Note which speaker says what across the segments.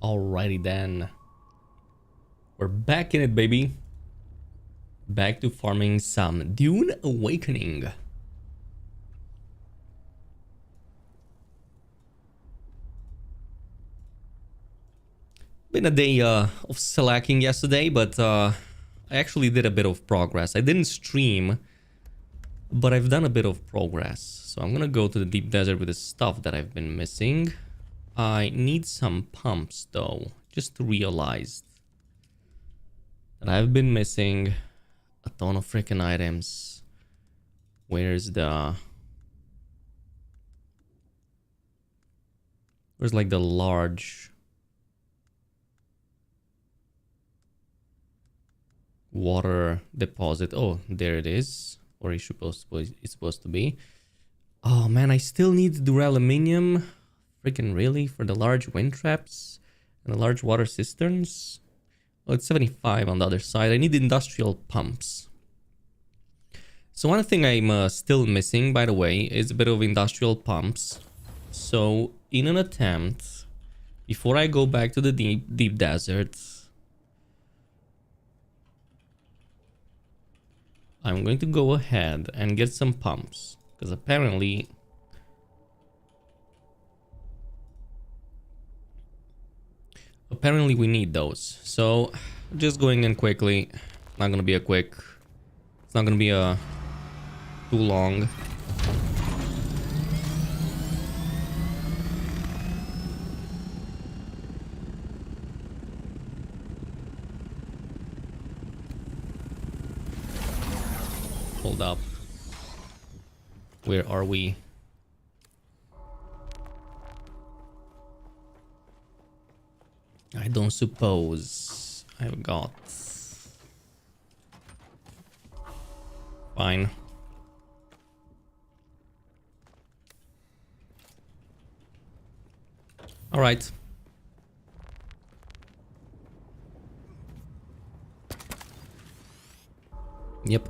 Speaker 1: Alrighty then. We're back in it, baby. Back to farming some Dune Awakening. Been a day of slacking yesterday, but I actually did a bit of progress. I didn't stream, but I've done a bit of progress. So I'm gonna go to the deep desert with the stuff that I've been missing. I need some pumps though. Just realized that I've been missing a ton of freaking items. Where's like the large water deposit? Oh, there it is. Or it's supposed to be. Oh man, I still need duraluminum. Freaking really? For the large wind traps and the large water cisterns? Oh, it's 75 on the other side. I need industrial pumps. So one thing I'm still missing, by the way, is a bit of industrial pumps. So in an attempt, before I go back to the deep desert, I'm going to go ahead and get some pumps. Because apparently we need those. So just going in quickly. Not gonna be a quick. It's not gonna be a too long. Hold up. Where are we? I don't suppose I've got. Fine. All right. Yep.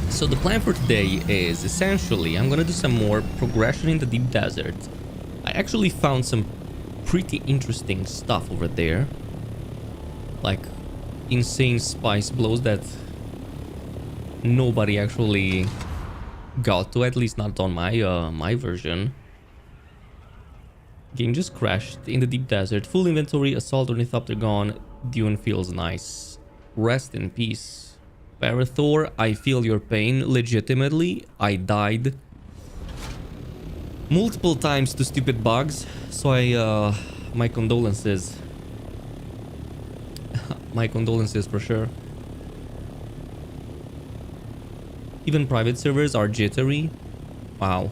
Speaker 1: So the plan for today is essentially I'm gonna do some more progression in the deep desert. I actually found some pretty interesting stuff over there. Like insane spice blows that nobody actually got to, at least not on my my version. Game just crashed in the deep desert. Full inventory, assault ornithopter gone. Dune feels nice. Rest in peace. Parathor, I feel your pain. Legitimately, I died multiple times to stupid bugs, so my condolences. My condolences for sure. Even private servers are jittery. Wow.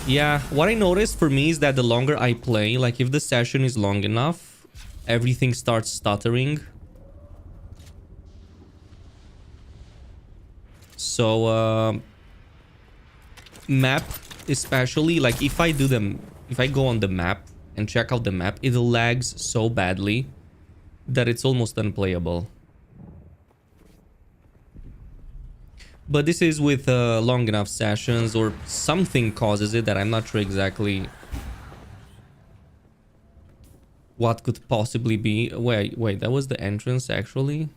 Speaker 1: Yeah, what I noticed for me is that the longer I play, like if the session is long enough, everything starts stuttering. So map especially, like if I go on the map and check out the map, it lags so badly that it's almost unplayable. But this is with long enough sessions, or something causes it that I'm not sure exactly what could possibly be. Wait, that was the entrance actually?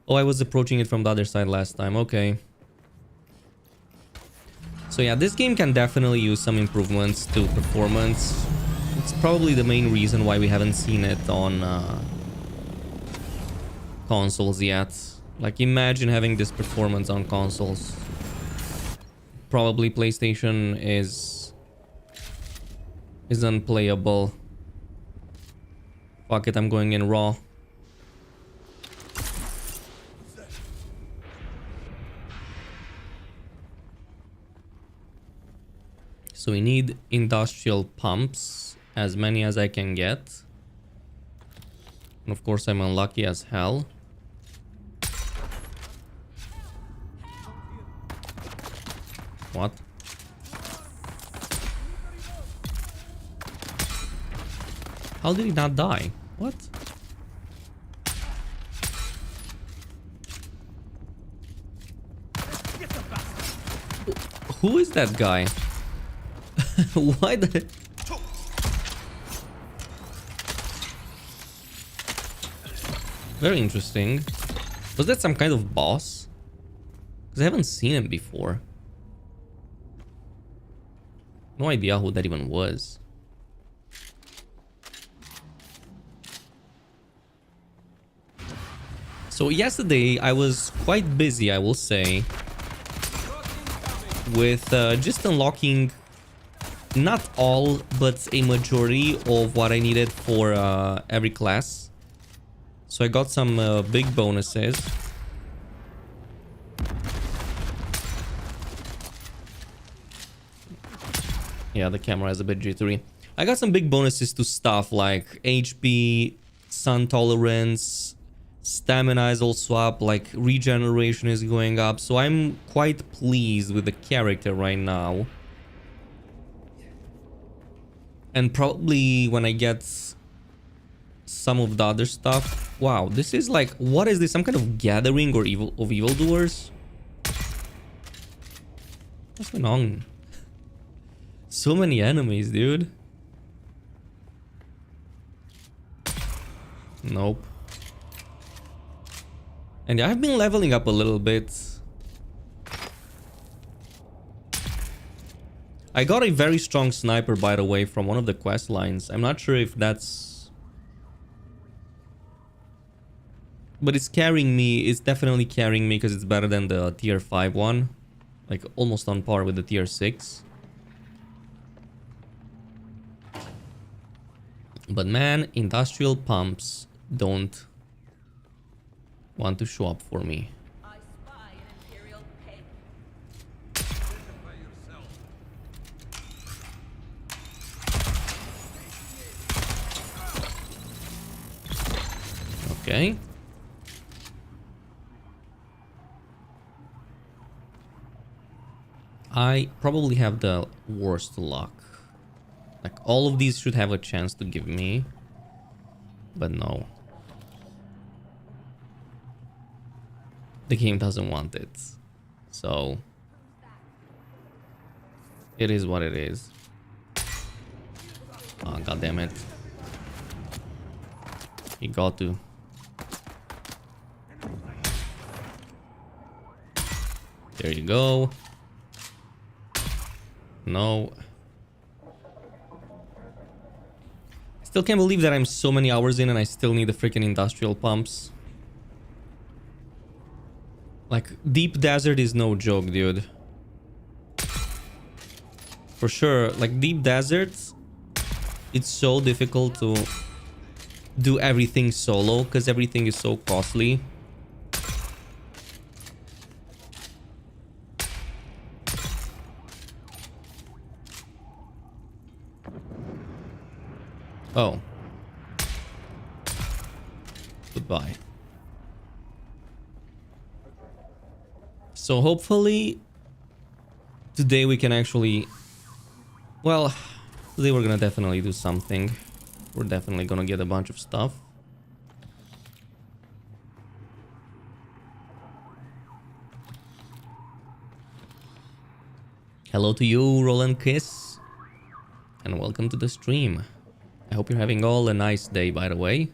Speaker 1: Oh, I was approaching it from the other side last time. Okay. So yeah, this game can definitely use some improvements to performance. It's probably the main reason why we haven't seen it on consoles yet. Like imagine having this performance on consoles. Probably PlayStation is unplayable. Fuck it, I'm going in raw. So we need industrial pumps, as many as I can get. And of course I'm unlucky as hell. What? How did he not die? What? Who is that guy? Why the... Very interesting. Was that some kind of boss? Because I haven't seen him before. No idea who that even was. So yesterday I was quite busy, I will say, with just unlocking not all, but a majority of what I needed for every class. So I got some big bonuses. Yeah, the camera is a bit jittery. I got some big bonuses to stuff like HP, sun tolerance, stamina is also up, like regeneration is going up. So I'm quite pleased with the character right now. And probably when I get some of the other stuff. Wow, this is like, what is this? Some kind of gathering or evildoers? What's going on? So many enemies, dude. Nope. And I've been leveling up a little bit. I got a very strong sniper, by the way, from one of the quest lines. I'm not sure if that's... But it's carrying me. It's definitely carrying me because it's better than the tier 5 one. Like almost on par with the tier 6. But man, industrial pumps don't want to show up for me.
Speaker 2: I spy an Imperial pig.
Speaker 1: Okay. I probably have the worst luck. Like, all of these should have a chance to give me. But no. The game doesn't want it. So... it is what it is. Oh, god damn it. You got to. There you go. No. Still can't believe that I'm so many hours in and I still need the freaking industrial pumps. Like, deep desert is no joke, dude. For sure, like deep deserts, it's so difficult to do everything solo because everything is so costly. Oh. Goodbye. So hopefully today we can actually... Well, today we're gonna definitely do something. We're definitely gonna get a bunch of stuff. Hello to you, Roland Kiss. And welcome to the stream. I hope you're having all a nice day, by the way.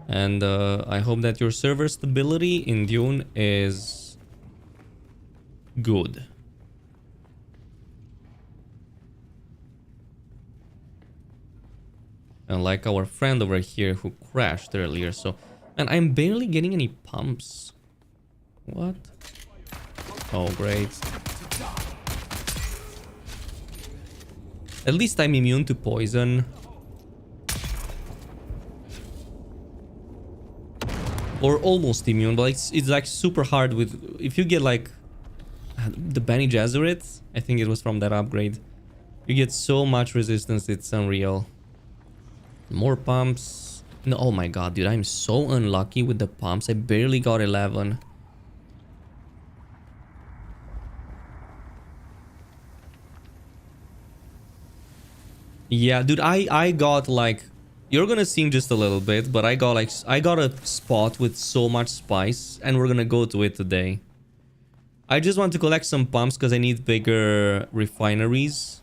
Speaker 1: And I hope that your server stability in Dune is good. And like our friend over here who crashed earlier. So, and I'm barely getting any pumps. What? Oh, great. At least I'm immune to poison. Or almost immune, but it's like super hard with... If you get like... The Bene Gesserit, I think it was from that upgrade. You get so much resistance, it's unreal. More pumps. No, oh my god, dude, I'm so unlucky with the pumps. I barely got 11. Yeah, dude, I got like... You're gonna see in just a little bit, but I got a spot with so much spice, and we're gonna go to it today. I just want to collect some pumps because I need bigger refineries.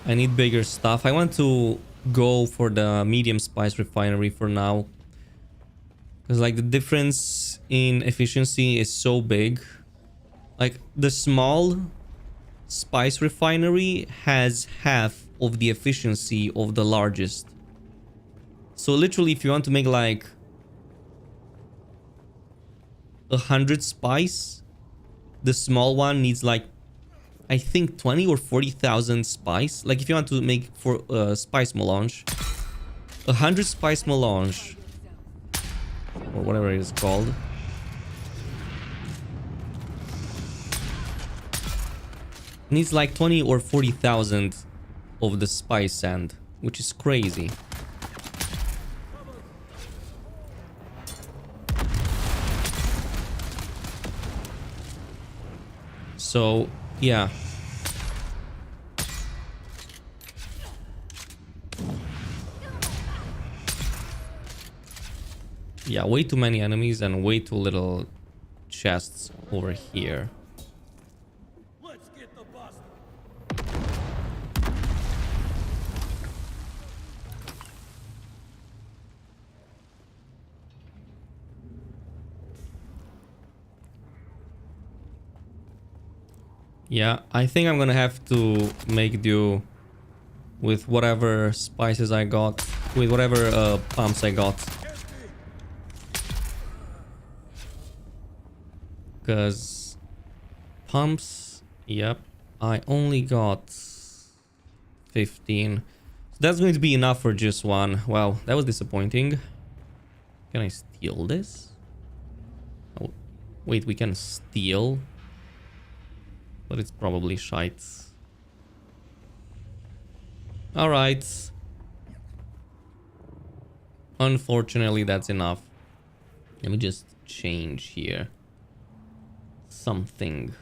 Speaker 1: I need bigger stuff. I want to go for the medium spice refinery for now. Because like the difference in efficiency is so big. Like the small spice refinery has half of the efficiency of the largest. So literally if you want to make like 100 spice, the small one needs like I think 20 or 40,000 spice. Like if you want to make for spice melange, 100 spice melange or whatever it is called, needs like 20 or 40,000 of the spice sand, which is crazy. So yeah, way too many enemies and way too little chests over here.
Speaker 3: Let's get the bus.
Speaker 1: Yeah, I think I'm gonna have to make do with whatever spices I got, with whatever pumps I got. Because pumps, yep, I only got 15. So that's going to be enough for just one. Wow, that was disappointing. Can I steal this? Oh, wait, we can steal? But it's probably shite. Alright. Unfortunately, that's enough. Let me just change here. Something.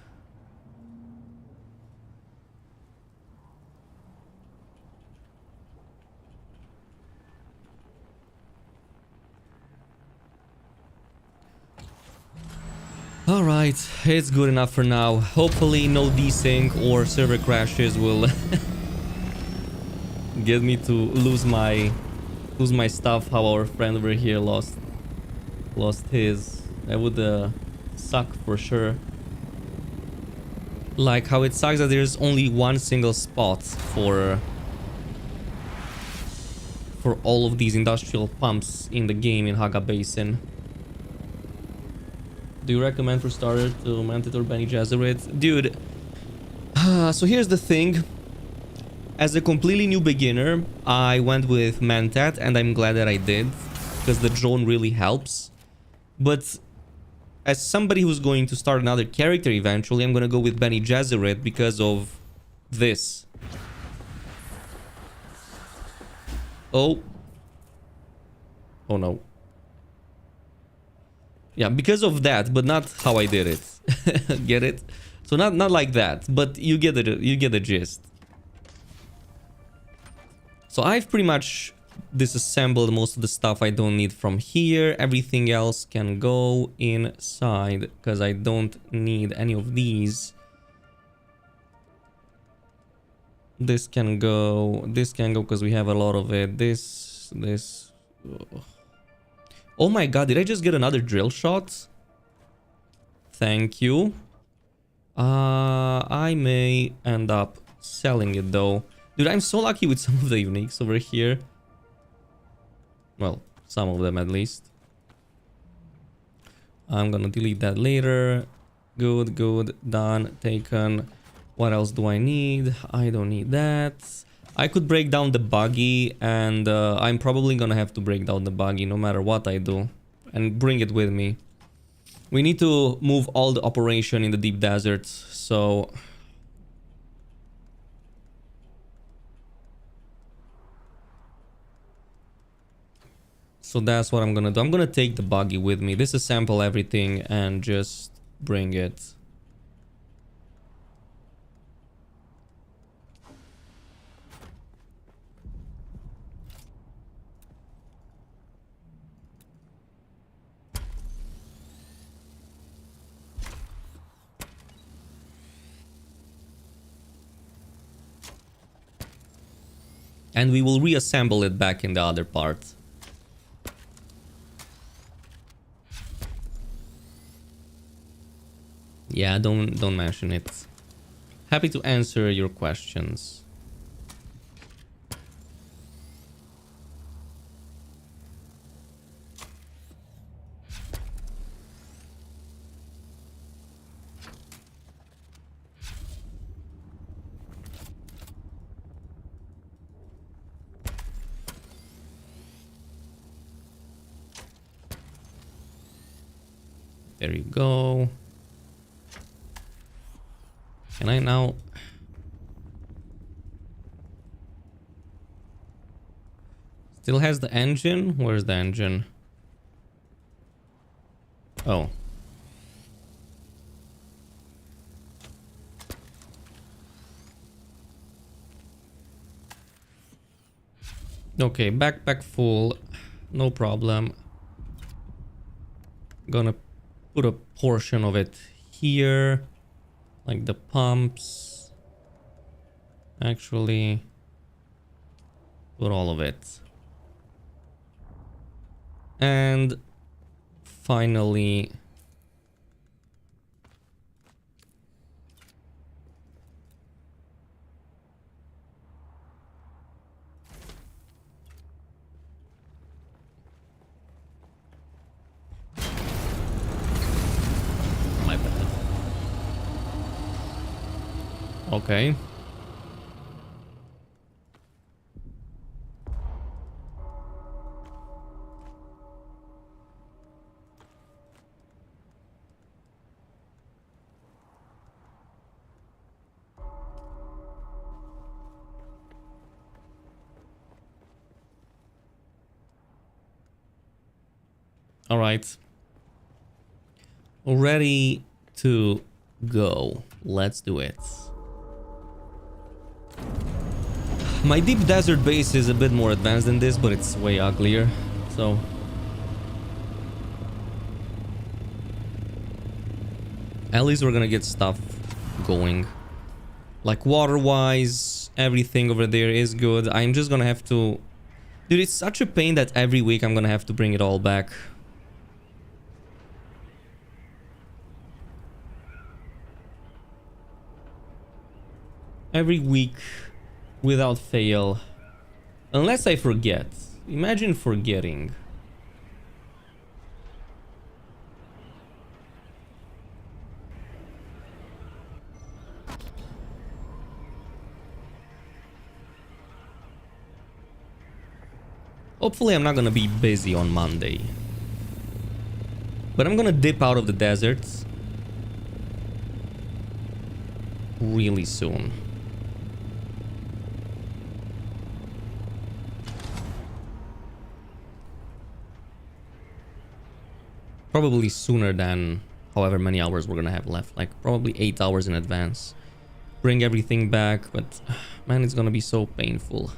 Speaker 1: Alright, it's good enough for now. Hopefully no desync or server crashes will get me to lose my stuff how our friend over here lost his. That would suck for sure. Like how it sucks that there's only one single spot for all of these industrial pumps in the game in Haga Basin. Do you recommend for starter to Mantit or Bene Gesserit? Dude, so here's the thing. As a completely new beginner, I went with Mantat and I'm glad that I did. Because the drone really helps. But as somebody who's going to start another character eventually, I'm gonna go with Bene Gesserit because of this. Oh. Oh no. Yeah, because of that, but not how I did it. Get it? So not like that, but you get the gist. So I've pretty much disassembled most of the stuff I don't need from here. Everything else can go inside because I don't need any of these. This can go because we have a lot of it. This. Ugh. Oh my god, did I just get another drill shot? Thank you. I may end up selling it though. Dude, I'm so lucky with some of the uniques over here. Well, some of them at least. I'm gonna delete that later. Good, done, taken. What else do I need? I don't need that. I could break down the buggy, and I'm probably gonna have to break down the buggy no matter what I do. And bring it with me. We need to move all the operation in the deep deserts, so... So that's what I'm gonna do. I'm gonna take the buggy with me, disassemble everything, and just bring it. And we will reassemble it back in the other part. Yeah, don't mention it. Happy to answer your questions. There you go. Can I now... Still has the engine? Where's the engine? Oh. Okay, backpack full. No problem. Gonna put a portion of it here. Like the pumps. Actually, put all of it. And finally, my bad. Okay. All right. Ready to go. Let's do it. My deep desert base is a bit more advanced than this, but it's way uglier. So at least we're gonna get stuff going. Like water-wise, everything over there is good. I'm just gonna have to... Dude, it's such a pain that every week I'm gonna have to bring it all back. Every week, without fail. Unless I forget. Imagine forgetting. Hopefully I'm not gonna be busy on Monday. But I'm gonna dip out of the desert really soon. Probably sooner than however many hours we're gonna have left. Like probably 8 hours in advance. Bring everything back, but man, it's gonna be so painful.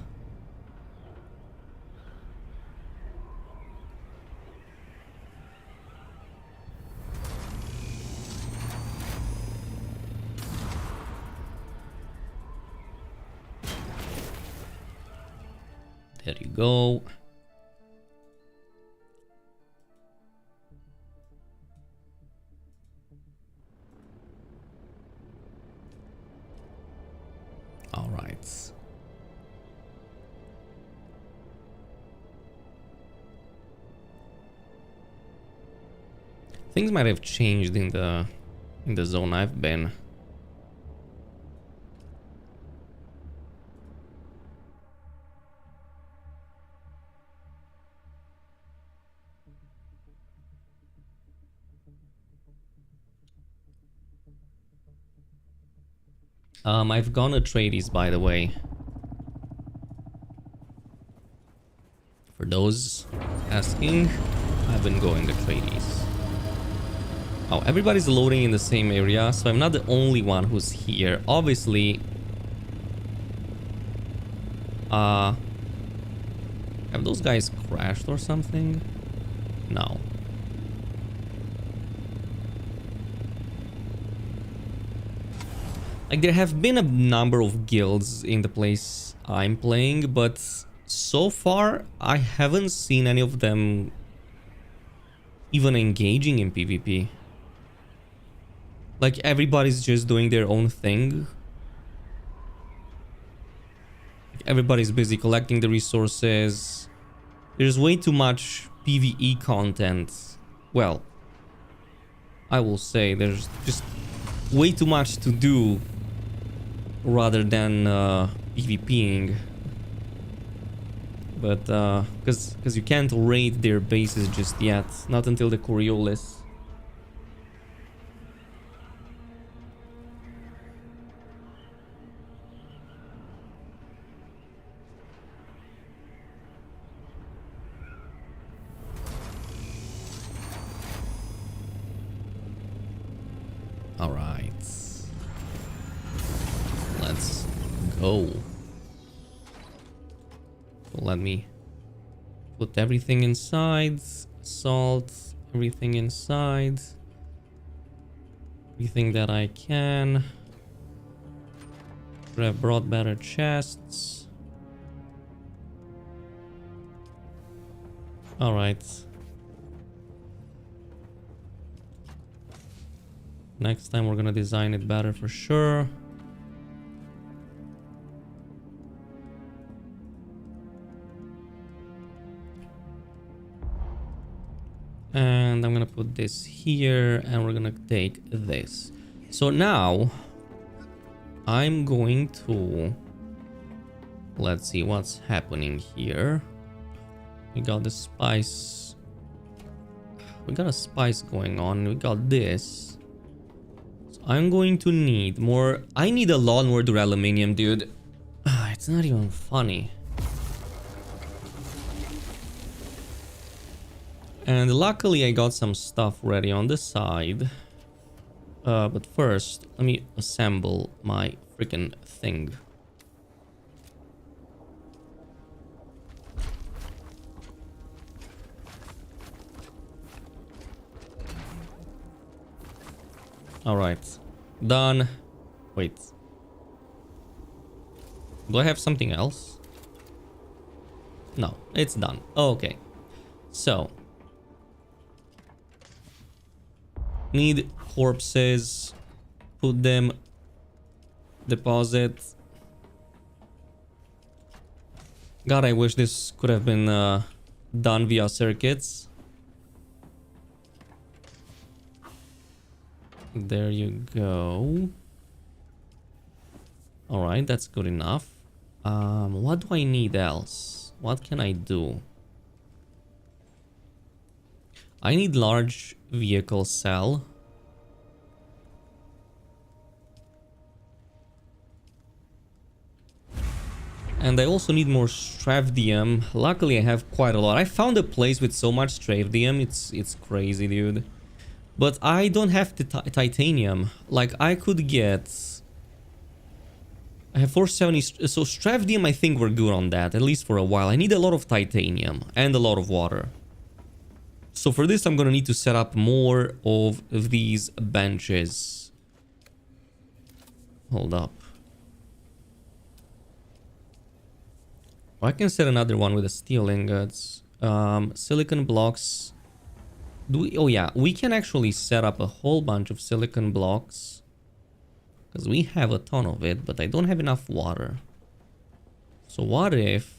Speaker 1: There you go. All right. Things might have changed in the zone I've been. I've gone to Trades, by the way. For those asking, I've been going to Trades. Oh, everybody's loading in the same area, so I'm not the only one who's here. Obviously, have those guys crashed or something? No. Like, there have been a number of guilds in the place I'm playing, but so far I haven't seen any of them even engaging in PvP. Like, everybody's just doing their own thing. Like, everybody's busy collecting the resources. There's way too much PvE content. Well, I will say there's just way too much to do rather than PvPing. But because you can't raid their bases just yet, not until the Coriolis. All right, let's go. So let me put everything inside, salt, everything inside, everything that I can. Should have brought better chests. All right. Next time we're gonna design it better for sure. And I'm gonna put this here, and we're gonna take this. So now I'm going to, let's see what's happening here. We got the spice. We got a spice going on. We got this. So I'm going to need more. I need a lot more duraluminum, dude. It's not even funny. And luckily I got some stuff ready on the side. But first, let me assemble my freaking thing. Alright. Done. Wait. Do I have something else? No, it's done. Okay. So. Need corpses. Put them. Deposit. God, I wish this could have been done via circuits. There you go. All right, that's good enough. What do I need else? What can I do? I need large vehicle cell. And I also need more stravdium. Luckily, I have quite a lot. I found a place with so much stravdium. It's crazy, dude. But I don't have the titanium. Like, I could get... I have 470... So stravdium, I think we're good on that. At least for a while. I need a lot of titanium. And a lot of water. So for this, I'm gonna need to set up more of these benches. Hold up. I can set another one with the steel ingots. Silicon blocks. Do we? Oh yeah, we can actually set up a whole bunch of silicon blocks. Because we have a ton of it, but I don't have enough water. So what if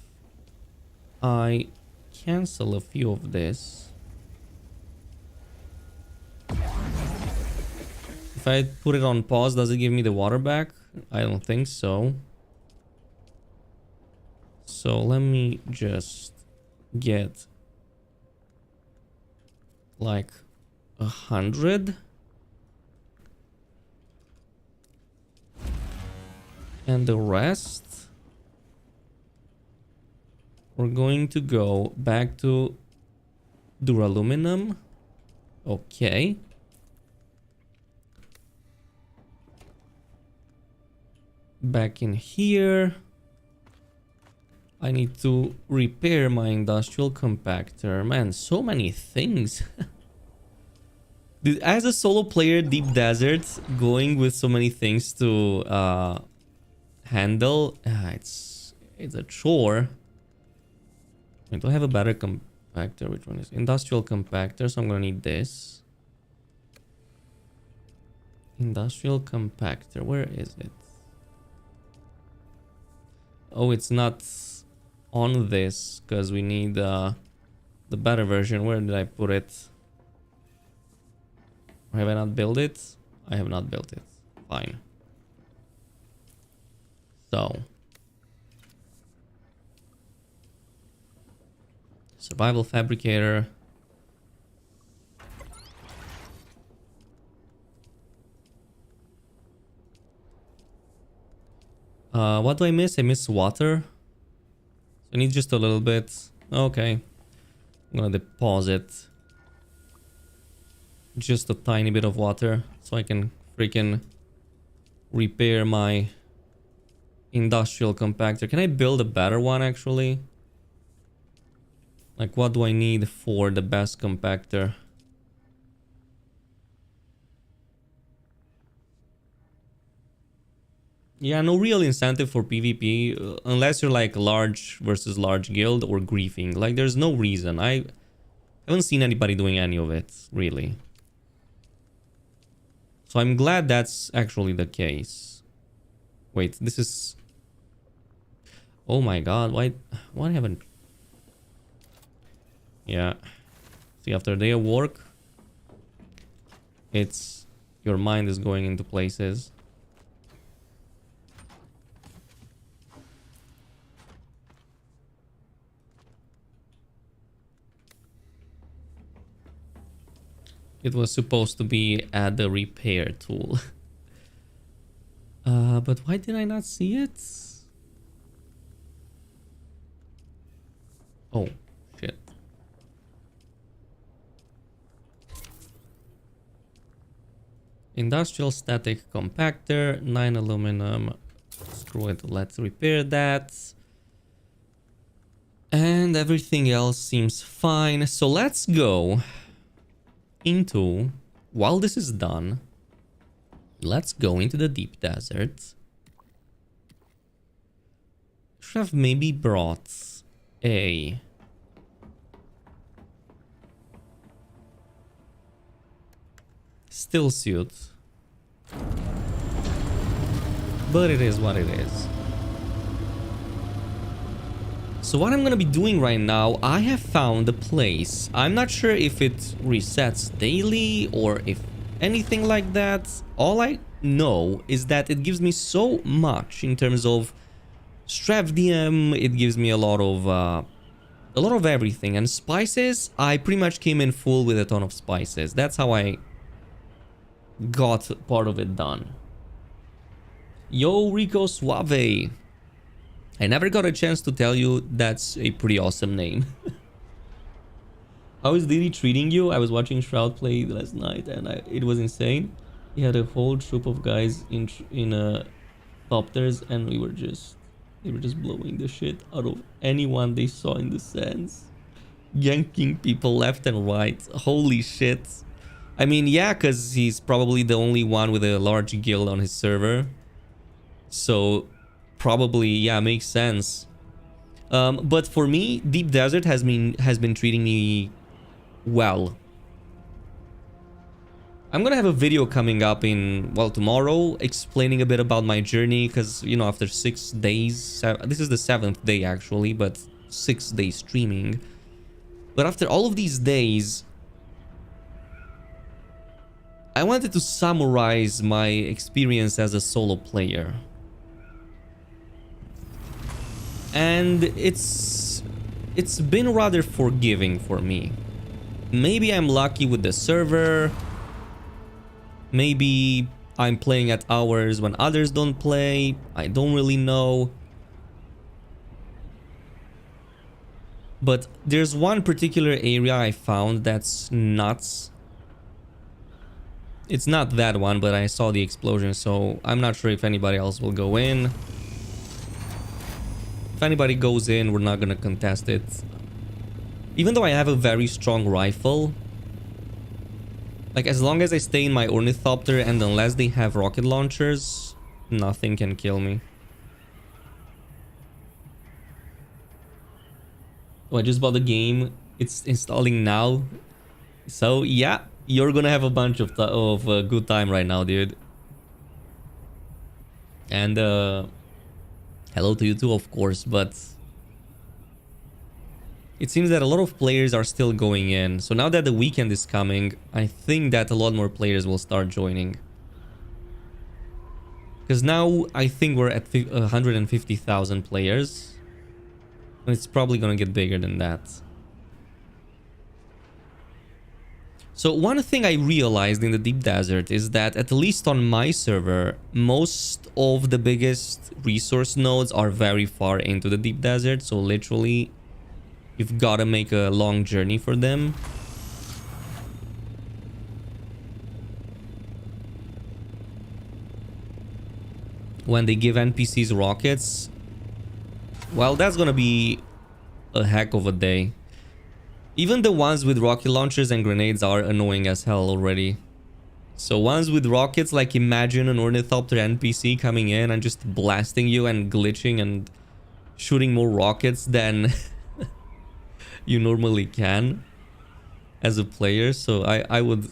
Speaker 1: I cancel a few of this? If I put it on pause, does it give me the water back? I don't think so. So let me just get like 100. And the rest, we're going to go back to duraluminum. Okay. Back in here. I need to repair my industrial compactor. Man, so many things. As a solo player, Deep Desert, going with so many things to handle, it's a chore. I do have a better compactor. Which one is industrial compactor? So I'm gonna need this. Industrial compactor. Where is it? Oh, it's not on this because we need the better version. Where did I put it? Or have I not built it? I have not built it. Fine. So. Survival fabricator. What do I miss? I miss water. So I need just a little bit. Okay. I'm gonna deposit just a tiny bit of water so I can freaking repair my industrial compactor. Can I build a better one actually? Like, what do I need for the best compactor? Yeah, no real incentive for PvP unless you're like large versus large guild or griefing. Like, there's no reason. I haven't seen anybody doing any of it, really. So I'm glad that's actually the case. Wait, this is... Oh my god, why haven't... Yeah. See, after a day of work, it's... Your mind is going into places. It was supposed to be at the repair tool. But why did I not see it? Oh, shit. Industrial static compactor, 9 aluminum. Screw it, let's repair that. And everything else seems fine. So let's go into, while this is done, let's go into the deep desert. Should have maybe brought a still suit, but it is what it is. So what I'm gonna be doing right now, I have found a place. I'm not sure if it resets daily or if anything like that. All I know is that it gives me so much in terms of stravdium. It gives me a lot of everything, and spices. I pretty much came in full with a ton of spices. That's how I got part of it done. Yo, Rico Suave. I never got a chance to tell you that's a pretty awesome name. How is Diddy treating you? I was watching Shroud play last night and it was insane. He had a whole troop of guys in copters and they were just blowing the shit out of anyone they saw in the sands. Yanking people left and right. Holy shit. I mean, yeah, because he's probably the only one with a large guild on his server. So... probably, yeah, makes sense. But for me, Deep Desert has been treating me well. I'm gonna have a video coming up in, well, tomorrow, explaining a bit about my journey, because, you know, after 6 days, this is the 7th day actually, but 6 days streaming. But after all of these days, I wanted to summarize my experience as a solo player. And it's been rather forgiving for me. Maybe I'm lucky with the server. Maybe I'm playing at hours when others don't play. I don't really know. But there's one particular area I found that's nuts. It's not that one, but I saw the explosion, so I'm not sure if anybody else will go in. If anybody goes in, we're not gonna contest it. Even though I have a very strong rifle, Like, as long as I stay in my ornithopter and unless they have rocket launchers, nothing can kill me. Oh, I just bought the game. It's installing now. So, yeah, you're gonna have a bunch of good time right now, dude. And, hello to you too, of course, but... It seems that a lot of players are still going in. So now that the weekend is coming, I think that a lot more players will start joining. Because now I think we're at 150,000 players. And it's probably gonna get bigger than that. So one thing I realized in the deep desert is that at least on my server, most of the biggest resource nodes are very far into the deep desert. So literally... You've got to make a long journey for them. When they give NPCs rockets, well, that's gonna be a heck of a day. Even the ones with rocket launchers and grenades are annoying as hell already. So ones with rockets, like imagine an ornithopter NPC coming in and just blasting you and glitching and shooting more rockets than... you normally can as a player. So I would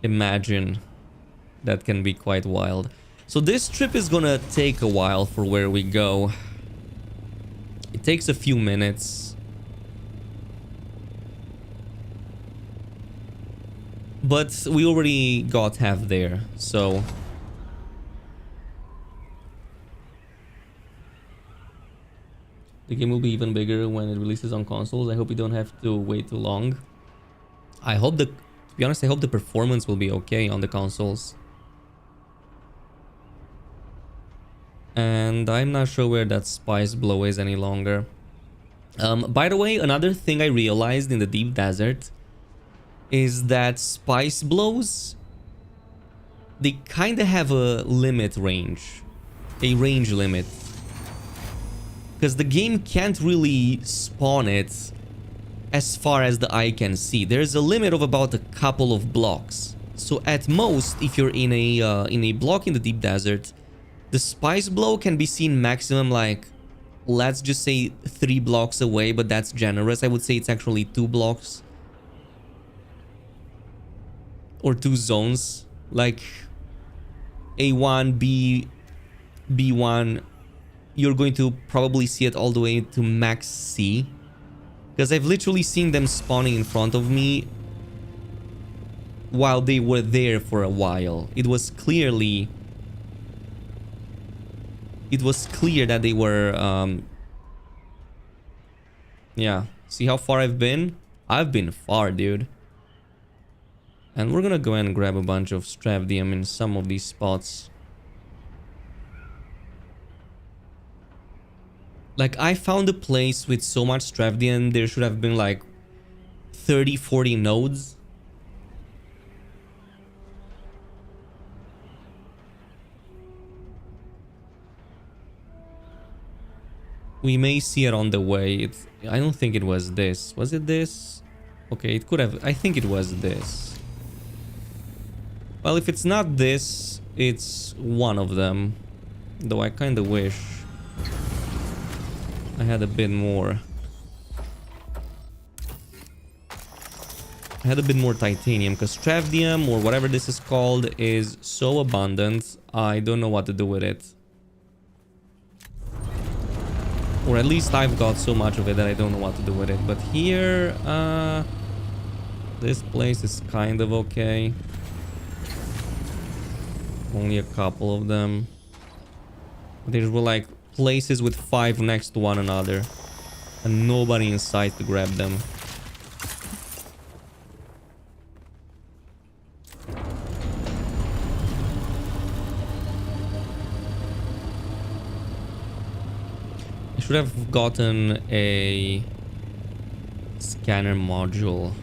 Speaker 1: imagine that can be quite wild. So this trip is gonna take a while for where we go. It takes a few minutes. But we already got half there, so... The game will be even bigger when it releases on consoles. I hope you don't have to wait too long. I hope to be honest, I hope the performance will be okay on the consoles. And I'm not sure where that spice blow is any longer. By the way, another thing I realized in the deep desert is that spice blows, they kind of have a limit range. A range limit. Because the game can't really spawn it as far as the eye can see. There's a limit of about a couple of blocks. So at most, if you're in a block in the deep desert, the spice blow can be seen maximum like, let's just say 3 blocks away, but that's generous. I would say it's actually 2 blocks. Or 2 zones. Like A1, B, B1... You're going to probably see it all the way to max C. Because I've literally seen them spawning in front of me while they were there for a while. It was clear that they were... yeah. See how far I've been? I've been far, dude. And we're gonna go and grab a bunch of Stravdium in some of these spots. Like, I found a place with so much Stravdium, there should have been like 30-40 nodes. We may see it on the way. I don't think it was this. Was it this? Okay, it could have... I think it was this. Well, if it's not this, it's one of them. Though I kind of wish I had a bit more. I had a bit more titanium, because Stravdium, or whatever this is called, is so abundant, I don't know what to do with it. Or at least I've got so much of it that I don't know what to do with it. But here, this place is kind of okay. Only a couple of them. There were like places with 5 next to one another. And nobody in sight to grab them. I should have gotten a scanner module.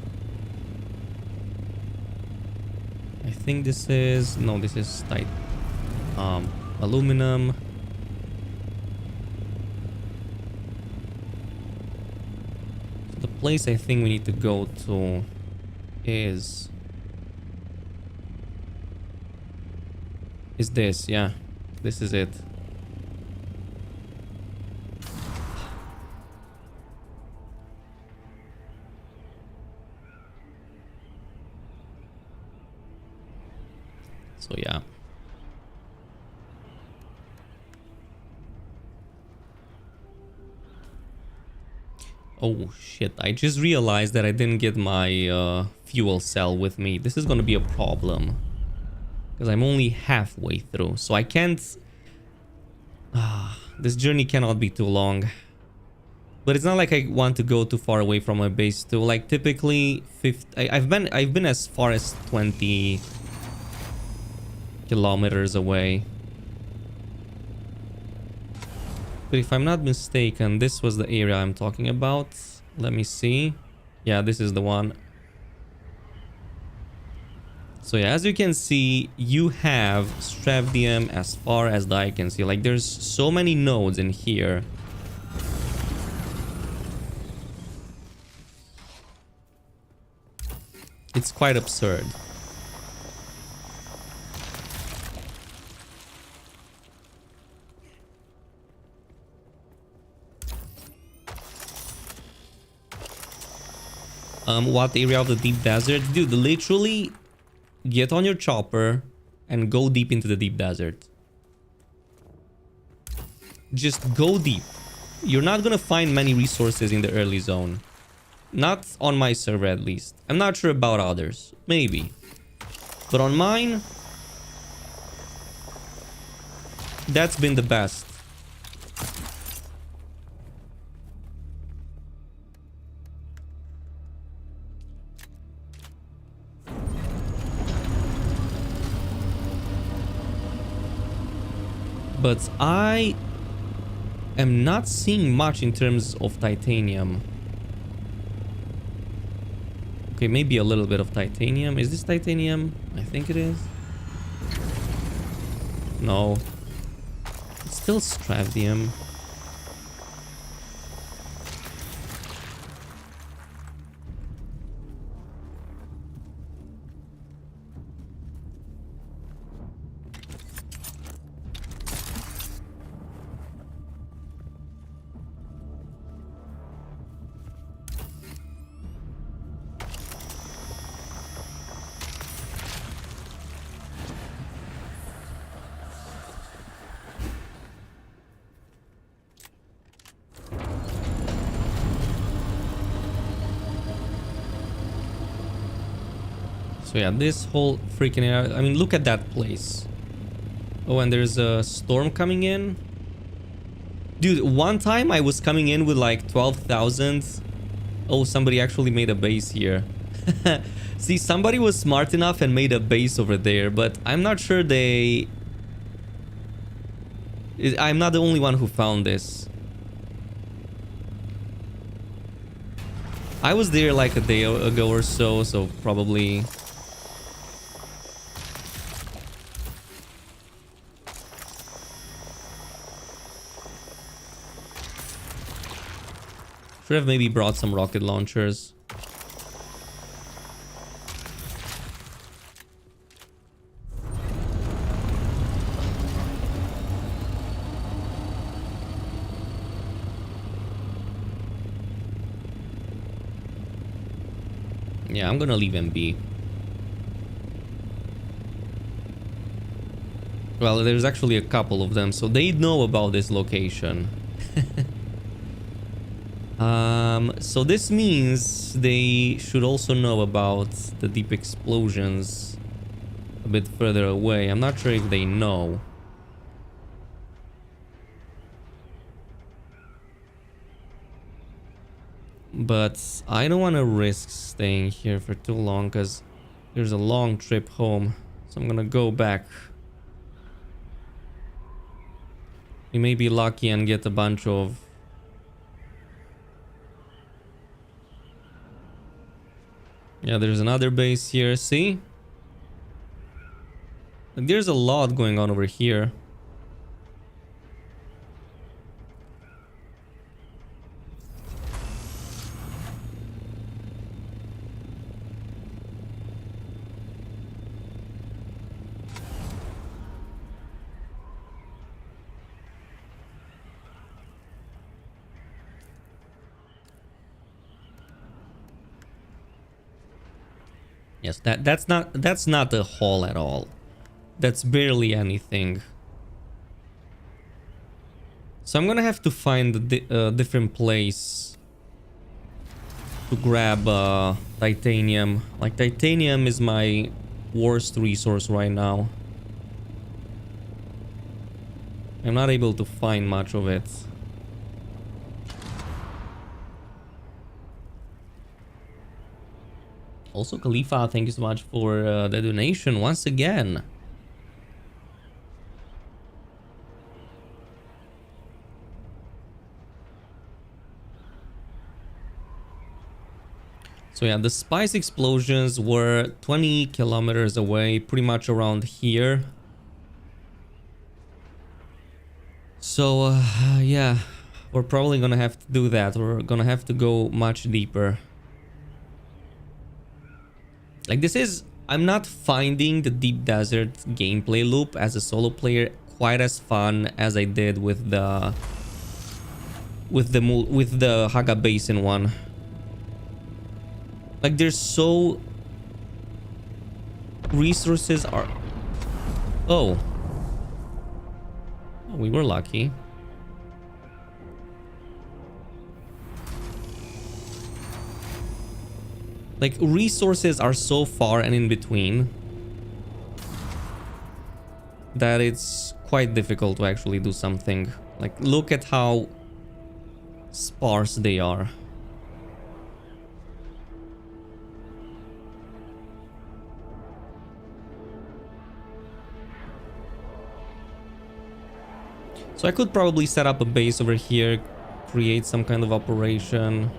Speaker 1: I think this is... No, this is tight. Aluminum. So the place I think we need to go to is Is this, yeah. This is it. So yeah. Oh shit, I just realized that I didn't get my fuel cell with me. This is gonna be a problem. Because I'm only halfway through, so I can't... this journey cannot be too long. But it's not like I want to go too far away from my base too. Like typically, I've been as far as 20 kilometers away. But if I'm not mistaken, this was the area I'm talking about. Let me see. Yeah, this is the one. So yeah, as you can see, you have Stravdium as far as the eye can see. Like there's so many nodes in here. It's quite absurd. What area of the deep desert? Dude, literally get on your chopper and go deep into the deep desert. Just go deep. You're not gonna find many resources in the early zone. Not on my server at least. I'm not sure about others. Maybe. But on mine, that's been the best. But I am not seeing much in terms of titanium. Okay, maybe a little bit of titanium. Is this titanium? I think it is. No. It's still stravdium. So yeah, this whole freaking area, I mean, look at that place. Oh, and there's a storm coming in. Dude, one time I was coming in with like 12,000. Oh, somebody actually made a base here. See, somebody was smart enough and made a base over there, but I'm not sure they... I'm not the only one who found this. I was there like a day ago or so, so probably... Should have maybe brought some rocket launchers. Yeah, I'm gonna leave him be. Well, there's actually a couple of them, so they know about this location. So this means they should also know about the deep explosions a bit further away. I'm not sure if they know. But I don't want to risk staying here for too long because there's a long trip home. So I'm gonna go back. We may be lucky and get a bunch of... Yeah, there's another base here, see? There's a lot going on over here. Yes, that's not a hole at all. That's barely anything. So I'm gonna have to find a different place to grab titanium. Like, titanium is my worst resource right now. I'm not able to find much of it. Also, Khalifa, thank you so much for the donation once again. So yeah, the spice explosions were 20 kilometers away, pretty much around here. So yeah, we're probably gonna have to do that. We're gonna have to go much deeper. Like, this is... I'm not finding the Deep Desert gameplay loop as a solo player quite as fun as I did with the Haga Basin one. Like, there's so... resources are... Oh, we were lucky. Like, resources are so far and in between that it's quite difficult to actually do something. Like, look at how sparse they are. So I could probably set up a base over here, create some kind of operation.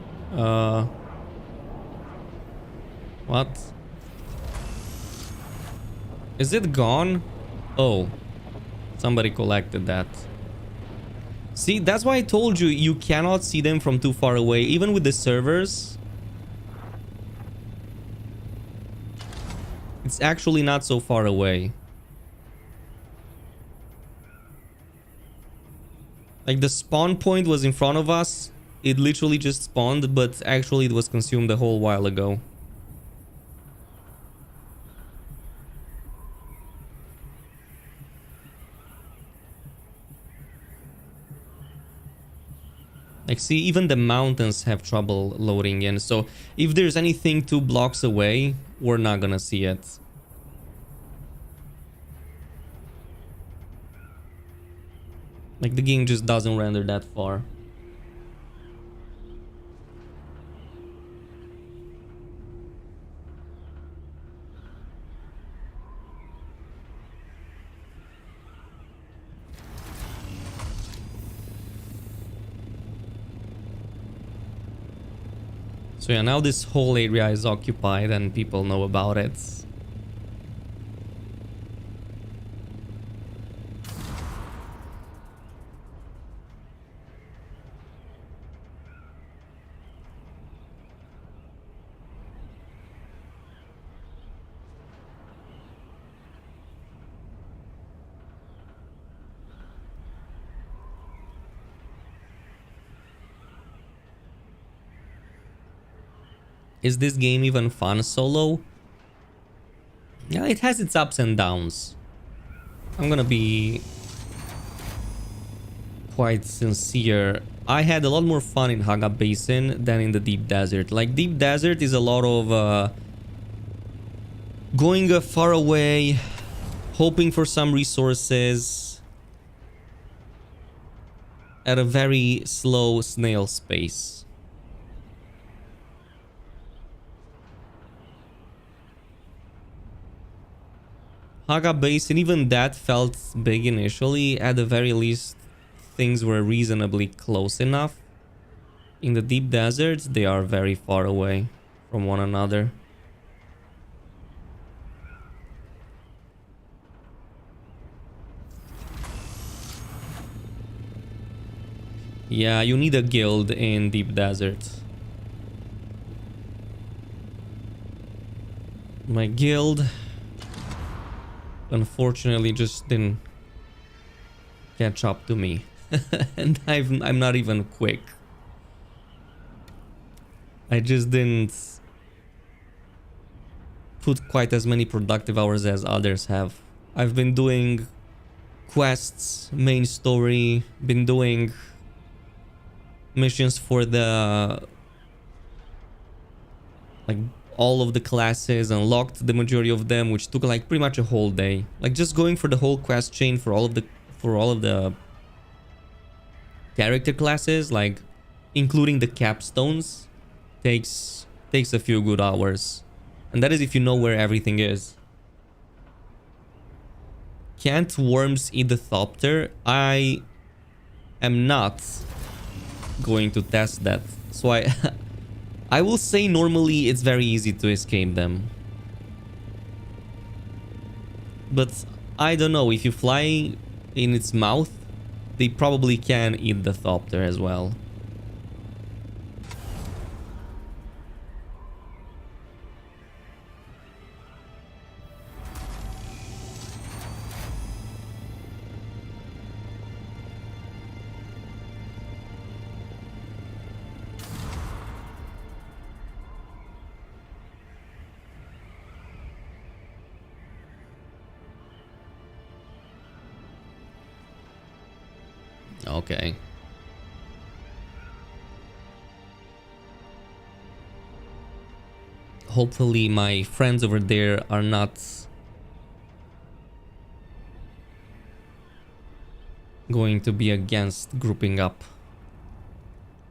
Speaker 1: What? Is it gone? Oh, somebody collected that. See, that's why I told you, you cannot see them from too far away, even with the servers. It's actually not so far away. Like, the spawn point was in front of us. It literally just spawned, but actually it was consumed a whole while ago. Like, see, even the mountains have trouble loading in. So if there's anything 2 blocks away, we're not gonna see it. Like, the game just doesn't render that far. So yeah, now this whole area is occupied and people know about it. Is this game even fun solo? Yeah, it has its ups and downs. I'm gonna be quite sincere. I had a lot more fun in Haga Basin than in the Deep Desert. Like, Deep Desert is a lot of going far away, hoping for some resources at a very slow snail pace. Haga Basin, even that felt big initially. At the very least, things were reasonably close enough. In the Deep Desert, they are very far away from one another. Yeah, you need a guild in Deep Desert. My guild, unfortunately, just didn't catch up to me. And I'm not even quick. I just didn't put quite as many productive hours as others have. I've been doing quests, main story, been doing missions for the like all of the classes, unlocked the majority of them, which took like pretty much a whole day. Like just going for the whole quest chain for all of the character classes, like including the capstones, takes a few good hours. And that is if you know where everything is. Can't worms eat the thopter? I am not going to test that. So I will say normally it's very easy to escape them. But I don't know, if you fly in its mouth, they probably can eat the thopter as well. Okay. Hopefully my friends over there are not going to be against grouping up.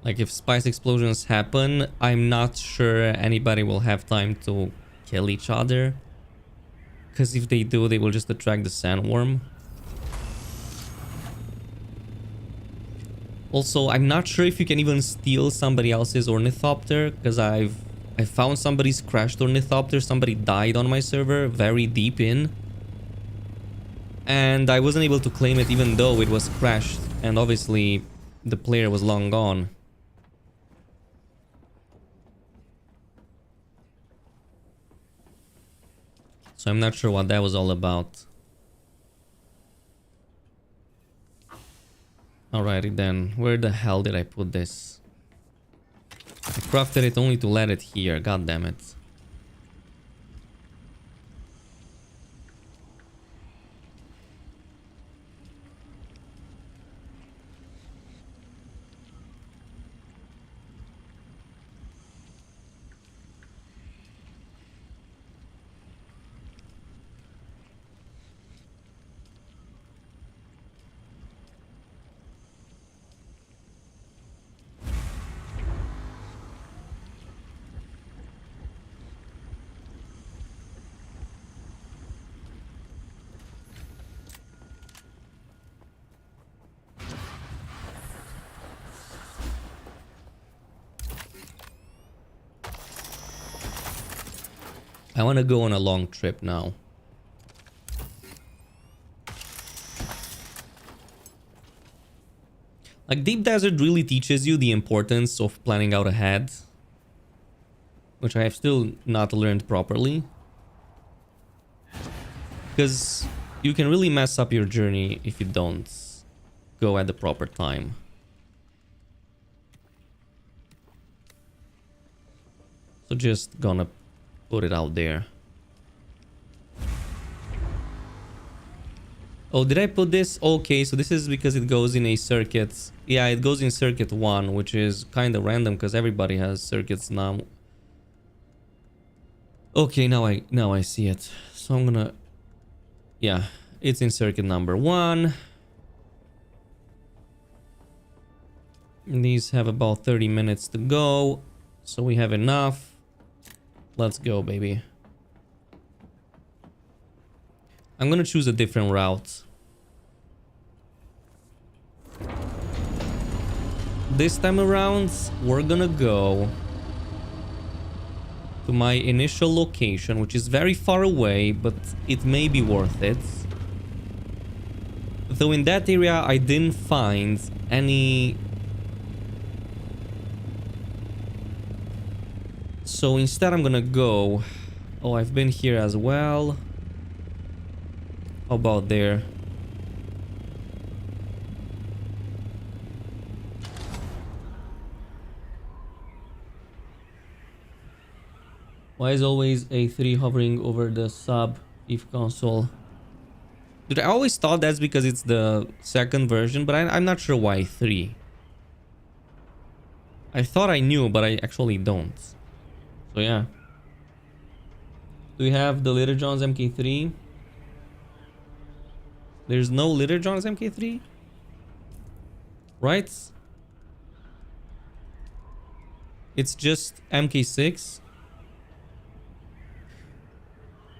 Speaker 1: Like if spice explosions happen, I'm not sure anybody will have time to kill each other. Because if they do, they will just attract the sandworm. Also, I'm not sure if you can even steal somebody else's ornithopter, because I found somebody's crashed ornithopter. Somebody died on my server, very deep in. And I wasn't able to claim it even though it was crashed. And obviously, the player was long gone. So I'm not sure what that was all about. Alrighty then, where the hell did I put this? I crafted it only to let it here, god damn it. I want to go on a long trip now. Like Deep Desert really teaches you the importance of planning out ahead, which I have still not learned properly. Because you can really mess up your journey if you don't go at the proper time. So just gonna put it out there. Oh, did I put this? Okay, so this is because it goes in a circuit. Yeah, it goes in circuit 1, which is kind of random because everybody has circuits now. Okay, now I see it. So I'm gonna... Yeah, it's in circuit number 1. And these have about 30 minutes to go. So we have enough. Let's go, baby. I'm gonna choose a different route. This time around, we're gonna go to my initial location, which is very far away, but it may be worth it. Though in that area, I didn't find any... So instead I'm gonna go... Oh, I've been here as well. How about there? Why is always A3 hovering over the sub if console? Dude, I always thought that's because it's the second version, but I'm not sure why 3. I thought I knew, but I actually don't. So yeah. Do we have the Little John's MK3? There's no Little John's MK3? Right? It's just MK6.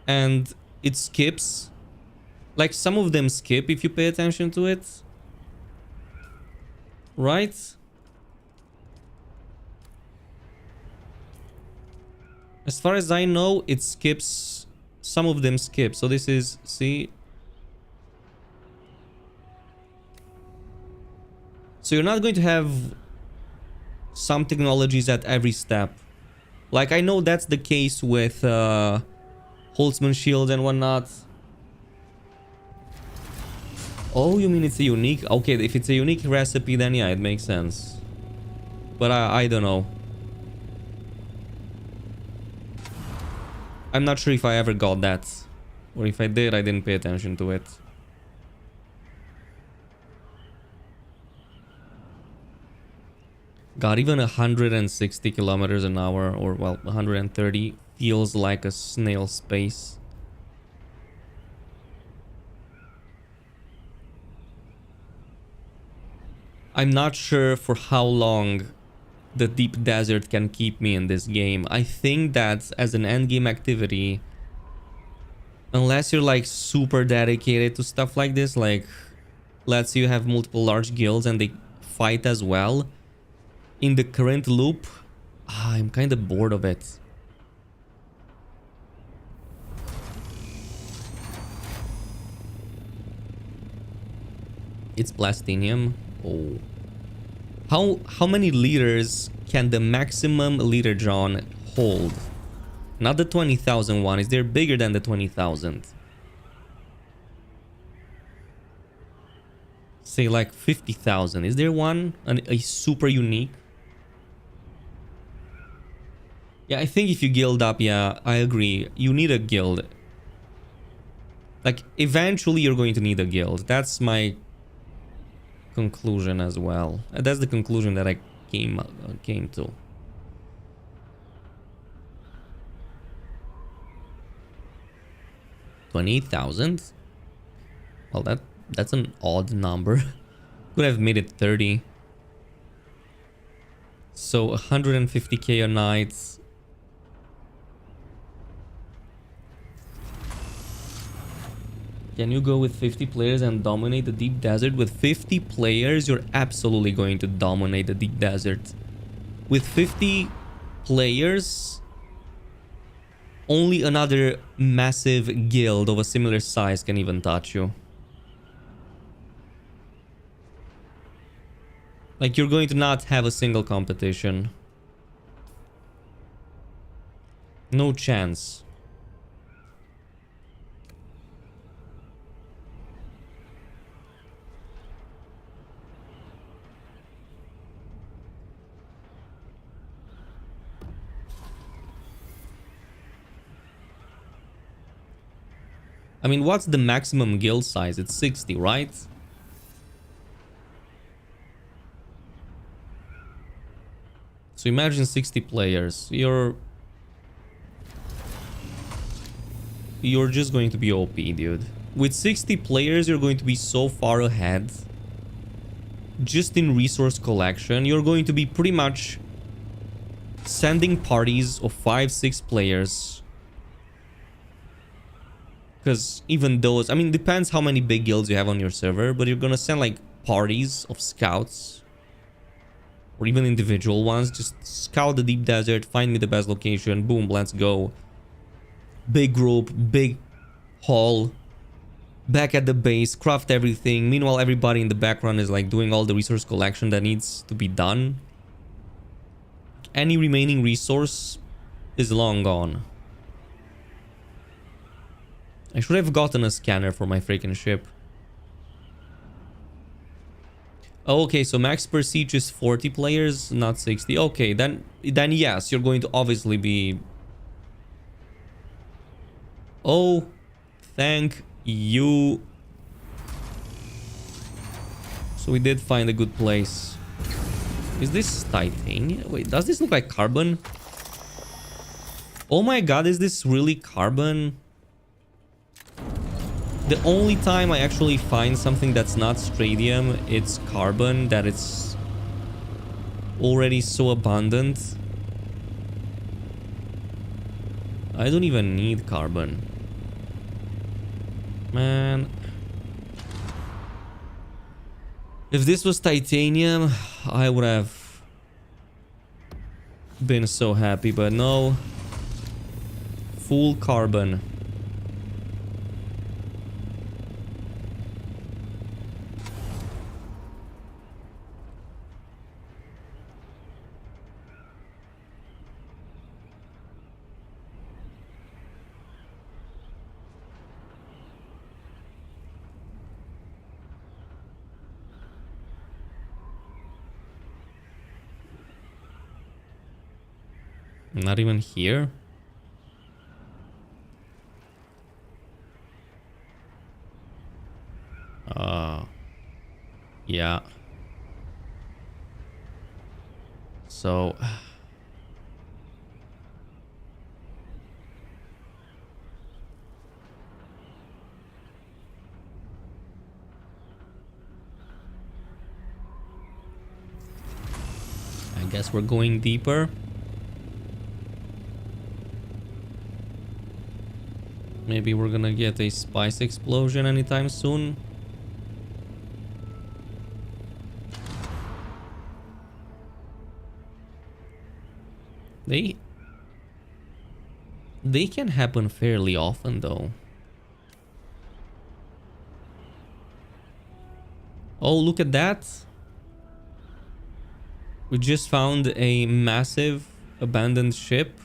Speaker 1: And it skips. Like, some of them skip if you pay attention to it. Right? As far as I know, it skips. Some of them skip. So this is, see? So you're not going to have some technologies at every step. Like, I know that's the case with Holtzman shield and whatnot. Oh, you mean it's a unique? Okay, if it's a unique recipe, then yeah, it makes sense. But I don't know. I'm not sure if I ever got that. Or if I did, I didn't pay attention to it. God, even 160 kilometers an hour, or well, 130, feels like a snail's pace. I'm not sure for how long the deep desert can keep me in this game. I think that as an endgame activity, unless you're like super dedicated to stuff like this, like let's say you have multiple large guilds and they fight as well, in the current loop, I'm kind of bored of it. It's Plastinium. Oh. How many liters can the maximum liter John hold? Not the 20,000 one. Is there bigger than the 20,000? Say like 50,000. Is there one? A super unique? Yeah, I think if you guild up, yeah, I agree. You need a guild. Like, eventually you're going to need a guild. That's my conclusion as well. That's the conclusion that I came to. $28,000? Well, that's an odd number. Could have made it 30. So 150k a night. Can you go with 50 players and dominate the deep desert? With 50 players, you're absolutely going to dominate the deep desert. With 50 players, only another massive guild of a similar size can even touch you. Like, you're going to not have a single competition. No chance. I mean, what's the maximum guild size? It's 60, right? So imagine 60 players. You're just going to be OP, dude. With 60 players, you're going to be so far ahead. Just in resource collection, you're going to be pretty much sending parties of 5-6 players. Because even those, I mean, depends how many big guilds you have on your server, but you're gonna send like parties of scouts. Or even individual ones. Just scout the deep desert, find me the best location, boom, let's go. Big group, big haul. Back at the base, craft everything. Meanwhile, everybody in the background is like doing all the resource collection that needs to be done. Any remaining resource is long gone. I should have gotten a scanner for my freaking ship. Oh, okay, so max per siege is 40 players, not 60. Okay, then yes, you're going to obviously be Oh, thank you. So we did find a good place. Is this titanium? Wait, does this look like carbon? Oh my god, is this really carbon? The only time I actually find something that's not stradium, it's carbon, that it's already so abundant. I don't even need carbon. Man. If this was titanium, I would have been so happy, but no. Full carbon. Not even here. Yeah. So I guess we're going deeper. Maybe we're gonna get a spice explosion anytime soon. They can happen fairly often though. Oh, look at that. We just found a massive abandoned ship.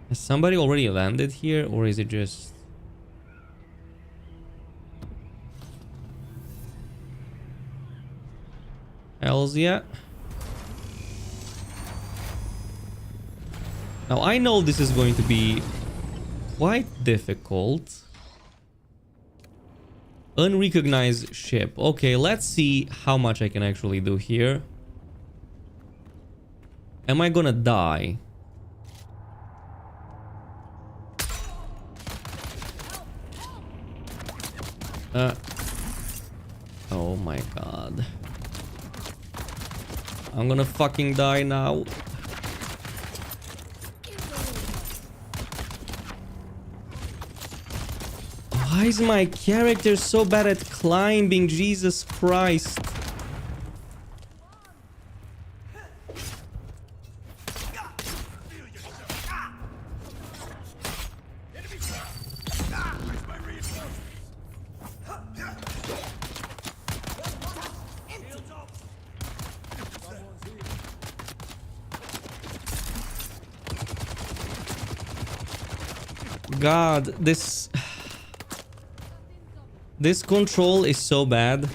Speaker 1: Has somebody already landed here, or is it just... Hells yeah. Now I know this is going to be quite difficult. Unrecognized ship. Okay, let's see how much I can actually do here. Am I gonna die? Oh my god. I'm gonna fucking die now. Why is my character so bad at climbing? Jesus Christ. God, this control is so bad.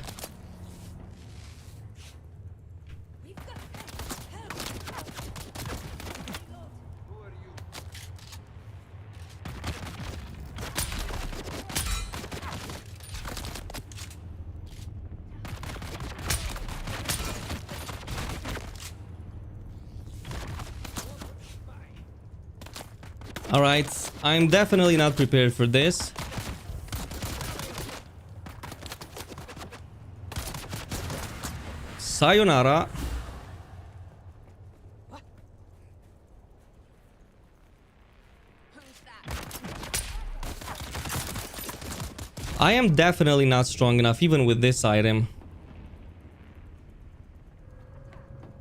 Speaker 1: All right, I'm definitely not prepared for this. Sayonara. I am definitely not strong enough, even with this item.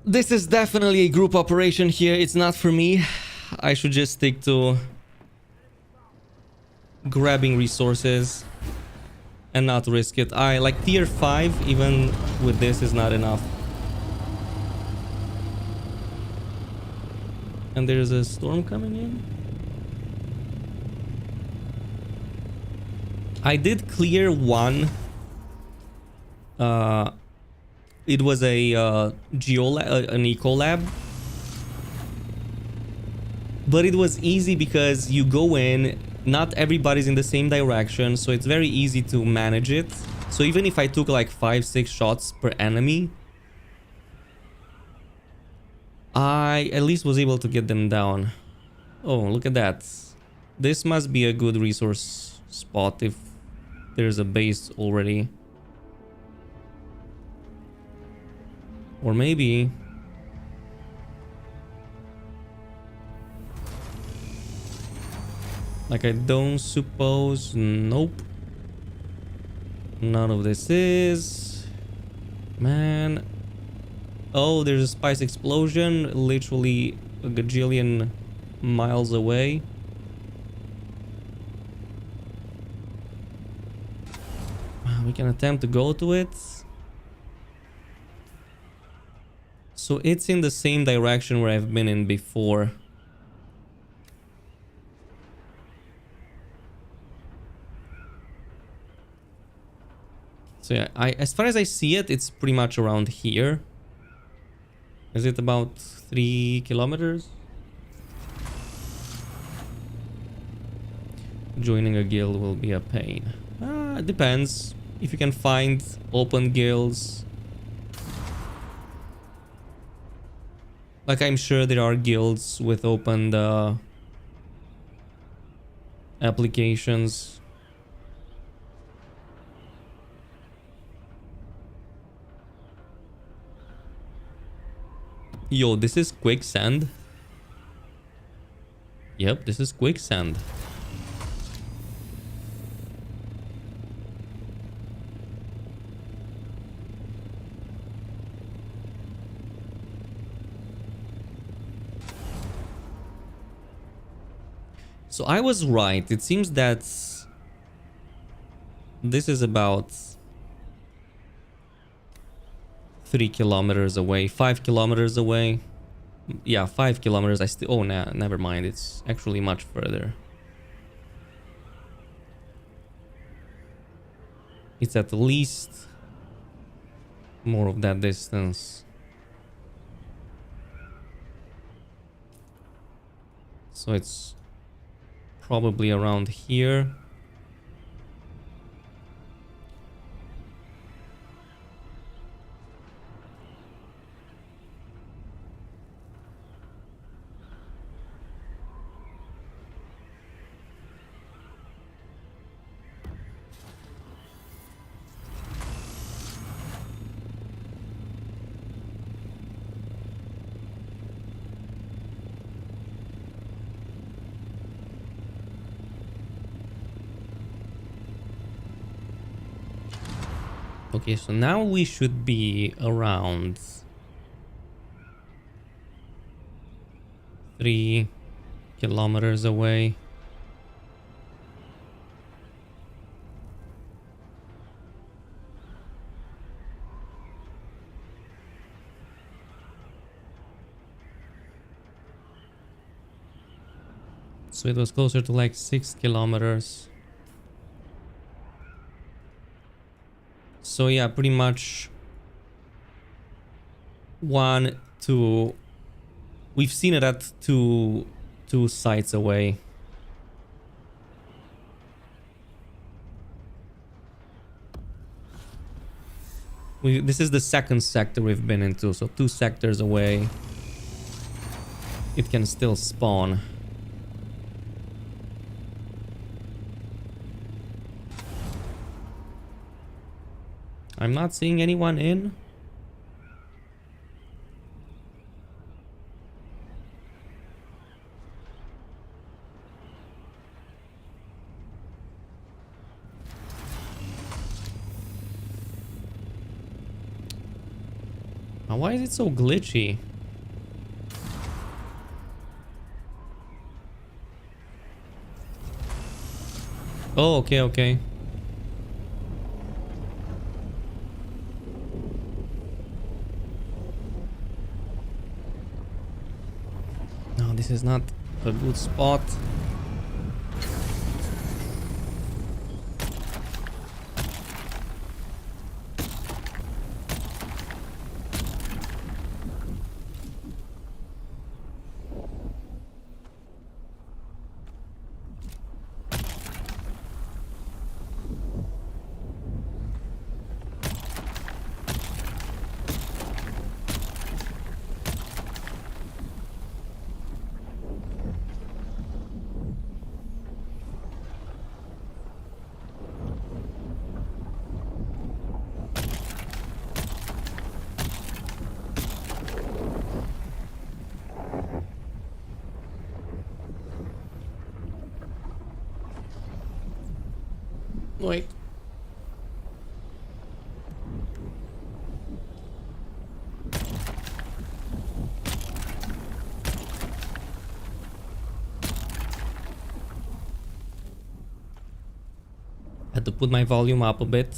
Speaker 1: This is definitely a group operation here. It's not for me. I should just stick to grabbing resources and not risk it. I like tier 5, even with this, is not enough. And there's a storm coming in. I did clear one It was a an eco lab, but it was easy because you go in, not everybody's in the same direction, so it's very easy to manage it. So even if I took like 5-6 shots per enemy, I at least was able to get them down. Oh, look at that. This must be a good resource spot if there's a base already. Or maybe... like, I don't suppose... Nope. None of this is... Man... Oh, there's a spice explosion literally a gajillion miles away. We can attempt to go to it. So it's in the same direction where I've been in before. So yeah, as far as I see it, it's pretty much around here. Is it about 3 kilometers? Joining a guild will be a pain. It depends. If you can find open guilds. Like, I'm sure there are guilds with open applications. Yo, this is quicksand. Yep, this is quicksand. So I was right. It seems that this is about 3 kilometers away, 5 kilometers away. Yeah, 5 kilometers. I still... Oh, nah, never mind. It's actually much further. It's at least more of that distance. So it's probably around here. Okay, so now we should be around 3 kilometers away. So it was closer to like 6 kilometers. So yeah, pretty much 1, 2. We've seen it at two sites away. This is the second sector we've been into, so 2 sectors away. It can still spawn. I'm not seeing anyone in. Now, why is it so glitchy? Oh, okay, okay. This is not a good spot. Wait. Had to put my volume up a bit.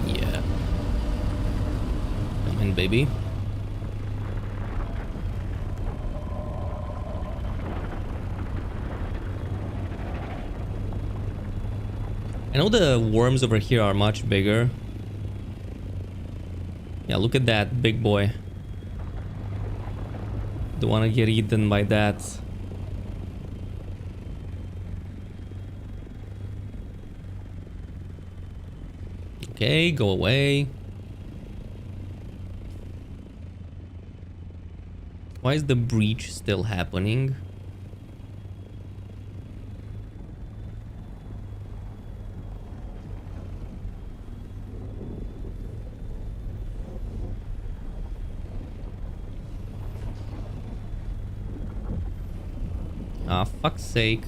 Speaker 1: Yeah. Come in, baby. I know the worms over here are much bigger. Yeah, look at that big boy. Don't want to get eaten by that. Okay, go away. Why is the breach still happening? Ah, fuck's sake.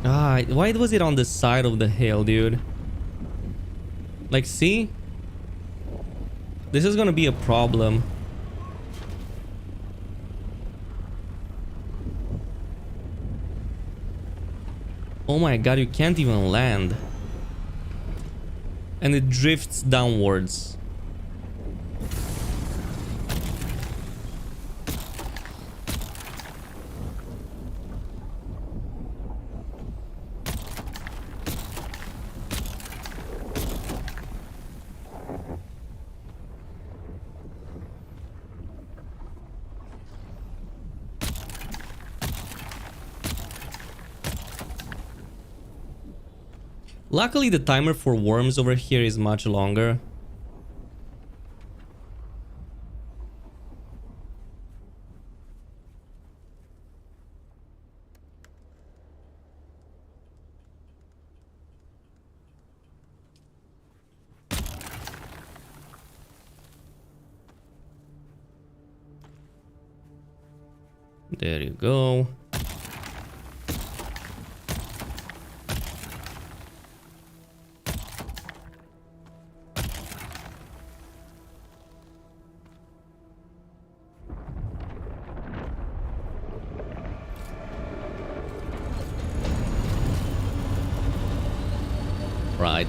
Speaker 1: Ah, why was it on the side of the hill, dude? Like, see? This is gonna be a problem. Oh my god, you can't even land. And it drifts downwards. Luckily, the timer for worms over here is much longer. There you go. Right.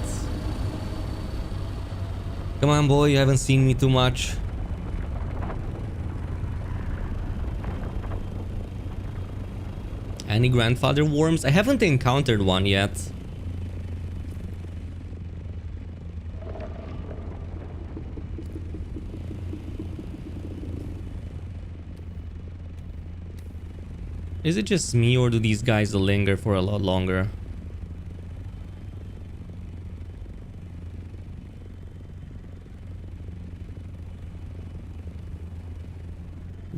Speaker 1: Come on, boy, you haven't seen me too much. Any grandfather worms? I haven't encountered one yet. Is it just me, or do these guys linger for a lot longer?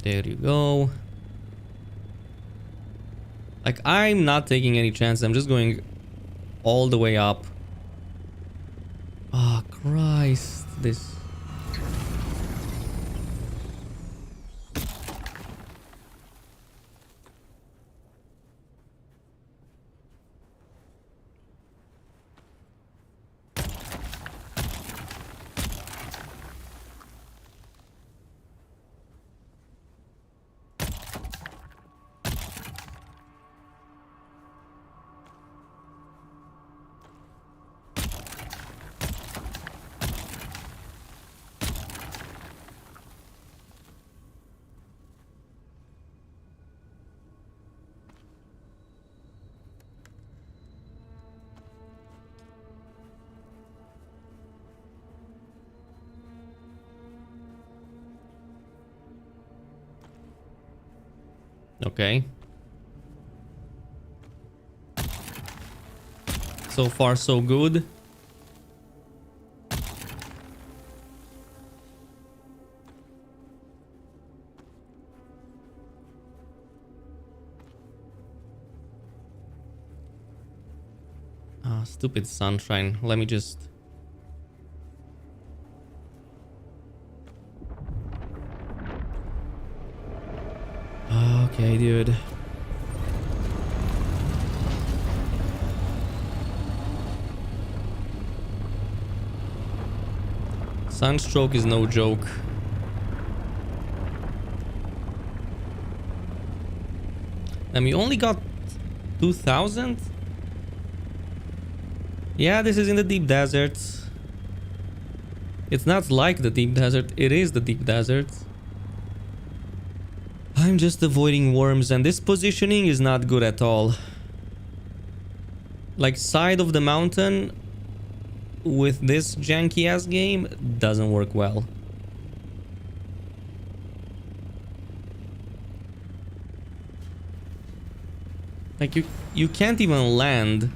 Speaker 1: There you go. Like, I'm not taking any chance. I'm just going all the way up. Oh, Christ. This... Okay. So far, so good. Stupid sunshine. Let me just... Okay, dude. Sunstroke is no joke. And we only got 2,000? Yeah, this is in the deep desert. It's not like the deep desert, it is the deep desert. I'm just avoiding worms and this positioning is not good at all. Like side of the mountain with this janky ass game doesn't work well. Like you can't even land.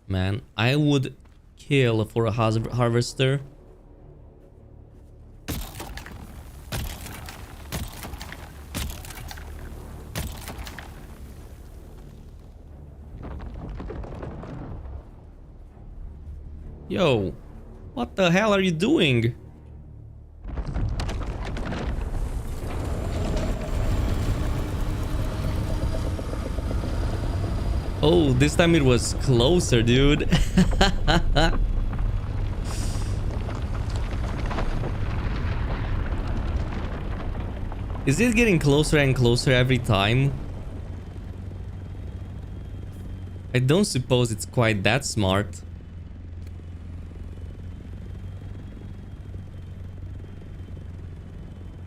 Speaker 1: Man, I would kill for a harvester. Yo, what the hell are you doing? Oh, this time it was closer, dude. Is it getting closer and closer every time? I don't suppose it's quite that smart.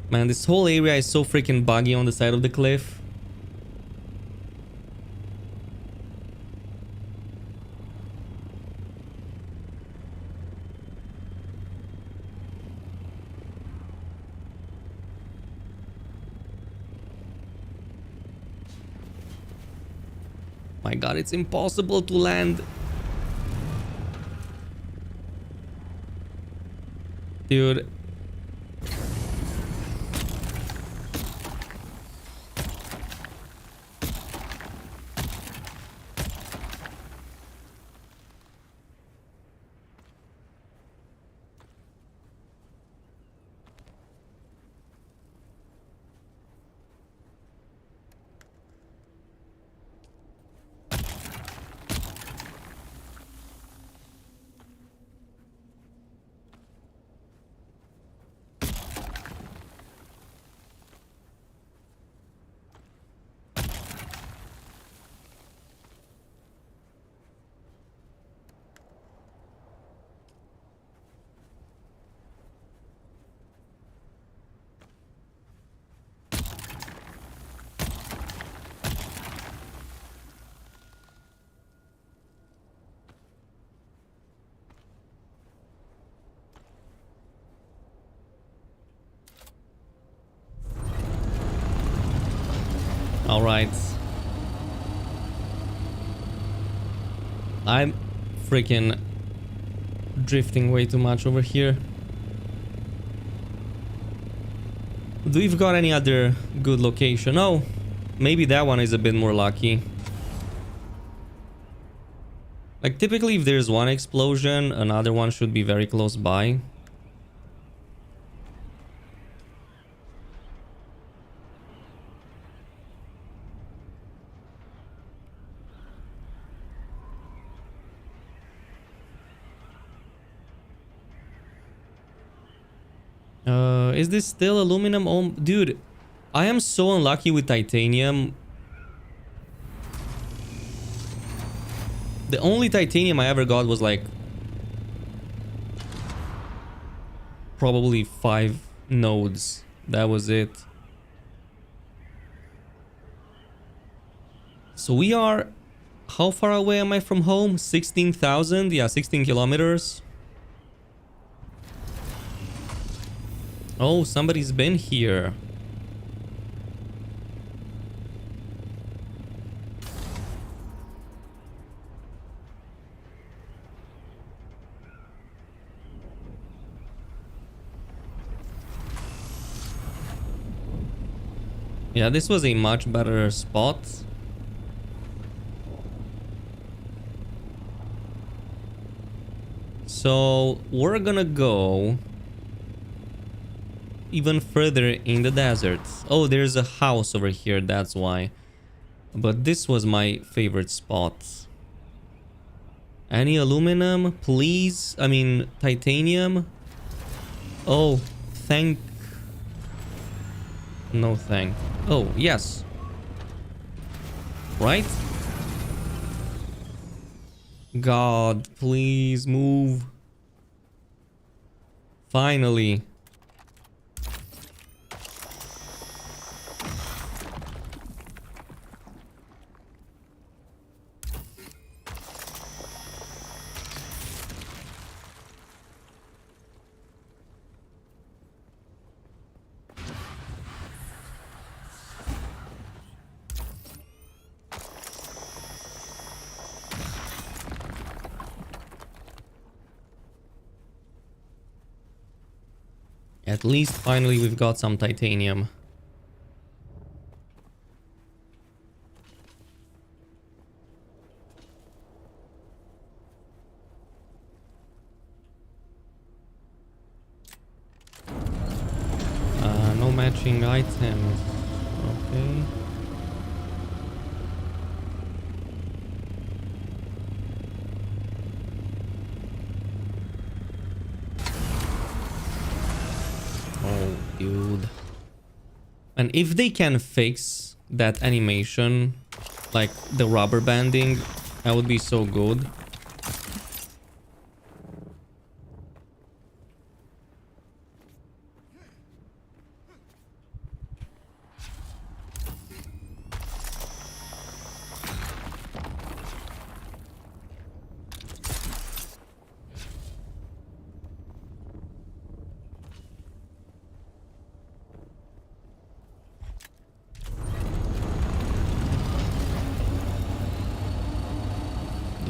Speaker 1: Man, this whole area is so freaking buggy on the side of the cliff. My god, it's impossible to land. Dude. All right. I'm freaking drifting way too much over here. Do we've got any other good location? Oh, maybe that one is a bit more lucky. Like typically if there's one explosion, another one should be very close by. Is this still aluminum? Oh, dude, I am so unlucky with titanium. The only titanium I ever got was like probably 5 nodes. That was it. So we are... How far away am I from home? 16,000? Yeah, 16 kilometers. Oh, somebody's been here. Yeah, this was a much better spot. So we're gonna go even further in the desert. Oh, there's a house over here, that's why. But this was my favorite spot. Any aluminum, please? I mean, titanium? Oh, thank... No thank. Oh, yes. Right? God, please move. Finally. At least finally we've got some titanium. No matching items. Okay. Oh, dude. And if they can fix that animation, like the rubber banding, that would be so good.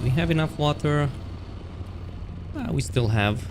Speaker 1: We have enough water. We still have.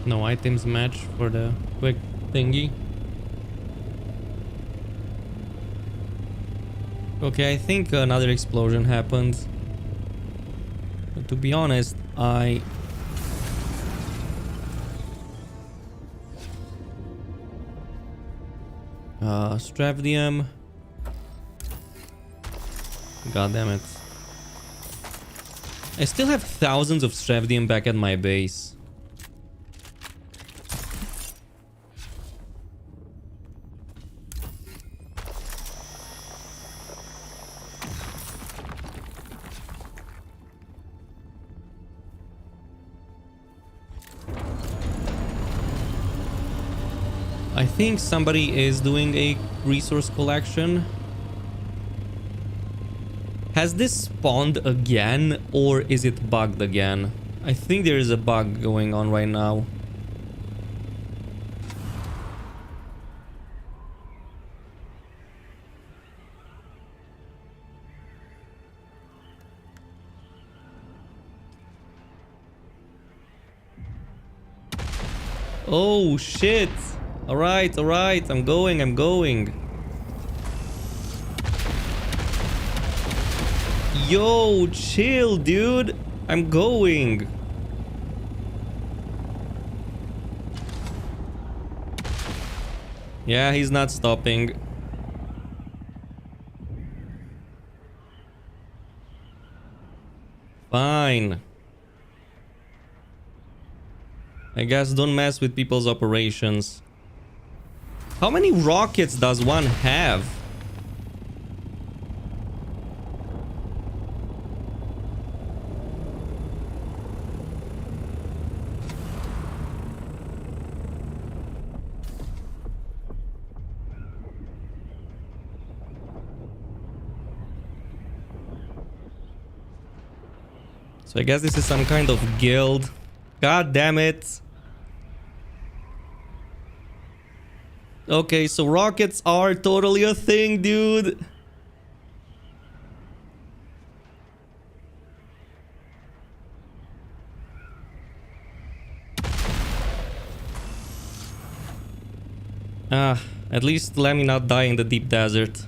Speaker 1: No items match for the quick thingy. Okay, I think another explosion happened. But to be honest, Stravdium. God damn it. I still have thousands of Stravdium back at my base. I think somebody is doing a resource collection. Has this spawned again, or is it bugged again? I think there is a bug going on right now. Oh shit! Alright, alright, I'm going. Yo, chill, dude. I'm going. Yeah, he's not stopping. Fine. I guess don't mess with people's operations. How many rockets does one have? So I guess this is some kind of guild. God damn it. Okay, so rockets are totally a thing, dude. At least let me not die in the deep desert.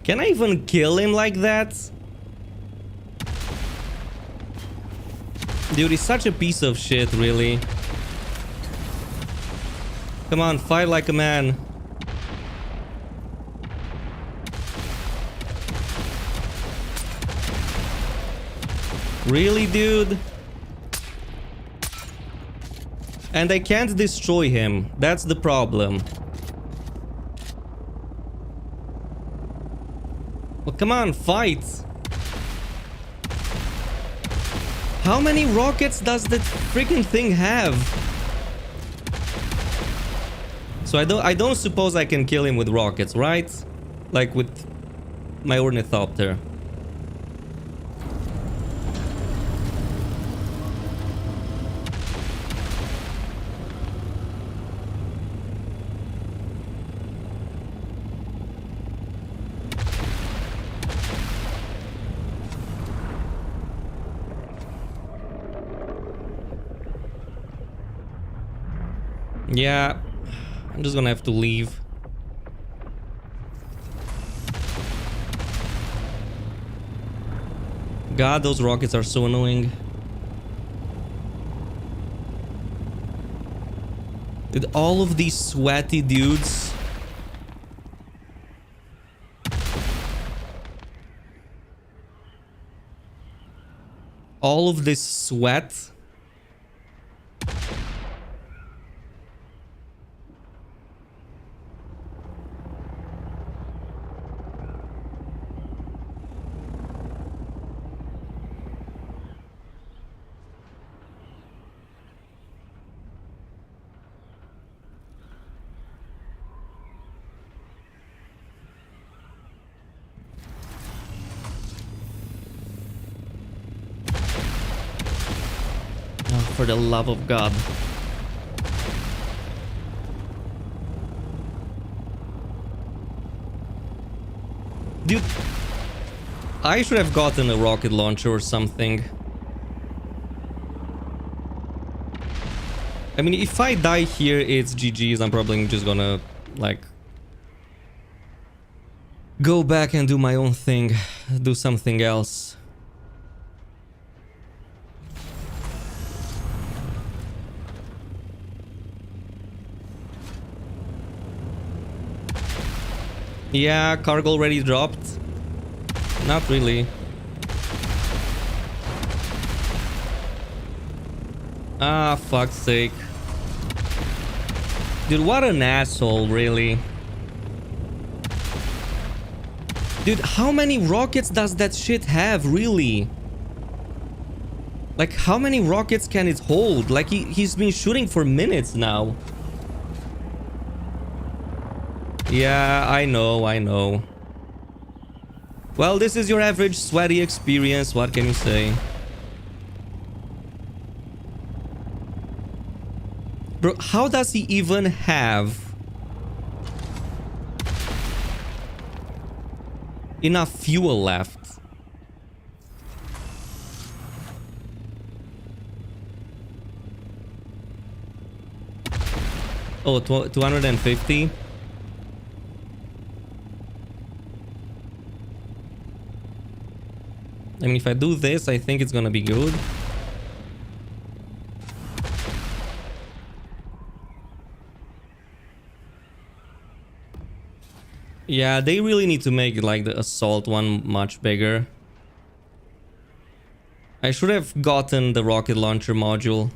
Speaker 1: Can I even kill him like that? Dude, he's such a piece of shit, really. Come on, fight like a man. Really, dude? And I can't destroy him. That's the problem. Well, come on, fight. How many rockets does that freaking thing have? So I don't suppose I can kill him with rockets, right? Like with my ornithopter. Yeah, I'm just gonna have to leave. God, those rockets are so annoying. Did all of these sweaty dudes... all of this sweat... Oh, for the love of God. Dude, I should have gotten a rocket launcher or something. I mean, if I die here, it's GG's. I'm probably just gonna, like... go back and do my own thing. Do something else. Yeah, cargo already dropped. Not really. Ah, fuck's sake. Dude, what an asshole, really. Dude, how many rockets does that shit have, really? Like, how many rockets can it hold? Like, he's been shooting for minutes now. Yeah, I know, I know. Well, this is your average sweaty experience, what can you say? Bro, how does he even have enough fuel left? Oh, 250? I mean, if I do this, I think it's gonna be good. Yeah, they really need to make like the assault one much bigger. I should have gotten the rocket launcher module.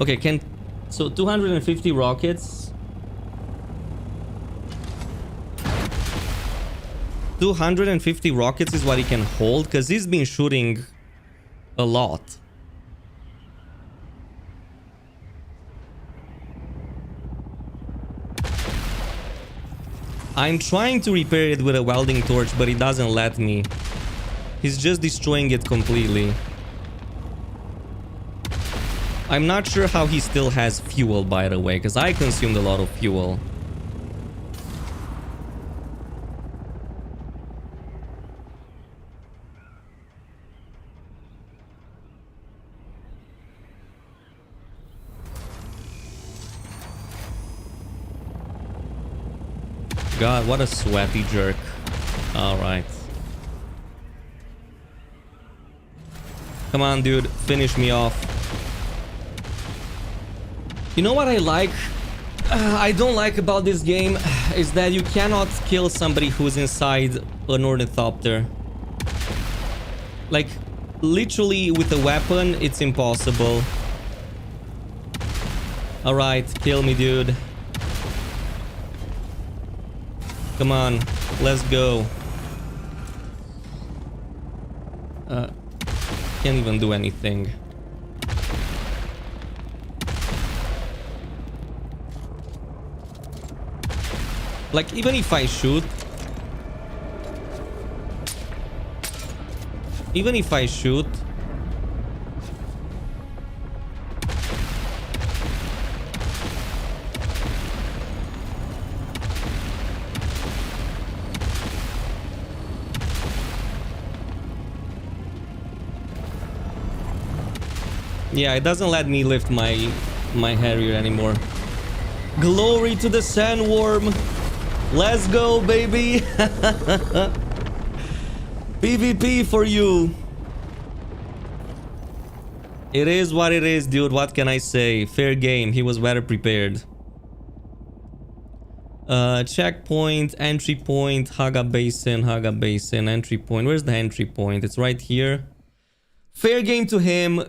Speaker 1: Okay, can... So 250 rockets. 250 rockets is what he can hold, because he's been shooting a lot. I'm trying to repair it with a welding torch, but it doesn't let me. He's just destroying it completely. I'm not sure how he still has fuel, by the way, because I consumed a lot of fuel. God, what a sweaty jerk. Alright. Come on, dude. Finish me off. You know what I like? I don't like about this game is that you cannot kill somebody who's inside an ornithopter. Like, literally with a weapon, it's impossible. Alright, kill me, dude. Come on, let's go. Can't even do anything. Like, even if I shoot... Even if I shoot... Yeah, it doesn't let me lift my Harrier anymore. Glory to the sandworm! Let's go, baby! PvP for you! It is what it is, dude. What can I say? Fair game. He was better prepared. Checkpoint, entry point, Haga Basin, entry point. Where's the entry point? It's right here. Fair game to him.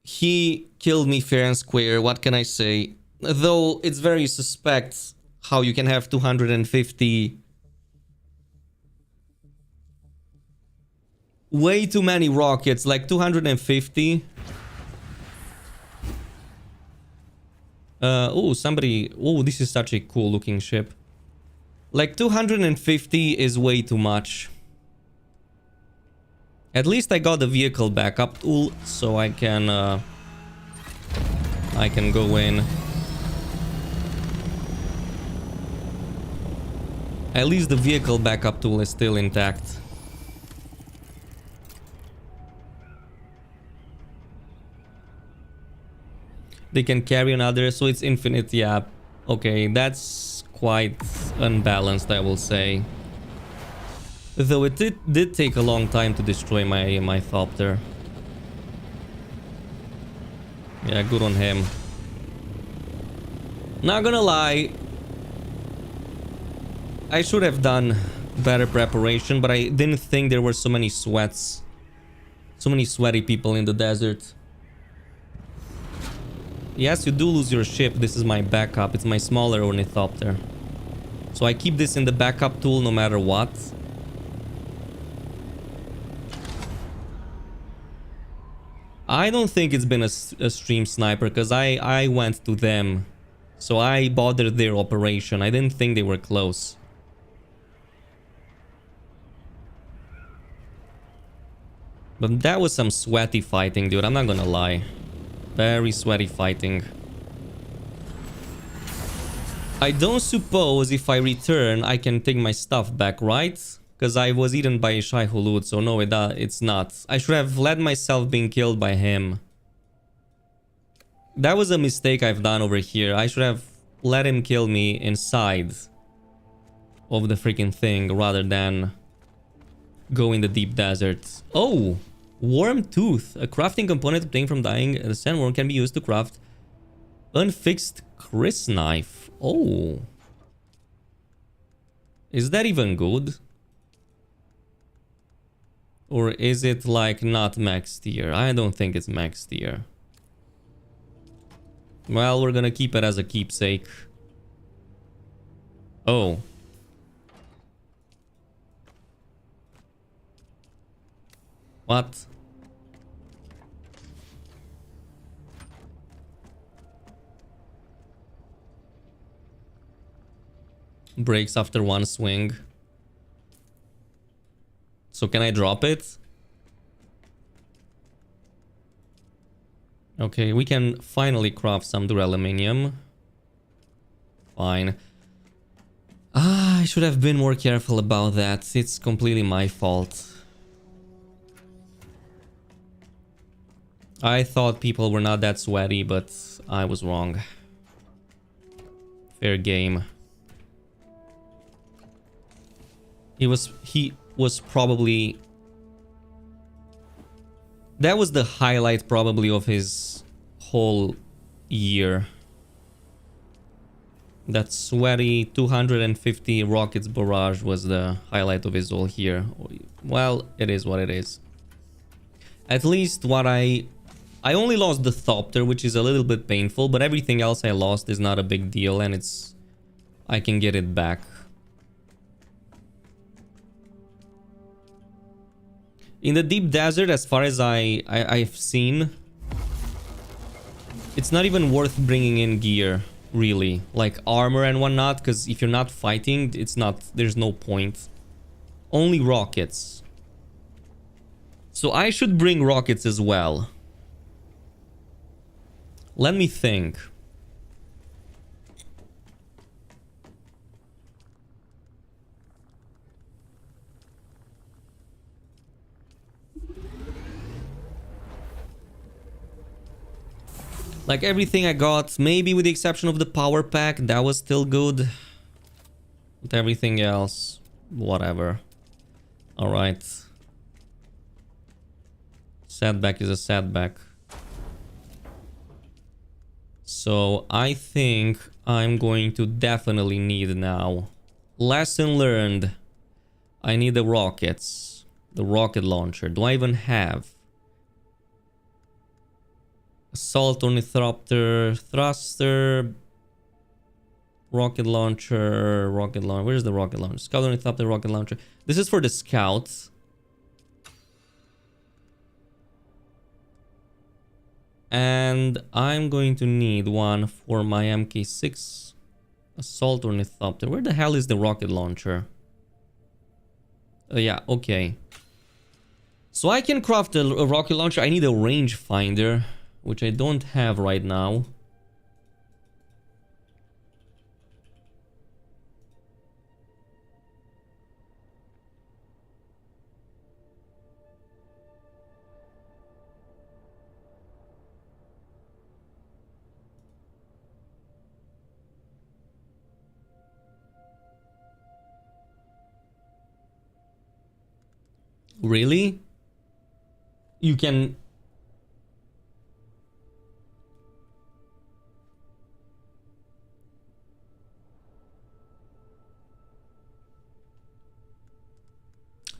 Speaker 1: He killed me fair and square. What can I say? Though it's very suspect how you can have 250... Way too many rockets, like 250. Oh, somebody... Oh, this is such a cool looking ship. Like 250 is way too much. At least I got the vehicle backup tool, so I can go in. At least the vehicle backup tool is still intact. They can carry another, so it's infinite. Yeah, okay, that's quite unbalanced, I will say. Though it did take a long time to destroy my Thopter. Yeah, good on him. Not gonna lie, I should have done better preparation, but I didn't think there were so many sweats. So many sweaty people in the desert. Yes, you do lose your ship. This is my backup. It's my smaller ornithopter. So I keep this in the backup tool no matter what. I don't think it's been a stream sniper, because I went to them. So I bothered their operation. I didn't think they were close. But that was some sweaty fighting, dude. I'm not gonna lie. Very sweaty fighting. I don't suppose if I return I can take my stuff back, right? Because I was eaten by a Shai Hulud, so no, it's not. I should have let myself being killed by him. That was a mistake I've done over here. I should have let him kill me inside of the freaking thing rather than go in the deep desert. Oh! Worm Tooth. A crafting component obtained from dying the sandworm can be used to craft unfixed Chris knife. Oh. Is that even good? Or is it like not max tier? I don't think it's max tier. Well, we're gonna keep it as a keepsake. Oh. What? Breaks after one swing. So can I drop it? Okay, we can finally craft some duralumininium. Fine. Ah, I should have been more careful about that. It's completely my fault. I thought people were not that sweaty, but I was wrong. Fair game. He was probably... That was the highlight probably of his whole year. That sweaty 250 rockets barrage was the highlight of his whole year. Well, it is what it is. At least what I only lost the Thopter, which is a little bit painful, but everything else I lost is not a big deal, and it's... I can get it back. In the deep desert, as far as I've seen, it's not even worth bringing in gear, really. Like armor and whatnot, because if you're not fighting, it's not... There's no point. Only rockets. So I should bring rockets as well. Let me think. Like everything I got, maybe with the exception of the power pack, that was still good. But everything else, whatever. Alright. Setback is a setback. So I think I'm going to definitely need now. Lesson learned. I need the rockets. The rocket launcher. Do I even have? Assault ornithopter, thruster, rocket launcher, Where's the rocket launcher? Scout ornithopter, rocket launcher. This is for the scouts. And I'm going to need one for my MK6 assault ornithopter. Where the hell is the rocket launcher? Yeah, okay. So I can craft a rocket launcher. I need a rangefinder, which I don't have right now. Really? You can...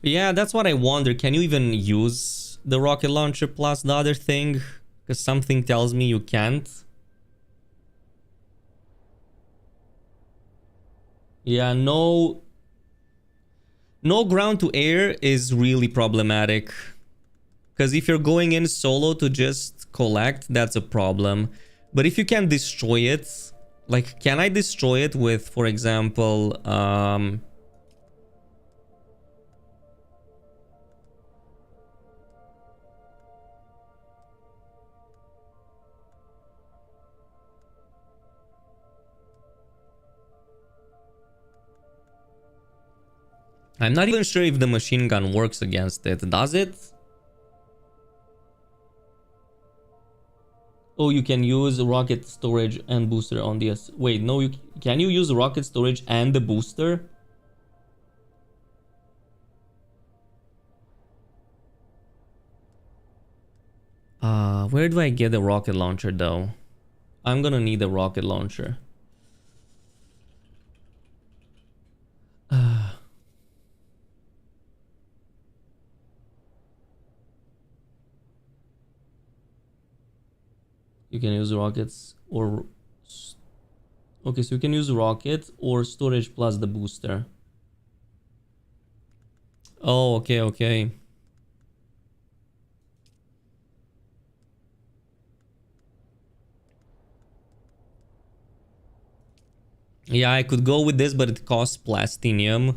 Speaker 1: Yeah, that's what I wonder. Can you even use the rocket launcher plus the other thing? Because something tells me you can't. Yeah, no... No ground to air is really problematic. Because if you're going in solo to just collect, that's a problem. But if you can destroy it... Like, can I destroy it with, for example... I'm not even sure if the machine gun works against it. Does it? Oh, you can use rocket storage and booster on the... Wait, no, can you use rocket storage and the booster? Where do I get a rocket launcher though? I'm gonna need a rocket launcher. You can use rockets. or... Okay, so you can use rocket or storage plus the booster. Oh, okay, okay. Yeah, I could go with this, but it costs plastinium.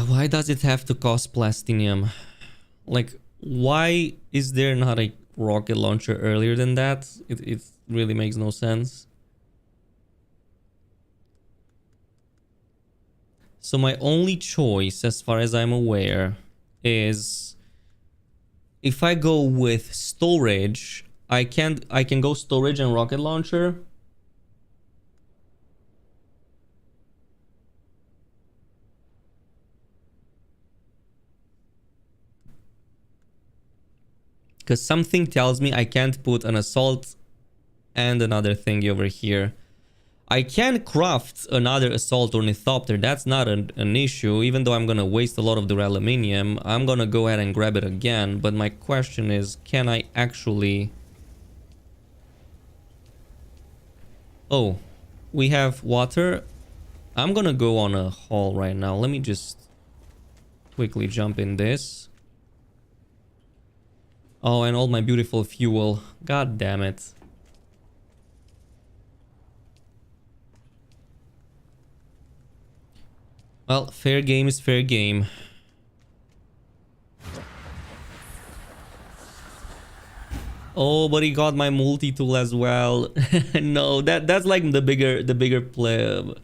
Speaker 1: Why does it have to cost plastinium? Like, why is there not a rocket launcher earlier than that? It really makes no sense. So my only choice, as far as I'm aware, is if I go with storage, I can go storage and rocket launcher. Because something tells me I can't put an assault and another thingy over here. I can craft another assault ornithopter. That's not an issue. Even though I'm gonna waste a lot of the aluminium, I'm gonna go ahead and grab it again. But my question is, can I actually... Oh, we have water. I'm gonna go on a haul right now. Let me just quickly jump in this. Oh, and all my beautiful fuel. God damn it. Well, fair game is fair game. Oh, but he got my multi-tool as well. No, that's like the bigger play.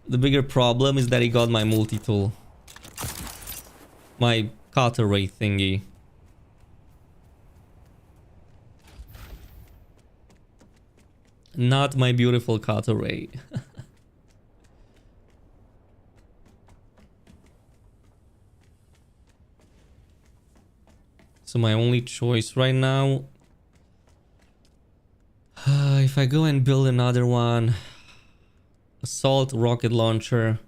Speaker 1: The bigger problem is that he got my multi-tool. My cutter ray thingy. Not my beautiful cutter ray. So my only choice right now... if I go and build another one... Assault rocket launcher...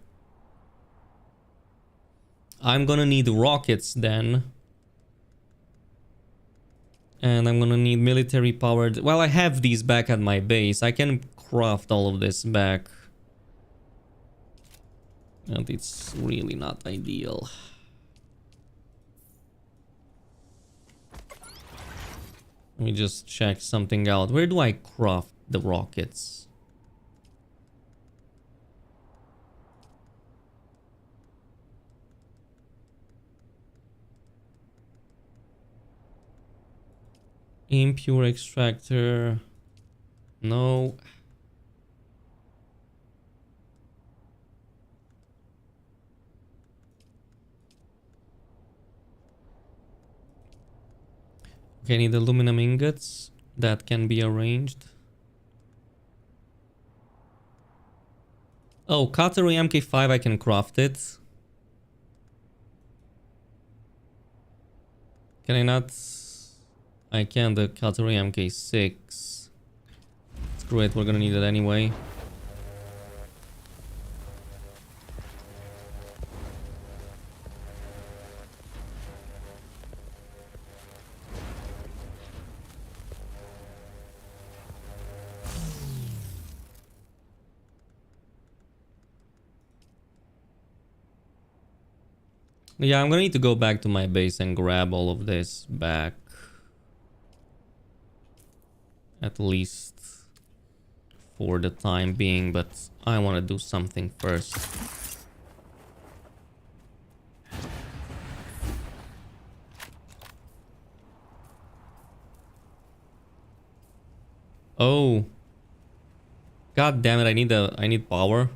Speaker 1: I'm gonna need rockets then. And I'm gonna need military powered... Well, I have these back at my base. I can craft all of this back. And it's really not ideal. Let me just check something out. Where do I craft the rockets? Impure extractor. No. Okay, I need aluminum ingots that can be arranged. Oh, Cutlery MK5, I can craft it. Can I not? I can, the Cutlery MK6. Screw it, we're gonna need it anyway. Yeah, I'm gonna need to go back to my base and grab all of this back. At least for the time being, but I want to do something first. Oh. God damn it, I need power.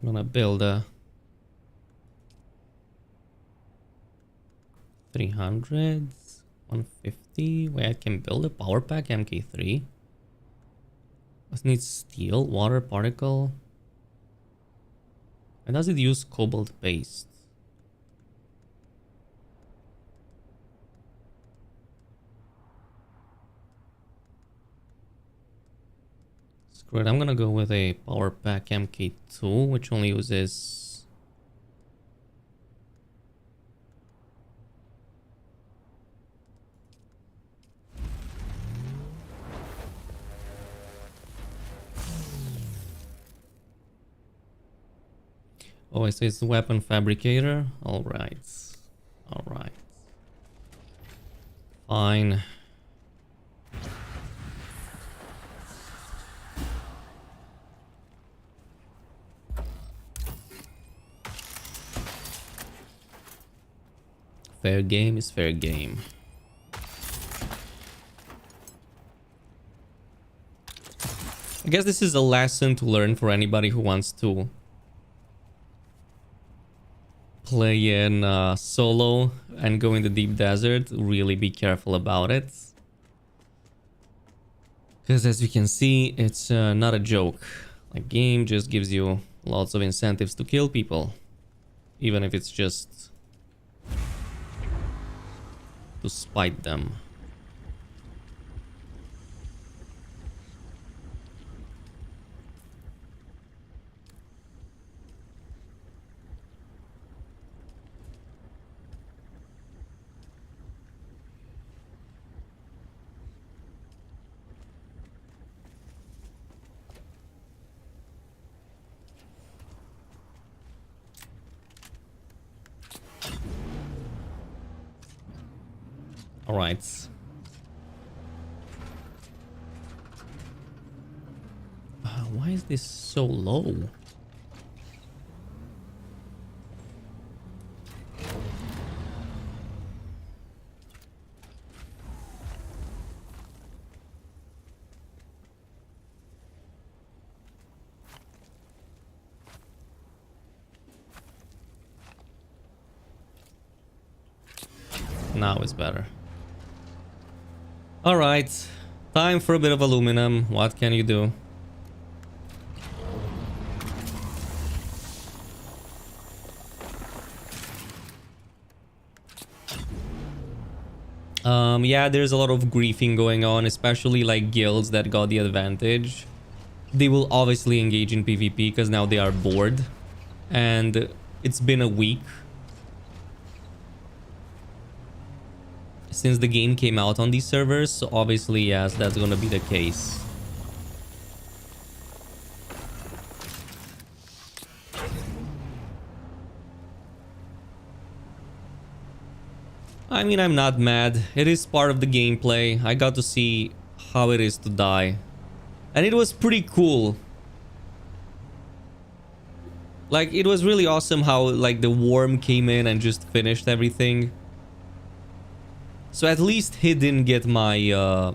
Speaker 1: I'm gonna build a 300, 150. Wait, I can build a power pack MK3. Does it need steel, water, particle? And does it use cobalt paste? Great, I'm gonna go with a power pack MK2, which only uses oh, it says weapon fabricator. Alright. Alright. Fine. Fair game is fair game. I guess this is a lesson to learn for anybody who wants to play in solo and go in the deep desert. Really be careful about it. Because as you can see, it's not a joke. Like, game just gives you lots of incentives to kill people. Even if it's just to spite them. All right. Why is this so low? Now it's better. All right, time for a bit of aluminum. What can you do? Yeah, there's a lot of griefing going on, especially like guilds that got the advantage. They will obviously engage in PvP because now they are bored. And it's been a week since the game came out on these servers, so obviously, yes, that's gonna be the case. I mean, I'm not mad. It is part of the gameplay. I got to see how it is to die. And it was pretty cool. Like, it was really awesome how, like, the worm came in and just finished everything. So at least he didn't get my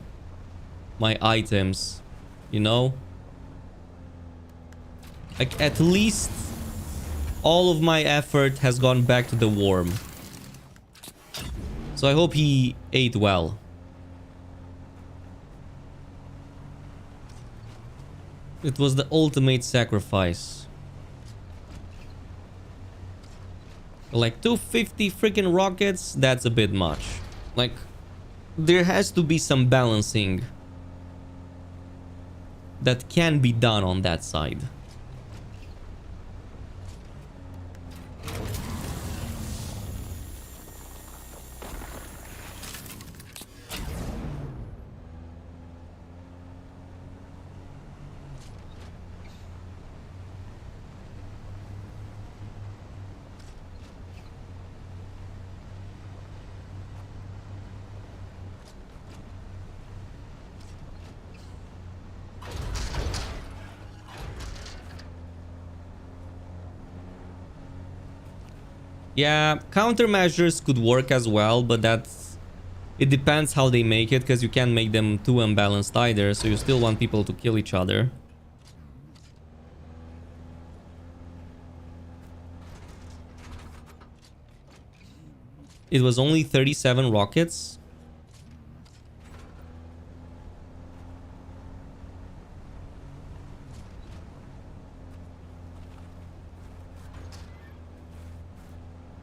Speaker 1: my items, you know? Like, at least all of my effort has gone back to the worm. So I hope he ate well. It was the ultimate sacrifice. Like 250 freaking rockets, that's a bit much. Like, there has to be some balancing that can be done on that side. Yeah, countermeasures could work as well, but it depends how they make it, because you can't make them too unbalanced either, so you still want people to kill each other. It was only 37 rockets.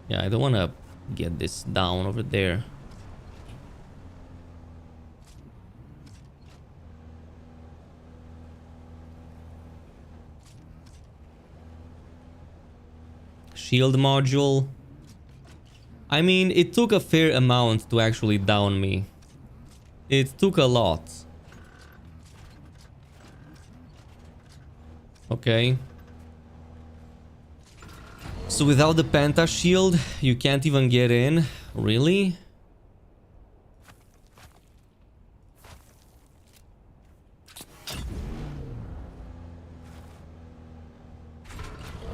Speaker 1: Yeah, I don't want to get this down over there. shield module. I mean, it took a fair amount to actually down me. It took a lot. Okay. So without the Penta shield, you can't even get in? Really?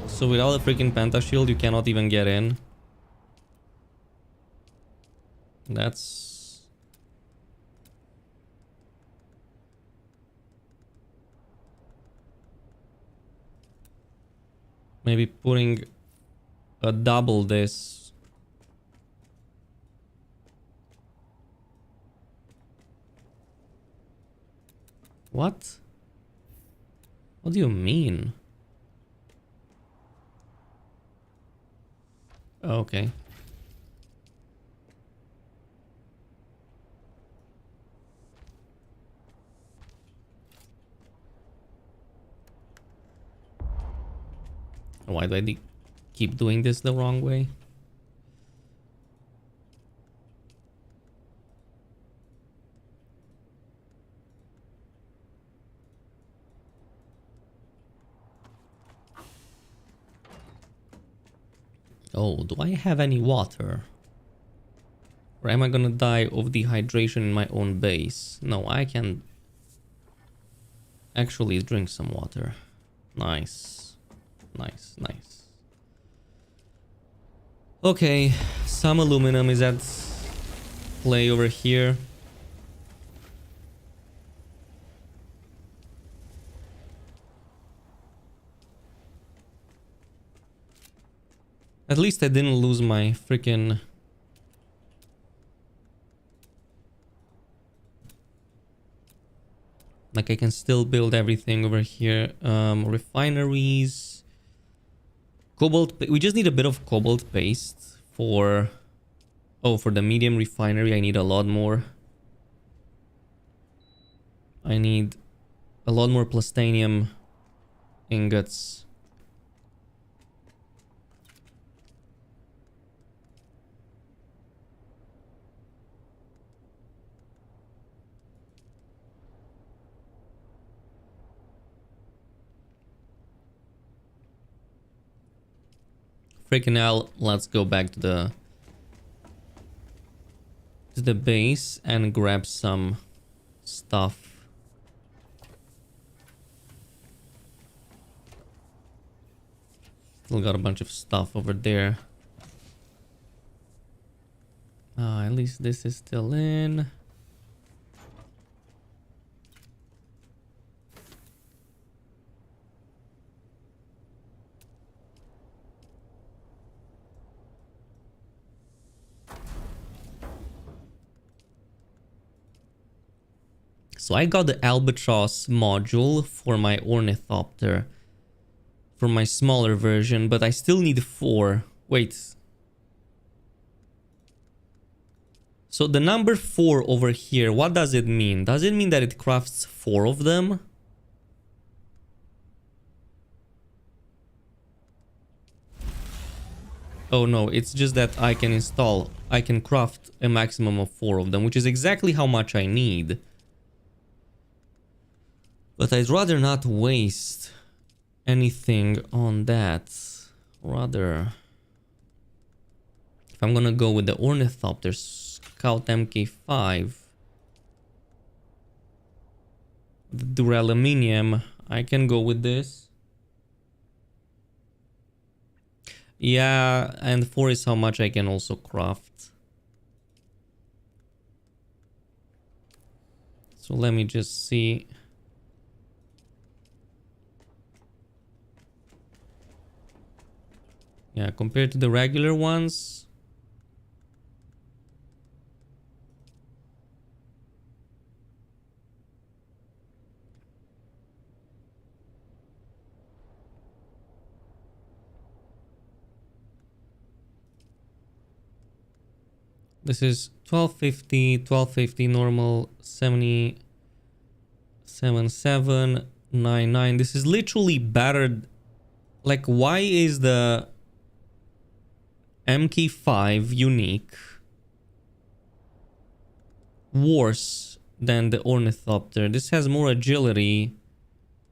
Speaker 1: So without a freaking Penta shield, you cannot even get in? That's... maybe putting a double this. What? What do you mean? Okay. Why do I keep doing this the wrong way? Oh, do I have any water? Or am I gonna die of dehydration in my own base? No, I can actually drink some water. Nice. Nice, nice. Okay, some aluminum is at play over here. At least I didn't lose my freaking... like I can still build everything over here. Refineries. Cobalt... we just need a bit of cobalt paste for... oh, for the medium refinery I need a lot more. I need a lot more plastanium ingots. Freaking hell, let's go back to the base and grab some stuff. Still got a bunch of stuff over there. At least this is still in. So I got the Albatross module for my Ornithopter. For my smaller version, but I still need 4. Wait. So the number 4 over here, what does it mean? Does it mean that it crafts 4 of them? Oh no, it's just that I can craft a maximum of 4 of them, which is exactly how much I need. But I'd rather not waste anything on that. Rather, if I'm gonna go with the Ornithopter Scout MK5, the Duraluminum, I can go with this. Yeah, and 4 is how much I can also craft. So let me just see. Yeah, compared to the regular ones. This is 1250 normal, 77,799. This is literally better. Like, why is the MK5 unique. Worse than the Ornithopter. This has more agility,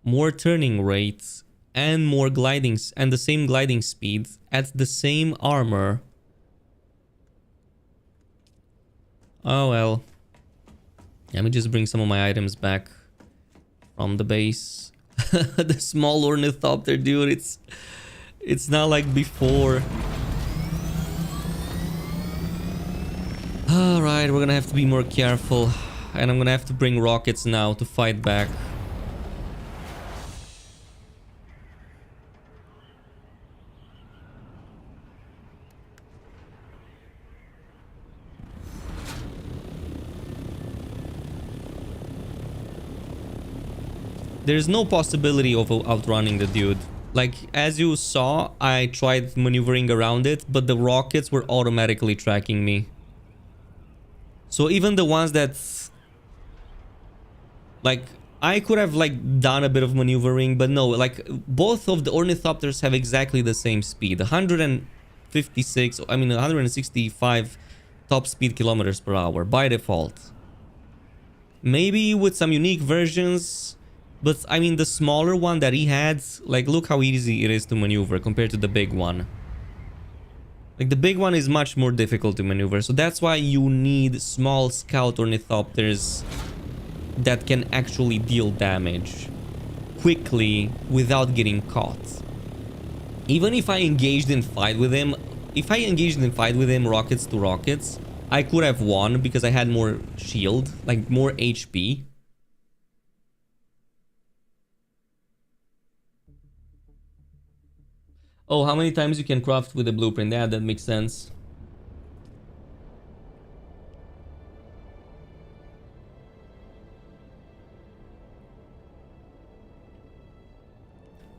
Speaker 1: more turning rates, and more gliding and the same gliding speed at the same armor. Oh well. Let me just bring some of my items back from the base. The small Ornithopter, dude, it's not like before. Alright, we're gonna have to be more careful. And I'm gonna have to bring rockets now to fight back. There's no possibility of outrunning the dude. Like, as you saw, I tried maneuvering around it, but the rockets were automatically tracking me. So even the ones that... like, I could have, like, done a bit of maneuvering, but no, like, both of the Ornithopters have exactly the same speed. 156, I mean, 165 top speed kilometers per hour by default. Maybe with some unique versions... but, I mean, the smaller one that he had, like, look how easy it is to maneuver compared to the big one. Like, the big one is much more difficult to maneuver. So that's why you need small scout ornithopters that can actually deal damage quickly without getting caught. Even if I engaged in fight with him, rockets to rockets, I could have won because I had more shield, like more HP. Oh, how many times you can craft with the blueprint? Yeah, that makes sense.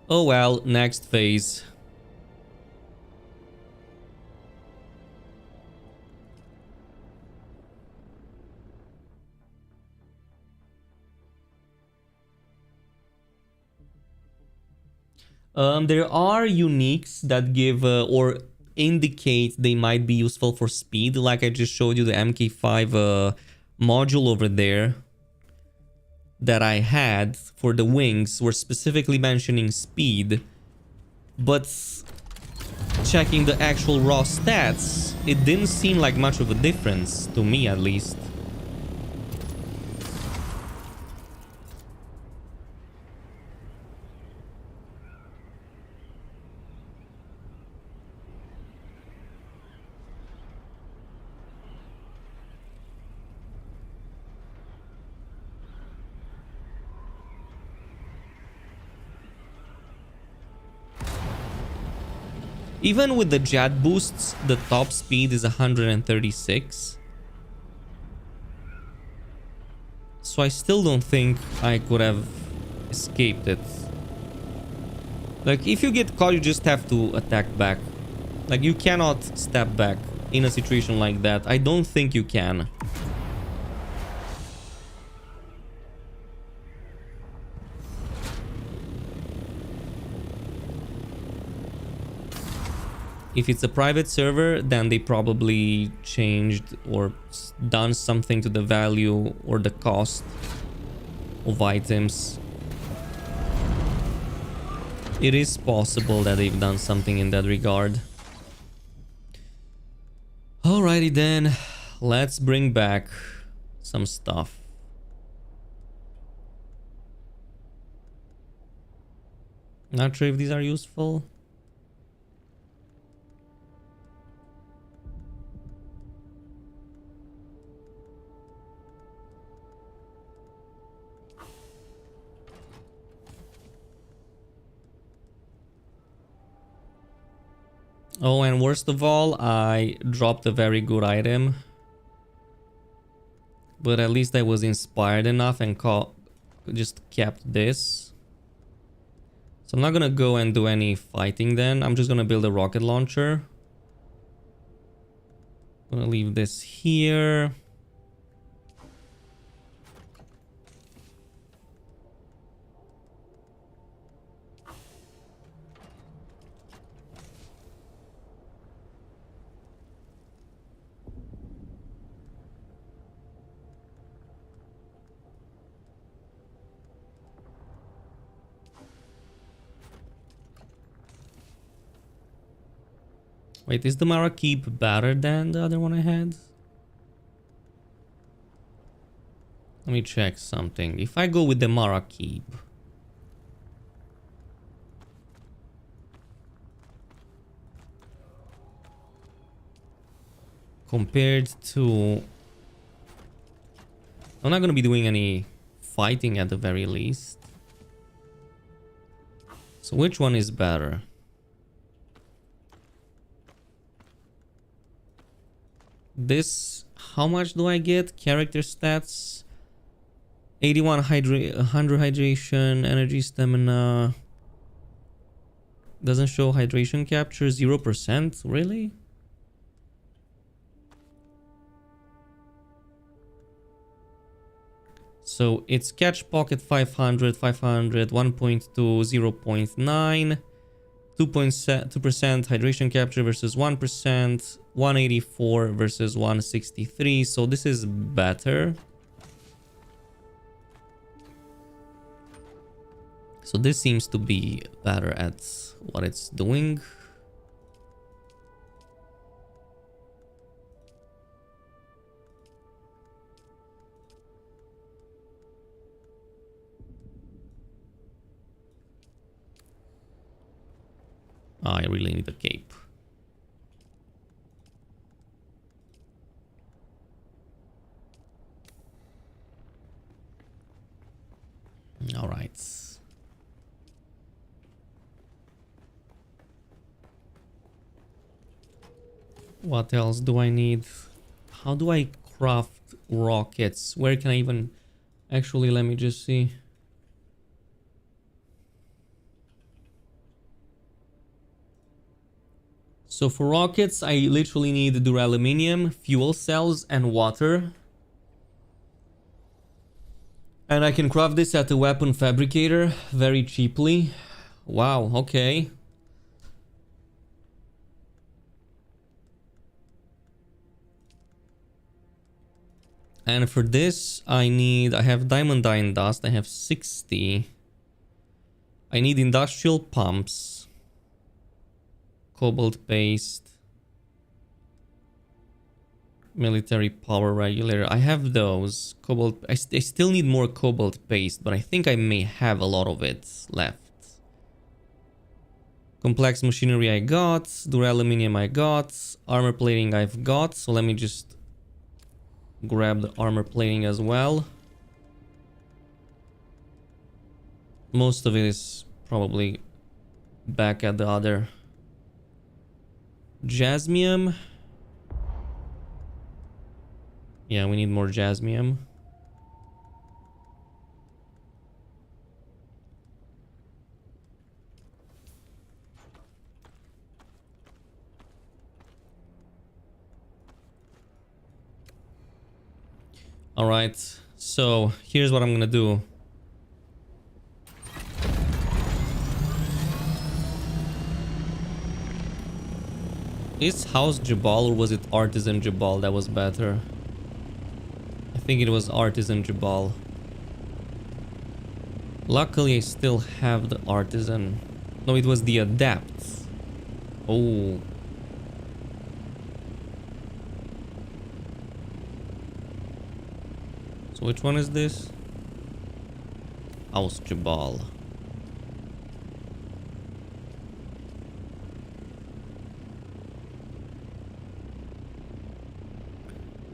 Speaker 1: Oh well, next phase. There are uniques that give or indicate they might be useful for speed. Like I just showed you the MK5 module over there that I had for the wings were specifically mentioning speed. But checking the actual raw stats, it didn't seem like much of a difference, to me at least. Even with the jet boosts, the top speed is 136. So I still don't think I could have escaped it. Like, if you get caught, you just have to attack back. Like, you cannot step back in a situation like that. I don't think you can. If it's a private server, then they probably changed or done something to the value or the cost of items. It is possible that they've done something in that regard. Alrighty then, let's bring back some stuff. Not sure if these are useful. Oh, and worst of all, I dropped a very good item. But at least I was inspired enough and just kept this. So I'm not gonna go and do any fighting then. I'm just gonna build a rocket launcher. I'm gonna leave this here. Wait, is the Mara Keep better than the other one I had? Let me check something. If I go with the Mara Keep, compared to... I'm not gonna be doing any fighting at the very least. So which one is better? This, how much do I get? Character stats, 100 hydration, energy, stamina. Doesn't show hydration capture, 0%, really? So it's catch pocket 500, 500, 1.2, 0.9, 2% hydration capture versus 1%, 184 versus 163. So this is better. So this seems to be better at what it's doing. I really need a cape. All right. What else do I need? How do I craft rockets? Where can I even... Actually, let me just see. So for rockets, I literally need duraluminum, fuel cells, and water. And I can craft this at a weapon fabricator very cheaply. Wow, okay. And for this, I have diamondine dust, I have 60. I need industrial pumps. Cobalt paste. Military power regulator. I have those. Cobalt. I still need more cobalt paste, but I think I may have a lot of it left. Complex machinery I got. Duraluminum I got. Armor plating I've got. So let me just grab the armor plating as well. Most of it is probably back at the other. Jasmium. Yeah, we need more jasmium. All right, so here's what I'm gonna do. Is House Jabal or was it Artisan Jabal that was better? I think it was Artisan Jabal. Luckily I still have the Artisan. No, it was the Adept. Oh. So which one is this? House Jabal.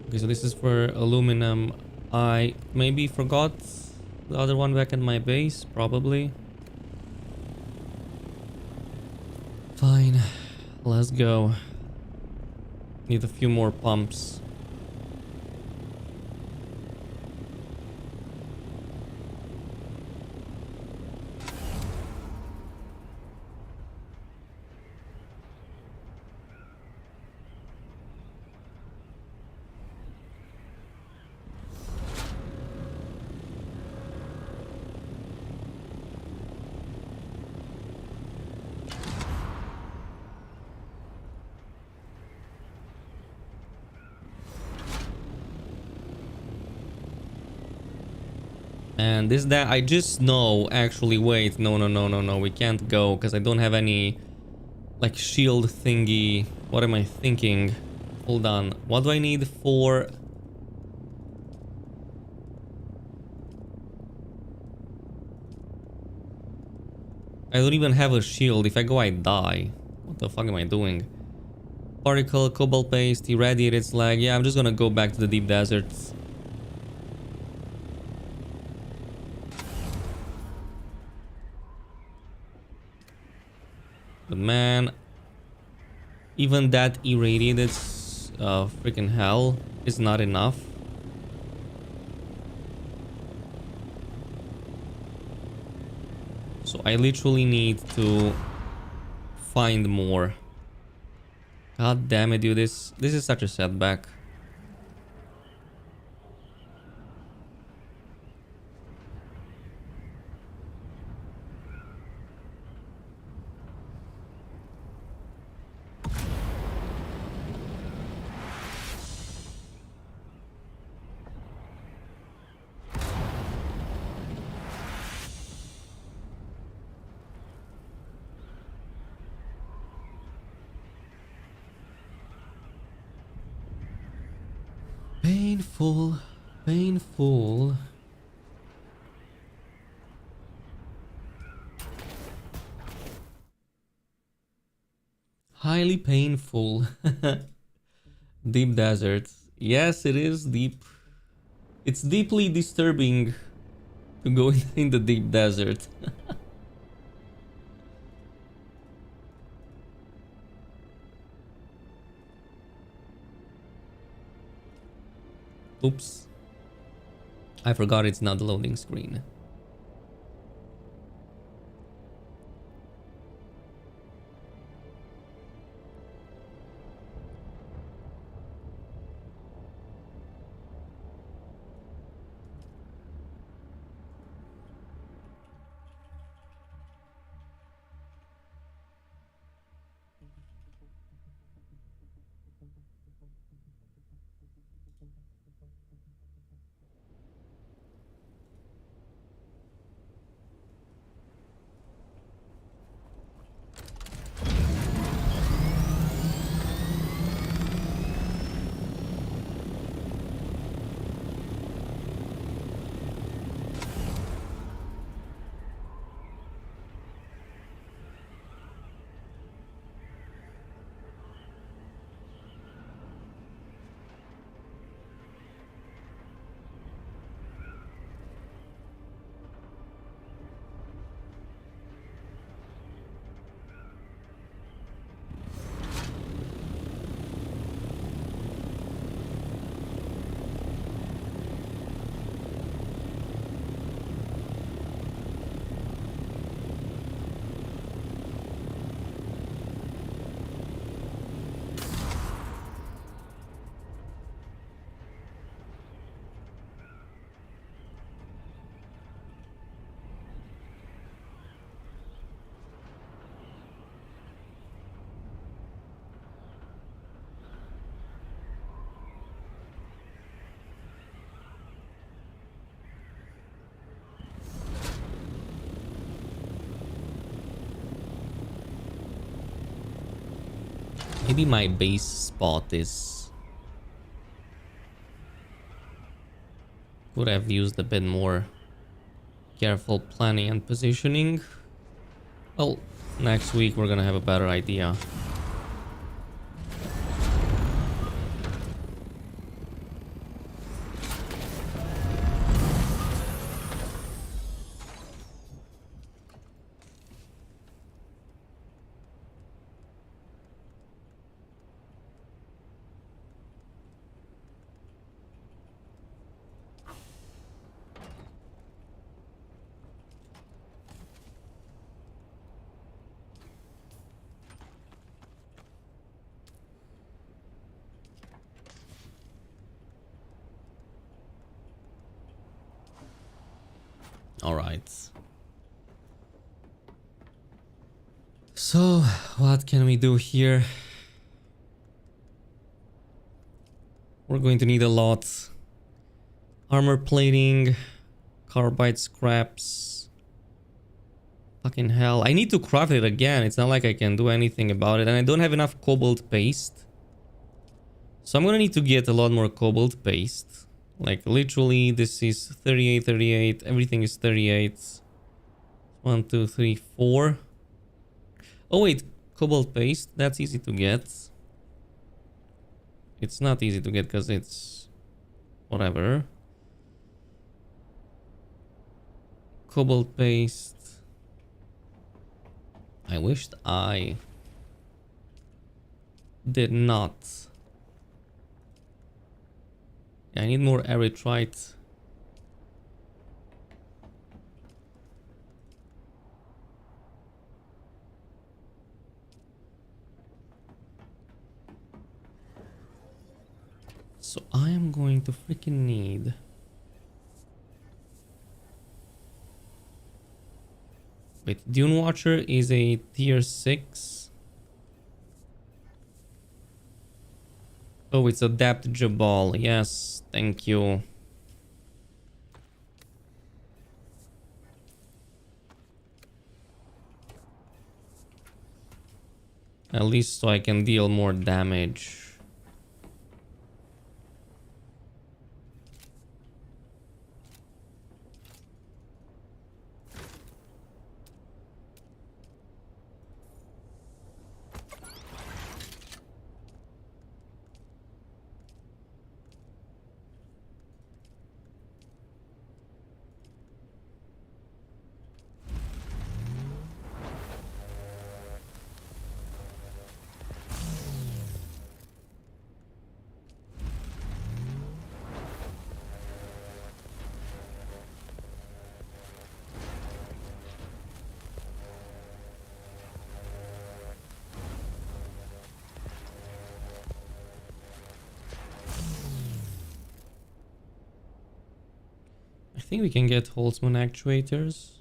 Speaker 1: Okay, so this is for aluminum. I maybe forgot the other one back at my base, probably. Fine, let's go. Need a few more pumps. And that I just know, actually, wait, no, we can't go because I don't have any like shield thingy. What am I thinking? Hold on. What do I need for... I don't even have a shield. If I go, I die. What the fuck am I doing? Particle, cobalt paste, irradiated slag. Yeah, I'm just gonna go back to the deep deserts. But man, even that irradiated freaking hell is not enough. So I literally need to find more. God damn it, dude. This is such a setback. Painful, painful. Highly painful. Deep desert. Yes, it is deep. It's deeply disturbing to go in the deep desert. Oops. I forgot it's not the loading screen. Maybe my base spot is... Could have used a bit more careful planning and positioning. Well, next week we're gonna have a better idea. All right. So, what can we do here? We're going to need a lot. Armor plating, carbide scraps. Fucking hell. I need to craft it again. It's not like I can do anything about it. And I don't have enough cobalt paste. So I'm gonna need to get a lot more cobalt paste. Like literally this is 38, 38. Everything is 38. 1, 2, 3, 4. Oh wait, cobalt paste. That's easy to get. It's not easy to get because it's whatever. Cobalt paste. I wished I did not. I need more erythrite. So I am going to freaking need wait, Dune Watcher is a tier 6. Oh, it's adaptable. Yes, thank you. At least so I can deal more damage. I think we can get Holtzman actuators.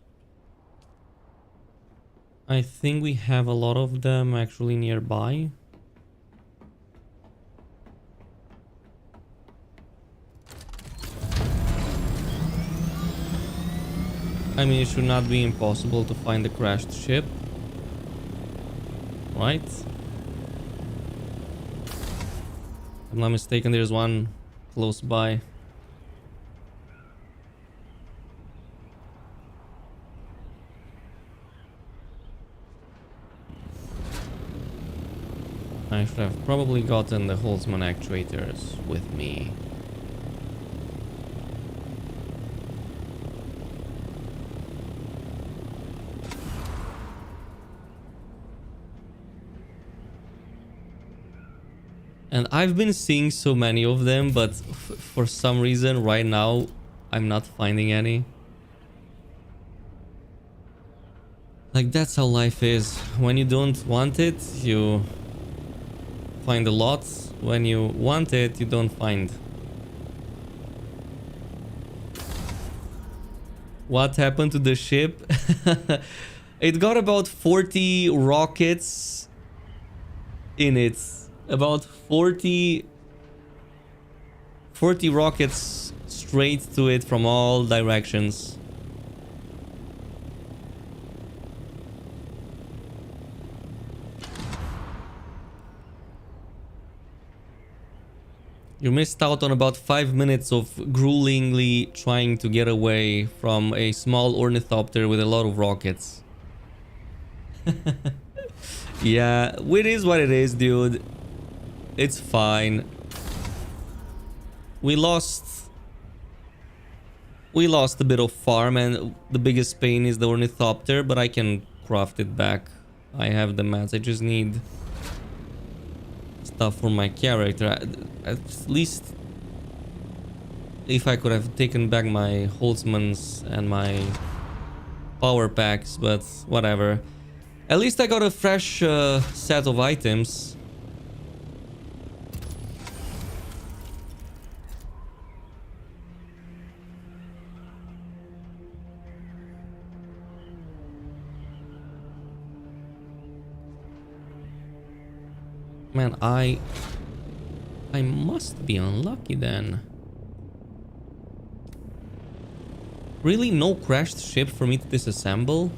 Speaker 1: I think we have a lot of them actually nearby. I mean, it should not be impossible to find the crashed ship. Right? If I'm not mistaken, there's one close by. I should have probably gotten the Holtzman actuators with me. And I've been seeing so many of them, but for some reason right now I'm not finding any. Like, that's how life is. When you don't want it, you find a lot. When you want it, you don't find. What happened to the ship? It got about 40 rockets in it. About 40 rockets straight to it from all directions. You missed out on about 5 minutes of gruelingly trying to get away from a small ornithopter with a lot of rockets. Yeah, it is what it is, dude. It's fine. We lost a bit of farm, and the biggest pain is the ornithopter, but I can craft it back. I have the mats. I just need stuff for my character. At least if I could have taken back my Holtzmans and my power packs, but whatever. At least I got a fresh set of items. Man, I must be unlucky then. Really, no crashed ship for me to disassemble?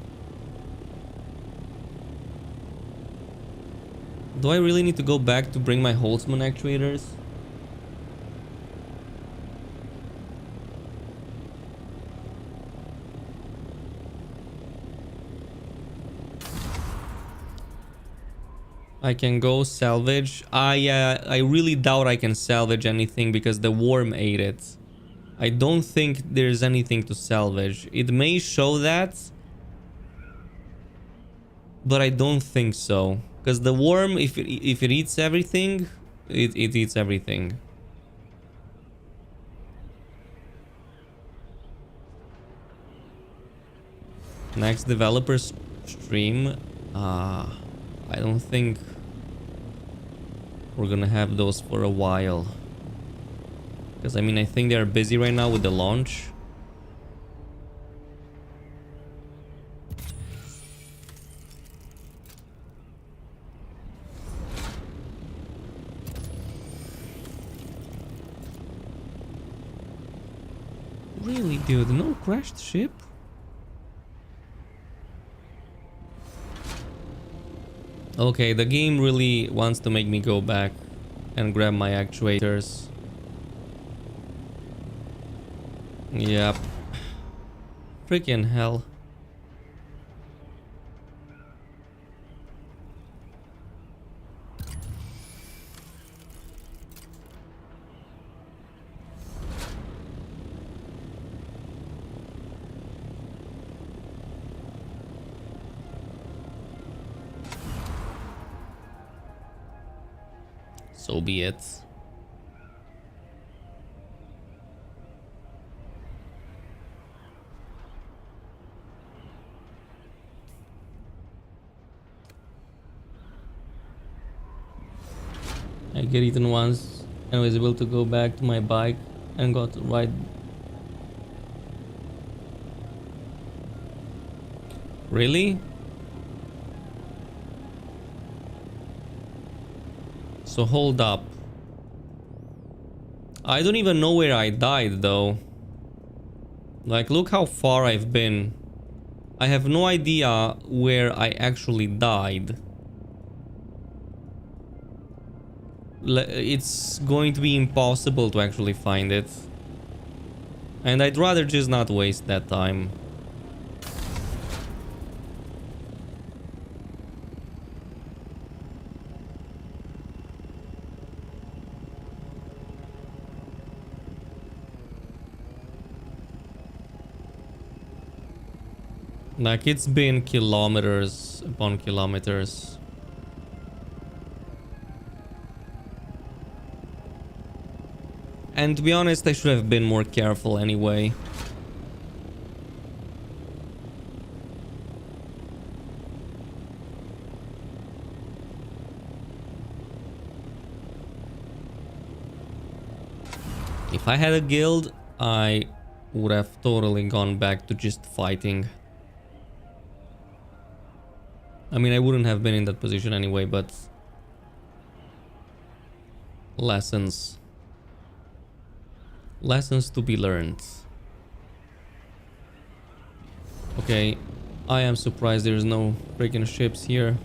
Speaker 1: Do I really need to go back to bring my Holtzman actuators? I can go salvage. I really doubt I can salvage anything because the worm ate it. I don't think there's anything to salvage. It may show that, but I don't think so. Because the worm, if it eats everything, it eats everything. Next developer stream. I don't think we're gonna have those for a while. Because I mean, I think they're busy right now with the launch. Really, dude? No crashed ship? Okay, the game really wants to make me go back and grab my actuators. Yep. Freaking hell. So be it. I get eaten once and was able to go back to my bike and got to ride. Really? So hold up. I don't even know where I died though. Like, look how far I've been. I have no idea where I actually died. It's going to be impossible to actually find it. And I'd rather just not waste that time. Like, it's been kilometers upon kilometers. And to be honest, I should have been more careful anyway. If I had a guild, I would have totally gone back to just fighting. I mean, I wouldn't have been in that position anyway, but... Lessons. Lessons to be learned. Okay, I am surprised there's no freaking ships here.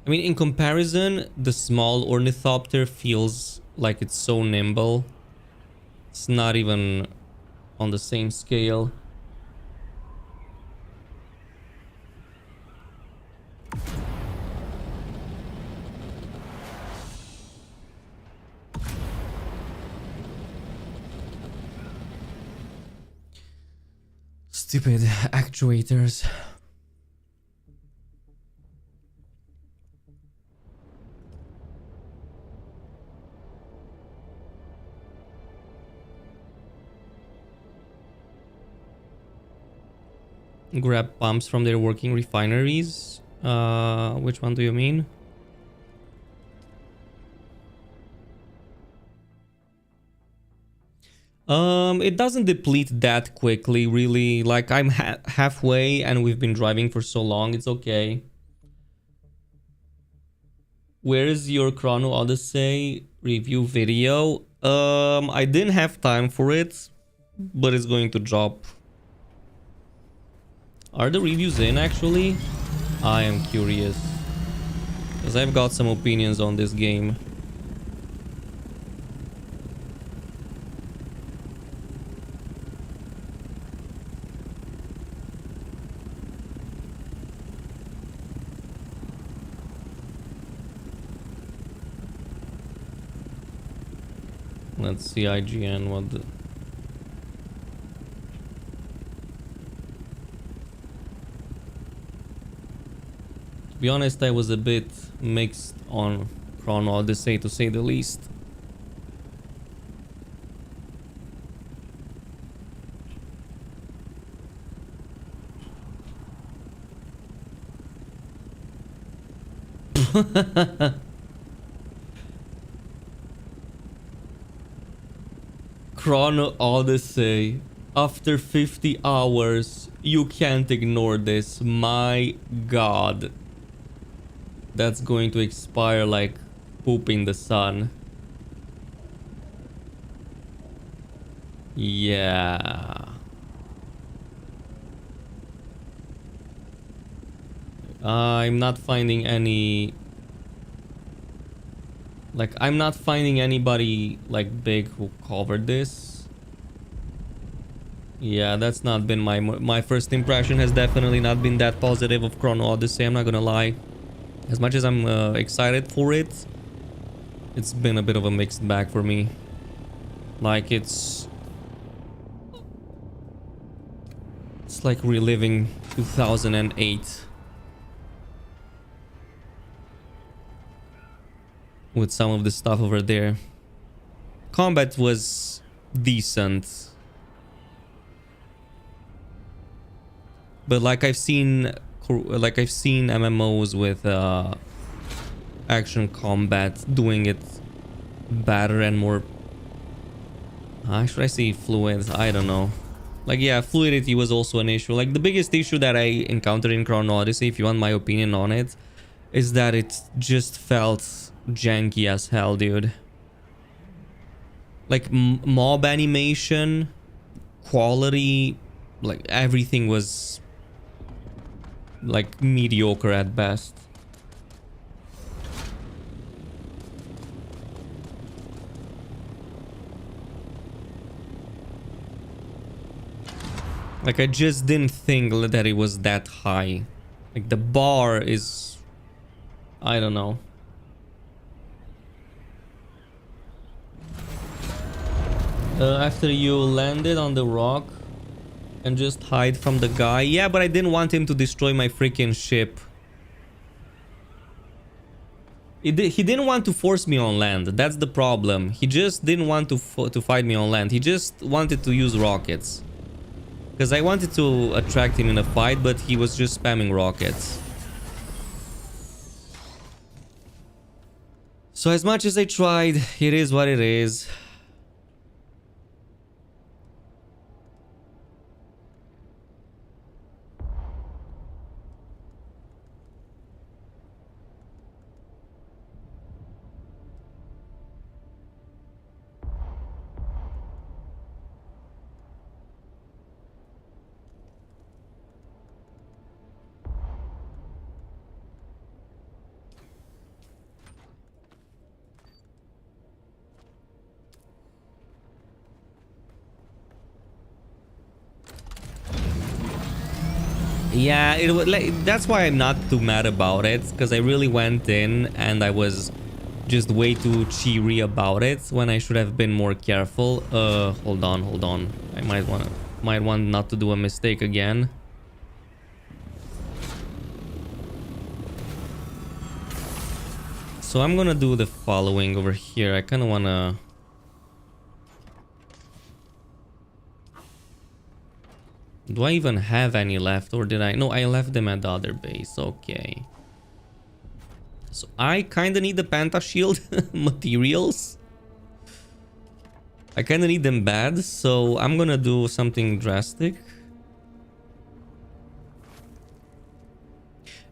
Speaker 1: I mean, in comparison, the small ornithopter feels like it's so nimble. It's not even on the same scale. Stupid actuators. Grab pumps from their working refineries. Which one do you mean? It doesn't deplete that quickly, really. Like, I'm halfway and we've been driving for so long, it's okay. Where is your Chrono Odyssey review video? I didn't have time for it, but it's going to drop. Are the reviews in actually? I am curious, because I've got some opinions on this game. Let's see IGN what the... To be honest, I was a bit mixed on Chrono Odyssey, to say the least. Chrono Odyssey. After 50 hours, you can't ignore this. My god. That's going to expire like poop in the sun. Yeah. I'm not finding any... Like, I'm not finding anybody, like, big who covered this. Yeah, that's not been my first impression. Has definitely not been that positive of Chrono Odyssey, I'm not gonna lie. As much as I'm excited for it, it's been a bit of a mixed bag for me. Like, it's like reliving 2008. With some of the stuff over there. Combat was decent, but like I've seen MMOs with action combat doing it better and more, should I say fluid? I don't know. Like, yeah, fluidity was also an issue. Like, the biggest issue that I encountered in Chrono Odyssey, if you want my opinion on it, is that it just felt janky as hell, dude. Like, mob animation, quality, like, everything was like mediocre at best. Like, I just didn't think that it was that high. Like, the bar is, I don't know. After you landed on the rock and just hide from the guy. Yeah, but I didn't want him to destroy my freaking ship. He didn't want to force me on land. That's the problem. He just didn't want to fight me on land. He just wanted to use rockets. Because I wanted to attract him in a fight, but he was just spamming rockets. So as much as I tried, it is what it is. Yeah, it was like, that's why I'm not too mad about it, because I really went in and I was just way too cheery about it when I should have been more careful. Hold on. I might want not to do a mistake again. So I'm gonna do the following over here. I kind of wanna... Do I even have any left, or did I? No, I left them at the other base. Okay. So I kind of need the Panta Shield materials. I kind of need them bad, so I'm gonna do something drastic.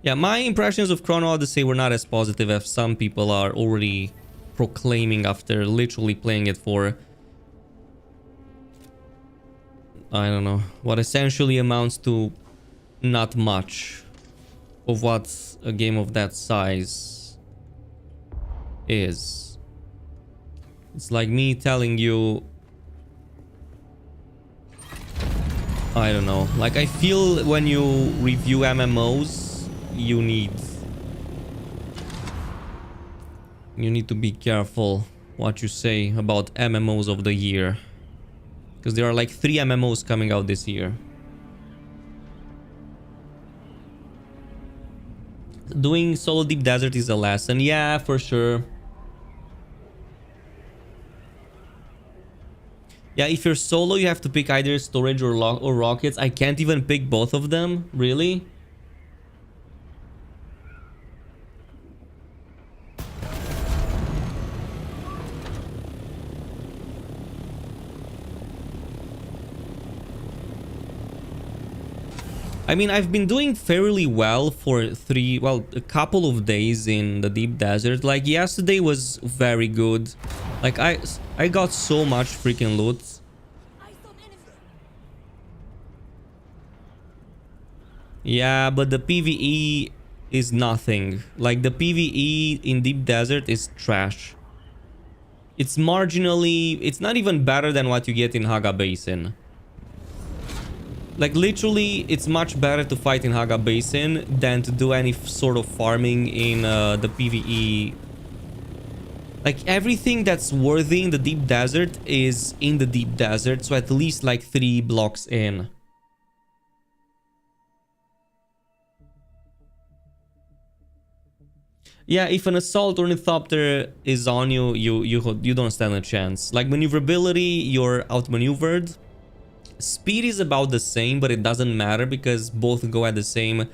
Speaker 1: Yeah, my impressions of Chrono Odyssey were not as positive as some people are already proclaiming after literally playing it for, I don't know, what essentially amounts to not much of what a game of that size is. It's like me telling you, I don't know, like I feel when you review MMOs, you need to be careful what you say about MMOs of the year, because there are like 3 MMOs coming out this year. Doing solo deep desert is a lesson, yeah, for sure. Yeah, if you're solo, you have to pick either storage or rockets. I can't even pick both of them, really. I mean, I've been doing fairly well for a couple of days in the deep desert. Like yesterday was very good. Like I got so much freaking loot. Yeah, but the PvE is nothing. Like the PvE in deep desert is trash. It's marginally, it's not even better than what you get in Haga Basin. Like literally, it's much better to fight in Haga Basin than to do any sort of farming in the PvE. Like everything that's worthy in the deep desert is in the deep desert, so at least like 3 blocks in. Yeah, if an assault ornithopter is on you, you don't stand a chance. Like maneuverability, you're outmaneuvered. Speed is about the same, but it doesn't matter because both go at the same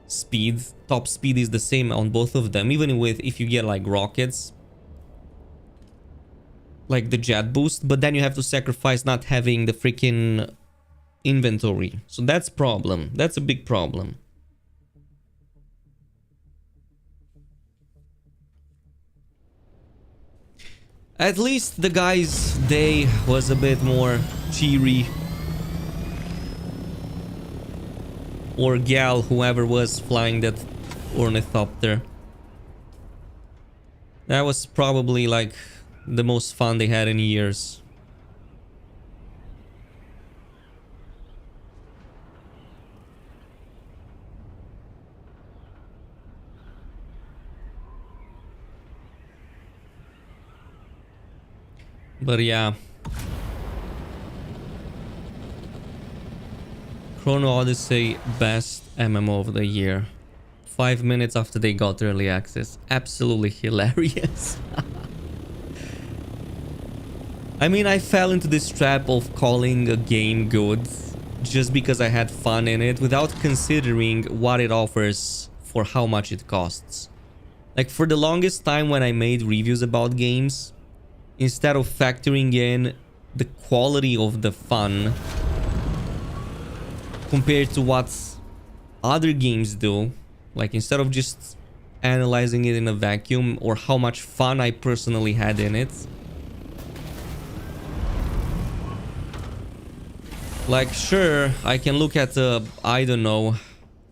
Speaker 1: speed. Top speed is the same on both of them, even with if you get like rockets, like the jet boost, but then you have to sacrifice not having the freaking inventory. So that's a problem. That's a big problem. At least the guy's day was a bit more cheery. Or gal, whoever was flying that ornithopter. That was probably like the most fun they had in years. But yeah. Chrono Odyssey, best MMO of the year. 5 minutes after they got early access. Absolutely hilarious. I mean, I fell into this trap of calling a game good just because I had fun in it without considering what it offers for how much it costs. Like for the longest time when I made reviews about games, instead of factoring in the quality of the fun compared to what other games do, like instead of just analyzing it in a vacuum or how much fun I personally had in it, like sure, I can look at a, I don't know,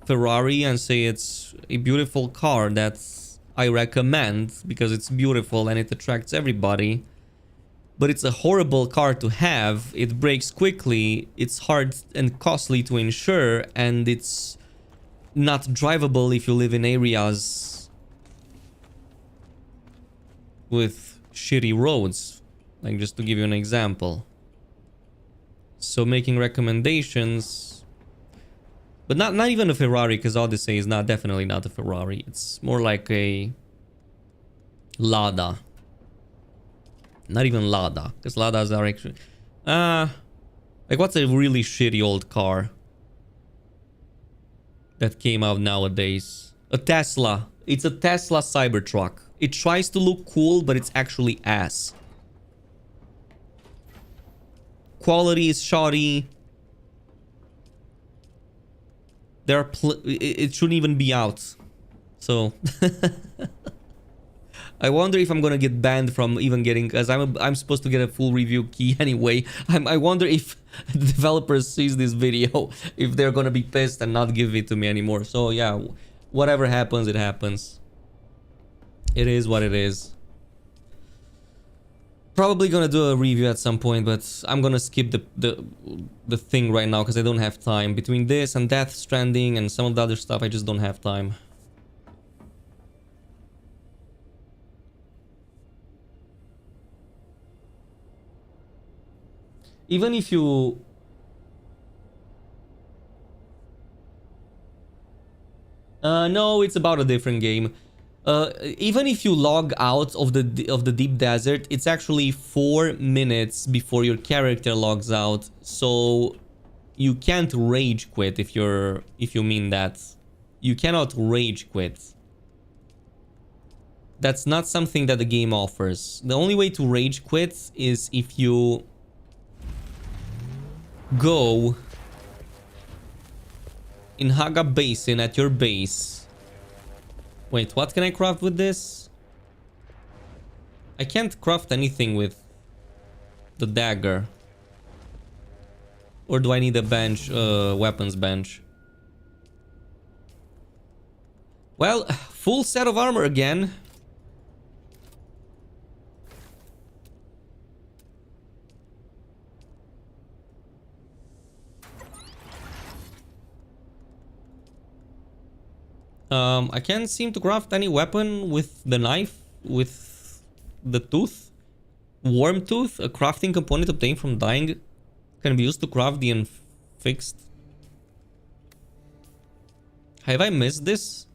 Speaker 1: Ferrari and say it's a beautiful car that I recommend because it's beautiful and it attracts everybody. But it's a horrible car to have. It breaks quickly, it's hard and costly to insure, and it's not drivable if you live in areas with shitty roads. Like just to give you an example. So making recommendations, but not even a Ferrari, because Odyssey is definitely not a Ferrari. It's more like a Lada. Not even Lada, because Ladas are actually... like what's a really shitty old car that came out nowadays? A Tesla. It's a Tesla Cybertruck. It tries to look cool, but it's actually ass. Quality is shoddy. It shouldn't even be out. So... I wonder if I'm gonna get banned from even getting, because I'm supposed to get a full review key anyway. I wonder if the developers sees this video, if they're gonna be pissed and not give it to me anymore. So yeah, whatever happens, it happens. It is what it is. Probably gonna do a review at some point, but I'm gonna skip the thing right now because I don't have time. Between this and Death Stranding and some of the other stuff, I just don't have time. Even if you... no, it's about a different game. Even if you log out of the deep desert, it's actually 4 minutes before your character logs out. So you can't rage quit if you mean that. You cannot rage quit. That's not something that the game offers. The only way to rage quit is if you go in Haga Basin at your base. Wait, what can I craft with this? I can't craft anything with the dagger. Or do I need a bench, weapons bench? Well, full set of armor again. I can't seem to craft any weapon with the knife, with the tooth. Worm tooth, a crafting component obtained from dying, can be used to craft the unfixed. Have I missed this?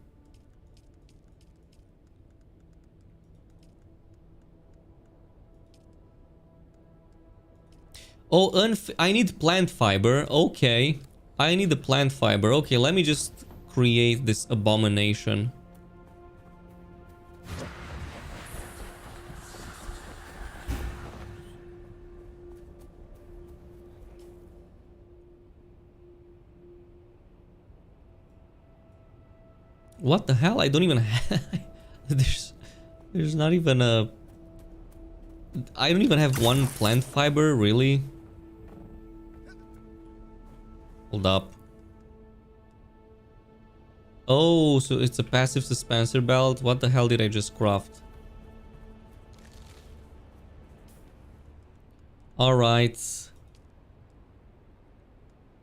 Speaker 1: Oh, I need plant fiber. Okay. I need the plant fiber. Okay, let me just create this abomination. What the hell? I don't even have... there's not even a... I don't even have one plant fiber, really? Hold up. Oh, so it's a passive suspensor belt. What the hell did I just craft? Alright.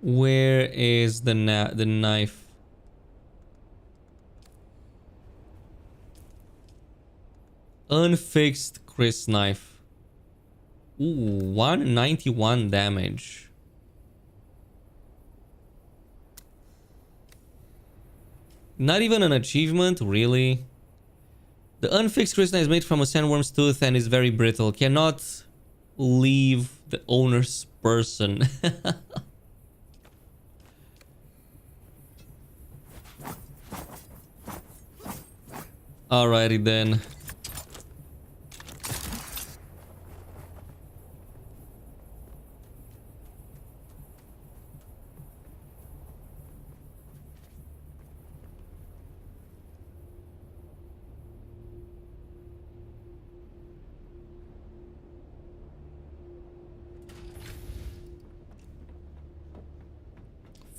Speaker 1: Where is the knife? Unfixed Chris knife. Ooh, 191 damage. Not even an achievement, really. The unfixed crystal is made from a sandworm's tooth and is very brittle. Cannot leave the owner's person. Alrighty then.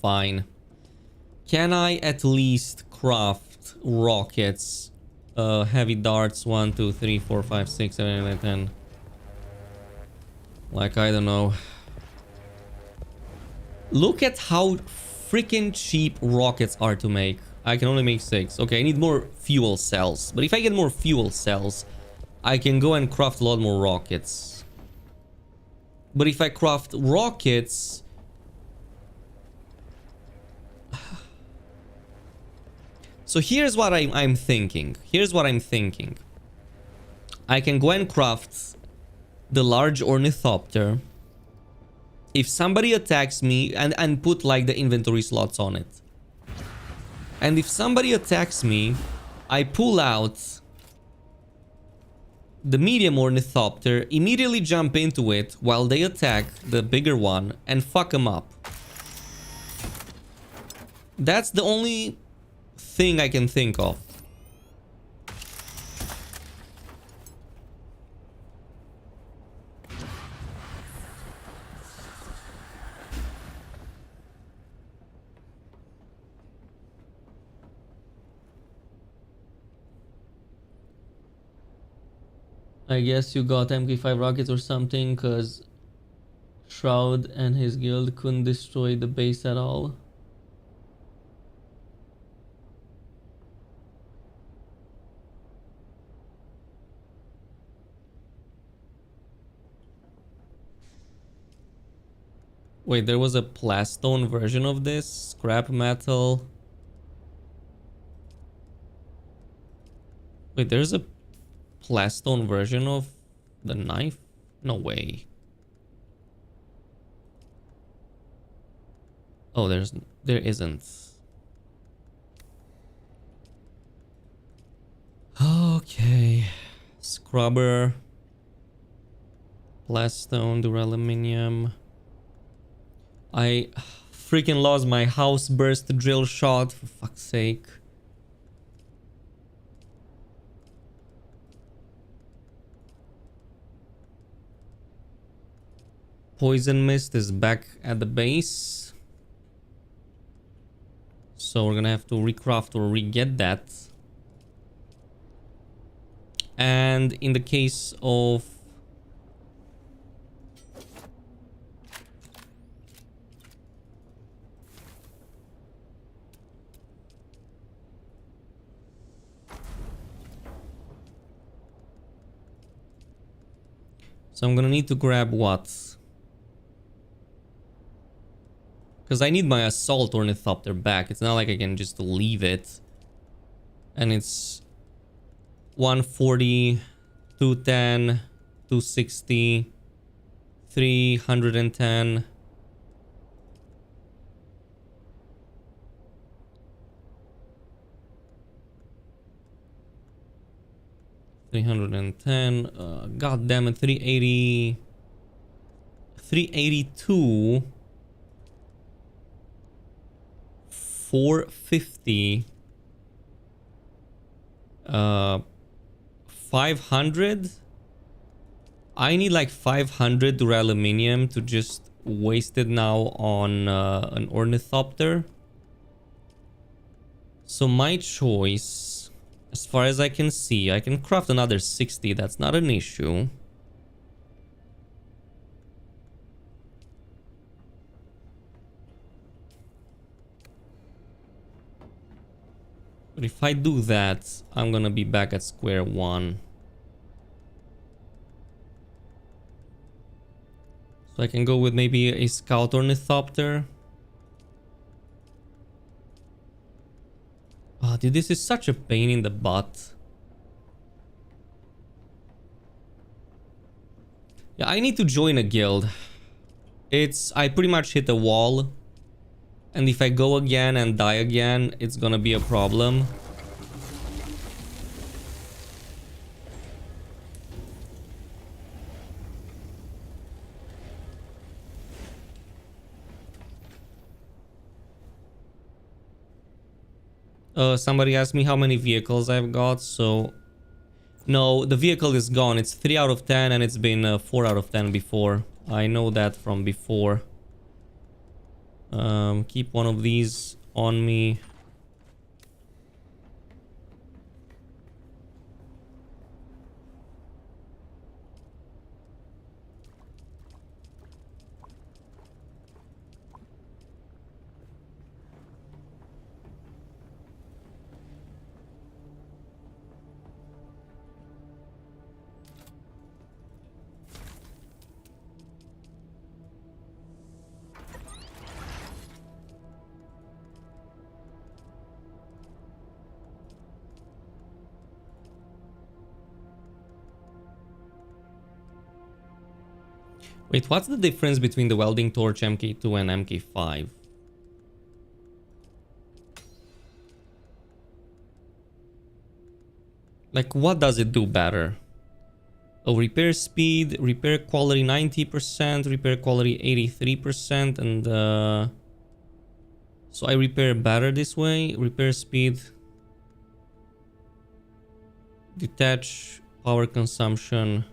Speaker 1: Fine. Can I at least craft rockets? Heavy darts, 1, 2, 3, 4, 5, 6, 7, 8, 9, 10. Like, I don't know. Look at how freaking cheap rockets are to make. I can only make 6. Okay, I need more fuel cells. But if I get more fuel cells, I can go and craft a lot more rockets. But if I craft rockets... So here's what I'm thinking. Here's what I'm thinking. I can go and craft the large ornithopter. If somebody attacks me and put like the inventory slots on it. And if somebody attacks me, I pull out the medium ornithopter, immediately jump into it while they attack the bigger one and fuck them up. That's the only thing I can think of. I guess you got MK5 rockets or something, cause Shroud and his guild couldn't destroy the base at all. Wait, there was a plastone version of this? Scrap metal. Wait, there's a plastone version of the knife? No way. Oh, there isn't. Okay. Scrubber. Plastone, duraluminum. I freaking lost my house burst drill shot, for fuck's sake. Poison mist is back at the base. So we're gonna have to recraft or re-get that. And in the case of... So I'm gonna need to grab what? Because I need my assault ornithopter back. It's not like I can just leave it. And it's 140, 210, 260, 310. God damn it, 380, 382, 450, 500. I need like 500 duraluminum to just waste it now on an ornithopter. So my choice, as far as I can see, I can craft another 60. That's not an issue. But if I do that, I'm gonna be back at square one. So I can go with maybe a scout ornithopter. Oh, dude, this is such a pain in the butt. Yeah, I need to join a guild. I pretty much hit a wall. And if I go again and die again, it's gonna be a problem. Somebody asked me how many vehicles I've got, so... No, the vehicle is gone. It's 3 out of 10 and it's been 4 out of 10 before. I know that from before. Keep one of these on me. Wait, what's the difference between the welding torch MK2 and MK5? Like, what does it do better? Oh, repair speed, repair quality 90%, repair quality 83%, and so I repair better this way. Repair speed, detach, power consumption.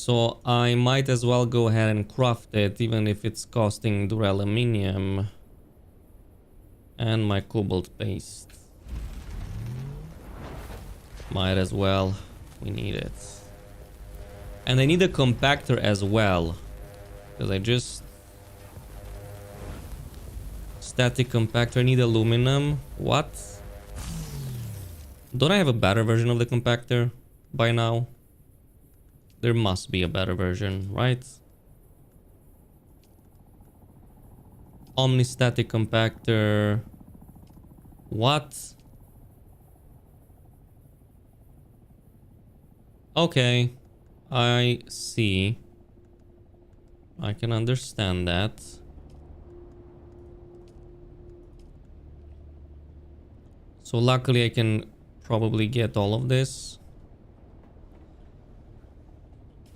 Speaker 1: So I might as well go ahead and craft it, even if it's costing duraluminum and my cobalt paste. Might as well. We need it. And I need a compactor as well. Because I just... Static compactor. I need aluminum. What? Don't I have a better version of the compactor by now? There must be a better version, right? Omnistatic compactor. What? Okay. I see. I can understand that. So luckily I can probably get all of this.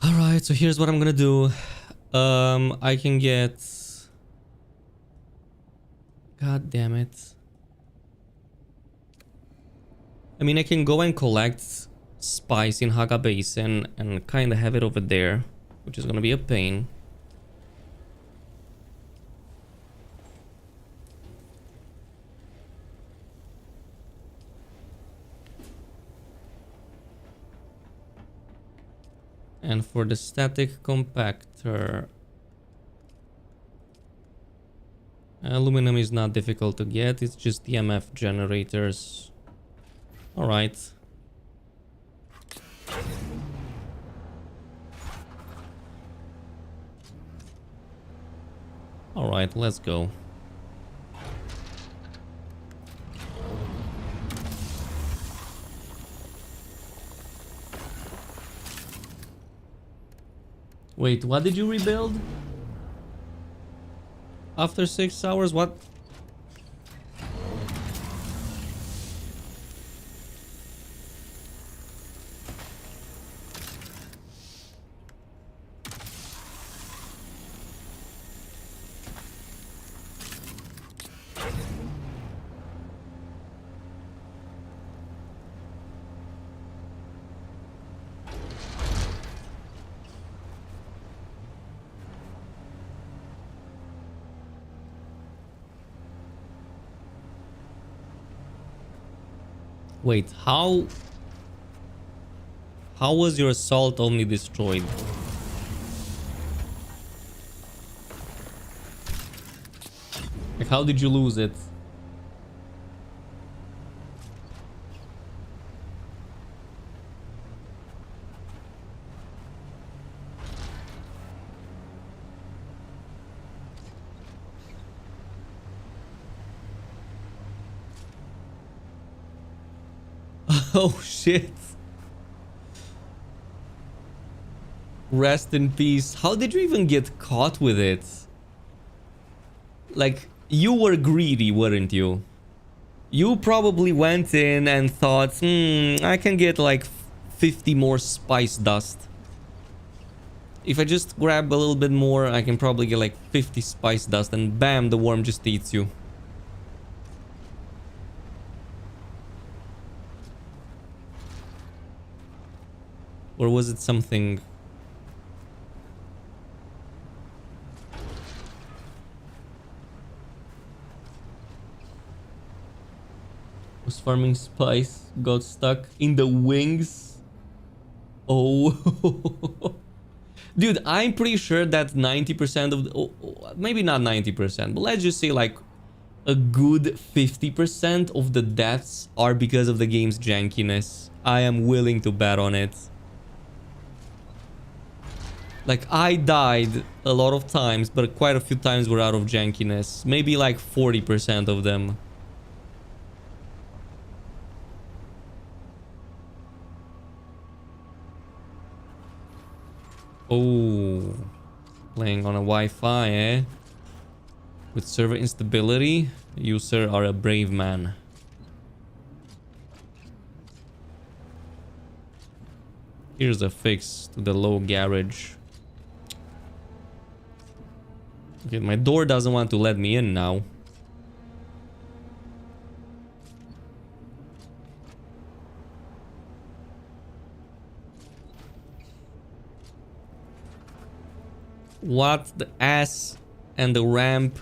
Speaker 1: Alright, so here's what I'm gonna do. I can get... God damn it. I mean, I can go and collect spice in Haga Basin and kind of have it over there, which is gonna be a pain. And for the static compactor, aluminum is not difficult to get, it's just EMF generators. Alright. Alright, let's go. Wait, what did you rebuild? After 6 hours, what? Wait, how was your assault only destroyed? Like, how did you lose it? Oh shit. Rest in peace. How did you even get caught with it? Like, you were greedy, weren't you? You probably went in and thought, I can get like 50 more spice dust. If I just grab a little bit more, I can probably get like 50 spice dust and bam, the worm just eats you. Or was it something... Was farming spice, got stuck in the wings. Oh. Dude, I'm pretty sure that 90% of the, maybe not 90%, but let's just say like a good 50% of the deaths are because of the game's jankiness. I am willing to bet on it. Like, I died a lot of times, but quite a few times were out of jankiness. Maybe like 40% of them. Oh, playing on a Wi-Fi, eh? With server instability, you, sir, are a brave man. Here's a fix to the low garage. Okay, my door doesn't want to let me in now. What the ass and the ramp.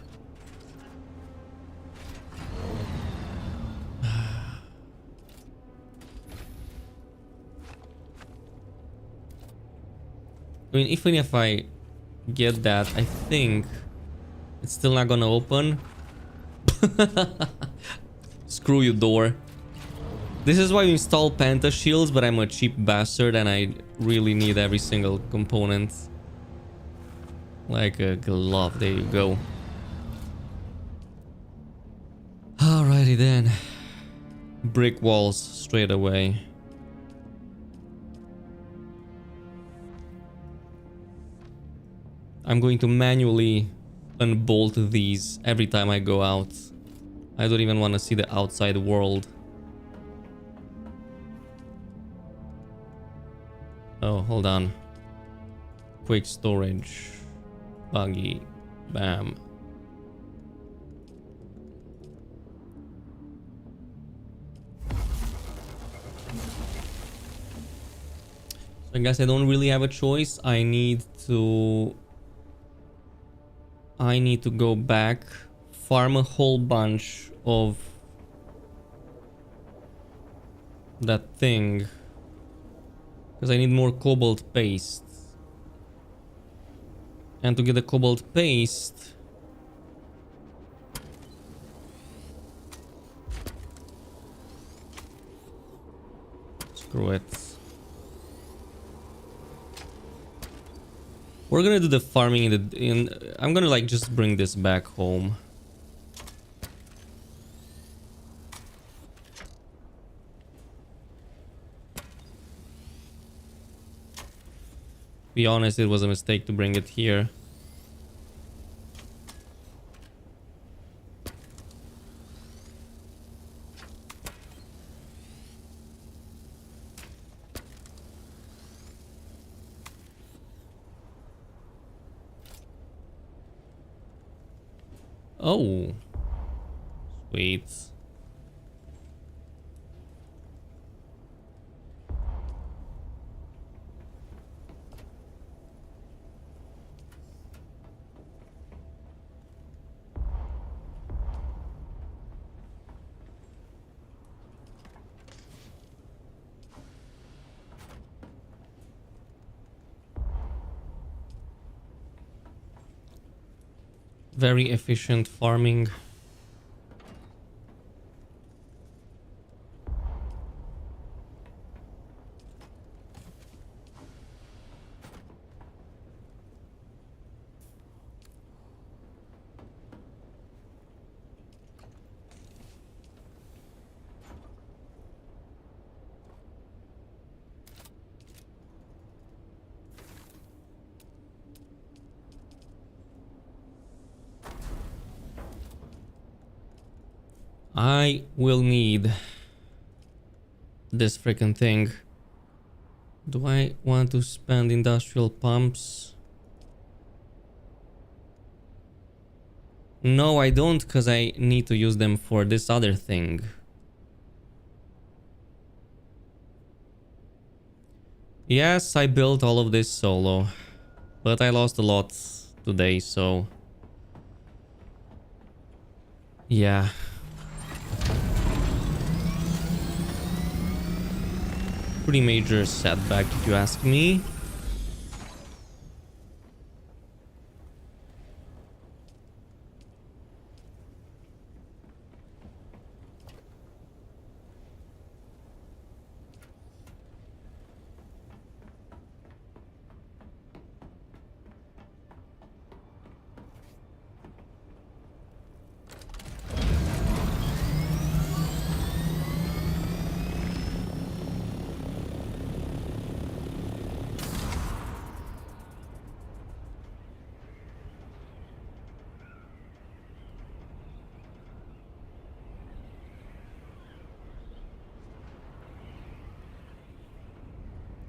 Speaker 1: I mean, even if I get that, I think it's still not gonna open. Screw you, door. This is why we install Penta shields, but I'm a cheap bastard and I really need every single component. Like a glove, there you go. Alrighty then. Brick walls straight away. I'm going to manually unbolt these every time I go out. I don't even want to see the outside world. Oh, hold on. Quick storage. Buggy. Bam. So I guess I don't really have a choice. I need to go back, farm a whole bunch of that thing, because I need more cobalt paste. And to get the cobalt paste, screw it. We're gonna do the farming I'm gonna like just bring this back home. Be honest, it was a mistake to bring it here. Oh, sweet. Very efficient farming. I will need this freaking thing. Do I want to spend industrial pumps? No, I don't, because I need to use them for this other thing. Yes, I built all of this solo, but I lost a lot today, so yeah. Pretty major setback if you ask me.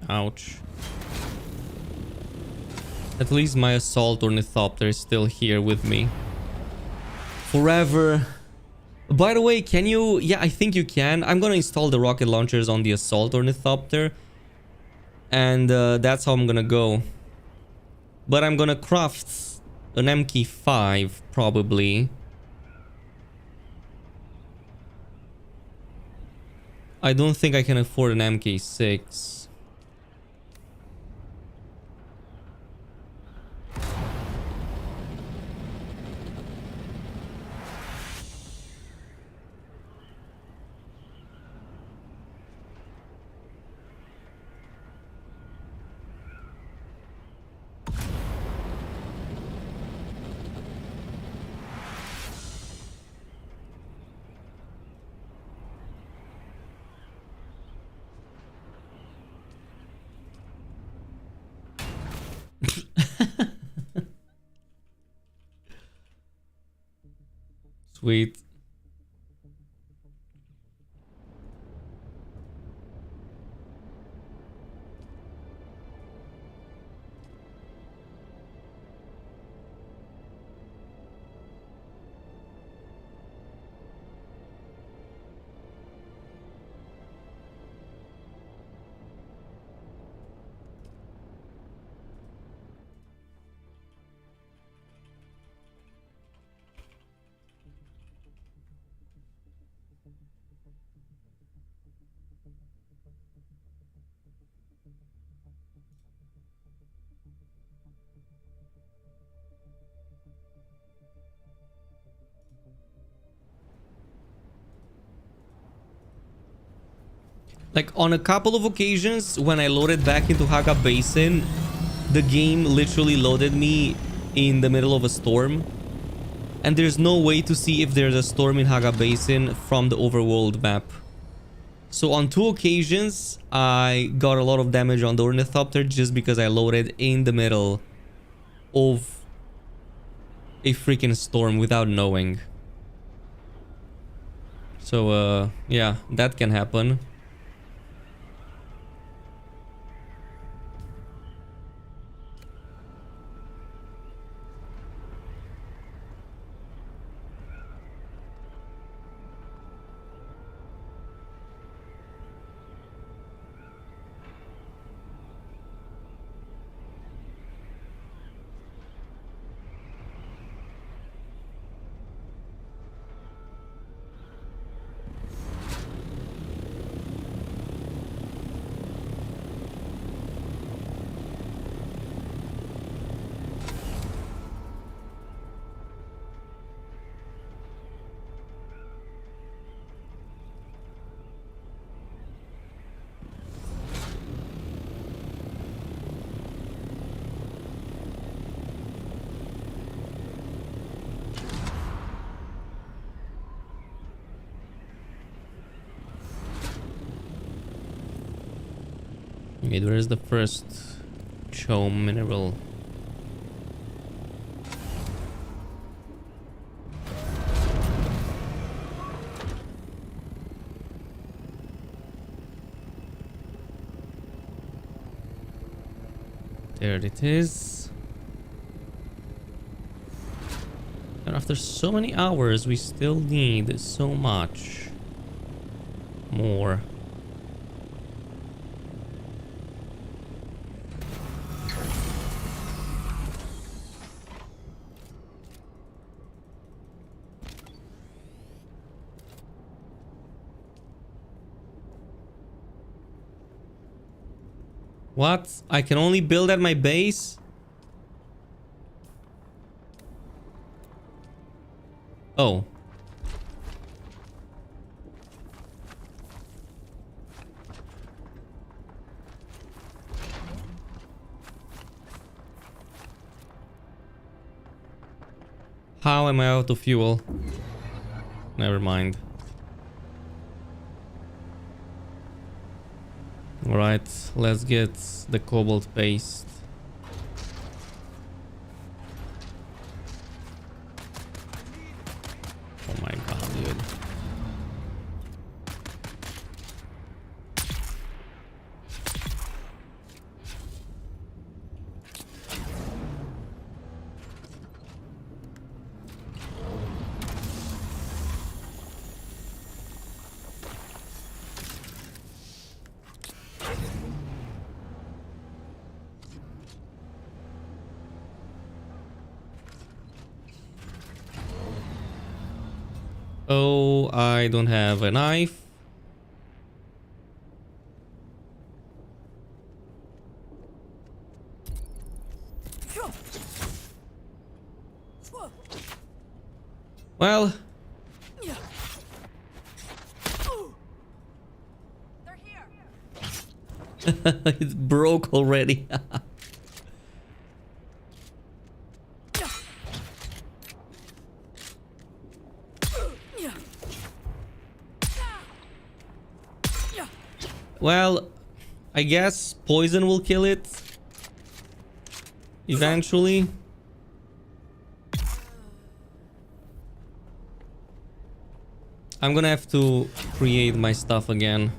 Speaker 1: Ouch. At least my assault ornithopter is still here with me. Forever. By the way, can you... Yeah, I think you can. I'm gonna install the rocket launchers on the assault ornithopter. And that's how I'm gonna go. But I'm gonna craft an MK5 probably. I don't think I can afford an MK6. Sweet. Like on a couple of occasions when I loaded back into Haga Basin, the game literally loaded me in the middle of a storm. And there's no way to see if there's a storm in Haga Basin from the overworld map. So on 2 occasions, I got a lot of damage on the Ornithopter just because I loaded in the middle of a freaking storm without knowing. So yeah, that can happen. Okay, where is the first chome mineral? There it is. And after so many hours, we still need so much more. What? I can only build at my base? Oh. How am I out of fuel? Never mind. Alright, let's get the cobalt paste. Oh my god, dude. Oh, I don't have a knife. Well,
Speaker 2: They're here.
Speaker 1: it broke already. Well, I guess poison will kill it eventually. I'm gonna have to create my stuff again.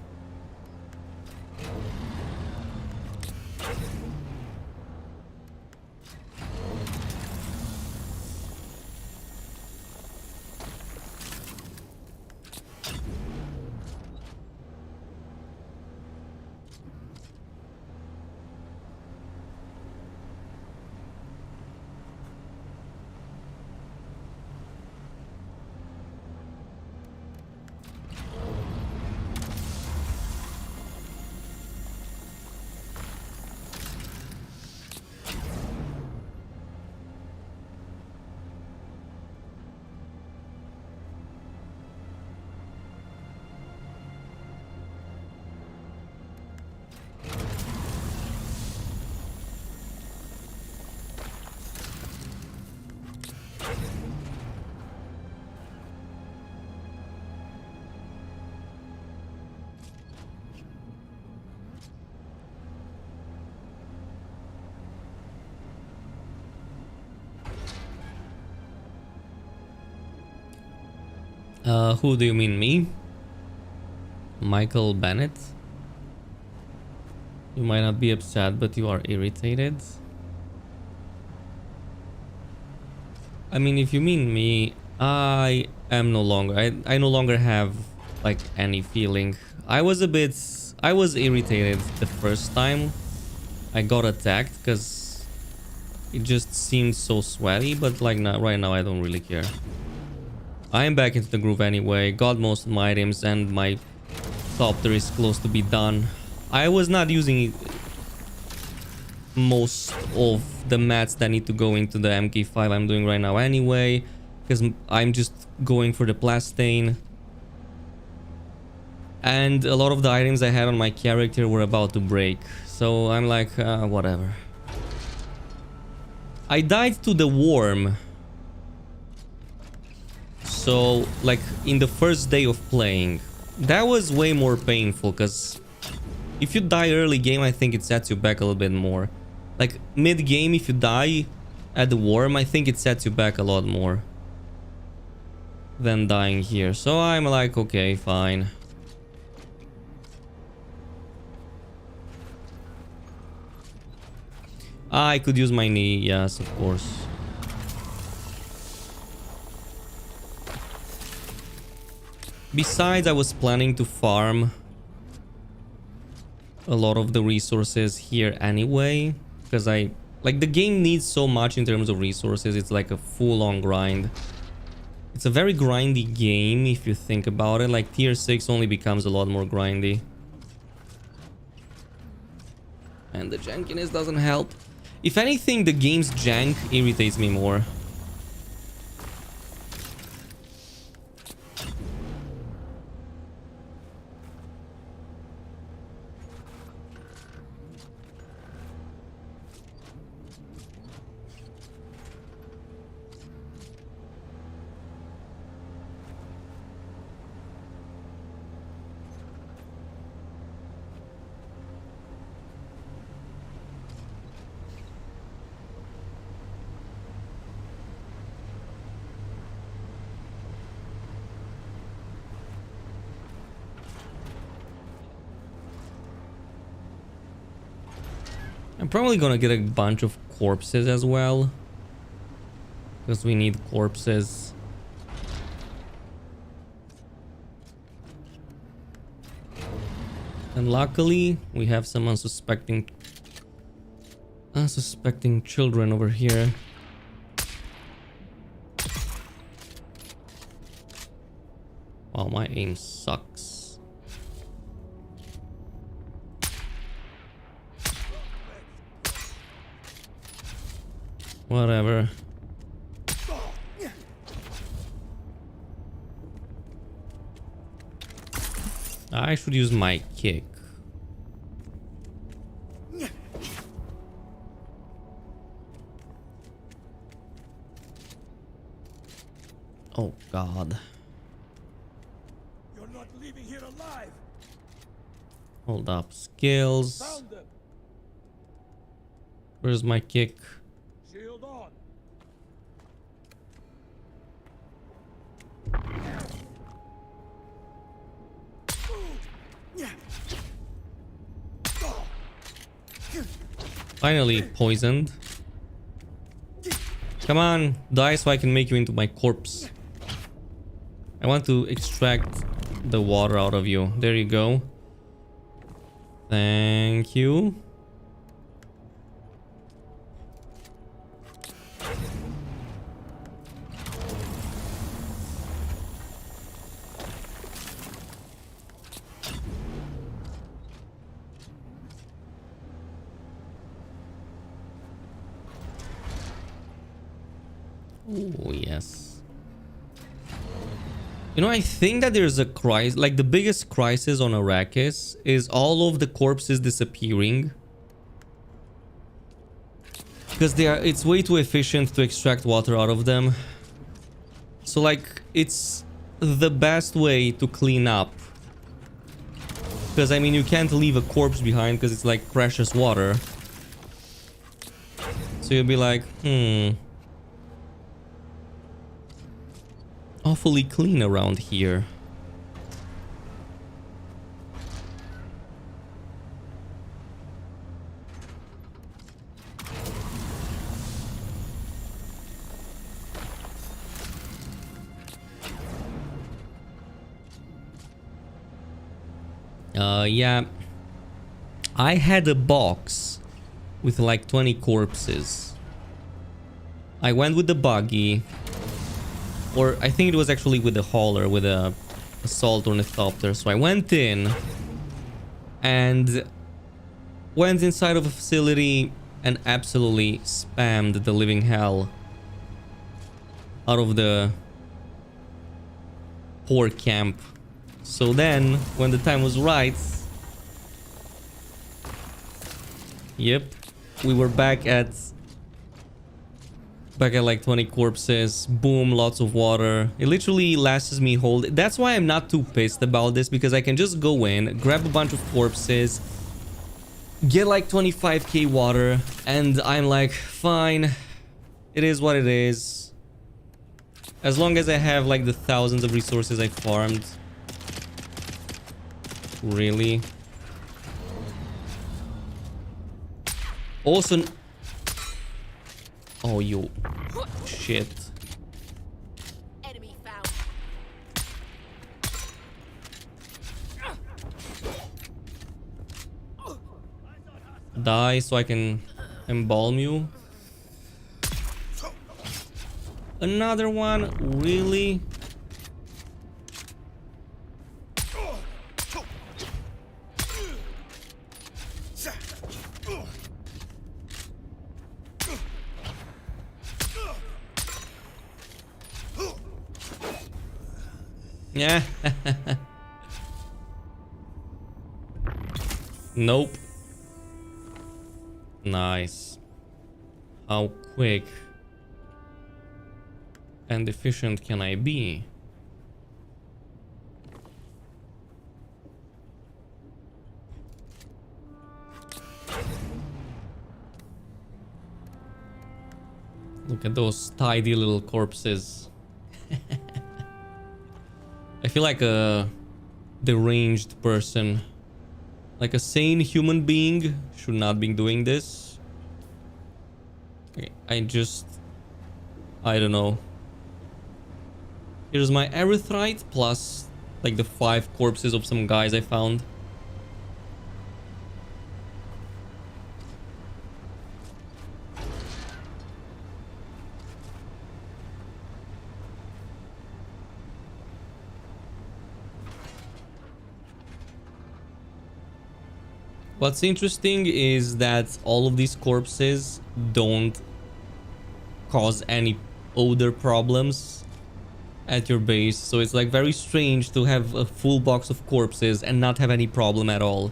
Speaker 1: Who do you mean, me? Michael Bennett? You might not be upset, but you are irritated. I mean, if you mean me, I am no longer. I no longer have like any feeling. I was irritated the first time I got attacked because it just seemed so sweaty, but like now, right now I don't really care. I am back into the groove anyway, got most of my items, and my Thopter is close to be done. I was not using most of the mats that need to go into the MK5 I'm doing right now anyway, because I'm just going for the plastane. And a lot of the items I had on my character were about to break, so I'm like, whatever. I died to the worm. So, like, in the first day of playing, that was way more painful, because if you die early game, I think it sets you back a little bit more. Like, mid-game, if you die at the worm, I think it sets you back a lot more than dying here. So I'm like, okay, fine. I could use my knee, yes, of course. Besides, I was planning to farm a lot of the resources here anyway, because like the game needs so much in terms of resources. It's like a full-on grind. It's a very grindy game if you think about it. Like tier 6 only becomes a lot more grindy. And the jankiness doesn't help. If anything, the game's jank irritates me more. I'm probably gonna get a bunch of corpses as well, because we need corpses. And luckily, we have some unsuspecting children over here. Wow, my aim sucks. Whatever. I should use my kick. Oh God.
Speaker 3: You're not leaving here alive.
Speaker 1: Hold up. Skills.
Speaker 3: Found them.
Speaker 1: Where's my kick?
Speaker 3: Shield on.
Speaker 1: Finally poisoned. Come on, die so I can make you into my corpse. I want to extract the water out of you. There you go. Thank you. Oh, yes. You know, I think that there's a crisis, like the biggest crisis on Arrakis is all of the corpses disappearing. Because it's way too efficient to extract water out of them. So like, it's the best way to clean up. Because I mean, you can't leave a corpse behind because it's like precious water. So you'll be like, awfully clean around here. Yeah. I had a box with like 20 corpses. I went with the buggy. Or I think it was actually with the hauler, with a assault ornithopter. So I went in and went inside of a facility and absolutely spammed the living hell out of the poor camp. So then, when the time was right, yep, we were back at like 20 corpses. Boom, lots of water. It literally lasts me whole. That's why I'm not too pissed about this, because I can just go in, grab a bunch of corpses, get like 25k water, and I'm like, fine, it is what it is. As long as I have like the thousands of resources I farmed. Really? Also... Oh, you... Shit.
Speaker 2: Enemy found.
Speaker 1: Die so I can embalm you. Another one? Really? Yeah. Nope. Nice. How quick and efficient can I be? Look at those tidy little corpses. I feel like a deranged person. Like a sane human being should not be doing this. Okay, I don't know. Here's my erythrite plus like the 5 corpses of some guys I found. What's interesting is that all of these corpses don't cause any odor problems at your base. So it's like very strange to have a full box of corpses and not have any problem at all.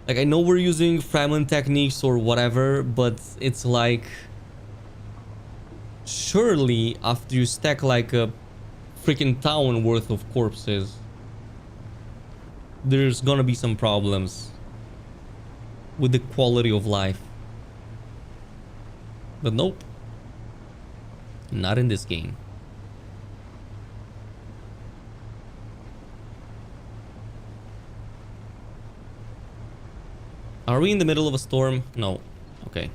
Speaker 1: Like, I know we're using fragment techniques or whatever, but it's like, surely after you stack like a freaking town worth of corpses, there's gonna be some problems with the quality of life. But nope, not in this game. Are we in the middle of a storm? No. Okay.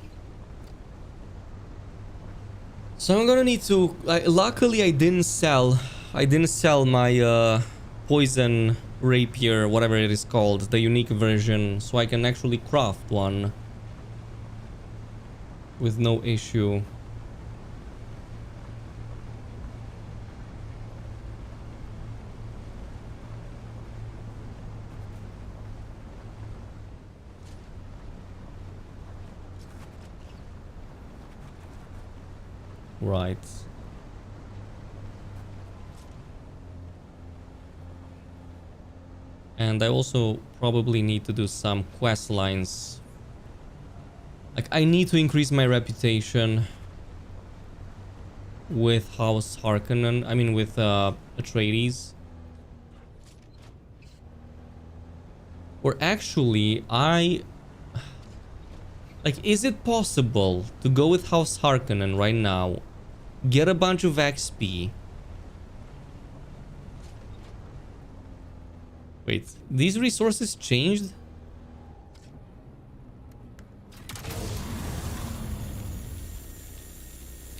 Speaker 1: So I'm gonna need to... luckily I didn't sell my poison rapier, whatever it is called, the unique version, so I can actually craft one with no issue. Right. And I also probably need to do some quest lines. Like, I need to increase my reputation with House Harkonnen. I mean, with Atreides. Or actually, like, is it possible to go with House Harkonnen right now, get a bunch of XP? Wait, these resources changed?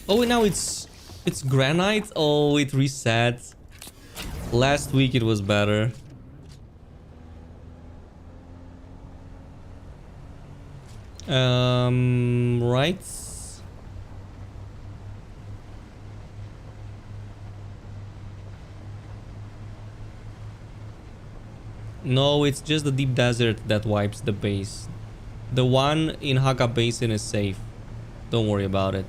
Speaker 1: Oh, and now it's granite? Oh, it reset. Last week it was better. Right. No, it's just the deep desert that wipes the base. The one in Haka Basin is safe. Don't worry about it.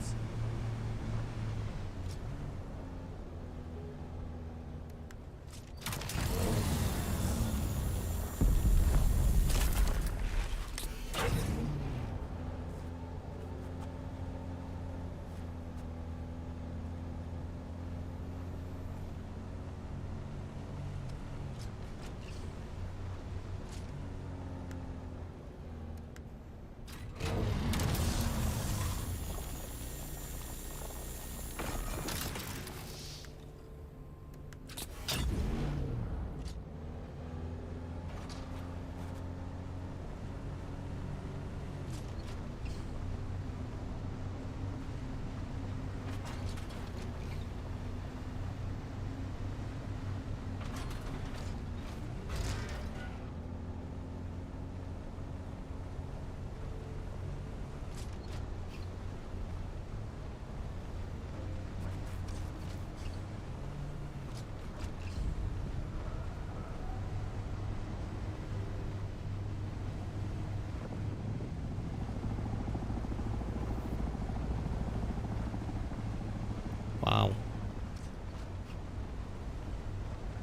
Speaker 1: Wow.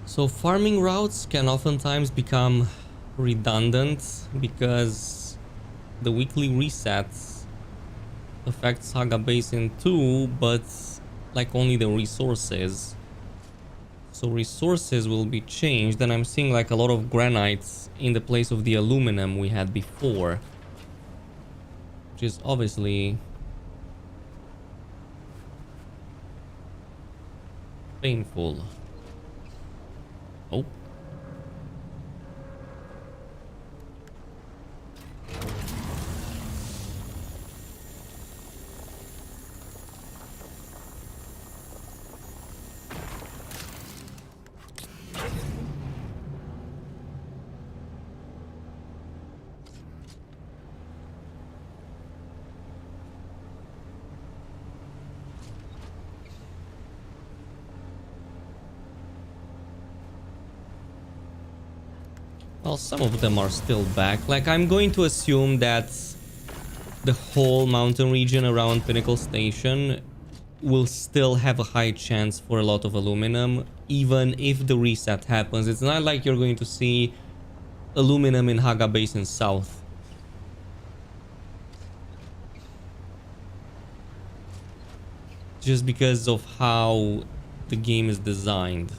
Speaker 1: So farming routes can oftentimes become redundant because the weekly resets affect Saga Basin too, but like only the resources. So resources will be changed, and I'm seeing like a lot of granites in the place of the aluminum we had before, which is obviously painful. Oh. Well, some of them are still back. Like, I'm going to assume that the whole mountain region around Pinnacle Station will still have a high chance for a lot of aluminum, even if the reset happens. It's not like you're going to see aluminum in Haga Basin South. Just because of how the game is designed.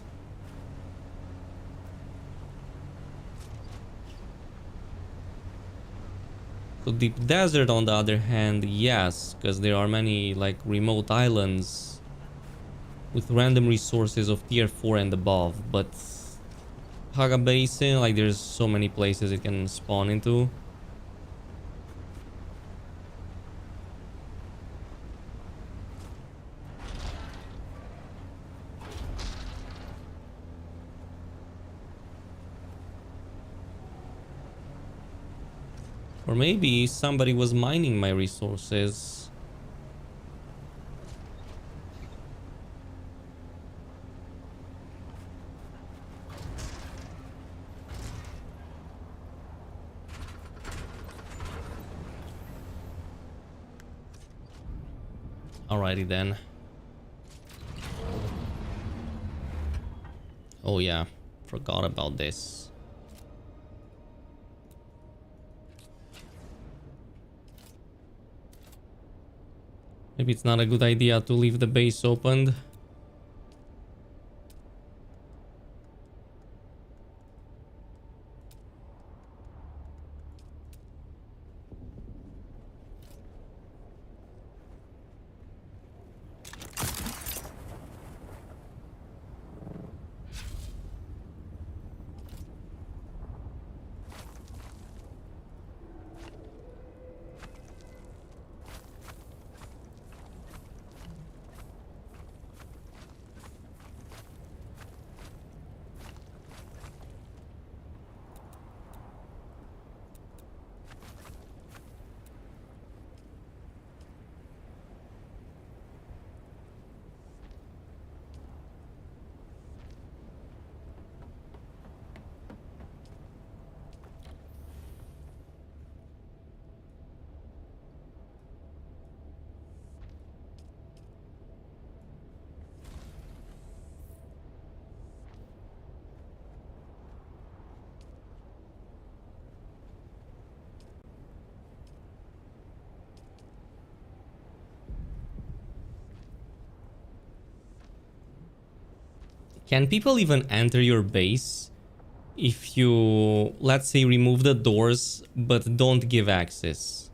Speaker 1: So Deep Desert, on the other hand, yes, because there are many like remote islands with random resources of tier 4 and above, but Haga Basin, like there's so many places it can spawn into. Or maybe somebody was mining my resources. Alrighty then. Oh yeah, forgot about this. Maybe it's not a good idea to leave the base opened. Can people even enter your base if you, let's say, remove the doors but don't give access?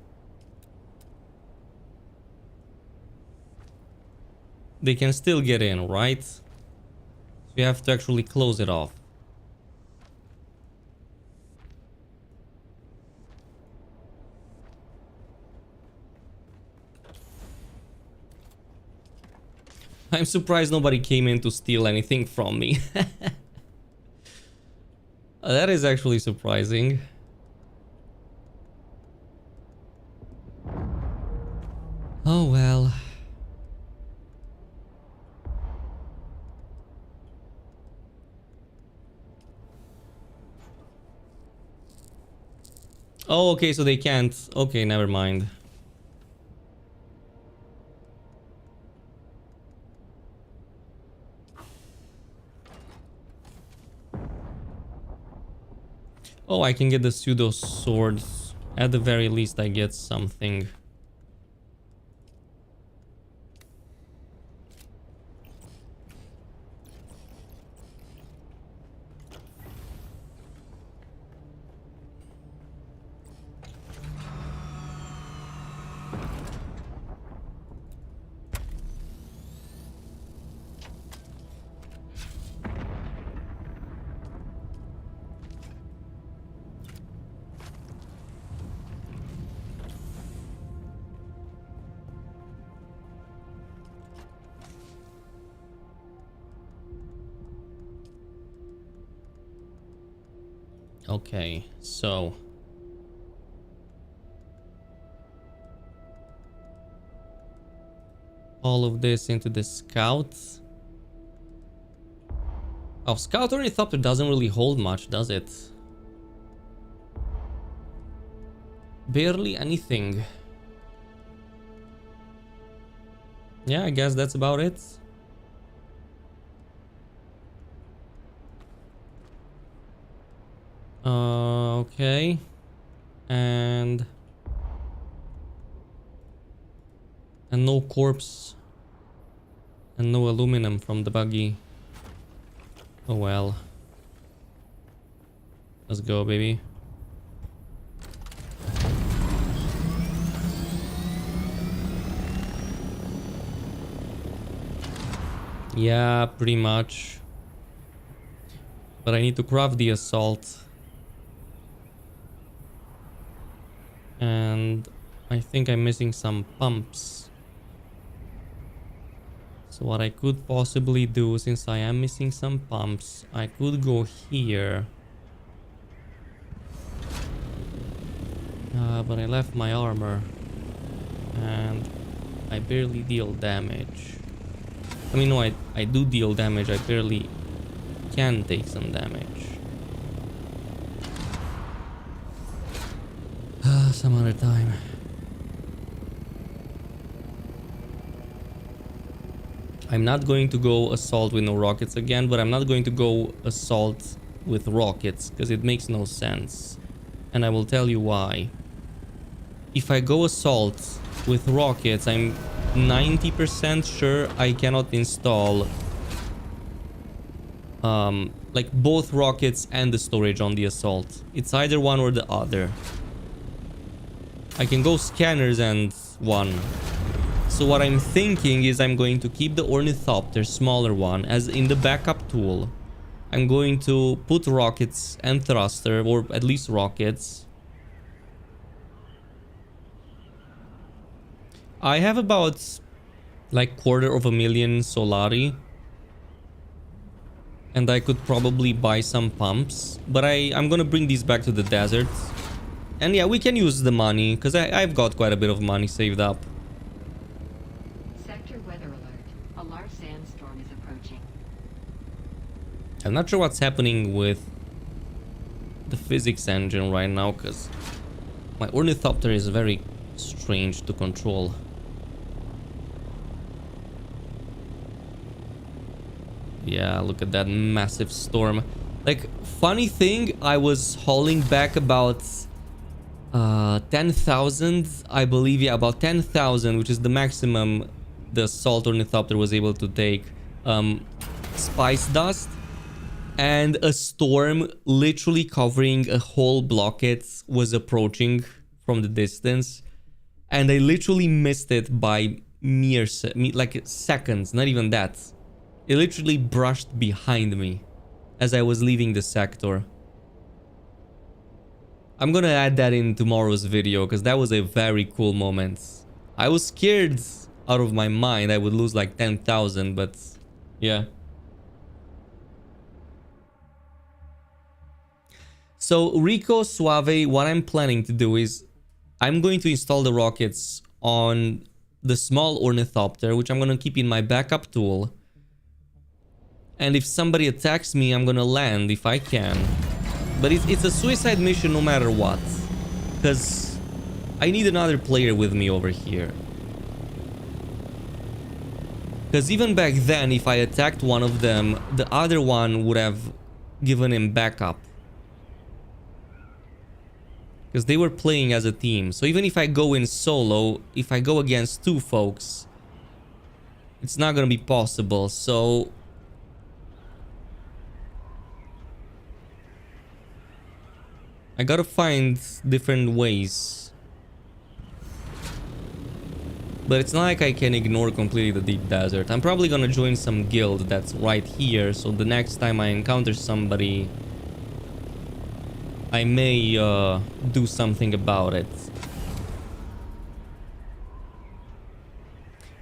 Speaker 1: They can still get in, right? So you have to actually close it off. I'm surprised nobody came in to steal anything from me. That is actually surprising. Oh well. Oh, okay, so they can't. Okay, never mind. Oh, I can get the pseudo swords. At the very least, I get something. Okay, so all of this into the scout. Oh, scout ornithopter doesn't really hold much, does it? Barely anything. Yeah, I guess that's about it. Okay. And no corpse. And no aluminum from the buggy. Oh well. Let's go, baby. Yeah, pretty much. But I need to craft the assault. And I think I'm missing some pumps. So what I could possibly do, since I am missing some pumps, I could go here. But I left my armor. And I barely deal damage. I mean, no, I do deal damage. I barely can take some damage. Some other time. I'm not going to go assault with no rockets again, but I'm not going to go assault with rockets because it makes no sense. And I will tell you why. If I go assault with rockets, I'm 90% sure I cannot install like both rockets and the storage on the assault. It's either one or the other. I can go scanners and one. So what I'm thinking is I'm going to keep the ornithopter, smaller one, as in the backup tool. I'm going to put rockets and thruster, or at least rockets. I have about like 250,000 Solari. And I could probably buy some pumps. But I'm gonna bring these back to the desert. And yeah, we can use the money, because I've got quite a bit of money saved up.
Speaker 4: Sector weather alert. A large sandstorm is approaching.
Speaker 1: I'm not sure what's happening with the physics engine right now, because my ornithopter is very strange to control. Yeah, look at that massive storm. Like, funny thing, I was hauling back about 10,000, I believe. Yeah, about 10,000, which is the maximum the assault ornithopter was able to take, spice dust. And a storm literally covering a whole blockade was approaching from the distance. And I literally missed it by mere like seconds, not even that. It literally brushed behind me as I was leaving the sector. I'm gonna add that in tomorrow's video because that was a very cool moment. I was scared out of my mind I would lose like 10,000, but yeah. So Rico Suave, what I'm planning to do is I'm going to install the rockets on the small ornithopter, which I'm gonna keep in my backup tool. And if somebody attacks me, I'm gonna land if I can. But it's a suicide mission no matter what. Because I need another player with me over here. Because even back then, if I attacked one of them, the other one would have given him backup. Because they were playing as a team. So even if I go in solo, if I go against two folks, it's not gonna be possible. So I gotta find different ways. But it's not like I can ignore completely the deep desert. I'm probably gonna join some guild that's right here. So the next time I encounter somebody, I may do something about it.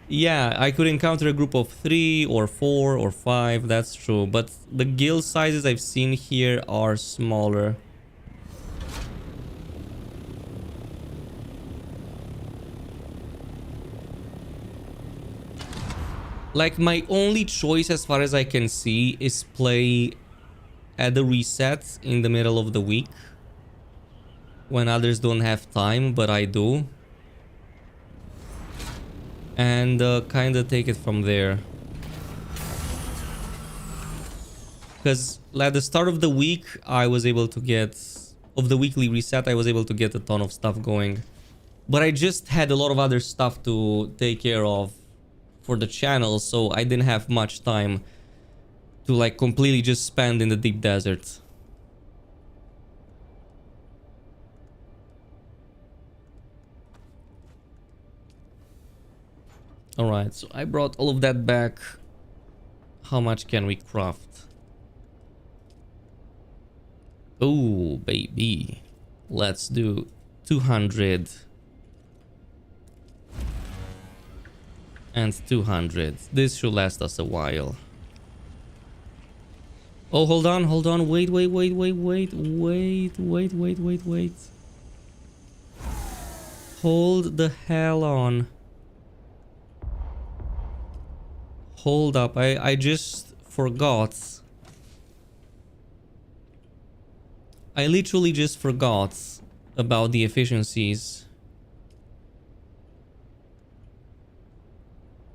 Speaker 1: Yeah, I could encounter a group of 3 or 4 or 5, that's true. But the guild sizes I've seen here are smaller. Like, my only choice as far as I can see is play at the reset in the middle of the week. when others don't have time, but I do. And kind of take it from there. Because at the start of the week, I was able to get... Of the weekly reset, I was able to get a ton of stuff going. But I just had a lot of other stuff to take care of for the channel, so I didn't have much time to like completely just spend in the deep desert. Alright, so I brought all of that back. How much can we craft? Oh, baby. Let's do 200. And 200. This should last us a while. Oh, hold on. Wait. Hold the hell on. Hold up. I just forgot. I literally just forgot about the efficiencies.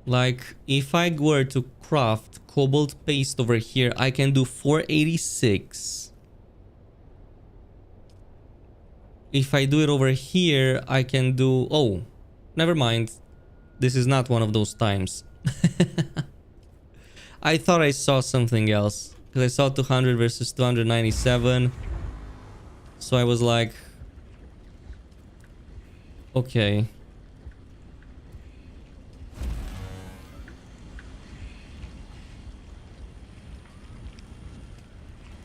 Speaker 1: Like, if I were to craft cobalt paste over here, I can do 486. If I do it over here, I can do... Oh, never mind. This is not one of those times. I thought I saw something else. Because I saw 200 versus 297. So I was like... Okay.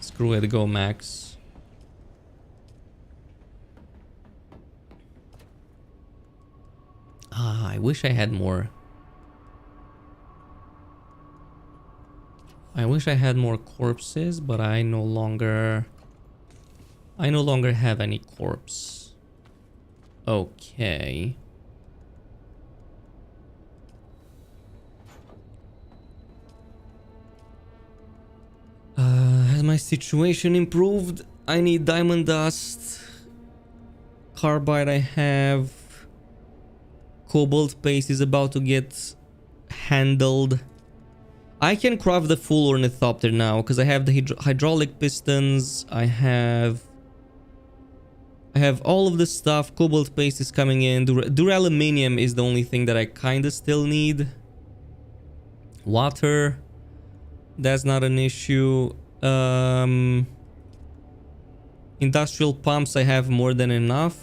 Speaker 1: Screw it, go max. Ah, I wish I had more. I wish I had more corpses, but I no longer have any corpse. Okay. Has my situation improved? I need diamond dust. Carbide I have. Cobalt paste is about to get handled. I can craft the full ornithopter now because I have the hydraulic pistons. I have all of the stuff. Cobalt paste is coming in. Duraluminum is the only thing that I kind of still need. Water. That's not an issue. Industrial pumps, I have more than enough.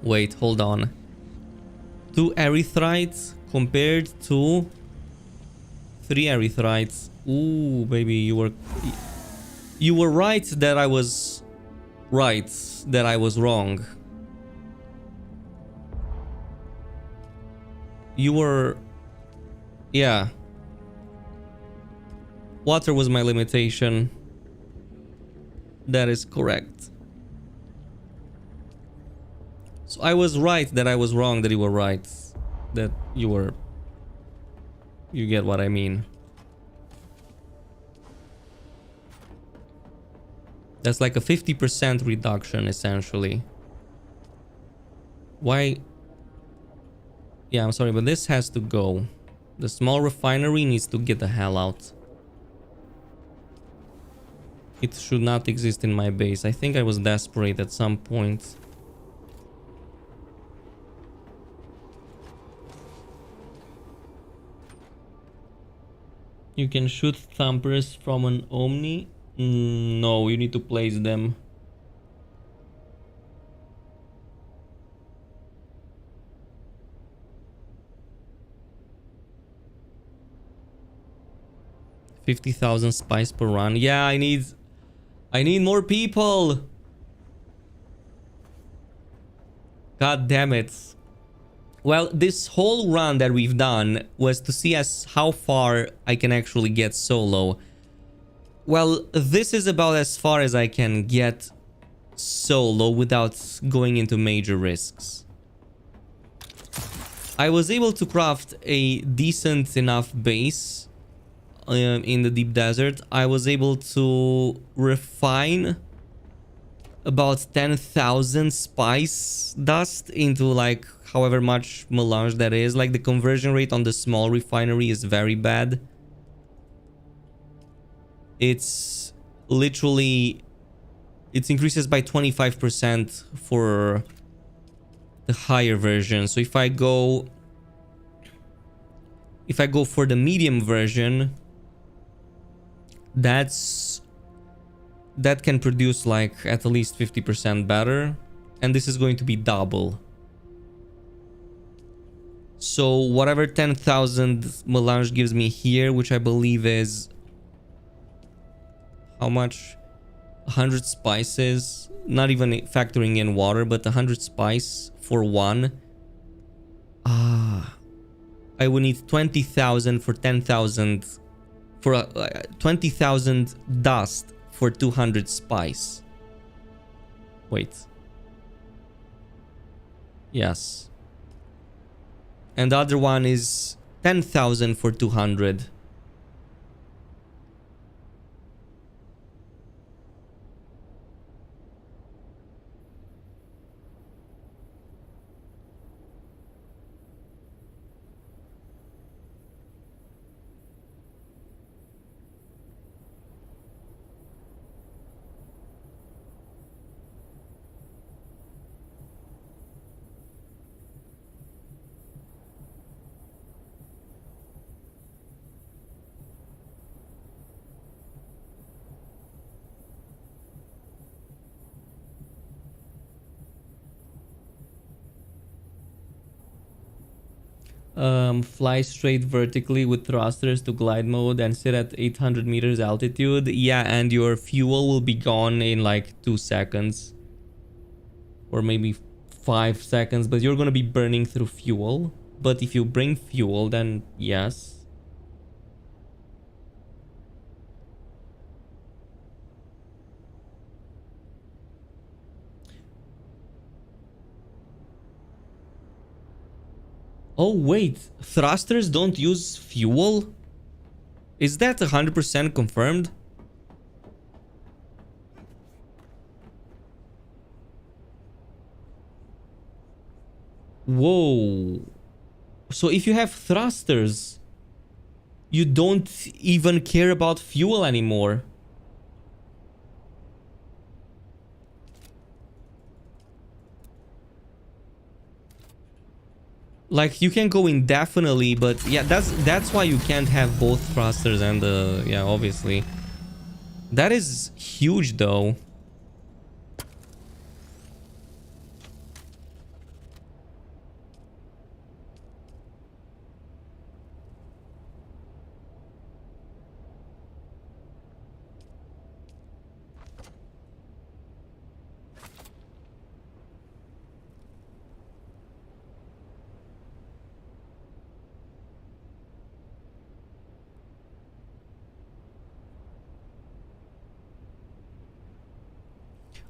Speaker 1: Wait, hold on. 2 erythrites compared to 3 erythrites. Ooh, baby, you were right that I was right, that I was wrong. You were... Yeah. Water was my limitation. That is correct. So I was right that I was wrong, that you were right. That you were... You get what I mean. That's like a 50% reduction, essentially. Why? Yeah, I'm sorry, but this has to go. The small refinery needs to get the hell out. It should not exist in my base. I think I was desperate at some point. You can shoot thumpers from an Omni. No, you need to place them. $50,000 spice per run. Yeah, I need more people. God damn it. Well, this whole run that we've done was to see how far I can actually get solo. Well, this is about as far as I can get solo without going into major risks. I was able to craft a decent enough base in the deep desert. I was able to refine about 10,000 spice dust into like however much melange that is. Like the conversion rate on the small refinery is very bad. It's literally, it increases by 25% for the higher version. So if I go for the medium version, that can produce like at least 50% better, and this is going to be double. So whatever 10,000 melange gives me here, which I believe is how much? 100 spices, not even factoring in water, but 100 spice for one. I would need 20,000 for 10,000 for 20,000 dust for 200 spice. Wait. Yes. And the other one is 10,000 for 200. Fly straight vertically with thrusters to glide mode and sit at 800 meters altitude. Yeah, and your fuel will be gone in like 2 seconds. Or maybe 5 seconds, but you're gonna be burning through fuel. But if you bring fuel, then yes. Oh wait, thrusters don't use fuel? Is that 100% confirmed? Whoa. So if you have thrusters, you don't even care about fuel anymore. Like you can go indefinitely, but yeah, that's why you can't have both thrusters and yeah, obviously. That is huge though.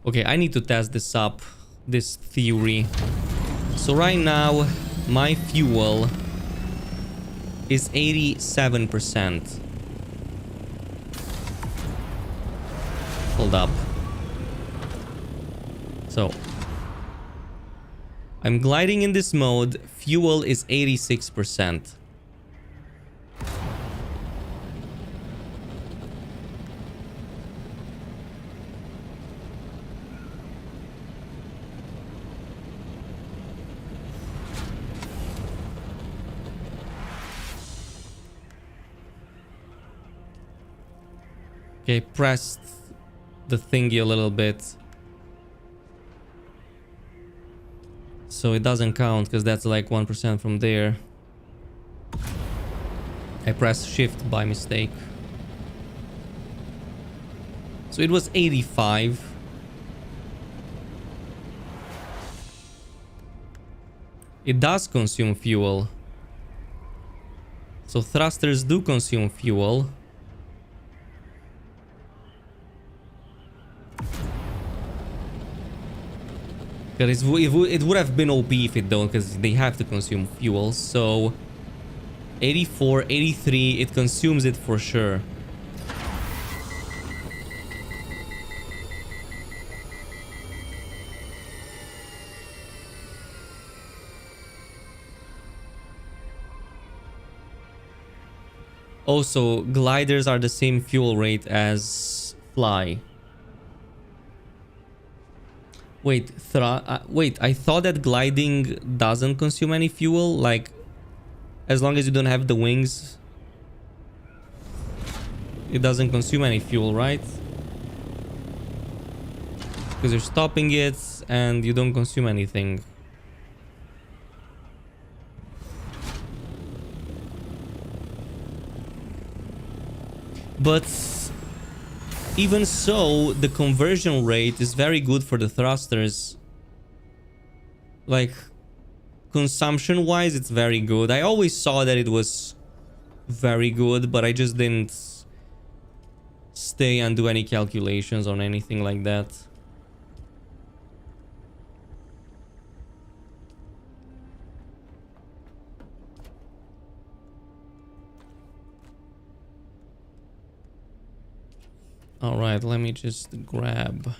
Speaker 1: Okay, I need to test this up, this theory. So right now, my fuel is 87%. Hold up. So, I'm gliding in this mode, fuel is 86%. Okay, pressed the thingy a little bit. So it doesn't count because that's like 1% from there. I pressed shift by mistake. So it was 85. It does consume fuel. So thrusters do consume fuel. Because it would have been OP if it don't, because they have to consume fuel. So 84, 83, it consumes it for sure. Also, gliders are the same fuel rate as fly. Wait, wait, I thought that gliding doesn't consume any fuel, like as long as you don't have the wings, it doesn't consume any fuel, right? Because you're stopping it and you don't consume anything. But even so, the conversion rate is very good for the thrusters. Like, consumption wise, it's very good. I always saw that it was very good, but I just didn't stay and do any calculations on anything like that. All right, let me just grab.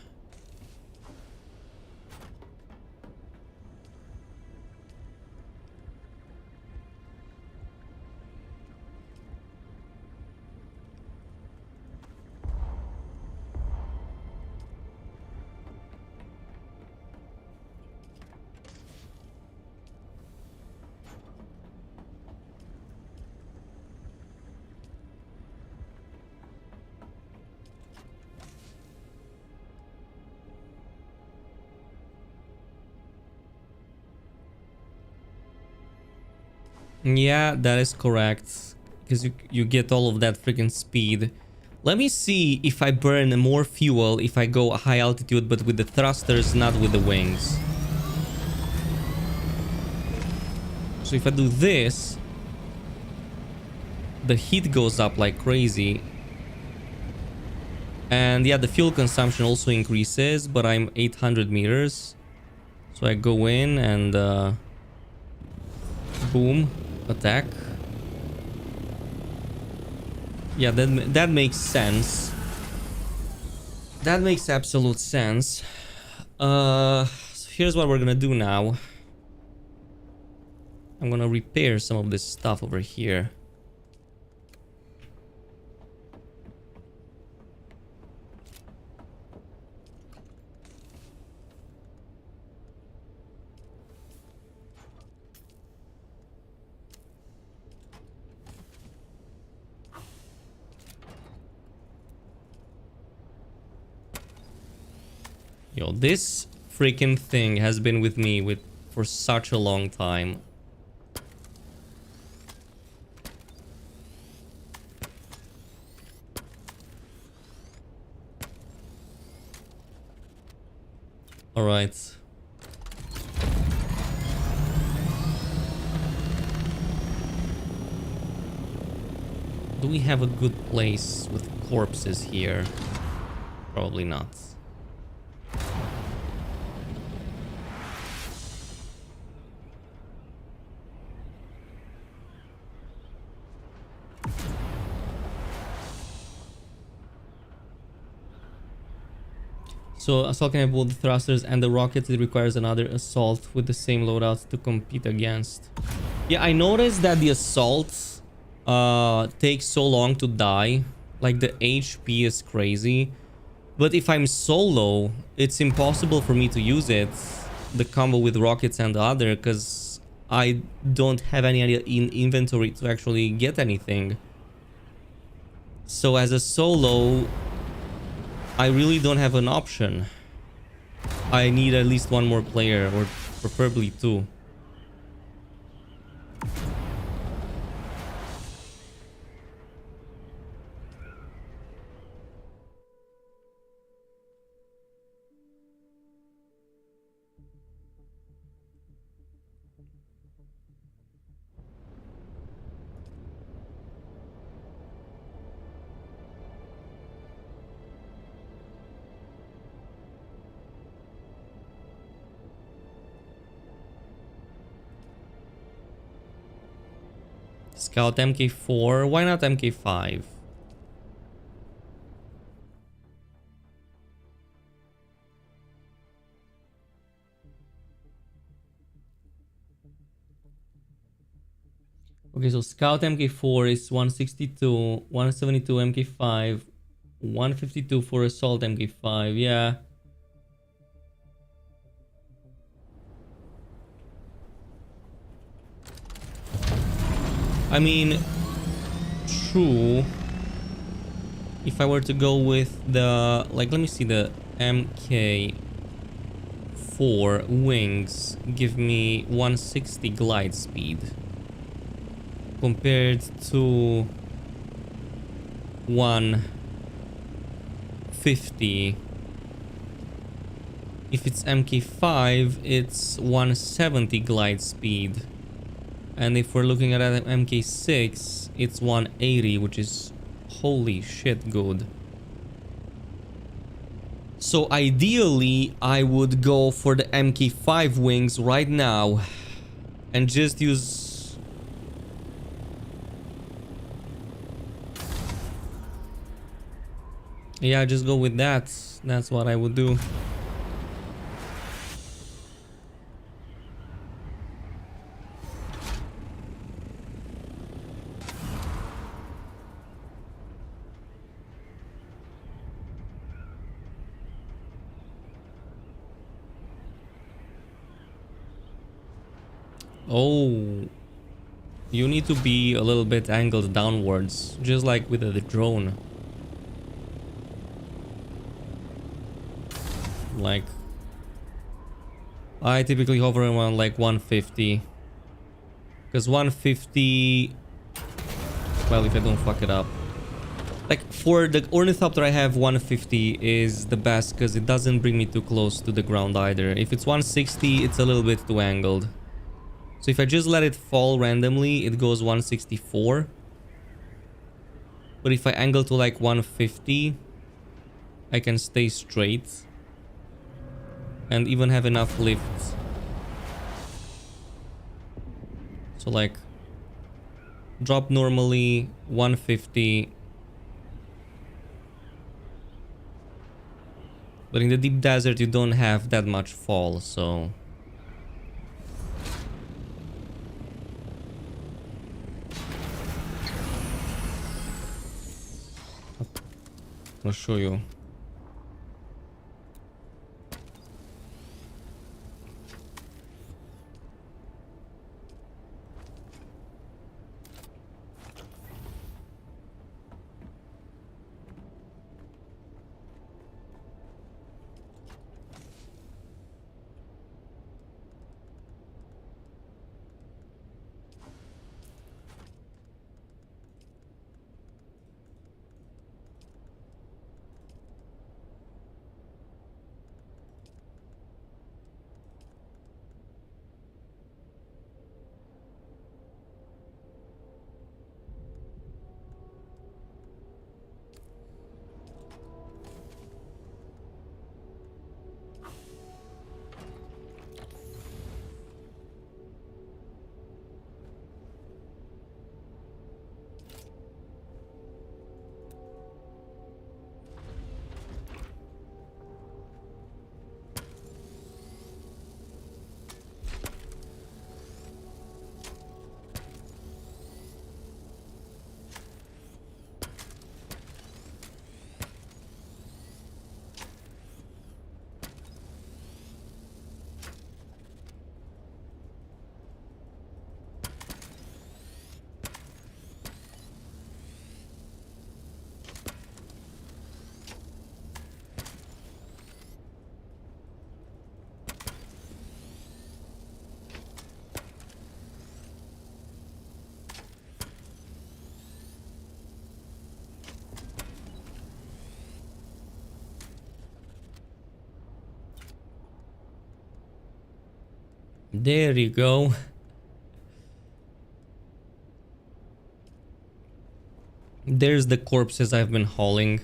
Speaker 1: Yeah, that is correct. Because you get all of that freaking speed. Let me see if I burn more fuel if I go high altitude, but with the thrusters, not with the wings. So if I do this, the heat goes up like crazy. And yeah, the fuel consumption also increases, but I'm 800 meters. So I go in and boom, attack. Yeah, that makes sense. That makes absolute sense. So here's what we're gonna do now. I'm gonna repair some of this stuff over here. Yo, this freaking thing has been with me for such a long time. All right. Do we have a good place with corpses here? Probably not. So assault can have both the thrusters and the rockets. It requires another assault with the same loadout to compete against. Yeah, I noticed that the assault takes so long to die. Like the HP is crazy. But if I'm solo, it's impossible for me to use it. The combo with rockets and the other, because I don't have any idea in inventory to actually get anything. So as a solo, I really don't have an option. I need at least one more player, or preferably two. Scout MK4. Why not MK5? Okay, so Scout MK4 is 162, 172 MK5, 152 for Assault MK5, yeah. I mean, true. If I were to go with the, like, let me see, the MK4 wings give me 160 glide speed compared to 150. If it's MK5, it's 170 glide speed. And if we're looking at MK6, it's 180, which is holy shit good. So ideally, I would go for the MK5 wings right now and just use... Yeah, just go with that. That's what I would do. Oh, you need to be a little bit angled downwards, just like with the drone. Like, I typically hover around like 150. Because 150, well, if I don't fuck it up. Like, for the Ornithopter I have 150 is the best because it doesn't bring me too close to the ground either. If it's 160, it's a little bit too angled. So if I just let it fall randomly, it goes 164. But if I angle to like 150, I can stay straight. And even have enough lift. So like, drop normally, 150. But in the deep desert, you don't have that much fall, so... I'll show you. There you go. There's the corpses I've been hauling.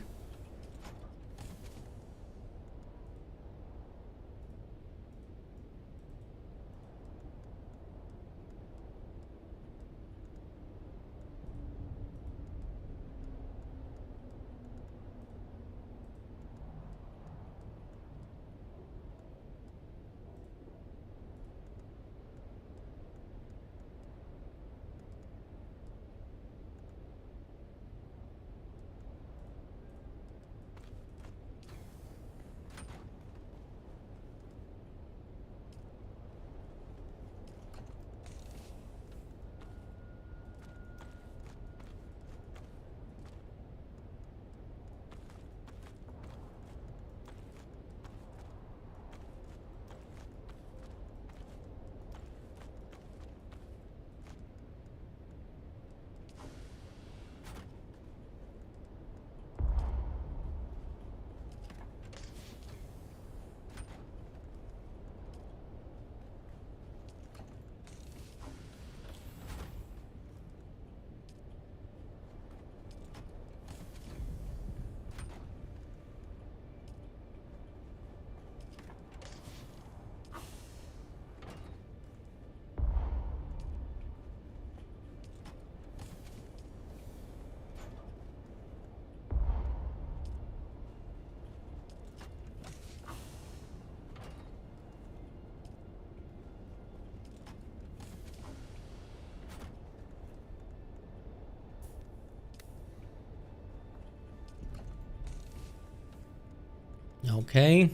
Speaker 1: Okay.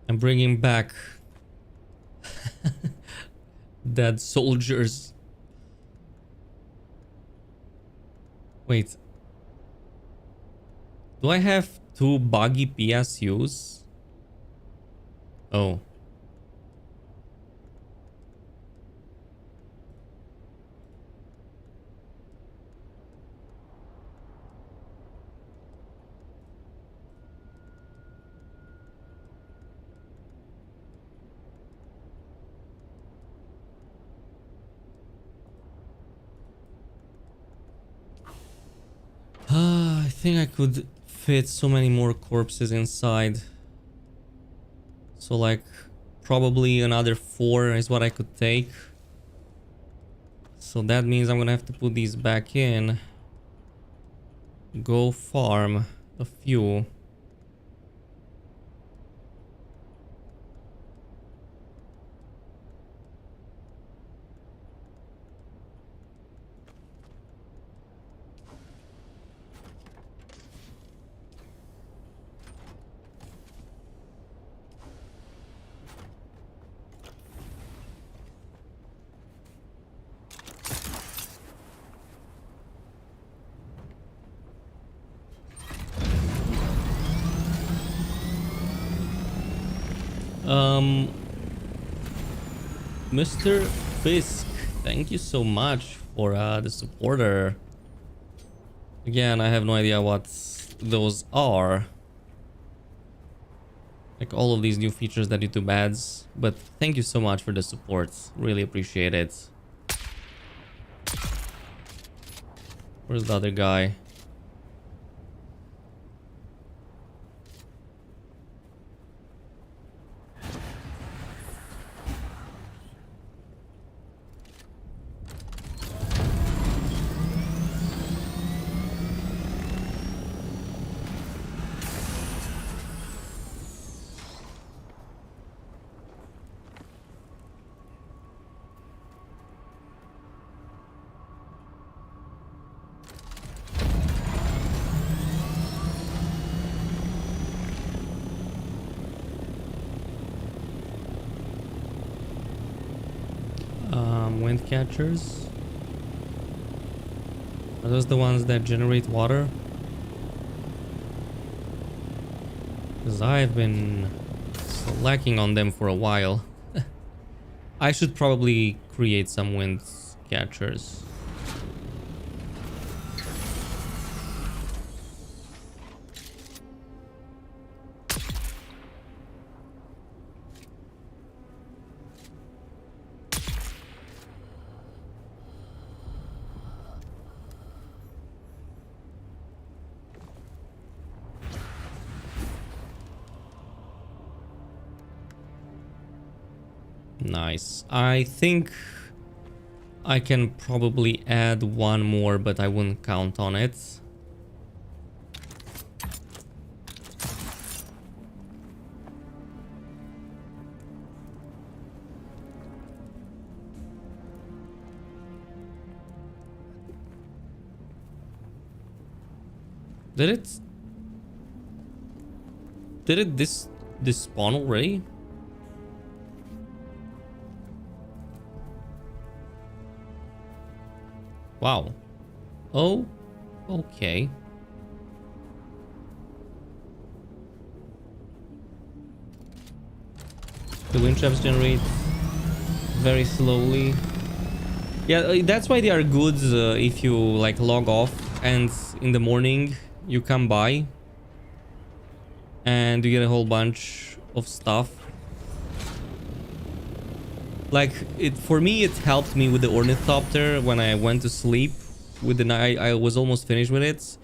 Speaker 1: I'm bringing back dead soldiers. Wait. Do I have 2 buggy PSUs? Oh. I think I could fit so many more corpses inside. So like probably another 4 is what I could take. So that means I'm gonna have to put these back in. Go farm a few. Mr. Fisk, thank you so much for the supporter. Again, I have no idea what those are. Like all of these new features that YouTube adds. But thank you so much for the support. Really appreciate it. Where's the other guy? Wind catchers. Are those the ones that generate water? Because I've been slacking on them for a while. I should probably create some wind catchers. Nice. I think I can probably add one more, but I wouldn't count on it. Did it this spawn already? Wow. Oh, okay. The wind traps generate very slowly. Yeah, that's why they are good if you like log off and in the morning you come by and you get a whole bunch of stuff. Like for me, it helped me with the ornithopter when I went to sleep. With the night, I was almost finished with it,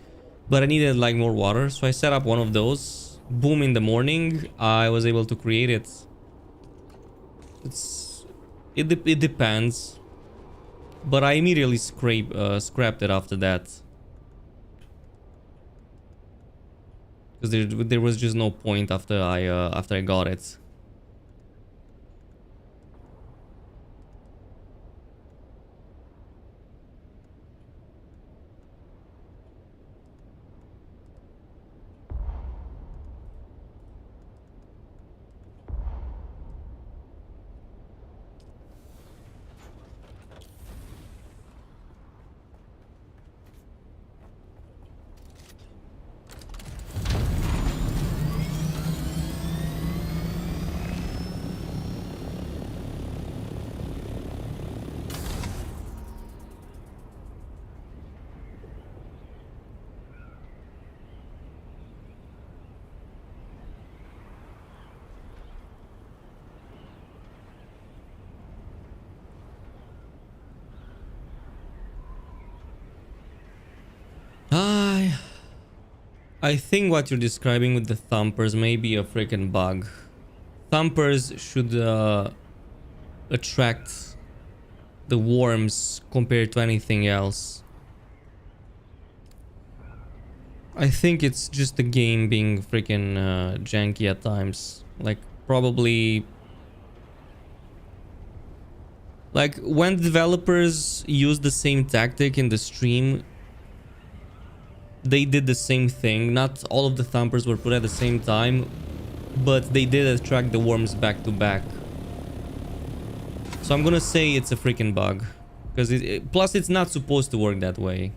Speaker 1: but I needed like more water, so I set up one of those. Boom! In the morning, I was able to create it. It depends, but I immediately scrapped it after that because there was just no point after I got it. I think what you're describing with the thumpers may be a freaking bug. Thumpers should attract the worms compared to anything else. I think it's just the game being freaking janky at times. Like, probably... Like, when developers use the same tactic in the stream, they did the same thing. Not all of the thumpers were put at the same time, but they did attract the worms back to back. So I'm gonna say it's a freaking bug. Because plus it's not supposed to work that way.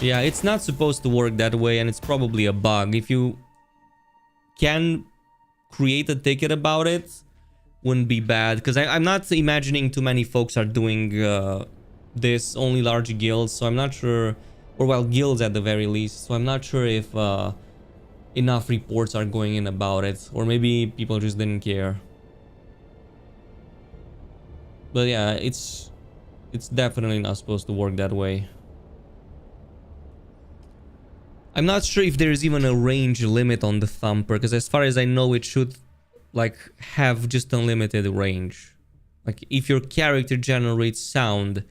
Speaker 1: Yeah, it's not supposed to work that way, and it's probably a bug. If you can create a ticket about it, wouldn't be bad. Because I'm not imagining too many folks are doing this, only large guilds, so I'm not sure, or well, guilds at the very least, so I'm not sure if enough reports are going in about it, or maybe people just didn't care. But yeah, it's definitely not supposed to work that way. I'm not sure if there's even a range limit on the thumper, because as far as I know, it should like have just unlimited range. Like if your character generates sound,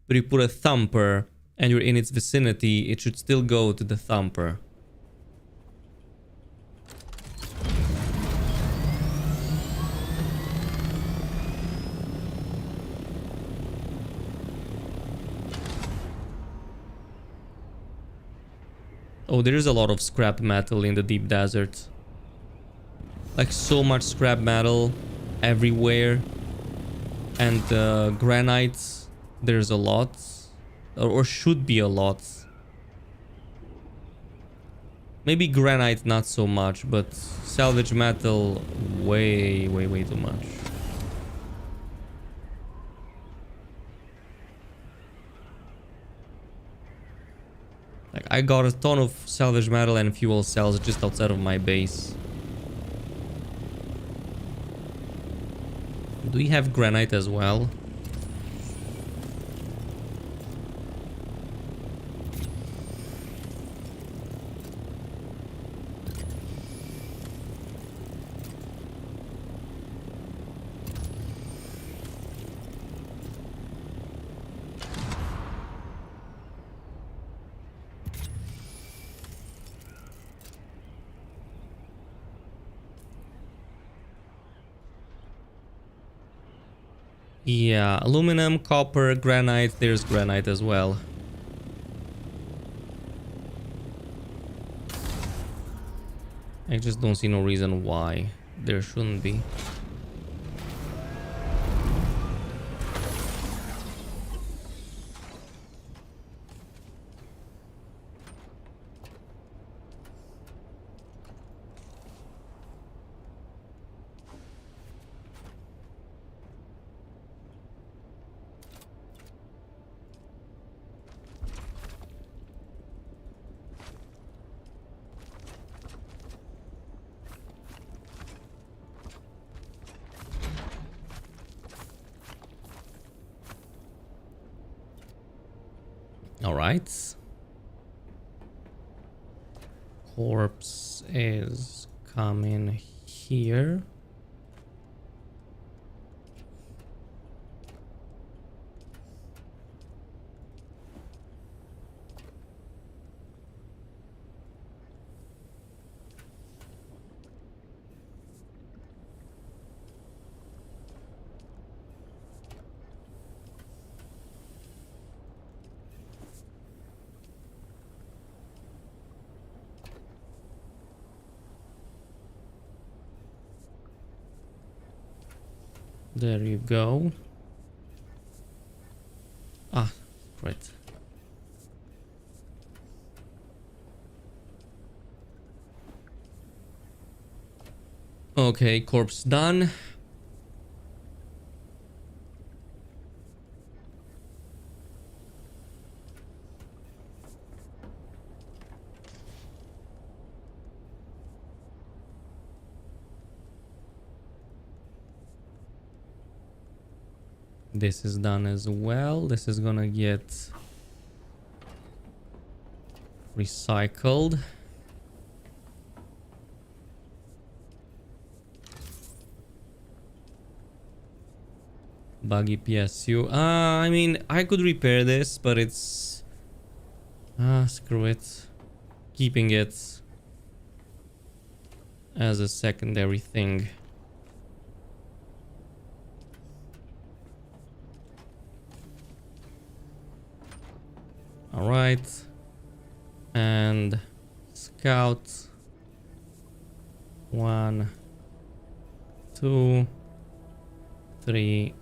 Speaker 1: but you put a thumper and you're in its vicinity, it should still go to the thumper. Oh, there is a lot of scrap metal in the deep desert. Like so much scrap metal everywhere. And granite, there's a lot. Or should be a lot. Maybe granite not so much, but salvage metal way too much. Like, I got a ton of salvage metal and fuel cells just outside of my base. Do we have granite as well? Yeah, aluminum, copper, granite. There's granite as well. I just don't see no reason why there shouldn't be. All right. Corpse is coming here. There you go. Ah, great. Okay, corpse done. This is done as well. This is gonna get recycled. Buggy PSU. I mean, I could repair this, but it's... screw it. Keeping it as a secondary thing. Alright. And scout. 1, 2, 3.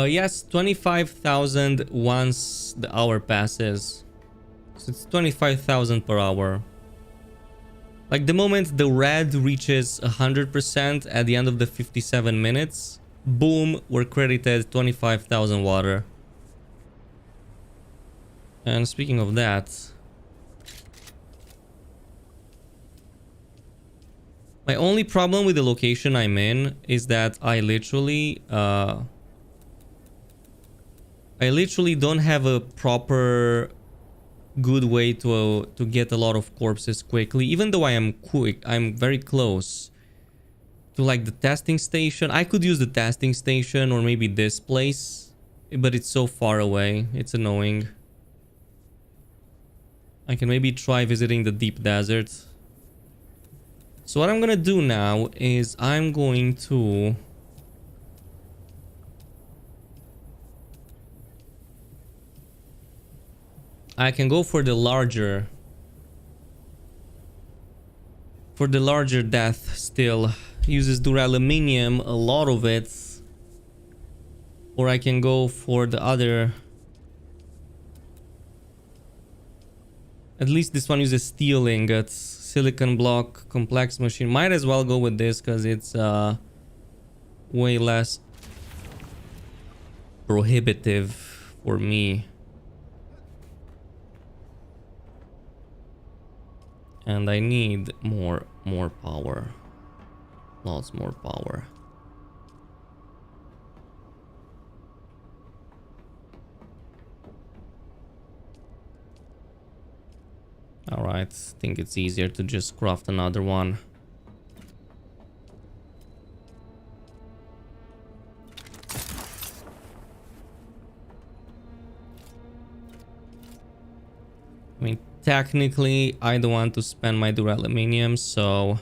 Speaker 1: Yes, 25,000 once the hour passes. So it's 25,000 per hour. Like the moment the red reaches 100% at the end of the 57 minutes, boom, we're credited 25,000 water. And speaking of that, my only problem with the location I'm in is that I literally don't have a proper good way to get a lot of corpses quickly. Even though I am quick, I'm very close to like the testing station. I could use the testing station or maybe this place, but it's so far away. It's annoying. I can maybe try visiting the deep desert. So what I'm gonna do now is I'm going to... I can go for the larger death still. Uses duraluminum, a lot of it. Or I can go for the other. At least this one uses steel ingots, silicon block, complex machine. Might as well go with this because it's way less prohibitive for me. And I need more power. Lots more power. Alright, think it's easier to just craft another one. I mean, technically, I don't want to spend my duraluminum, so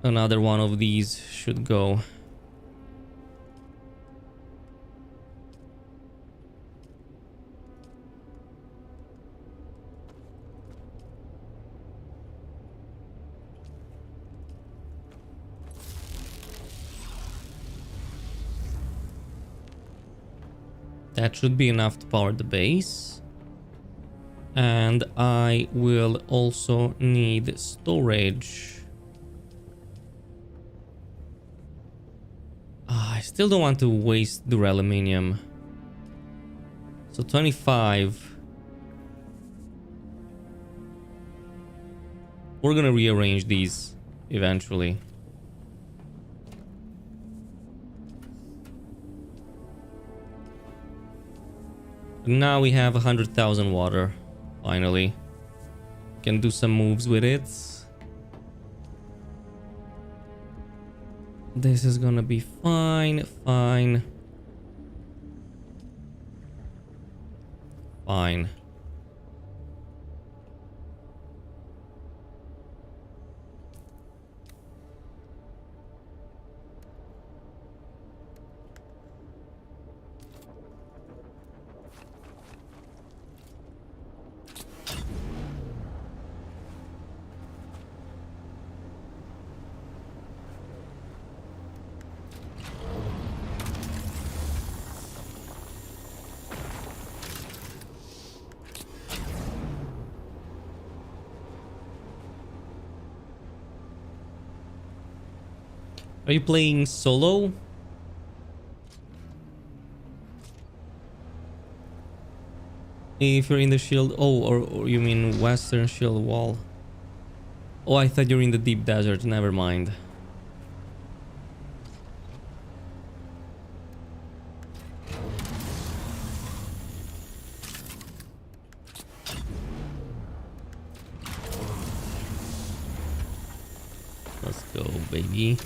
Speaker 1: another one of these should go. That should be enough to power the base. And I will also need storage. I still don't want to waste duraluminum. So 25. We're gonna rearrange these eventually. Now we have 100,000 water. Finally. Can do some moves with it. This is gonna be fine. Fine. Are you playing solo? If you're in the shield... Oh, or you mean western shield wall. Oh, I thought you're in the deep desert. Never mind. Let's go, baby.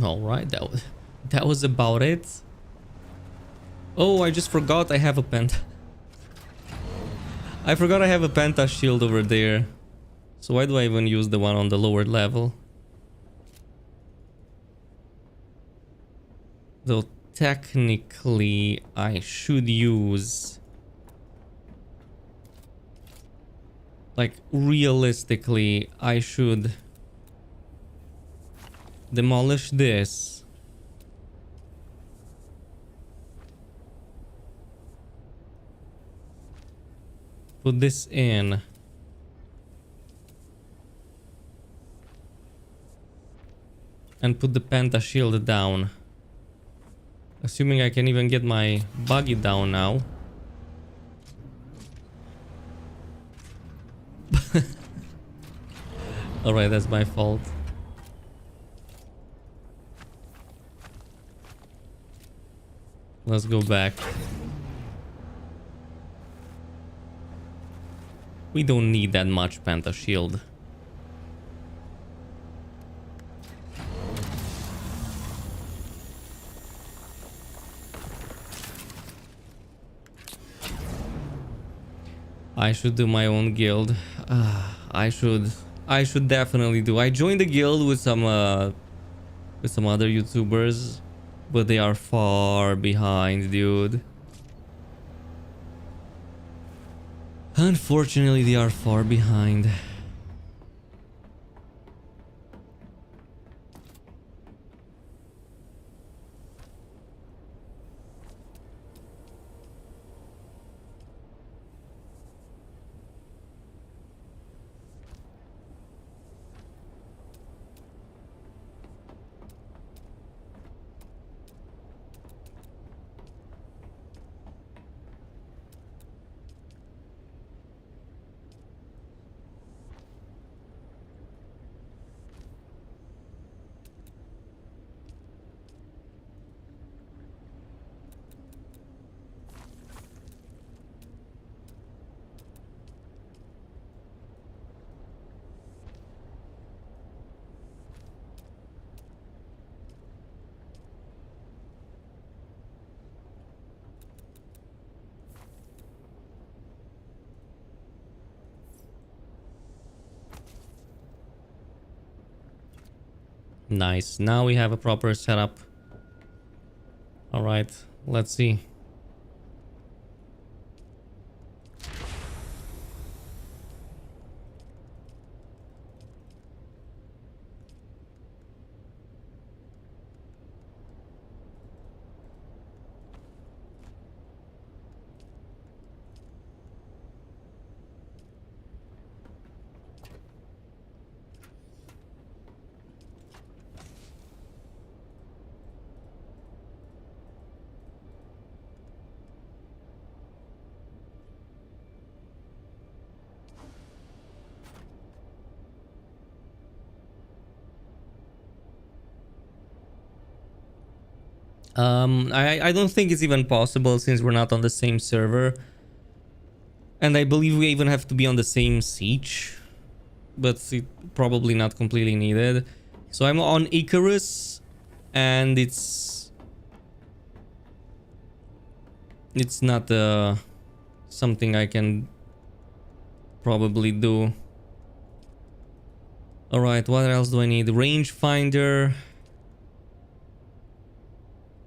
Speaker 1: All right, that was about it. Oh, I just forgot I have a penta. I forgot I have a penta shield over there. So why do I even use the one on the lower level? Though technically I should use... Like realistically, I should demolish this. Put this in. And put the penta shield down. Assuming I can even get my buggy down now. Alright, that's my fault. Let's go back. We don't need that much penta shield. I should do my own guild. I should definitely do. I joined the guild with some other YouTubers, but they are far behind, dude. Unfortunately, they are far behind. Nice. Now we have a proper setup. All right, let's see. I don't think it's even possible since we're not on the same server. And I believe we even have to be on the same siege. But it's probably not completely needed. So I'm on Icarus. And it's not something I can probably do. Alright, what else do I need? Rangefinder.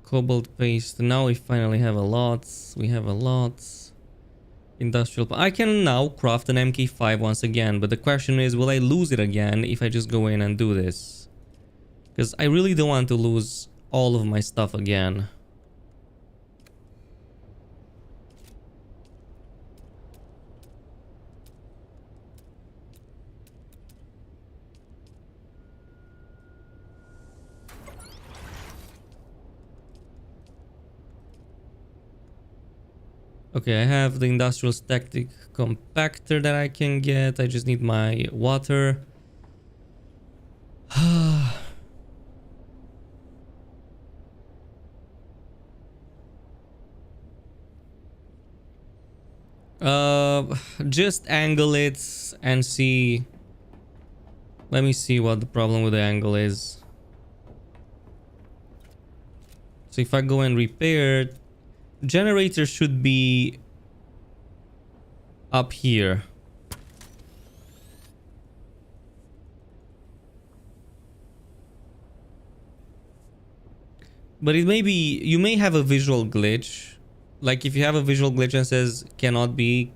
Speaker 1: Cobalt paste. Now we finally have a lot. We have a lot. Industrial. I can now craft an MK5 once again, but the question is, will I lose it again if I just go in and do this? Because I really don't want to lose all of my stuff again. Okay, I have the industrial static compactor that I can get. I just need my water. Just angle it and see. Let me see what the problem with the angle is. So if I go and repair it, generator should be up here. But it may be, you may have a visual glitch. Like if you have a visual glitch and says cannot be,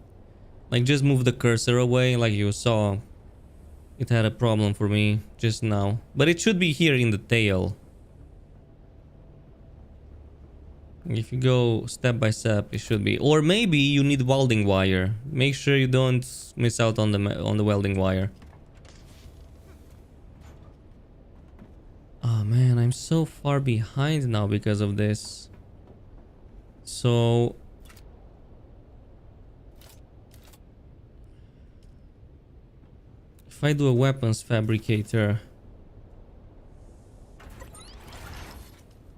Speaker 1: like just move the cursor away like you saw. It had a problem for me just now. But it should be here in the tail. If you go step by step, it should be. Or maybe you need welding wire. Make sure you don't miss out on the welding wire. Oh man, I'm so far behind now because of this. So if I do a weapons fabricator,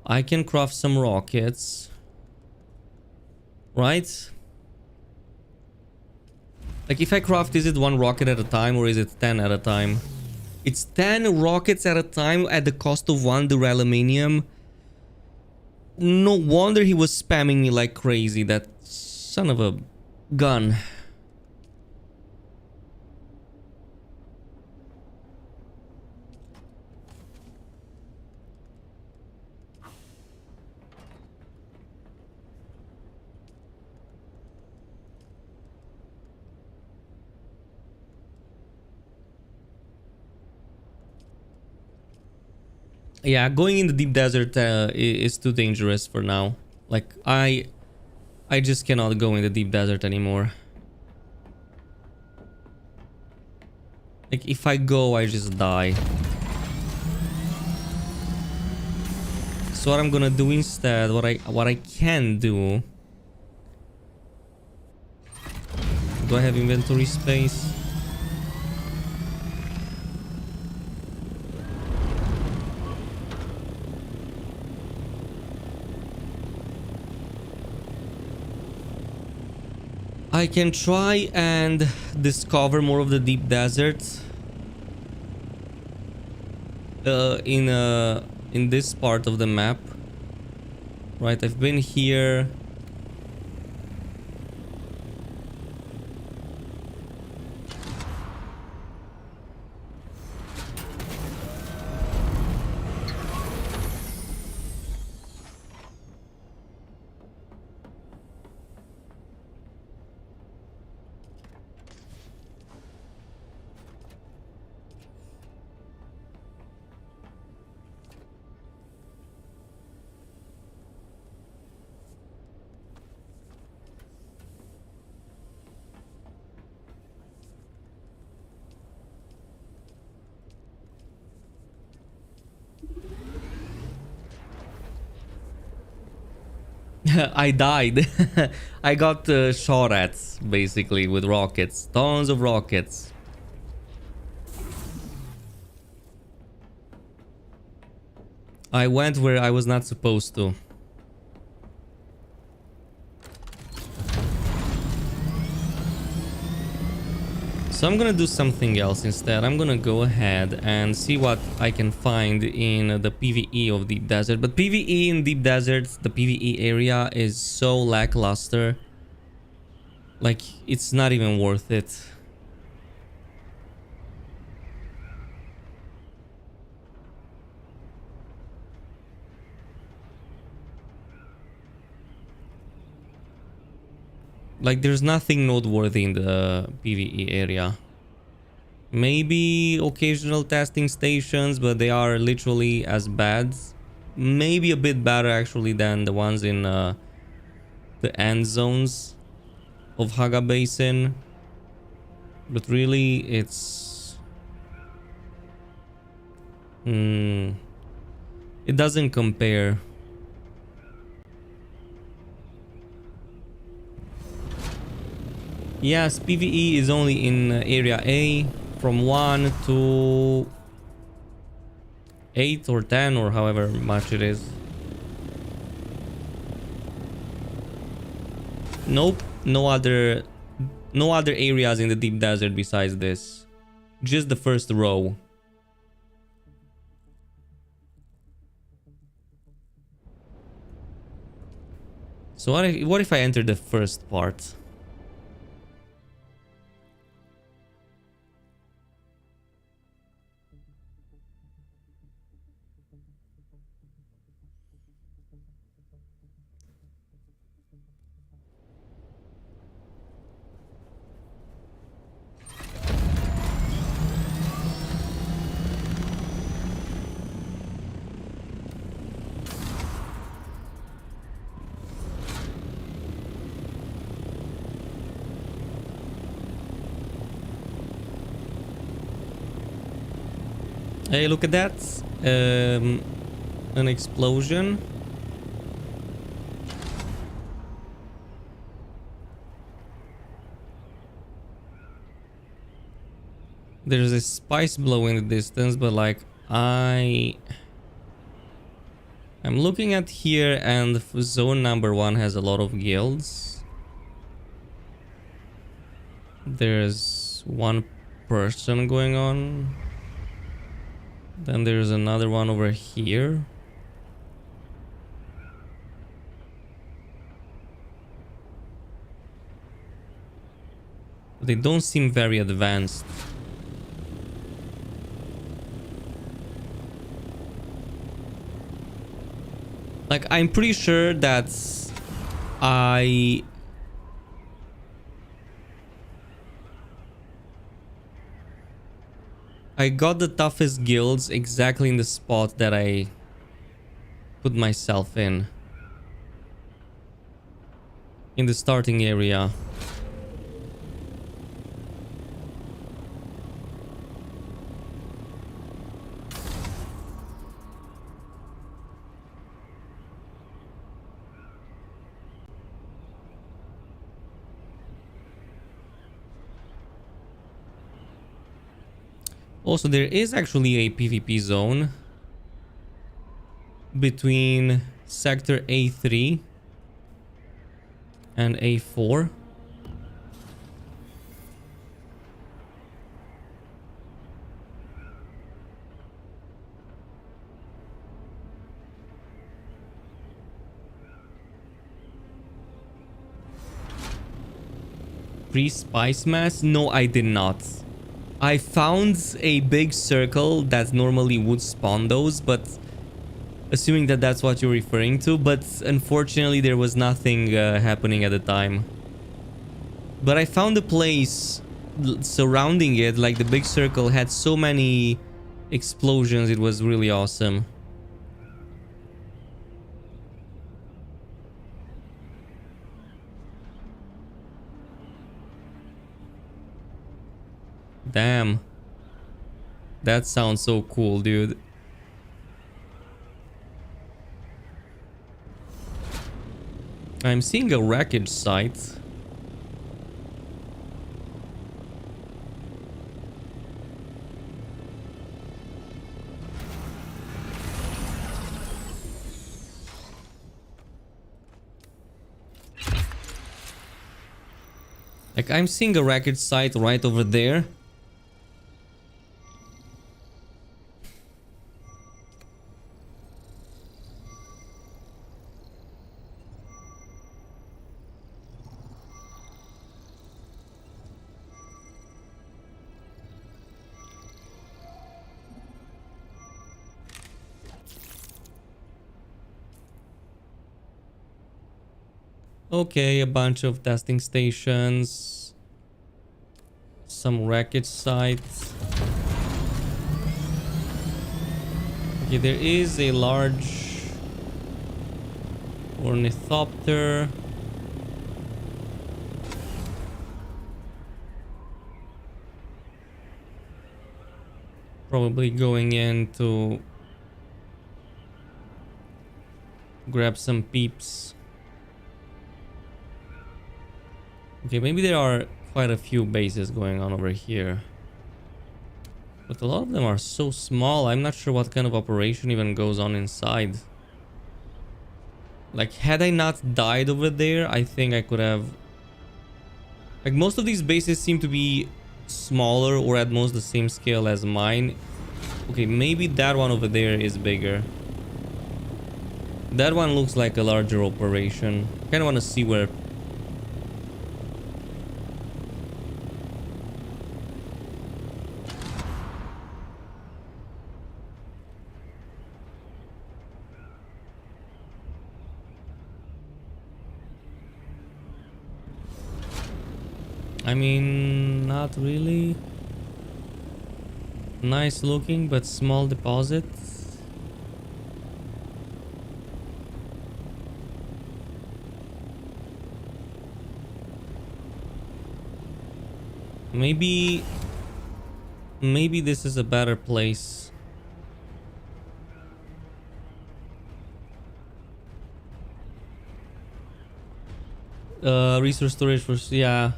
Speaker 1: I can craft some rockets, right? Like if I craft, is it one rocket at a time or is it 10 at a time? It's 10 rockets at a time at the cost of 1 duraluminum. No wonder he was spamming me like crazy, that son of a gun. Yeah, going in the deep desert is too dangerous for now. Like I just cannot go in the deep desert anymore. Like if I go, I just die. So what I'm gonna do instead, what I can do. Do I have inventory space? I can try and discover more of the deep desert in this part of the map. Right, I've been here. I died. I got shot at basically with rockets, tons of rockets. I went where I was not supposed to. So I'm gonna do something else instead. I'm gonna go ahead and see what I can find in the PvE of Deep Desert. But PvE in Deep Desert, the PvE area is so lackluster. Like, it's not even worth it. Like, there's nothing noteworthy in the PvE area. Maybe occasional testing stations, but they are literally as bad. Maybe a bit better actually than the ones in the end zones of Haga Basin. But really, it's... it doesn't compare. Yes, PvE is only in area A from 1 to 8 or 10 or however much it is. Nope, no other areas in the deep desert besides this. Just the first row. So what if I enter the first part? Hey, look at that. An explosion. There's a spice blow in the distance, but like I'm looking at here and zone number 1 has a lot of guilds. There's one person going on. Then there's another one over here. They don't seem very advanced. Like, I'm pretty sure that I got the toughest guilds exactly in the spot that I put myself in the starting area. Also, there is actually a PvP zone between sector A3 and A4. Pre-spice mass? No, I did not. I found a big circle that normally would spawn those, but assuming that that's what you're referring to, but unfortunately there was nothing happening at the time. But I found a place surrounding it, like the big circle had so many explosions, it was really awesome. Damn. That sounds so cool, dude. I'm seeing a wreckage site. Like, I'm seeing a wreckage site right over there. Okay, a bunch of testing stations. Some wreckage sites. Okay, there is a large ornithopter. Probably going in to grab some peeps. Okay, maybe there are quite a few bases going on over here. But a lot of them are so small, I'm not sure what kind of operation even goes on inside. Like, had I not died over there, I think I could have... Like, most of these bases seem to be smaller or at most the same scale as mine. Okay, maybe that one over there is bigger. That one looks like a larger operation. I kind of want to see where... I mean, not really. Nice looking, but small deposit. Maybe this is a better place. Resource storage for... yeah.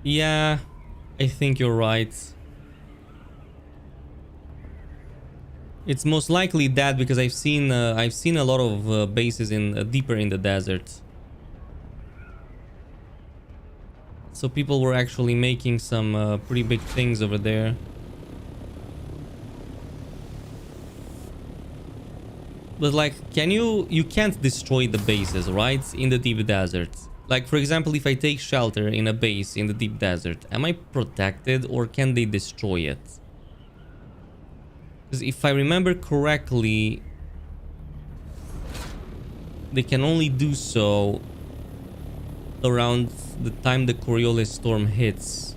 Speaker 1: Yeah, I think you're right. It's most likely that because I've seen a lot of bases in deeper in the desert. So people were actually making some pretty big things over there. But like, you can't destroy the bases, right? In the deep desert. Like, for example, if I take shelter in a base in the deep desert, am I protected or can they destroy it? Because if I remember correctly, they can only do so around the time the Coriolis storm hits.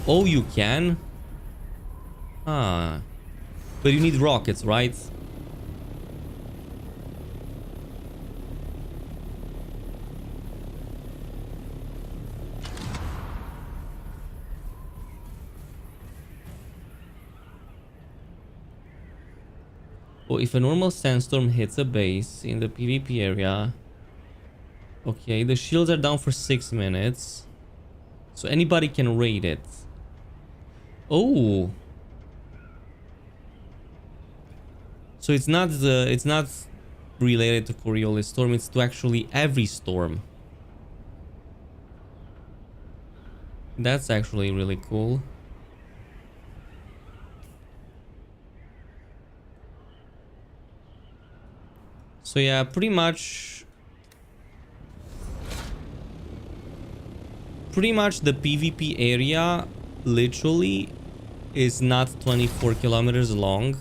Speaker 1: Oh, you can? Ah. But you need rockets, right? Oh, if a normal sandstorm hits a base in the PvP area... Okay, the shields are down for 6 minutes. So anybody can raid it. Oh! So it's not related to Coriolis storm, it's to actually every storm. That's actually really cool. So yeah, pretty much the PvP area literally is not 24 kilometers long,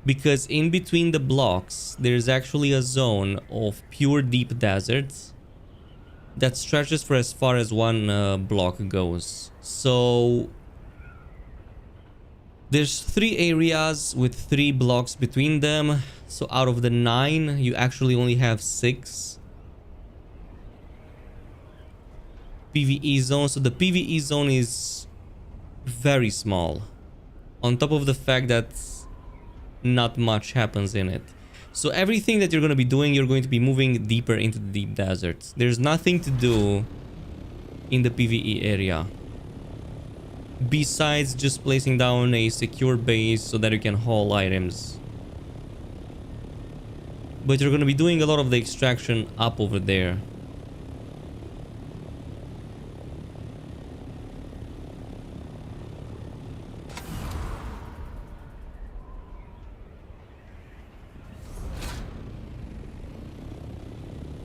Speaker 1: because in between the blocks there's actually a zone of pure deep desert that stretches for as far as one block goes. So there's 3 areas with 3 blocks between them. So out of the 9, you actually only have 6 PvE zones. So the PvE zone is very small, on top of the fact that not much happens in it. So everything that you're going to be doing, you're going to be moving deeper into the deep deserts. There's nothing to do in the PvE area besides just placing down a secure base so that you can haul items. But you're going to be doing a lot of the extraction up over there.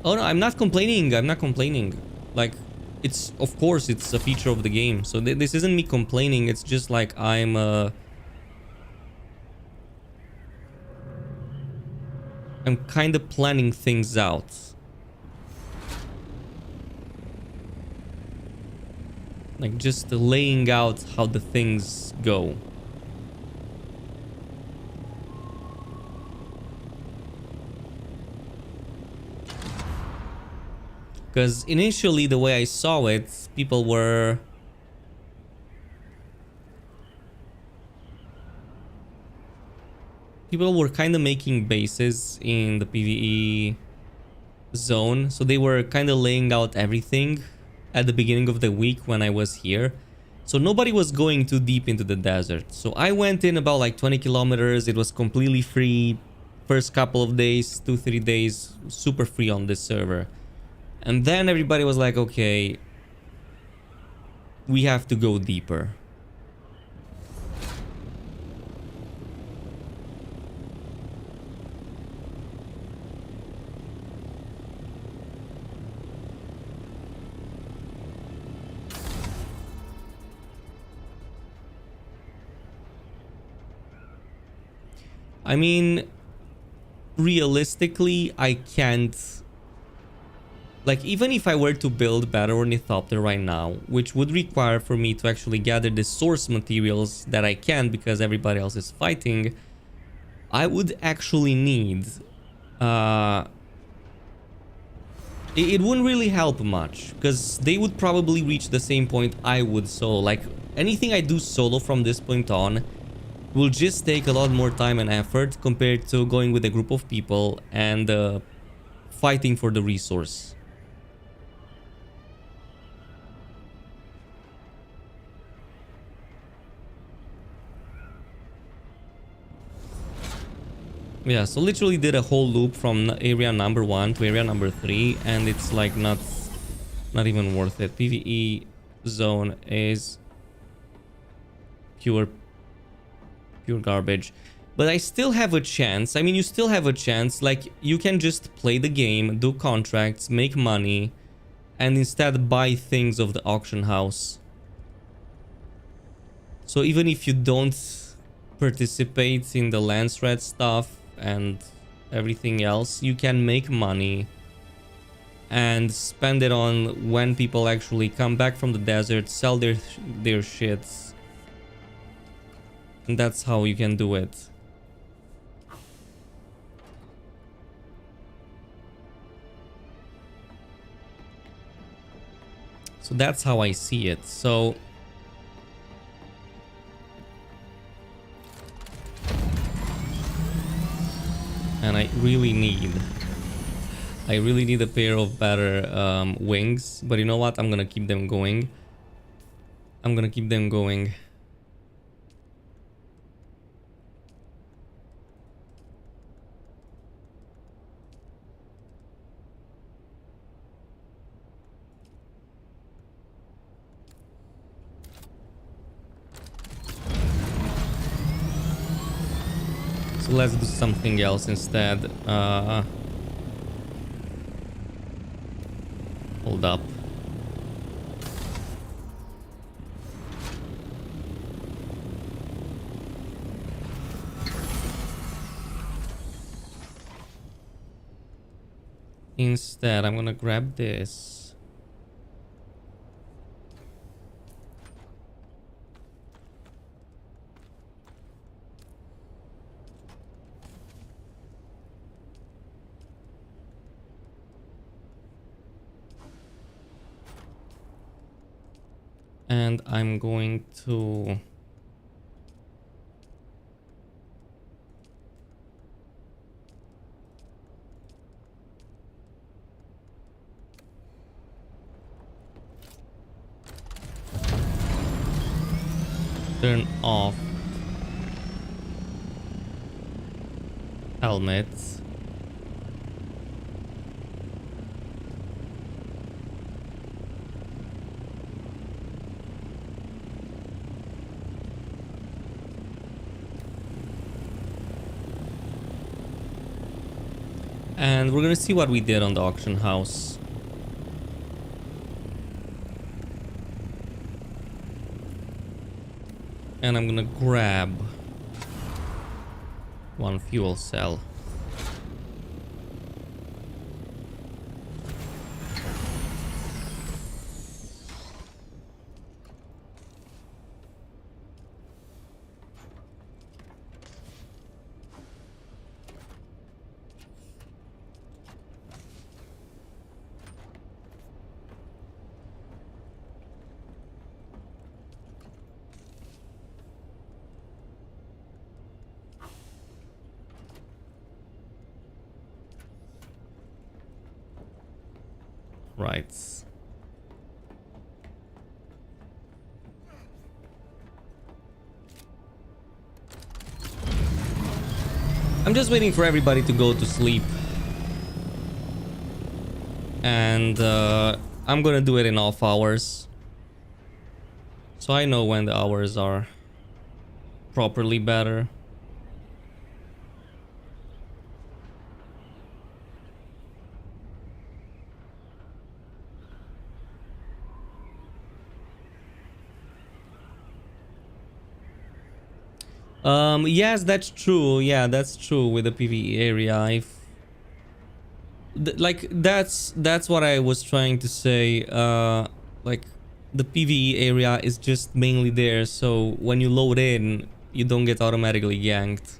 Speaker 1: Oh no, I'm not complaining. I'm not complaining. Like, it's, of course, it's a feature of the game. So this isn't me complaining. It's just like I'm kind of planning things out. Like just laying out how the things go. Because initially the way I saw it, people were kind of making bases in the PvE zone, so they were kind of laying out everything at the beginning of the week when I was here. So nobody was going too deep into the desert. So I went in about like 20 kilometers. It was completely free. First couple of days, 2-3 days, super free on this server. And then everybody was like, okay, we have to go deeper. I mean, realistically, I can't... Like, even if I were to build Battle Ornithopter right now, which would require for me to actually gather the source materials that I can because everybody else is fighting, I would actually need... It wouldn't really help much, because they would probably reach the same point I would solo. Like, anything I do solo from this point on will just take a lot more time and effort compared to going with a group of people and fighting for the resource. Yeah, so literally did a whole loop from area number 1 to area number 3, and it's like not even worth it. PvE zone is pure garbage. But I still have a chance. I mean, you still have a chance. Like, you can just play the game, do contracts, make money, and instead buy things of the auction house. So even if you don't participate in the land threat stuff and everything else, you can make money and spend it on when people actually come back from the desert, sell their shits. And that's how you can do it. So that's how I see it. So and I really need a pair of better wings, but you know what? I'm gonna keep them going. So let's do something else instead. Hold up. Instead, I'm gonna grab this. And I'm going to turn off helmets. And we're gonna see what we did on the auction house. And I'm gonna grab one fuel cell. Right. I'm just waiting for everybody to go to sleep. And I'm gonna do it in off hours. So I know when the hours are properly better. Yes, that's true. Yeah, that's true with the PvE area. Like that's what I was trying to say. Like the PvE area is just mainly there, so when you load in, you don't get automatically ganked.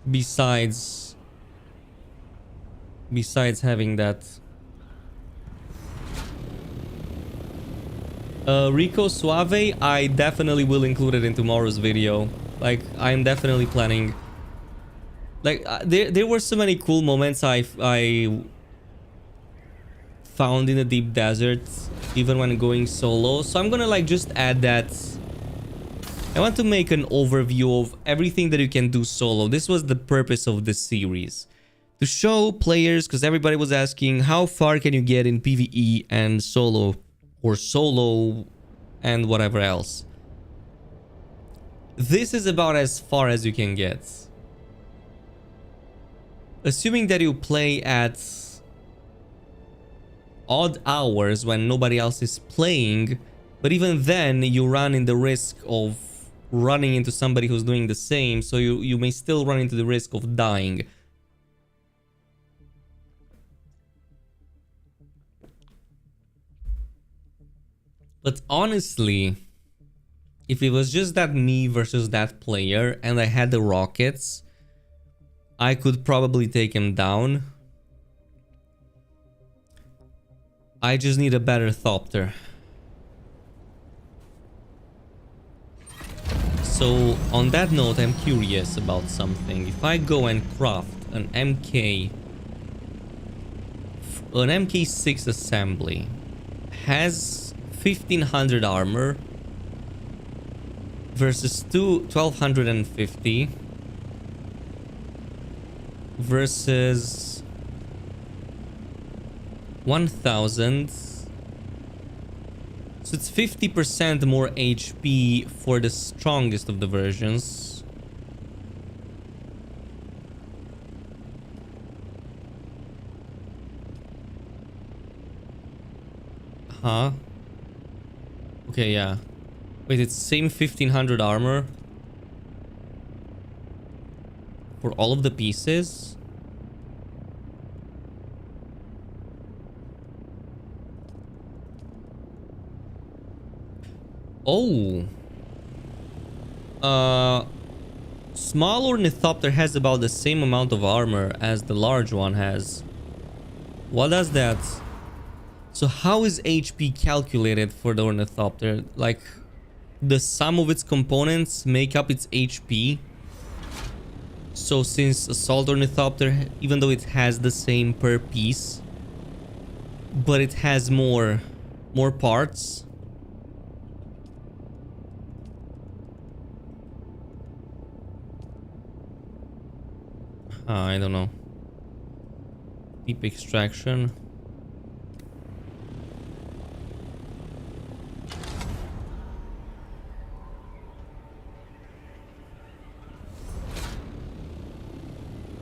Speaker 1: Besides having that. Rico Suave, I definitely will include it in tomorrow's video. Like, I'm definitely planning. Like, there were so many cool moments I found in the deep desert, even when going solo. So I'm gonna like just add that. I want to make an overview of everything that you can do solo. This was the purpose of this series. To show players, because everybody was asking, how far can you get in PvE and solo? Or solo and whatever else. This is about as far as you can get. Assuming that you play at odd hours when nobody else is playing, but even then you run in the risk of running into somebody who's doing the same, so you may still run into the risk of dying. But honestly, if it was just that me versus that player and I had the rockets, I could probably take him down. I just need a better Thopter. So on that note, I'm curious about something. If I go and craft an MK6 assembly, has 1500 armor versus 1250 versus 1000, so it's 50% more HP for the strongest of the versions. Huh? Okay, yeah. Wait, it's same 1500 armor for all of the pieces? Oh. Small Ornithopter has about the same amount of armor as the large one has. What does that? So how is HP calculated for the Ornithopter? Like, the sum of its components make up its HP. So since Assault Ornithopter, even though it has the same per piece, but it has more parts. I don't know. Deep extraction.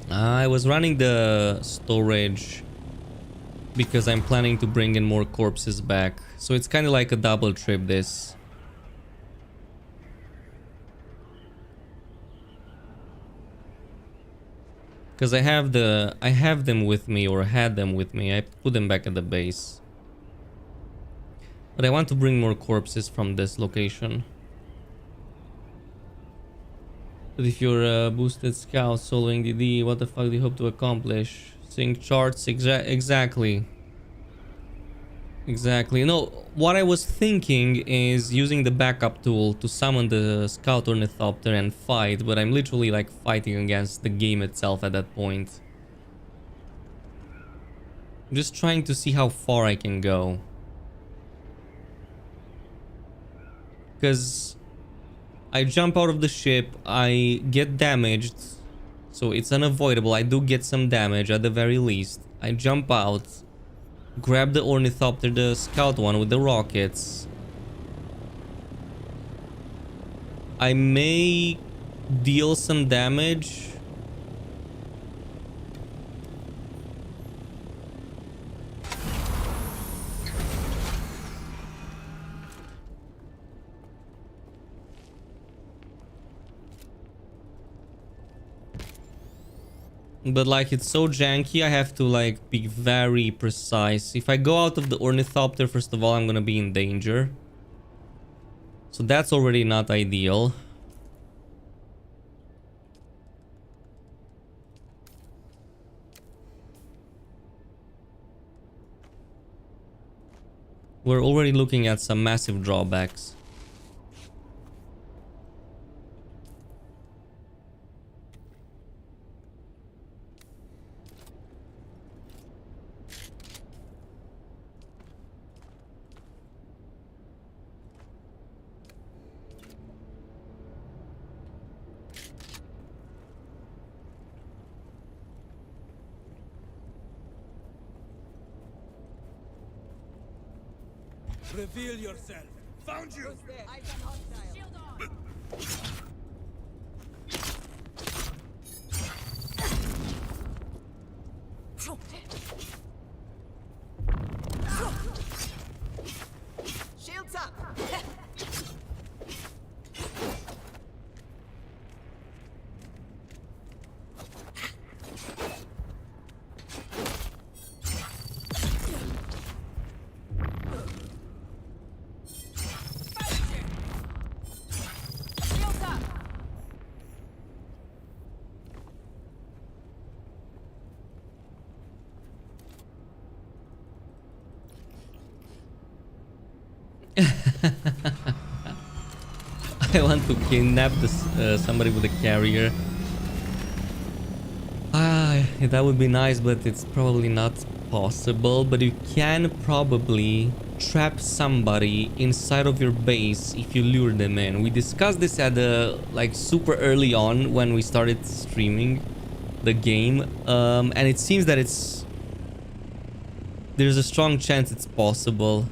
Speaker 1: I was running the storage because I'm planning to bring in more corpses back. So it's kind of like a double trip this. Because I have them with me, or had them with me. I put them back at the base. But I want to bring more corpses from this location. But if you're a boosted scout soloing DD, what the fuck do you hope to accomplish? Sync charts? Exactly. Exactly. No, what I was thinking is using the backup tool to summon the Scout Ornithopter and fight, but I'm literally like fighting against the game itself at that point. I'm just trying to see how far I can go. Because I jump out of the ship, I get damaged, so it's unavoidable. I do get some damage at the very least. I jump out, grab the ornithopter, the scout one with the rockets. I may deal some damage. But like it's so janky, I have to like be very precise. If I go out of the ornithopter, first of all, I'm gonna be in danger. So that's already not ideal. We're already looking at some massive drawbacks.
Speaker 3: Reveal yourself. Found you.
Speaker 2: Shield on.
Speaker 5: Shields up!
Speaker 2: Shield up.
Speaker 1: I want to kidnap this somebody with a carrier. Ah, that would be nice, but it's probably not possible. But you can probably trap somebody inside of your base if you lure them in. We discussed this at the like super early on when we started streaming the game, and it seems that there's a strong chance it's possible.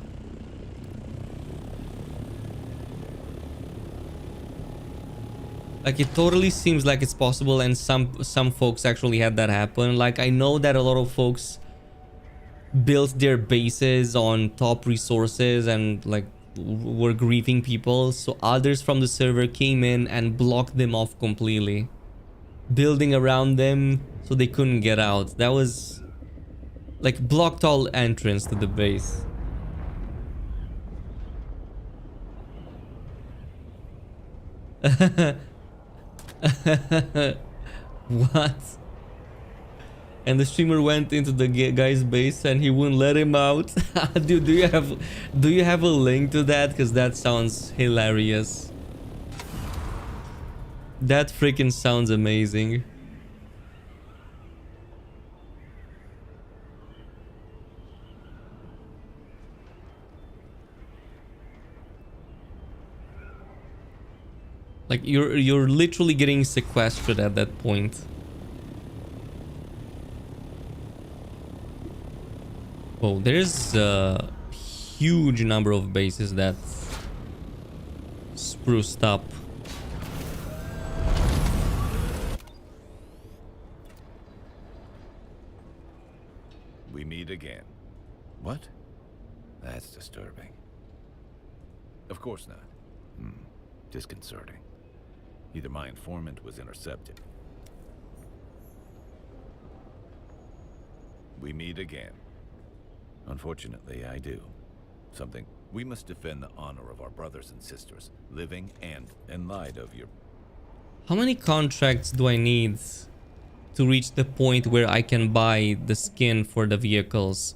Speaker 1: Like it totally seems like it's possible, and some folks actually had that happen. Like I know that a lot of folks built their bases on top resources and like were grieving people, so others from the server came in and blocked them off completely, building around them so they couldn't get out. That was like blocked all entrance to the base. What? And the streamer went into the guy's base and he wouldn't let him out. Dude, do you have a link to that? Because that sounds hilarious. That freaking sounds amazing. Like you're literally getting sequestered at that point. Oh, there's a huge number of bases that's spruced up.
Speaker 6: We meet again. What? That's disturbing. Of course not. Disconcerting. Either my informant was intercepted. We meet again. Unfortunately, I do. Something. We must defend the honor of our brothers and sisters, living and in light of your...
Speaker 1: How many contracts do I need to reach the point where I can buy the skin for the vehicles?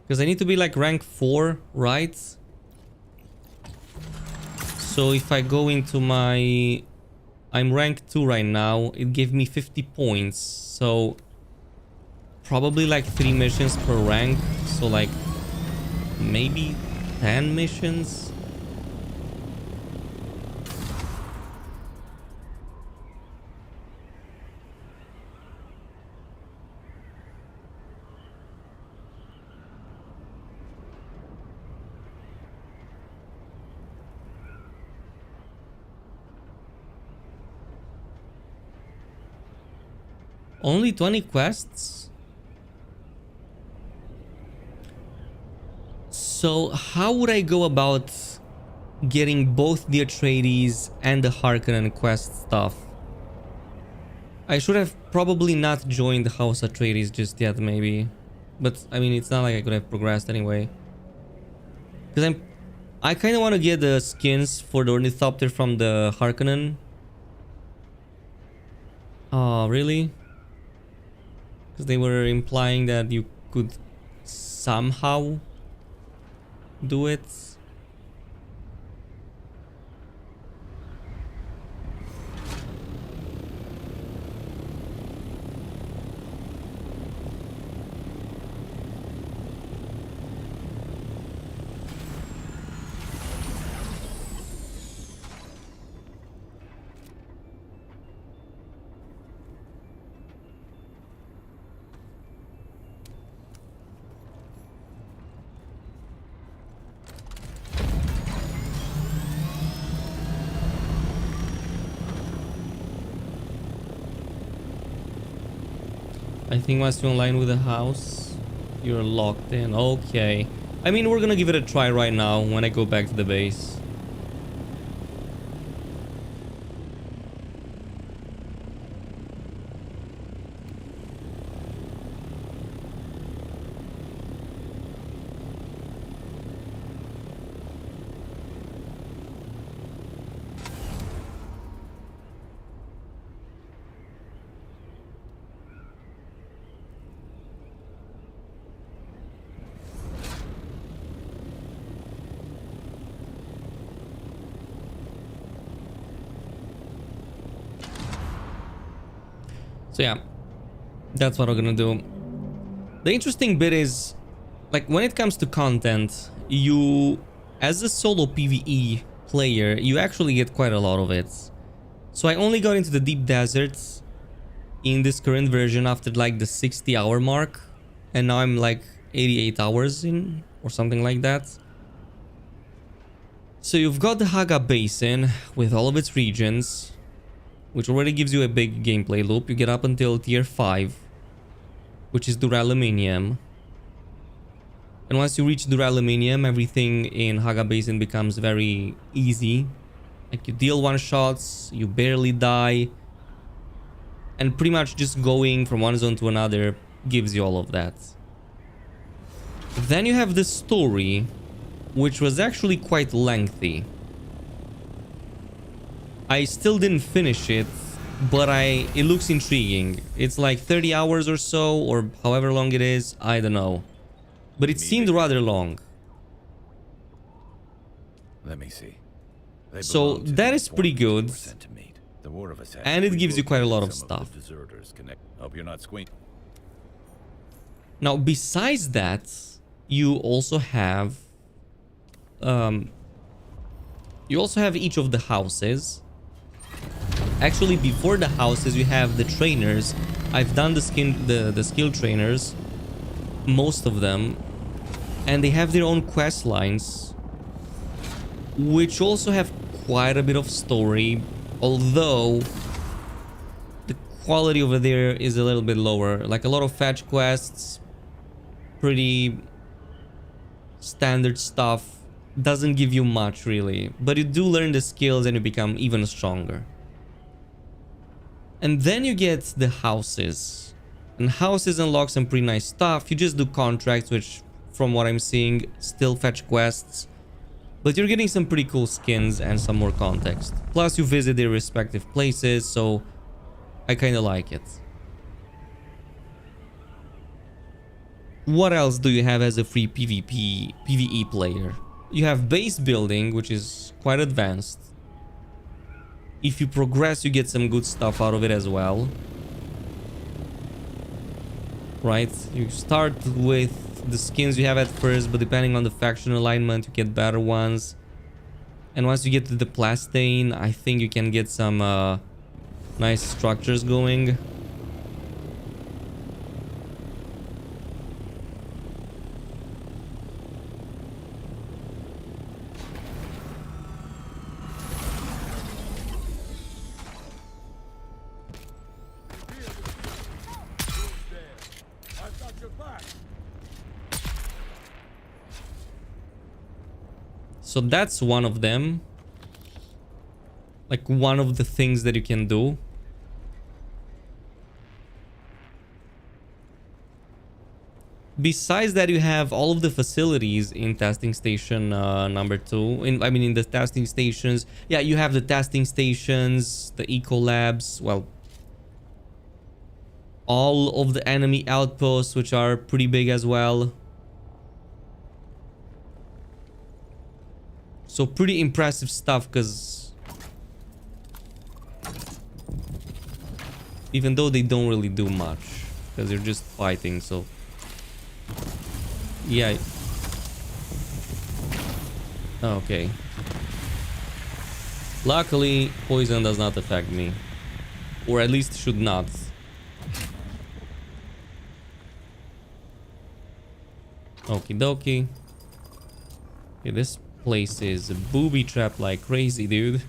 Speaker 1: Because I need to be like rank 4, right? So if I go into my... I'm rank 2 right now. It gave me 50 points. So probably like 3 missions per rank. So like maybe 10 missions. Only 20 quests? So how would I go about getting both the Atreides and the Harkonnen quest stuff? I should have probably not joined the House Atreides just yet, maybe. But, I mean, it's not like I could have progressed anyway. Because I kind of want to get the skins for the Ornithopter from the Harkonnen. Oh, really? Because they were implying that you could somehow do it. I think once you're online with the house, you're locked in. Okay. I mean, we're gonna give it a try right now when I go back to the base. So yeah, that's what we're gonna do. The interesting bit is, like, when it comes to content, you, as a solo PvE player, you actually get quite a lot of it. So I only got into the deep deserts in this current version after like the 60-hour mark, and now I'm like 88 hours in or something like that. So you've got the Haga Basin with all of its regions, which already gives you a big gameplay loop. You get up until tier 5, which is Duraluminum. And once you reach Duraluminum, everything in Haga Basin becomes very easy. Like, you deal one shots, you barely die, and pretty much just going from one zone to another gives you all of that. Then you have the story, which was actually quite lengthy. I still didn't finish it, but it looks intriguing. It's like 30 hours or so, or however long it is, I don't know. But it seemed rather long.
Speaker 6: Let me see.
Speaker 1: So that is pretty good. And it gives you quite a lot of stuff.
Speaker 6: Hope you're not squeaking.
Speaker 1: Now, besides that, you also have each of the houses. Actually, before the houses, you have the trainers. I've done the skill trainers, most of them, and they have their own quest lines, which also have quite a bit of story, although the quality over there is a little bit lower. Like, a lot of fetch quests, pretty standard stuff, doesn't give you much really, but you do learn the skills and you become even stronger. And then you get the houses, and houses unlock some pretty nice stuff. You just do contracts, which from what I'm seeing still fetch quests, but you're getting some pretty cool skins and some more context. Plus you visit their respective places, so I kind of like it. What else do you have as a free PvE player? You have base building, which is quite advanced. If you progress, you get some good stuff out of it as well. Right? You start with the skins you have at first, but depending on the faction alignment, you get better ones. And once you get to the plastane, I think you can get some nice structures going.
Speaker 3: I've got your back.
Speaker 1: So that's one of them. Like one of the things that you can do. Besides that, you have all of the facilities in testing station number 2. In the testing stations. Yeah, you have the testing stations, the eco labs, well, all of the enemy outposts, which are pretty big as well. So pretty impressive stuff, because even though they don't really do much, because you're just fighting, so yeah. Okay. Luckily, poison does not affect me, or at least should not. Okie dokie. Okay, this place is booby trapped like crazy, dude.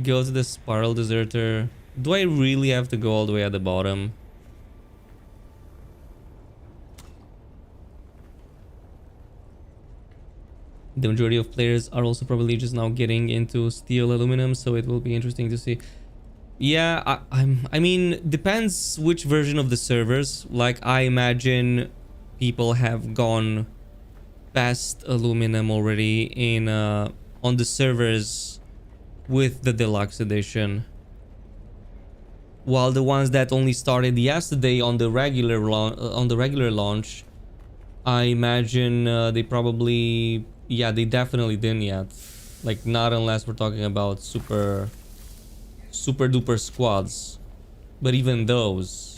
Speaker 1: Go to the spiral deserter. Do I really have to go all the way at the bottom? The majority of players are also probably just now getting into steel aluminum, so it will be interesting to see. Yeah, I mean, depends which version of the servers. Like, I imagine people have gone past aluminum already in on the servers with the deluxe edition, while the ones that only started yesterday on the regular launch, I imagine they probably, yeah, they definitely didn't yet. Like, not unless we're talking about super duper squads, but even those.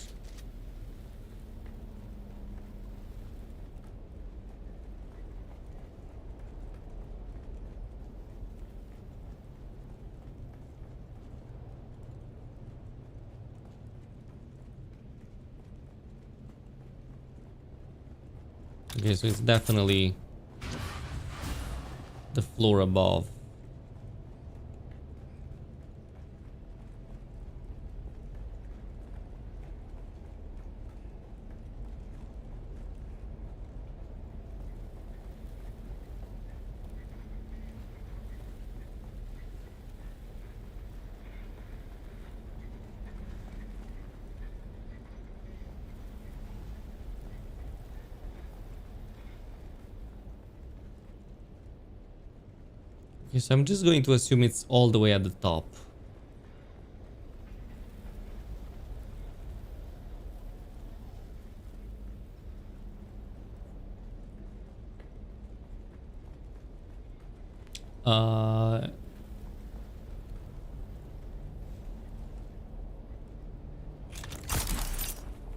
Speaker 1: Okay, so it's definitely the floor above. Okay, so I'm just going to assume it's all the way at the top.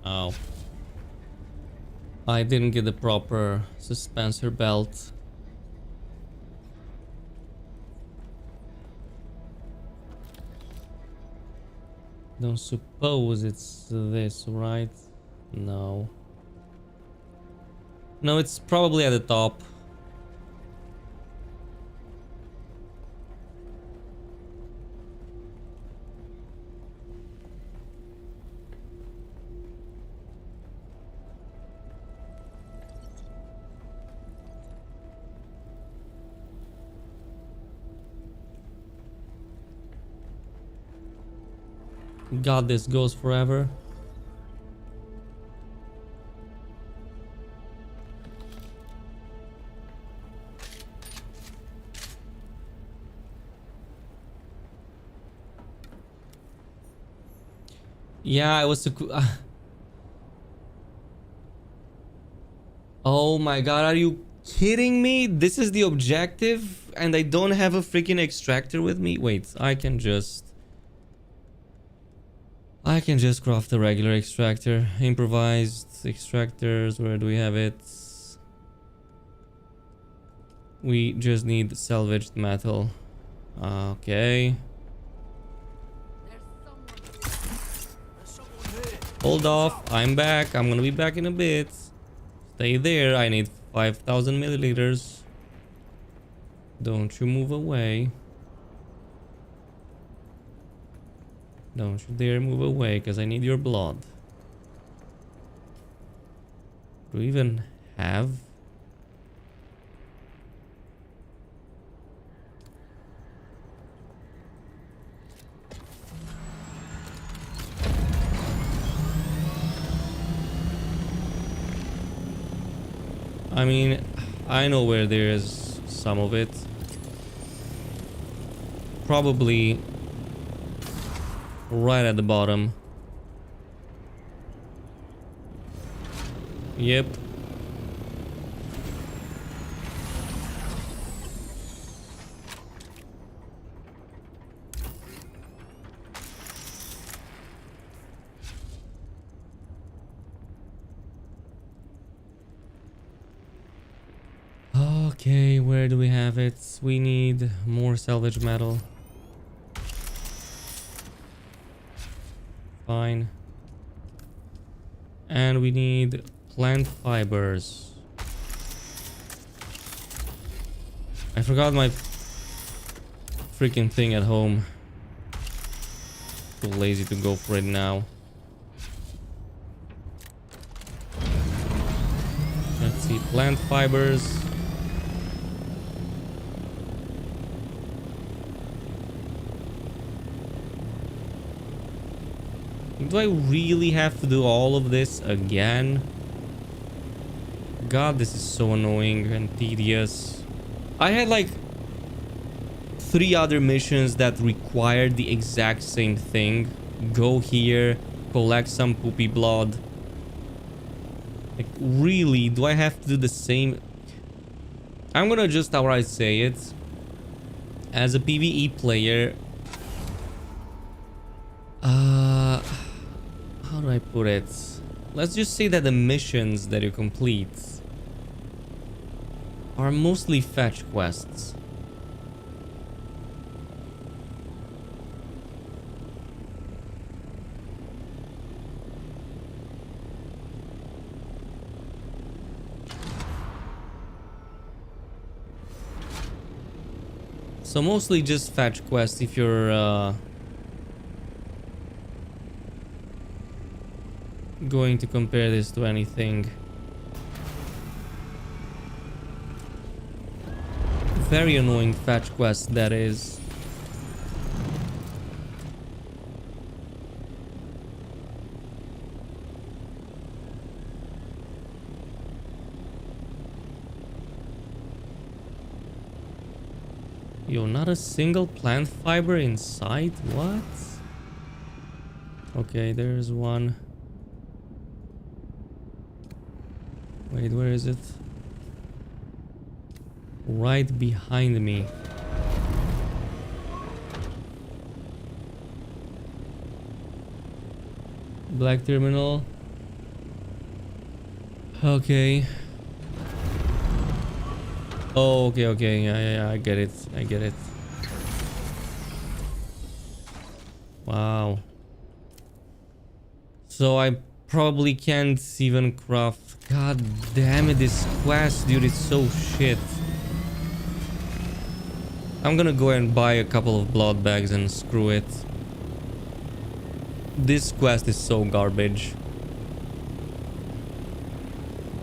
Speaker 1: Oh. I didn't get the proper suspensor belt. Don't suppose it's this, right? No. No, it's probably at the top. God, this goes forever. Yeah, I was Oh my god, are you kidding me? This is the objective and I don't have a freaking extractor with me? Wait, I can just craft a regular extractor. Improvised extractors, where do we have it? We just need salvaged metal. Okay. Hold off, I'm back. I'm gonna be back in a bit. Stay there, I need 5,000 milliliters. Don't you move away. Don't you dare move away, because I need your blood. Do we even have? I mean, I know where there is some of it. Probably right at the bottom. Yep. Okay, where do we have it? We need more salvage metal. Fine. And we need plant fibers. I forgot my freaking thing at home. Too lazy to go for it now. Let's see, plant fibers. Do I really have to do all of this again? God, this is so annoying and tedious. I had like 3 other missions that required the exact same thing. Go here, collect some poopy blood. Like, really, do I have to do the same? I'm gonna just outright say it. As a PvE player, how do I put it? Let's just say that the missions that you complete are mostly fetch quests. So mostly just fetch quests if you're going to compare this to anything. Very annoying fetch quest that is. Yo, not a single plant fiber inside? What? Okay, there's one. Wait, where is it? Right behind me. Black terminal. Okay. Oh, okay. Yeah, I get it. I get it. Wow. So I probably can't even craft. God damn it, this quest, dude, is so shit. I'm gonna go and buy a couple of blood bags and screw it. This quest is so garbage.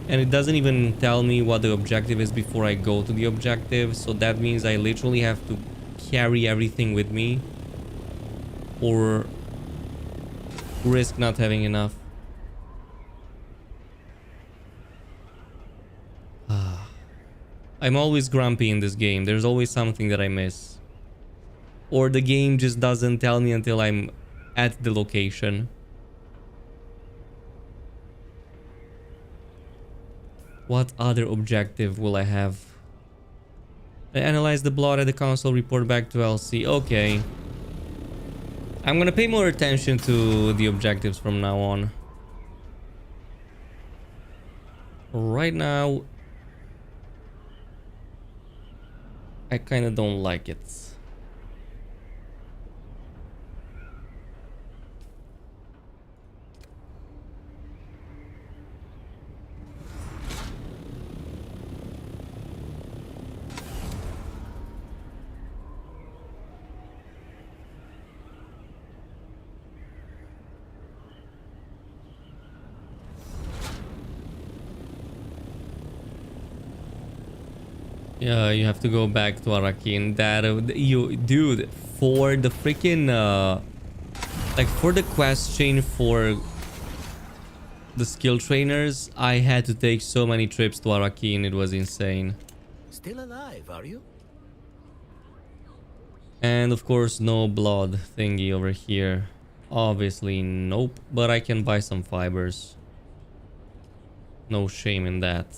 Speaker 1: And it doesn't even tell me what the objective is before I go to the objective. So that means I literally have to carry everything with me. Or risk not having enough. I'm always grumpy in this game. There's always something that I miss. Or the game just doesn't tell me until I'm at the location. What other objective will I have? Analyze the blood at the console, report back to LC. Okay. I'm gonna pay more attention to the objectives from now on. Right now, I kinda don't like it. Yeah, you have to go back to Arakin. That you, dude, for the freaking like for the quest chain for the skill trainers, I had to take so many trips to Arakin. It was insane.
Speaker 5: Still alive, are you?
Speaker 1: And of course, no blood thingy over here. Obviously, nope. But I can buy some fibers. No shame in that.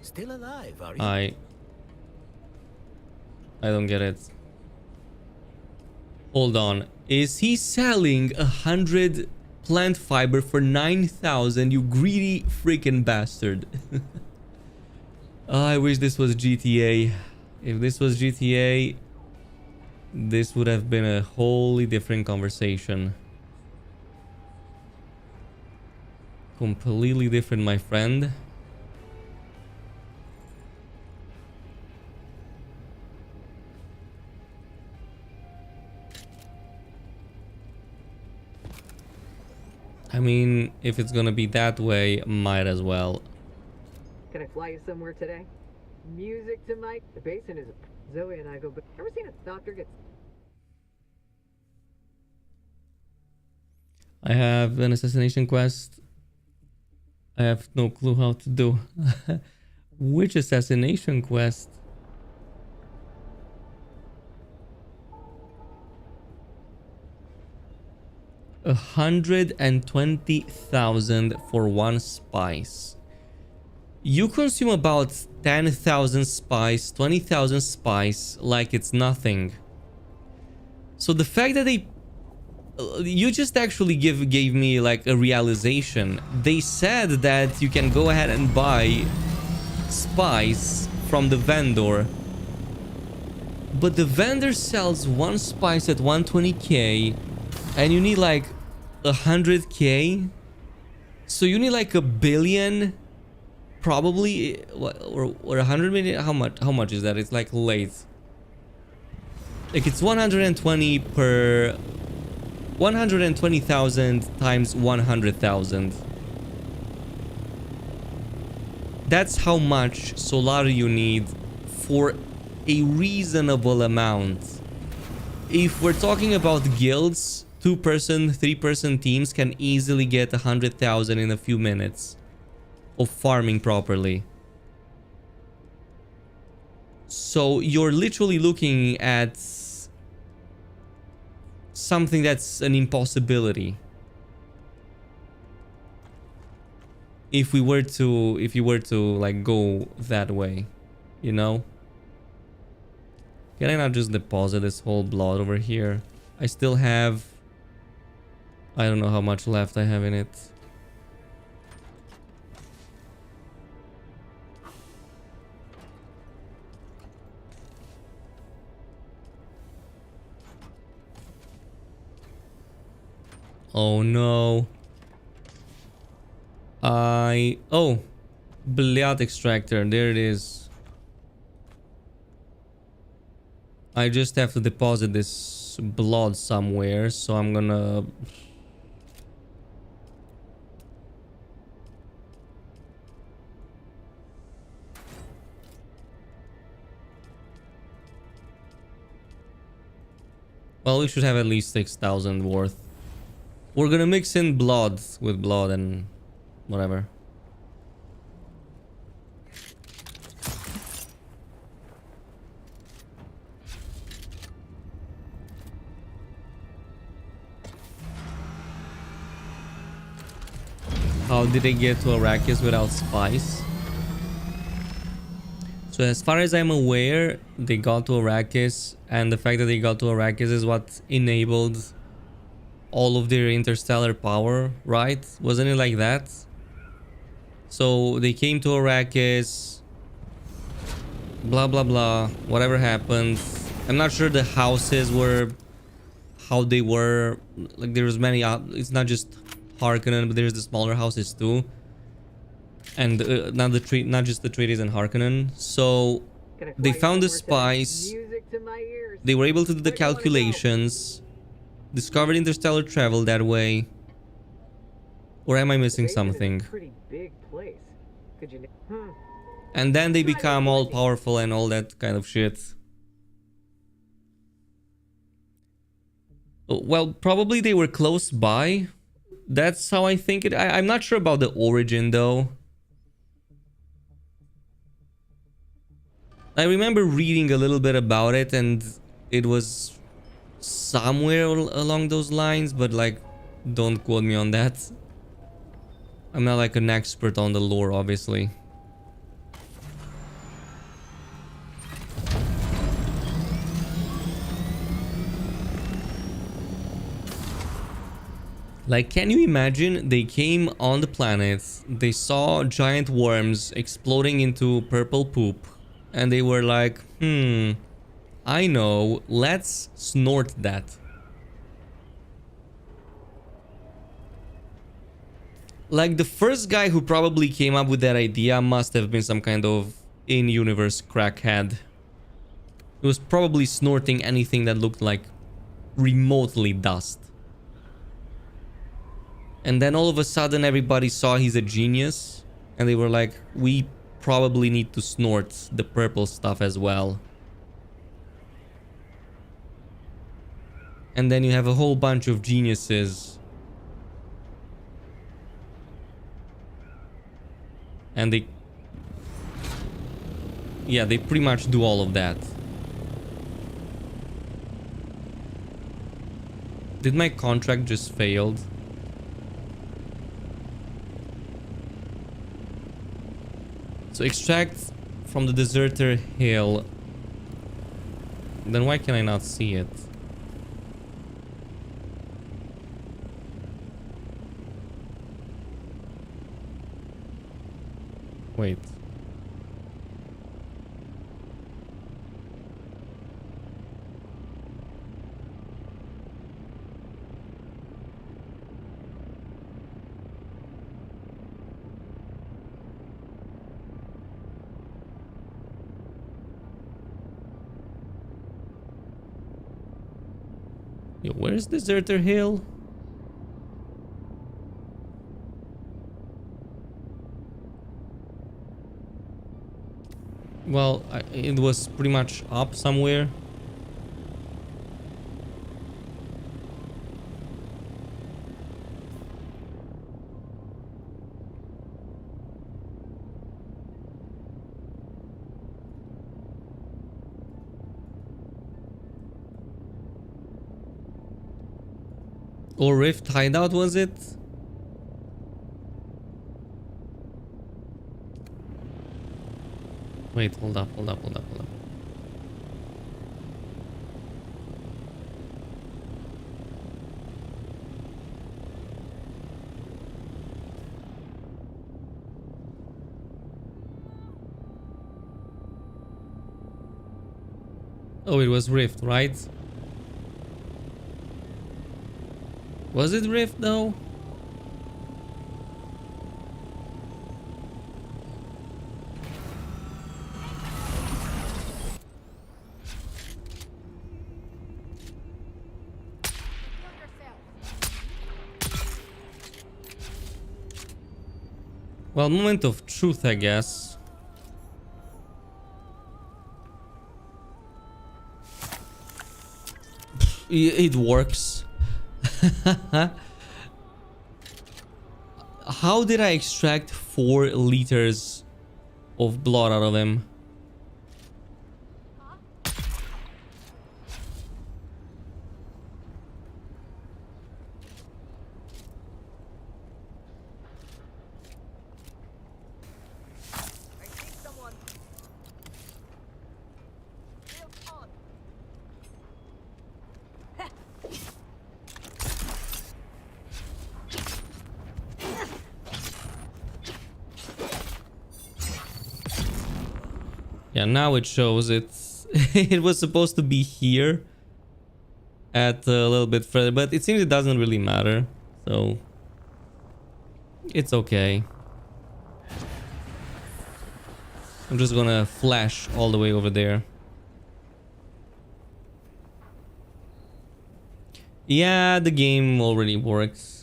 Speaker 5: Still alive, are you?
Speaker 1: I don't get it. Hold on. Is he selling 100 plant fiber for 9,000? You greedy freaking bastard. I wish this was GTA. If this was GTA, this would have been a wholly different conversation. Completely different, my friend. I mean, if it's gonna be that way, might as well.
Speaker 7: Can I fly you somewhere today? Music to Mike. The basin is Zoe and I go. But ever seen a doctor get?
Speaker 1: I have an assassination quest. I have no clue how to do. Which assassination quest? $120,000 for one spice. You consume about 10,000 spice, 20,000 spice like it's nothing. So the fact that they... you just actually gave me like a realization. They said that you can go ahead and buy spice from the vendor. But the vendor sells one spice at 120k. And you need like 100k. So you need like 1 billion. Probably. Or 100 million. How much is that? It's like late. Like it's 120 per... 120,000 times 100,000. That's how much solar you need for a reasonable amount. If we're talking about guilds, 2-person, 3-person teams can easily get 100,000 in a few minutes of farming properly. So you're literally looking at something that's an impossibility. If you were to like go that way, you know? Can I not just deposit this whole blood over here? I still have... I don't know how much left I have in it. Oh no. Oh, blood extractor. There it is. I just have to deposit this blood somewhere, so I'm gonna... Well, we should have at least 6,000 worth. We're gonna mix in blood with blood and whatever. how did they get to Arrakis without spies? So as far as I'm aware, they got to Arrakis, and the fact that they got to Arrakis is what enabled all of their interstellar power, right? Wasn't it like that? So they came to Arrakis, blah blah blah, whatever happened. I'm not sure the houses were how they were. Like there was many, it's not just Harkonnen, but there's the smaller houses too. And not just the Atreides and Harkonnen. So
Speaker 7: Can I fly
Speaker 1: they
Speaker 7: you
Speaker 1: found the
Speaker 7: somewhere today?
Speaker 1: spies.
Speaker 7: Music to my ears.
Speaker 1: They were able to do the
Speaker 7: Where do you wanna go?
Speaker 1: calculations, discovered interstellar travel that way. Or am I missing
Speaker 7: Basin is a
Speaker 1: something?
Speaker 7: pretty big place. Could you?
Speaker 1: And then they become all powerful and all that kind of shit. Well, probably they were close by. That's how I think it. I'm not sure about the origin though. I remember reading a little bit about it, and it was somewhere along those lines, but like, don't quote me on that. I'm not like an expert on the lore, obviously. Like, can you imagine they came on the planet, they saw giant worms exploding into purple poop, and they were like, I know, let's snort that. Like, the first guy who probably came up with that idea must have been some kind of in-universe crackhead. He was probably snorting anything that looked like remotely dust. And then all of a sudden everybody saw he's a genius, and they were like, we probably need to snort the purple stuff as well. And then you have a whole bunch of geniuses. And they... yeah, they pretty much do all of that. Did my contract just failed? So extract from the deserter hill. Then why can I not see it? Wait. Yo, where's Deserter Hill? Well, it was pretty much up somewhere. Or Rift Hideout, was it? Wait, hold up. Oh, it was Rift, right? Was it Rift though? Well, moment of truth, I guess. It works. How did I extract 4 liters of blood out of him? Yeah, now it shows it's it was supposed to be here at a little bit further, but it seems it doesn't really matter, so it's okay. I'm just gonna flash all the way over there. Yeah, the game already works.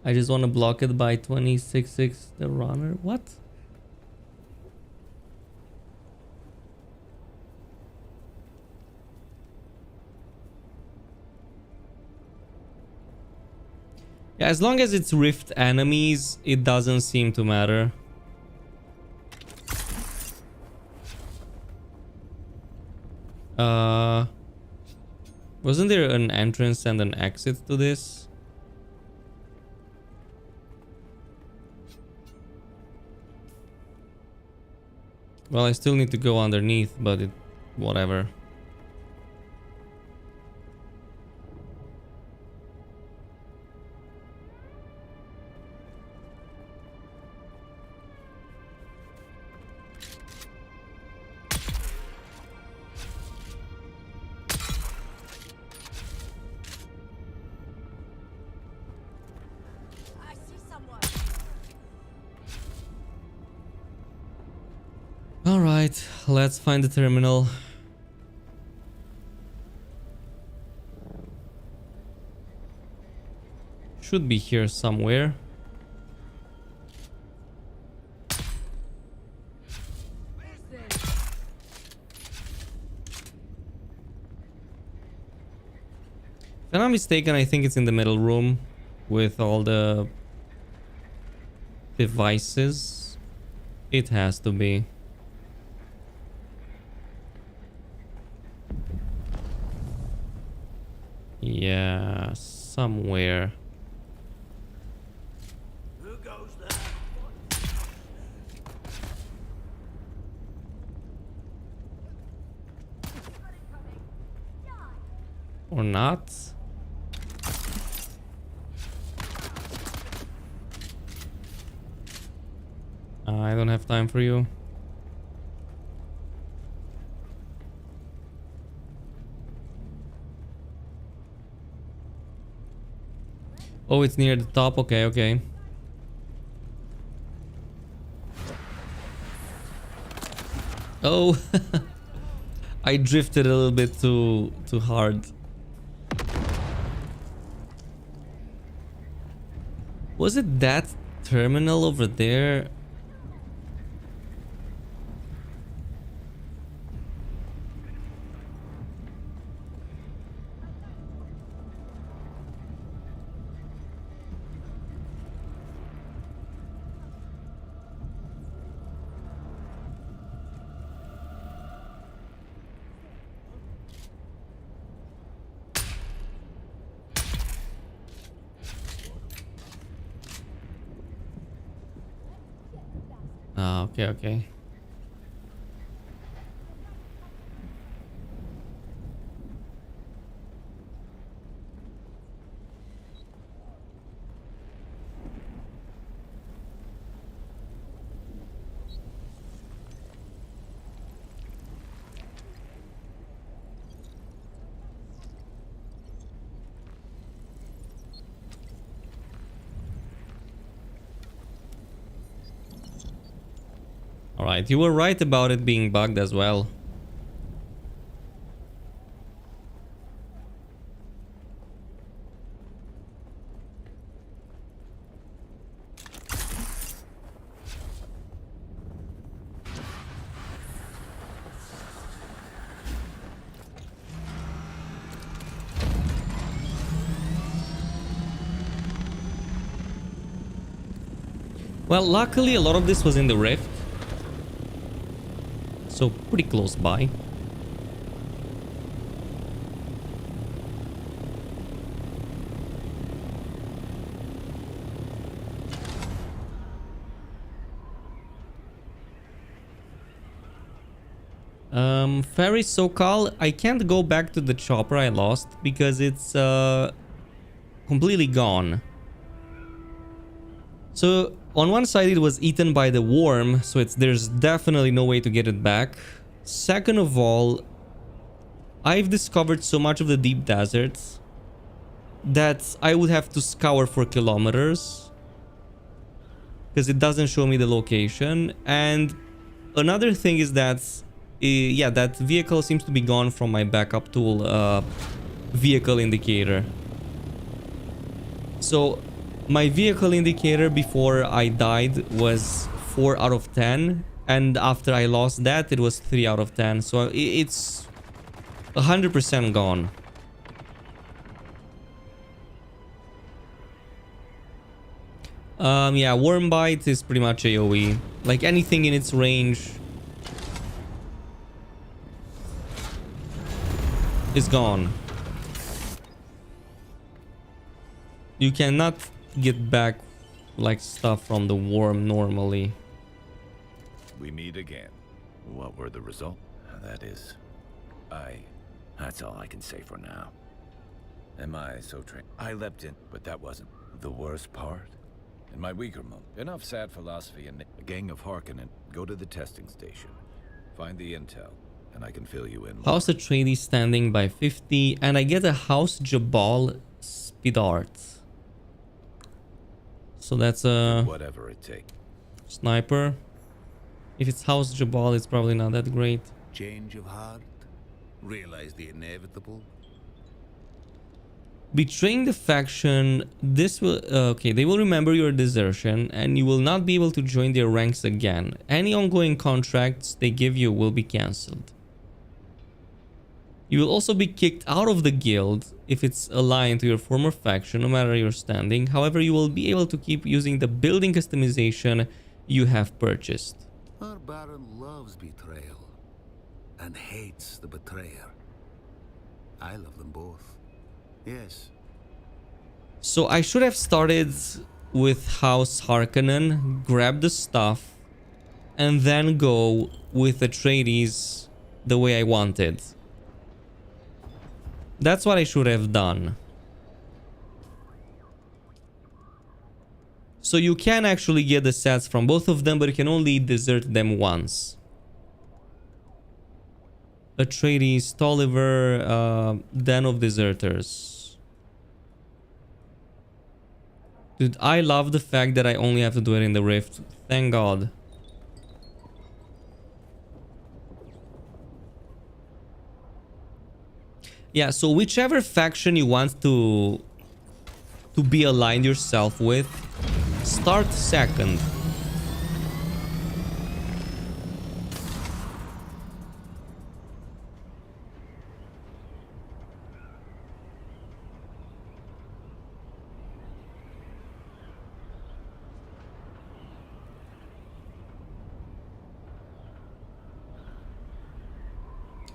Speaker 1: I just want to block it by 26.6 the runner. What? Yeah, as long as it's rift enemies, it doesn't seem to matter. Wasn't there an entrance and an exit to this? Well, I still need to go underneath, but whatever.
Speaker 2: I see someone.
Speaker 1: All right, let's find the terminal. Should be here somewhere. If I'm not mistaken, I think it's in the middle room with all the devices. It has to be. Yeah, somewhere.
Speaker 5: Who goes there?
Speaker 1: Or not. I don't have time for you. Oh, it's near the top. Okay, okay. Oh, I drifted a little bit too hard. Was it that terminal over there? Ah, okay, okay. Alright, you were right about it being bugged as well. Well, luckily a lot of this was in the rift. So pretty close by. Ferry SoCal, I can't go back to the chopper I lost because it's completely gone. So on one side it was eaten by the worm, so there's definitely no way to get it back. Second of all, I've discovered so much of the deep deserts that I would have to scour for kilometers because it doesn't show me the location. And another thing is that yeah, that vehicle seems to be gone from my backup tool vehicle indicator. So my vehicle indicator before I died was 4 out of 10, and after I lost that it was 3 out of 10. So it's 100% gone. Yeah, worm bite is pretty much AoE. Like anything in its range is gone. You cannot get back like stuff from the worm normally.
Speaker 6: We meet again. What were the results? That is, that's all I can say for now. Am I so trained? I leapt in, but that wasn't the worst part. In my weaker moment, enough sad philosophy and a gang of Harkonnen. Go to the testing station, find the intel, and I can fill you in.
Speaker 1: House Atreides standing by 50, and I get a House Jabal speed art. So that's a
Speaker 6: whatever it takes.
Speaker 1: Sniper. If it's House Jabal, it's probably not that great.
Speaker 5: Change of heart? Realize the inevitable?
Speaker 1: Betraying the faction, this will okay, they will remember your desertion and you will not be able to join their ranks again. Any ongoing contracts they give you will be cancelled. You will also be kicked out of the guild if it's aligned to your former faction, no matter your standing. However, you will be able to keep using the building customization you have purchased.
Speaker 5: Our Baron loves betrayal and hates the betrayer. I love them both. Yes.
Speaker 1: So I should have started with House Harkonnen, grab the stuff, and then go with Atreides the way I wanted. That's what I should have done. So you can actually get the sets from both of them, but you can only desert them once. Atreides, Tolliver, Den of Deserters. Dude, I love the fact that I only have to do it in the Rift. Thank God. Yeah, so whichever faction you want to be aligned yourself with, start second.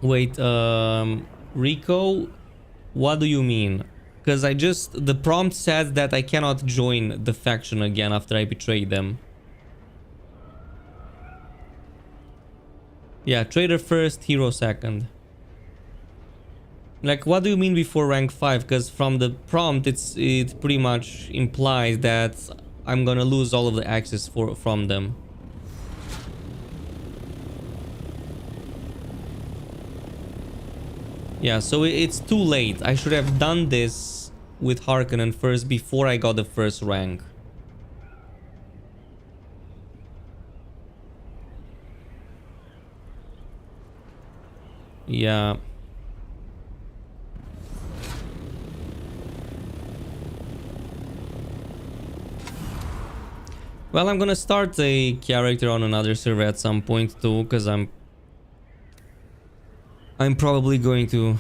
Speaker 1: Wait, Rico, what do you mean? Because the prompt says that I cannot join the faction again after I betrayed them. Yeah, trader first, hero second. Like, what do you mean before rank 5? Because from the prompt, it pretty much implies that I'm gonna lose all of the access from them. Yeah, so it's too late. I should have done this with Harkonnen first before I got the first rank. Yeah. Well, I'm gonna start a character on another server at some point too, because I'm probably going to...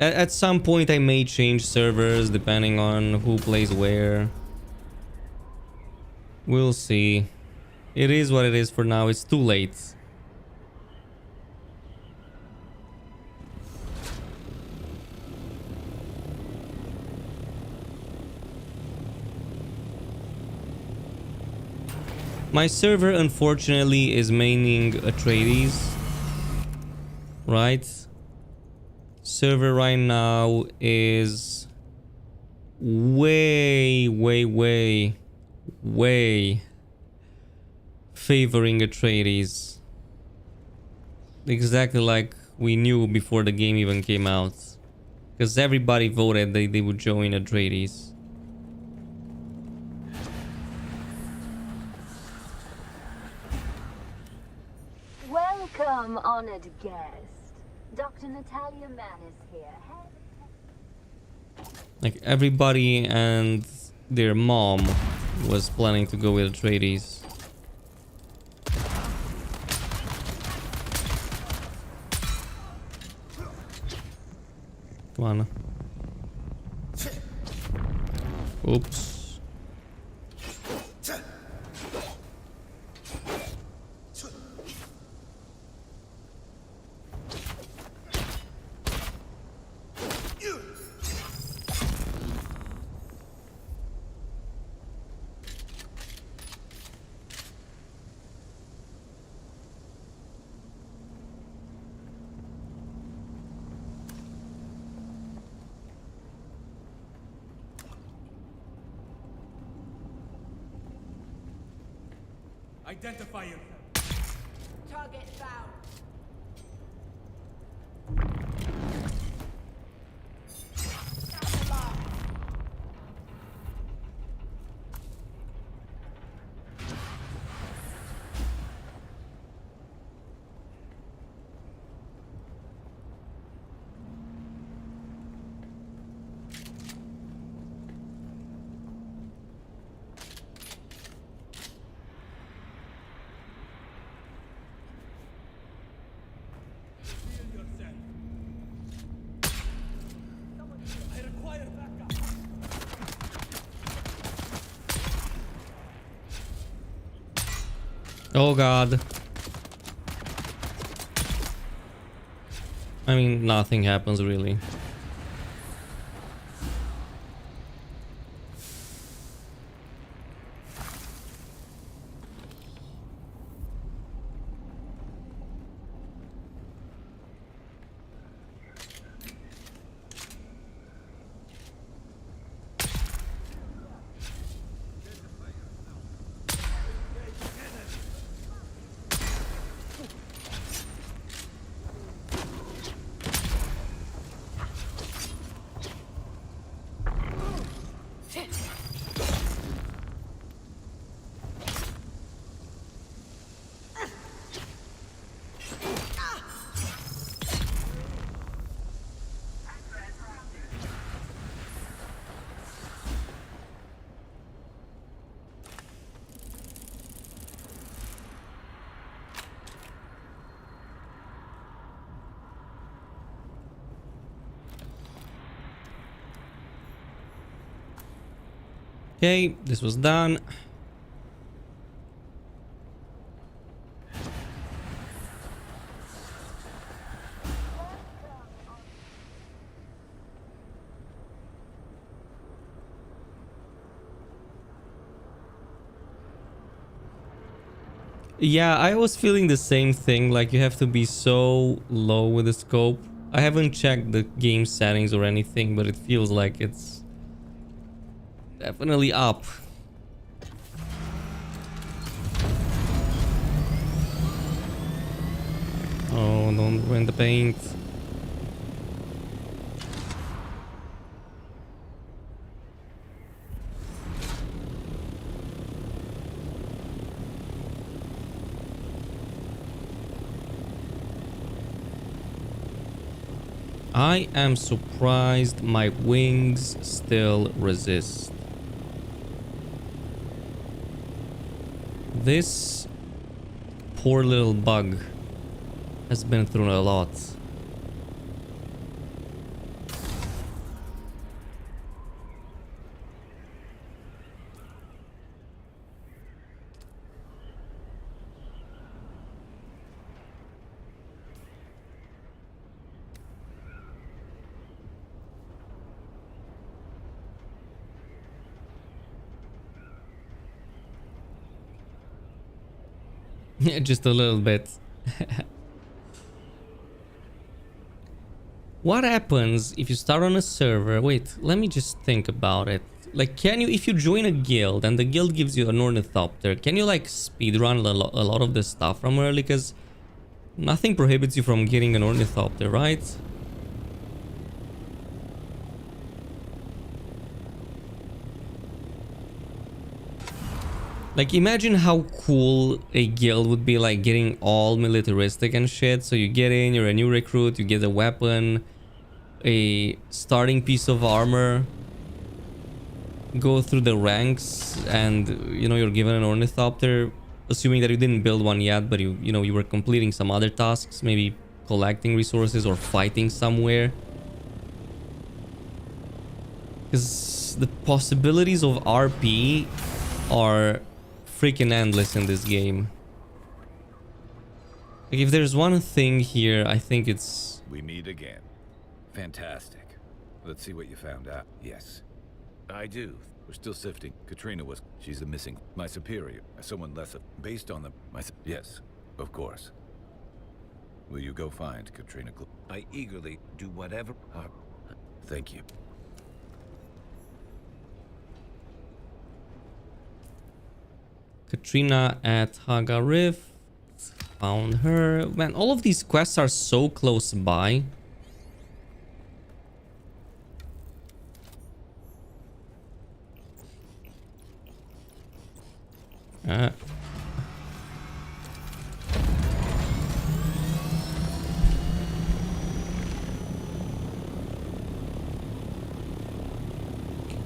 Speaker 1: At some point I may change servers depending on who plays where. We'll see. It is what it is for now. It's too late. My server unfortunately is maining Atreides. Right? Server right now is way way favoring Atreides. Exactly like we knew before the game even came out. Because everybody voted that they would join Atreides.
Speaker 8: Welcome, honored guest. Dr. Natalia Mann is here.
Speaker 1: Like everybody and their mom was planning to go with Atreides. Come on. Oops.
Speaker 3: Identify him.
Speaker 2: Target found.
Speaker 1: Oh god. I mean, nothing happens really. Okay, this was done. Yeah, I was feeling the same thing, like you have to be so low with the scope. I haven't checked the game settings or anything, but it feels like it's definitely up. Oh, don't ruin the paint. I am surprised my wings still resist. This poor little bug has been through a lot. Just a little bit. What happens if you start on a server? Wait, let me just think about it. Like, can you, if you join a guild and the guild gives you an ornithopter, can you like speedrun a lot of the stuff from early? Because nothing prohibits you from getting an ornithopter, right? Like, imagine how cool a guild would be, like getting all militaristic and shit. So you get in, you're a new recruit, you get a weapon, a starting piece of armor, go through the ranks, and you know, you're given an ornithopter, assuming that you didn't build one yet, but you know, you were completing some other tasks, maybe collecting resources or fighting somewhere. Because the possibilities of RP are freaking endless in this game. Like, if there's one thing here, I think it's...
Speaker 6: We meet again. Fantastic. Let's see what you found out. Yes. I do. We're still sifting. Katrina was... She's the missing... My superior. Someone less... Based on the... Yes. Of course. Will you go find Katrina? I eagerly do whatever... Thank you.
Speaker 1: Katrina at Haga Rift. Found her. Man, all of these quests are so close by.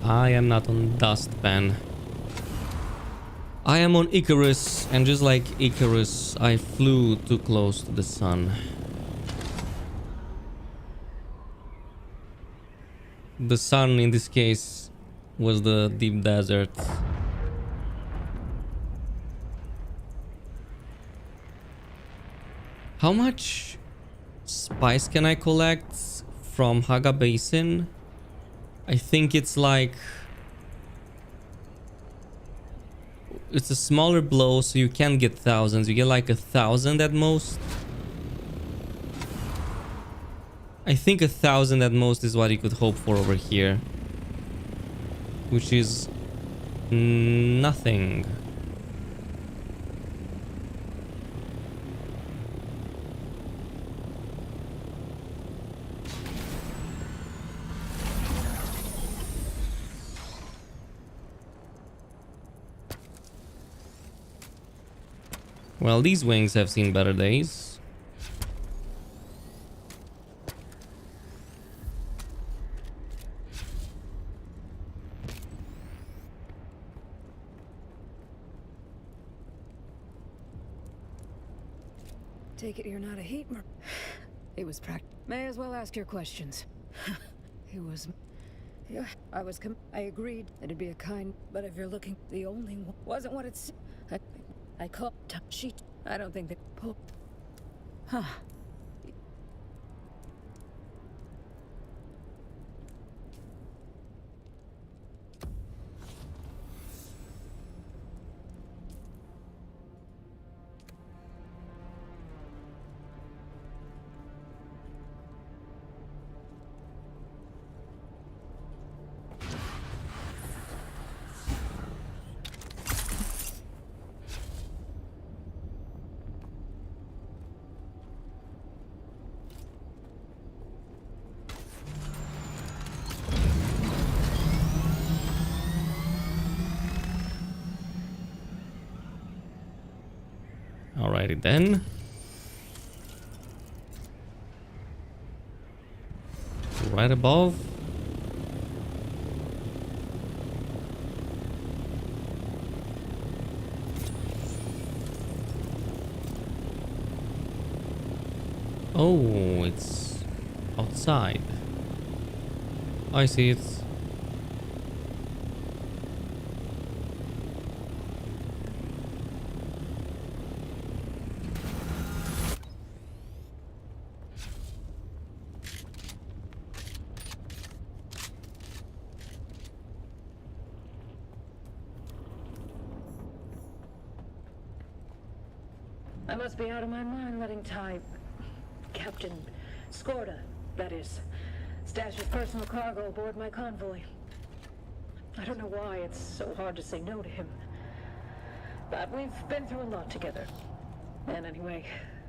Speaker 1: I am not on Dustpan. I am on Icarus, and just like Icarus, I flew too close to the sun. The sun, in this case, was the deep desert. How much spice can I collect from Haga Basin? I think it's like... It's a smaller blow, so you can't get thousands. You get like 1,000 at most. I think 1,000 at most is what you could hope for over here. Which is... nothing. Well, these wings have seen better days.
Speaker 9: Take it you're not a heat mer... It was May as well ask your questions. It was... Yeah, I agreed it'd be a kind... But if you're looking... The only one... Wasn't what it's... I called... She... I don't think that... Huh. Alrighty then. Right above. Oh, it's outside. I see it. I must be out of my mind letting Captain Skorda, that is, stash his personal cargo aboard my convoy. I don't know why it's so hard to say no to him. But we've been through a lot together. And anyway,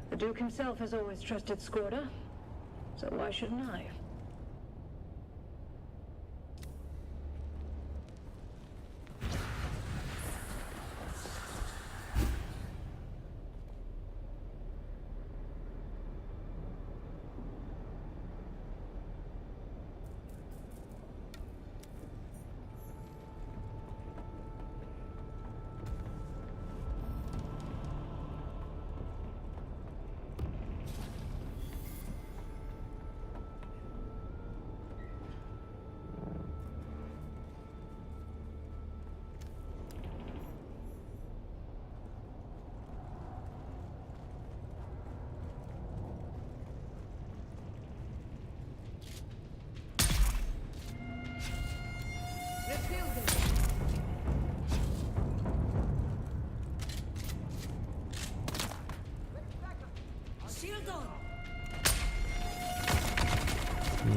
Speaker 9: the Duke himself has always trusted Skorda. So why shouldn't I?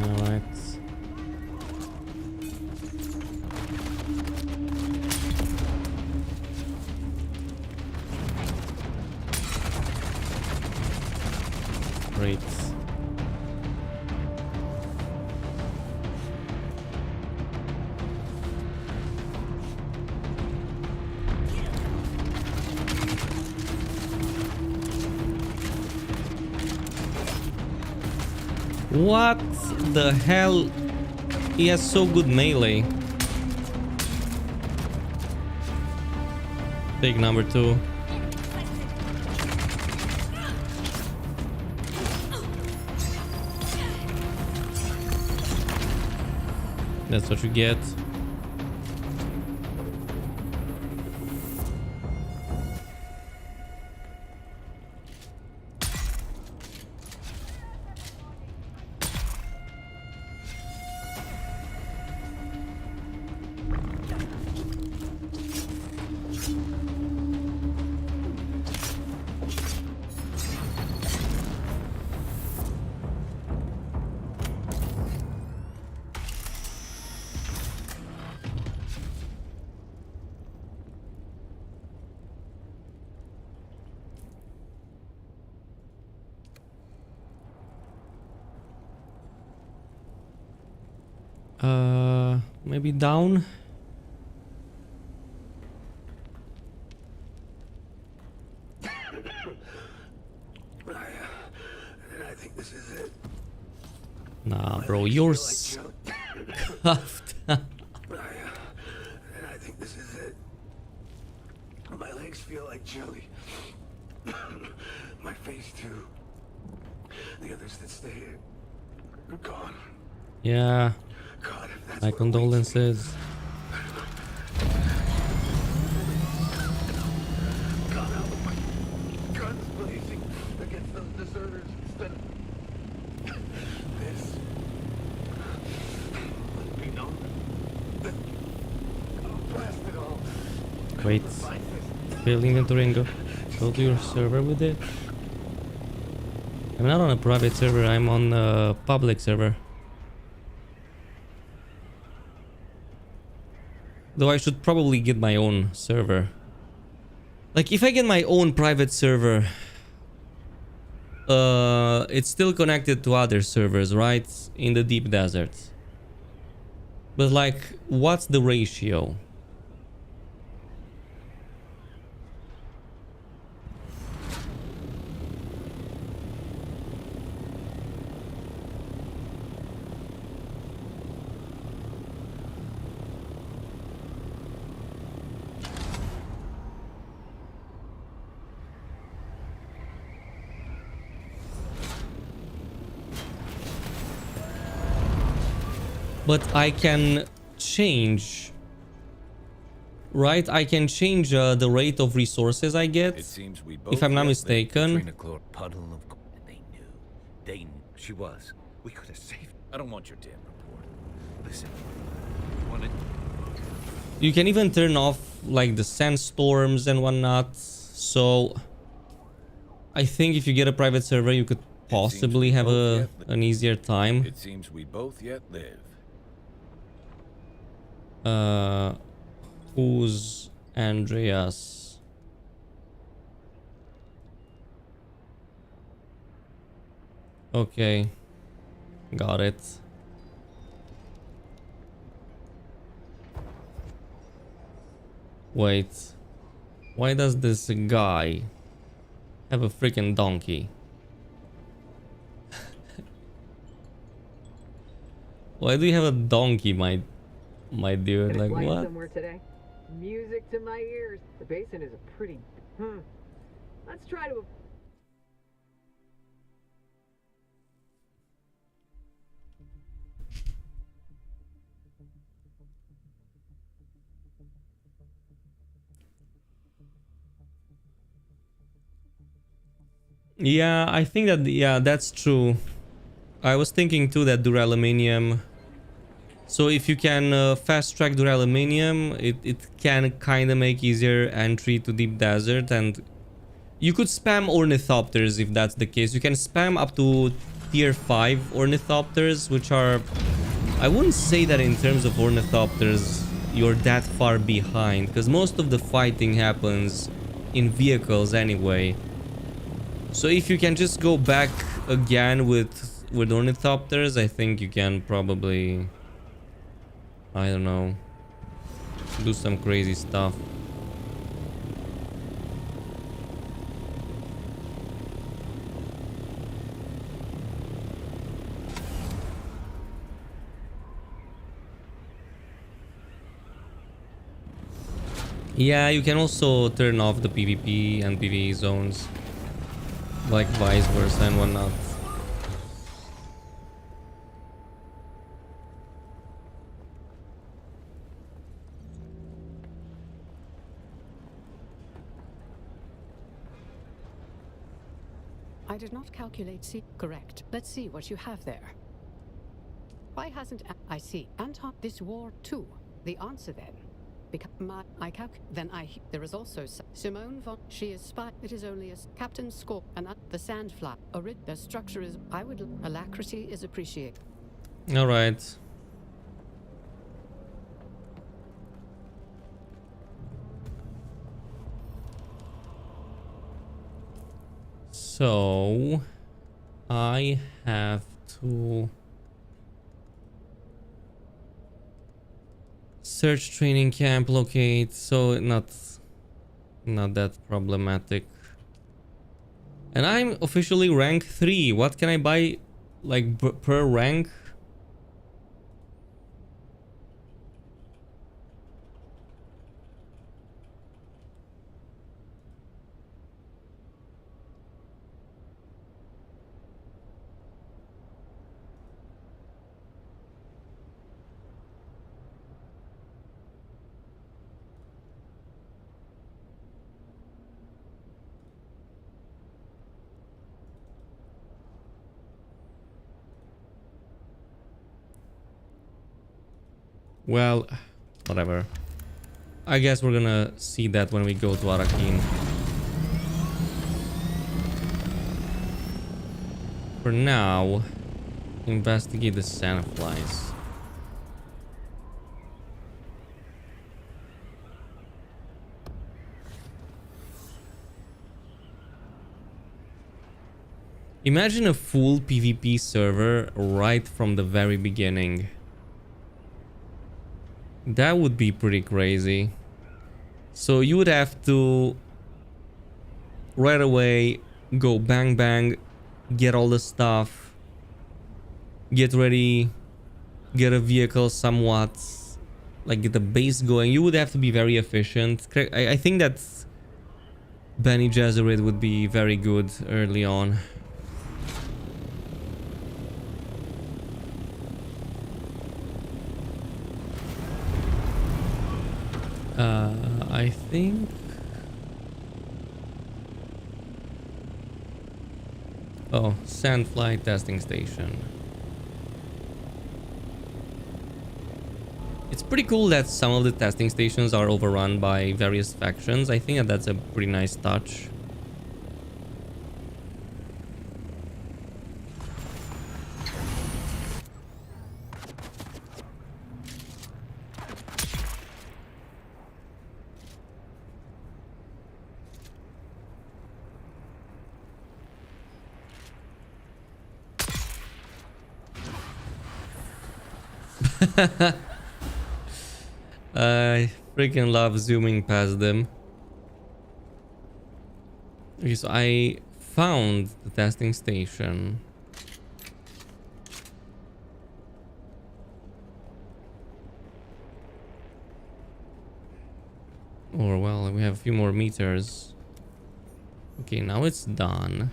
Speaker 1: Alright. Great. What the hell? He has so good melee. Take number 2. That's what you get. Maybe down.
Speaker 5: I think this is it.
Speaker 1: Nah, bro, you're scuffed.
Speaker 5: I think this is it. My legs feel like jelly. My face too. The others that stay here are gone.
Speaker 1: Yeah.
Speaker 5: God, if that's
Speaker 1: My
Speaker 5: what
Speaker 1: condolences.
Speaker 5: got out of my guns blazing against those deserters instead of this. Let me know that I'll blast it all.
Speaker 1: Wait. Failed inventory and go to your server with it. I'm not on a private server, I'm on a public server. Though I should probably get my own server. Like, if I get my own private server, it's still connected to other servers, right? In the deep desert. But like, what's the ratio? But I can change, right? I can change the rate of resources I get, if I'm not mistaken.
Speaker 6: Puddle of they knew. They knew. She was. We could have saved. I don't want your damn report. Listen.
Speaker 1: You can even turn off like the sandstorms and whatnot. So I think if you get a private server, you could possibly have an easier time.
Speaker 6: It seems we both yet live.
Speaker 1: Who's Andreas? Okay, got it. Wait, why does this guy have a freaking donkey? Why do you have a donkey, my dude?
Speaker 7: Gonna
Speaker 1: Like
Speaker 7: fly
Speaker 1: what?
Speaker 7: somewhere today. Music to my ears. The basin is a pretty. Let's try to.
Speaker 1: Yeah, I think that, yeah, that's true. I was thinking too that duraluminum. So if you can fast track duraluminum, it can kind of make easier entry to deep desert, and you could spam ornithopters if that's the case. You can spam up to tier 5 ornithopters, which are, I wouldn't say that in terms of ornithopters you're that far behind, because most of the fighting happens in vehicles anyway. So if you can just go back again with ornithopters, I think you can probably, I don't know, do some crazy stuff. Yeah, you can also turn off the PvP and PvE zones, like vice versa and whatnot.
Speaker 10: I did not calculate C. Correct. Let's see what you have there. Why hasn't I see Anton this war too? The answer then. Because there is also Simone von. She is spy. It is only a Captain Score and the Sandfly. The structure is. Alacrity is appreciated.
Speaker 1: All right. So I have to search training camp, locate, so not that problematic. And I'm officially rank 3. What can I buy like per rank? Well, whatever. I guess we're gonna see that when we go to Arakin. For now, investigate the sandflies. Imagine a full PvP server right from the very beginning. That would be pretty crazy. So you would have to right away go bang bang, get all the stuff, get ready, get a vehicle somewhat, like get the base going. You would have to be very efficient. I think that Bene Gesserit would be very good early on. I think... Oh, Sandfly testing station. It's pretty cool that some of the testing stations are overrun by various factions. I think that that's a pretty nice touch. I freaking love zooming past them. Okay, so I found the testing station. Or well, we have a few more meters. Okay, now it's done.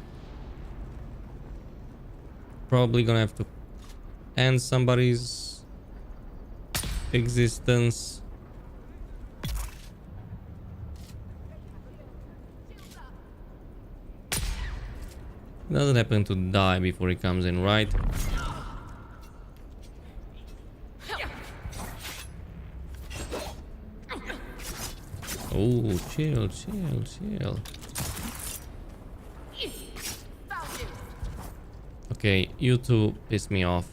Speaker 1: Probably gonna have to end somebody's existence. Doesn't happen to die before he comes in, right? Oh, chill, chill, chill. Okay, you two piss me off.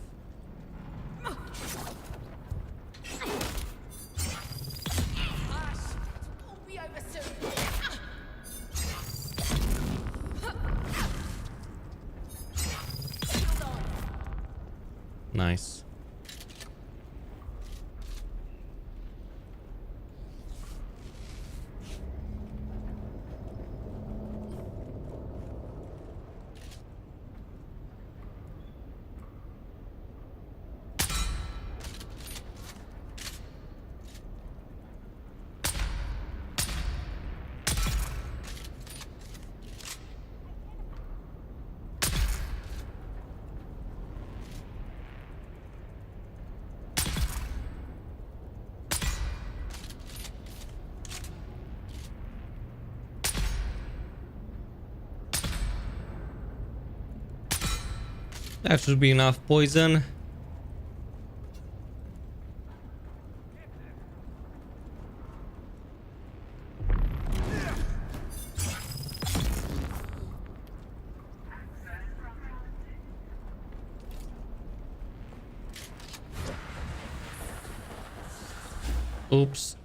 Speaker 1: Nice. That should be enough poison. Oops.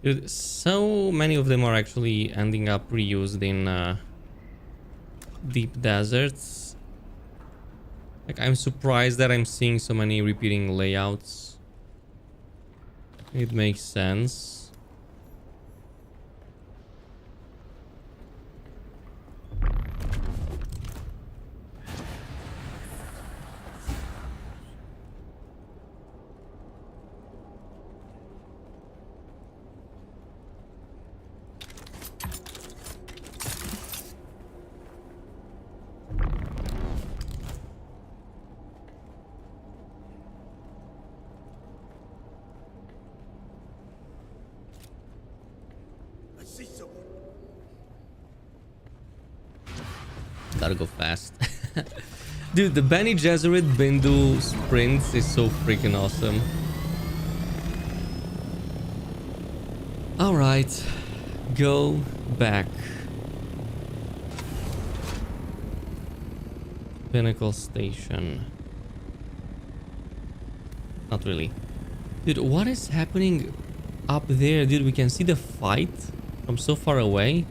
Speaker 1: Dude, so many of them are actually ending up reused in deep deserts. Like, I'm surprised that I'm seeing so many repeating layouts. It makes sense. Gotta go fast. Dude, the Bene Gesserit Bindu sprints is so freaking awesome. Alright, go back. Pinnacle Station. Not really. Dude, what is happening up there? Dude, we can see the fight from so far away.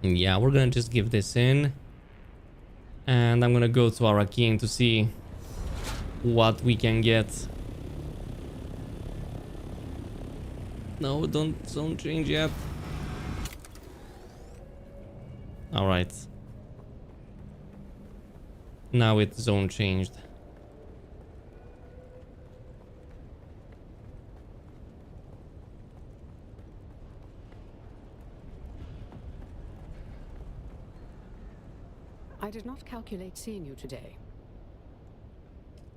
Speaker 1: Yeah, we're gonna just give this in. And I'm gonna go to Arakin to see what we can get. No, don't change yet. Alright. Now it's zone changed.
Speaker 10: I did not calculate seeing you today.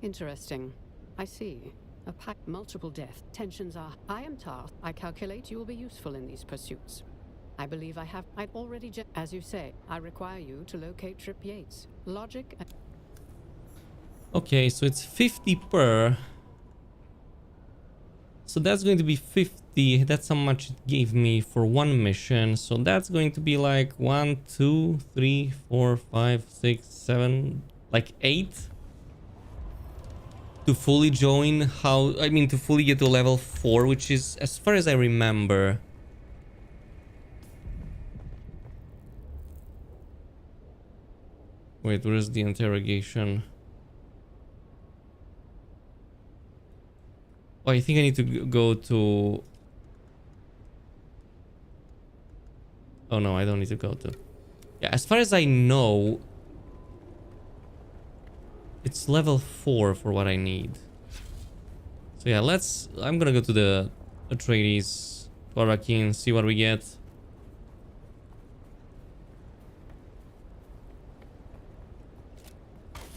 Speaker 10: Interesting. I see. A pack, multiple death. Tensions are. I am tasked. I calculate you will be useful in these pursuits. I believe I'd already as you say, I require you to locate Trip Yates. Logic and...
Speaker 1: Okay, so it's 50 per. So that's going to be 50. That's how much it gave me for one mission. So that's going to be like 1, 2, 3, 4, 5, 6, 7, like 8. To fully join to fully get to level 4, which is, as far as I remember. Wait, where's the interrogation? Oh, I think I need to go to... Oh no, I don't need to go to... Yeah, as far as I know... It's level 4 for what I need. So yeah, I'm gonna go to the Atreides, Barakin, see what we get.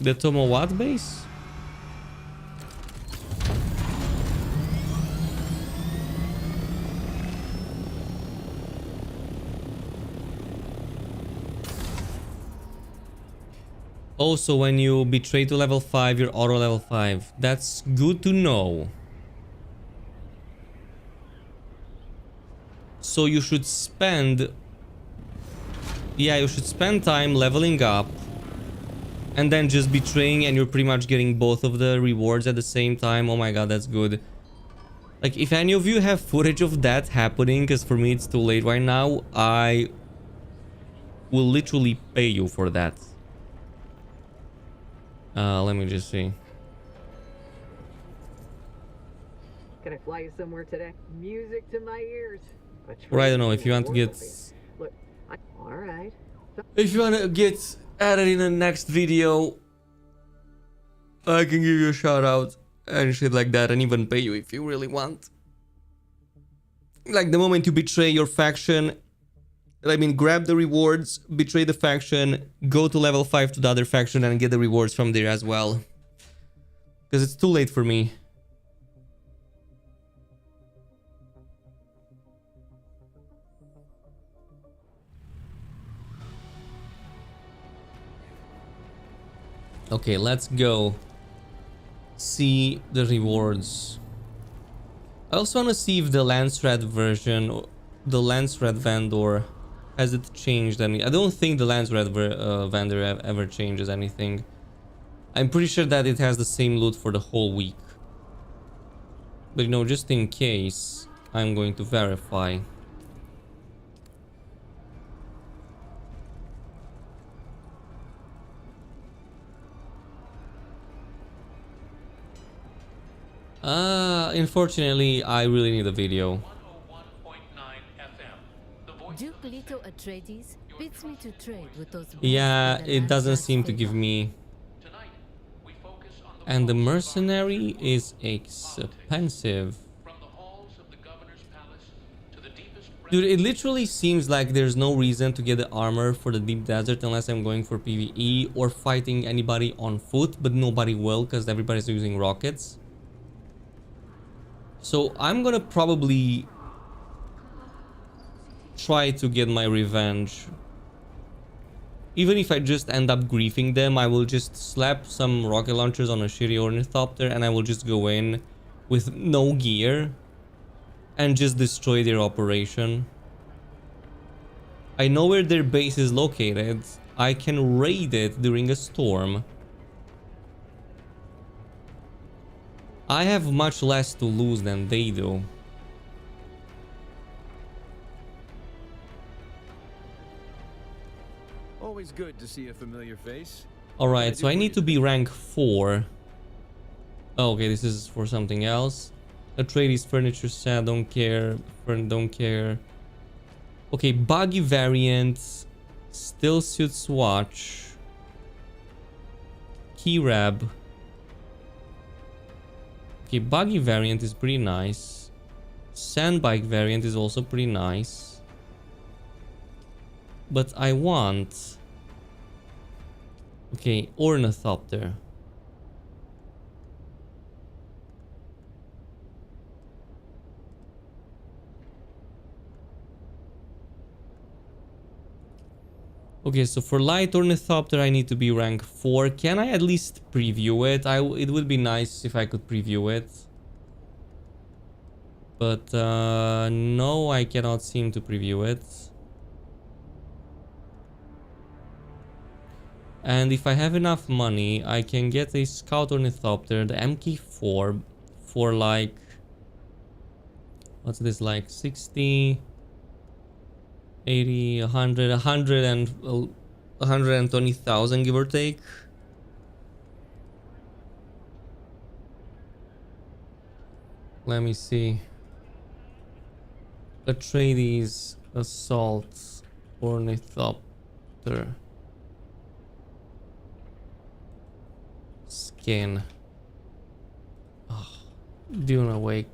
Speaker 1: The Tomo what base? Also, when you betray to level 5, you're auto level 5. That's good to know. So you should spend... Yeah, you should spend time leveling up. And then just betraying, and you're pretty much getting both of the rewards at the same time. Oh my god, that's good. Like, if any of you have footage of that happening, because for me it's too late right now, I will literally pay you for that. Let me just see.
Speaker 7: Can I fly you somewhere today? Music to my ears.
Speaker 1: Or I don't know, if you want to get...
Speaker 7: Look, alright.
Speaker 1: If you want to get added in the next video, I can give you a shout out and shit like that, and even pay you if you really want. Like, the moment you betray your faction, I mean, grab the rewards, betray the faction, go to level 5 to the other faction and get the rewards from there as well. Because it's too late for me. Okay, let's go see the rewards. I also want to see if the Lanceret version, the Lanceret vendor, has it changed any? I don't think the Lanceret vendor ever changes anything. I'm pretty sure that it has the same loot for the whole week. But you know, just in case, I'm going to verify. Unfortunately, I really need a video.
Speaker 11: Duke Leto Atreides bids me to trade with those.
Speaker 1: Yeah, it doesn't seem to give me. And the mercenary is expensive. Dude, it literally seems like there's no reason to get the armor for the deep desert unless I'm going for PvE or fighting anybody on foot, but nobody will because everybody's using rockets. So I'm gonna probably try to get my revenge. Even if I just end up griefing them, I will just slap some rocket launchers on a shitty ornithopter and I will just go in with no gear and just destroy their operation. I know where their base is located. I can raid it during a storm. I have much less to lose than they do.
Speaker 6: Always good to see a familiar face.
Speaker 1: Alright, so I need to be rank 4. Oh, okay, this is for something else. Atreides furniture set, don't care. Don't care. Okay, buggy variant. Still suit swatch. Keyrab. Okay, buggy variant is pretty nice. Sandbike variant is also pretty nice. But I want Okay, ornithopter. Okay, so for light ornithopter, I need to be rank 4. Can I at least preview it? It would be nice if I could preview it. But no, I cannot seem to preview it. And if I have enough money, I can get a scout ornithopter, the MK4, for like... What's this like? 60... 80, 100, 100 and 120,000, give or take. Let me see. Atreides assault ornithopter skin. Oh, Dune Awakening.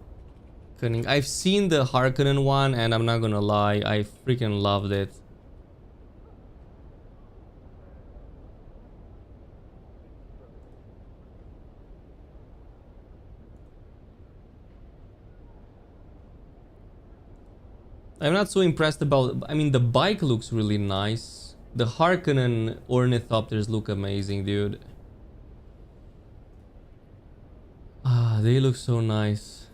Speaker 1: I've seen the Harkonnen one, and I'm not gonna lie, I freaking loved it. I'm not so impressed about... I mean, the bike looks really nice. The Harkonnen ornithopters look amazing, dude. Ah, they look so nice.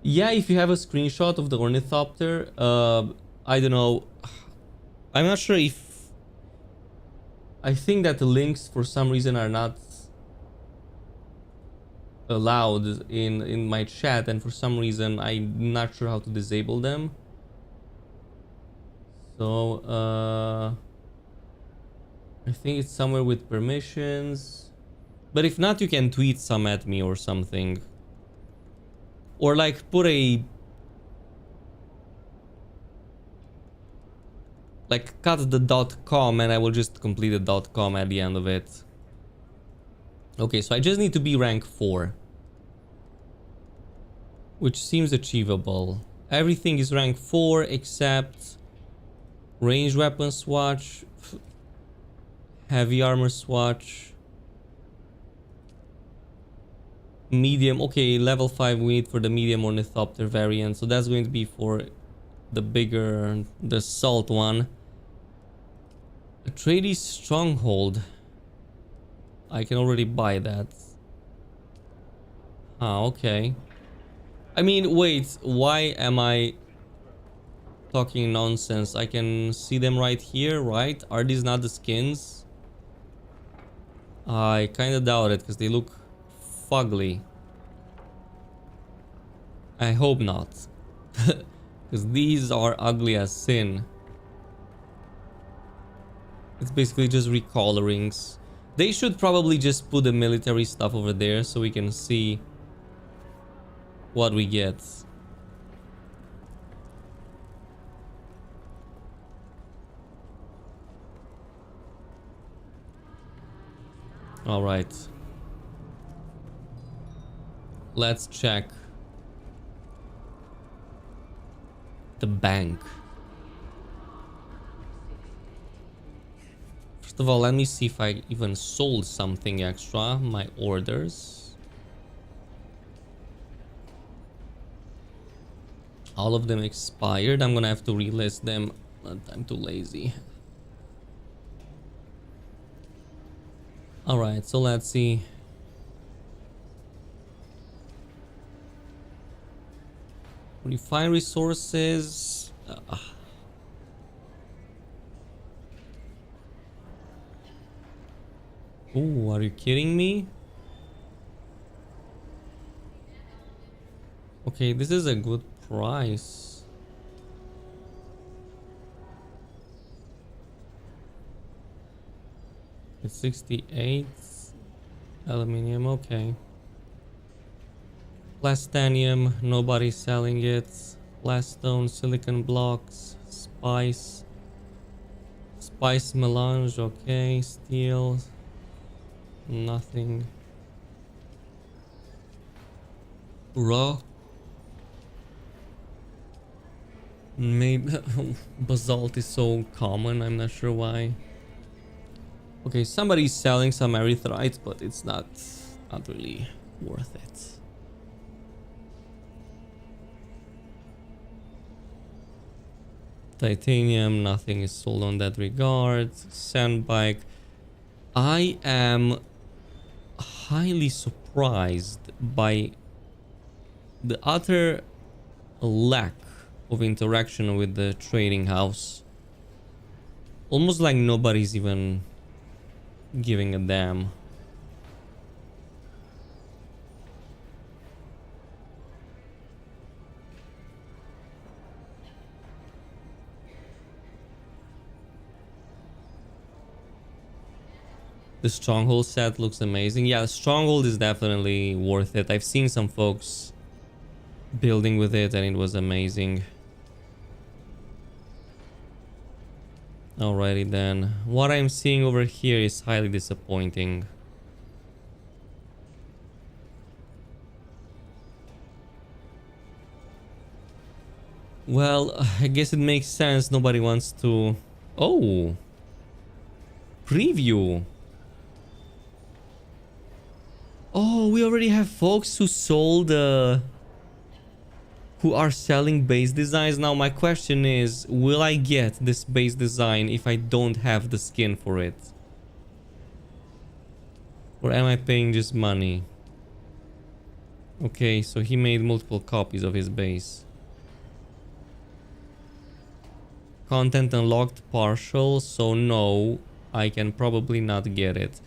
Speaker 1: Yeah, if you have a screenshot of the ornithopter, I don't know. I'm not sure if... I think that the links for some reason are not allowed in my chat, and for some reason I'm not sure how to disable them. So I think it's somewhere with permissions. But if not, you can tweet some at me or something. Or like put a... Like cut the .com and I will just complete the .com at the end of it. Okay, so I just need to be rank 4. Which seems achievable. Everything is rank 4 except ranged weapon swatch, heavy armor swatch, medium. Okay, level 5 we need for the medium ornithopter variant, so that's going to be for the bigger, the salt one. Atreides stronghold. I can already buy that. Ah, okay. I mean, wait, why am I talking nonsense? I can see them right here, right? Are these not the skins? I kind of doubt it because they look fugly. I hope not. Because these are ugly as sin. It's basically just recolorings. They should probably just put the military stuff over there so we can see what we get. All right. Let's check the bank. First of all, let me see if I even sold something extra. My orders. All of them expired. I'm gonna have to relist them, but I'm too lazy. Alright, so let's see. Refine resources. Oh, are you kidding me? Okay, this is a good price. It's 68 aluminium. Okay. Plastanium, nobody's selling it. Plastone, silicon blocks, spice melange. Okay, steel, nothing. Maybe basalt is so common, I'm not sure why. Okay, somebody's selling some erythrite, but it's not really worth it. Titanium, nothing is sold on that regard. Sandbike. I am highly surprised by the utter lack of interaction with the trading house. Almost like nobody's even giving a damn. The Stronghold set looks amazing. Yeah, the Stronghold is definitely worth it. I've seen some folks building with it and it was amazing. Alrighty then. What I'm seeing over here is highly disappointing. Well, I guess it makes sense. Nobody wants to... Oh! Preview! Oh, we already have folks who sold... who are selling base designs. Now my question is, will I get this base design if I don't have the skin for it? Or am I paying just money? Okay, so he made multiple copies of his base. Content unlocked partial, so no, I can probably not get it.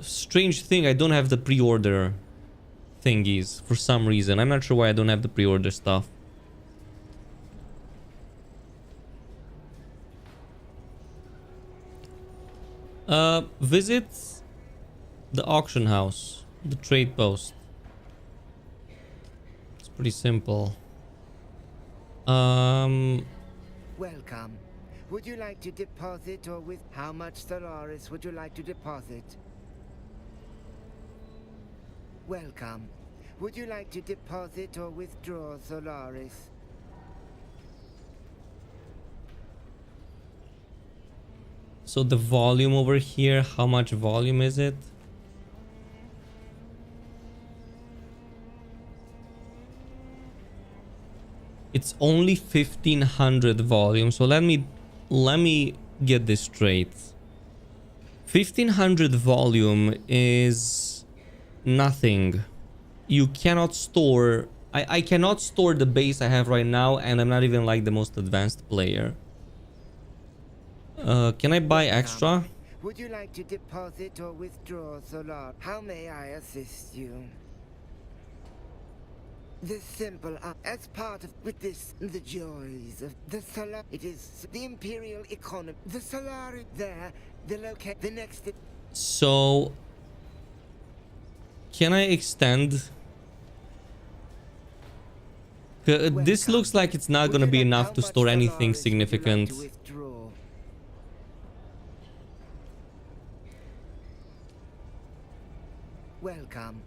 Speaker 1: Strange thing, I don't have the pre-order thingies for some reason. I'm not sure why I don't have the pre-order stuff. Visit the auction house, the trade post. It's pretty simple.
Speaker 12: Welcome. Would you like to deposit, or with how much Solaris would you like to deposit? Welcome. Would you like to deposit or withdraw Solaris?
Speaker 1: So the volume over here, how much volume is it? It's only 1500 volume. So let me get this straight. 1500 volume is nothing. You cannot store... I cannot store the base I have right now, and I'm not even like the most advanced player. Can I buy extra?
Speaker 12: Would you like to deposit or withdraw Solar? How may I assist you? The simple as part of with this the joys of the Solar. It is the imperial economy. The Solar there, the locate the next.
Speaker 1: So can I extend? This looks like it's not gonna be enough to store anything significant.
Speaker 12: Welcome.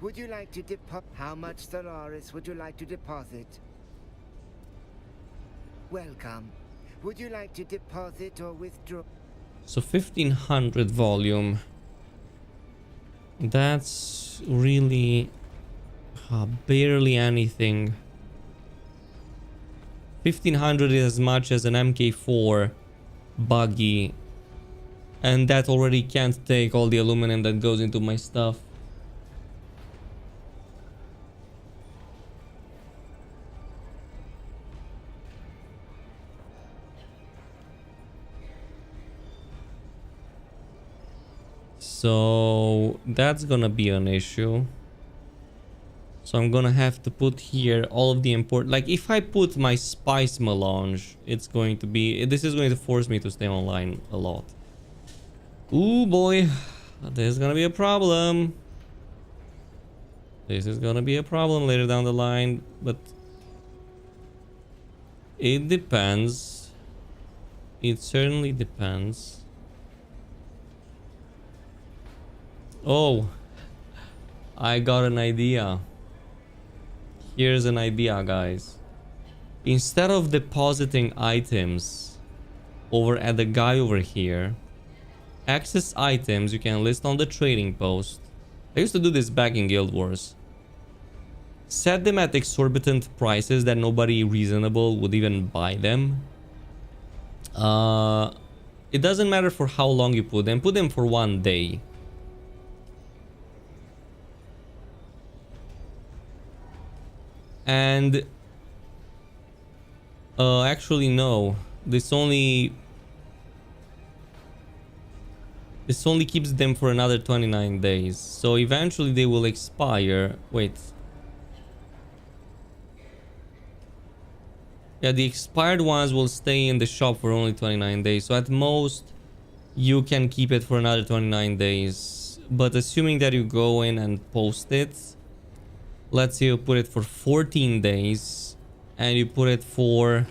Speaker 12: Would you like to deposit? How much Solaris would you like to deposit? Welcome. Would you like to deposit or withdraw?
Speaker 1: So 1500 volume. That's really barely anything. 1500 is as much as an MK4 buggy, and that already can't take all the aluminum that goes into my stuff. So that's gonna be an issue. So I'm gonna have to put here all of the import. Like if I put my spice melange, it's going to be... This is going to force me to stay online a lot. Ooh boy, this is gonna be a problem. This is gonna be a problem later down the line, but it depends. It certainly depends. Oh, I got an idea. Here's an idea, guys. Instead of depositing items over at the guy over here, access items you can list on the trading post. I used to do this back in Guild Wars. Set them at exorbitant prices that nobody reasonable would even buy them. It doesn't matter for how long you put them. Put them for 1 day. And actually no, this only keeps them for another 29 days. So eventually they will expire. Wait. Yeah, the expired ones will stay in the shop for only 29 days. So at most you can keep it for another 29 days. But assuming that you go in and post it, let's say you put it for 14 days and you put it for,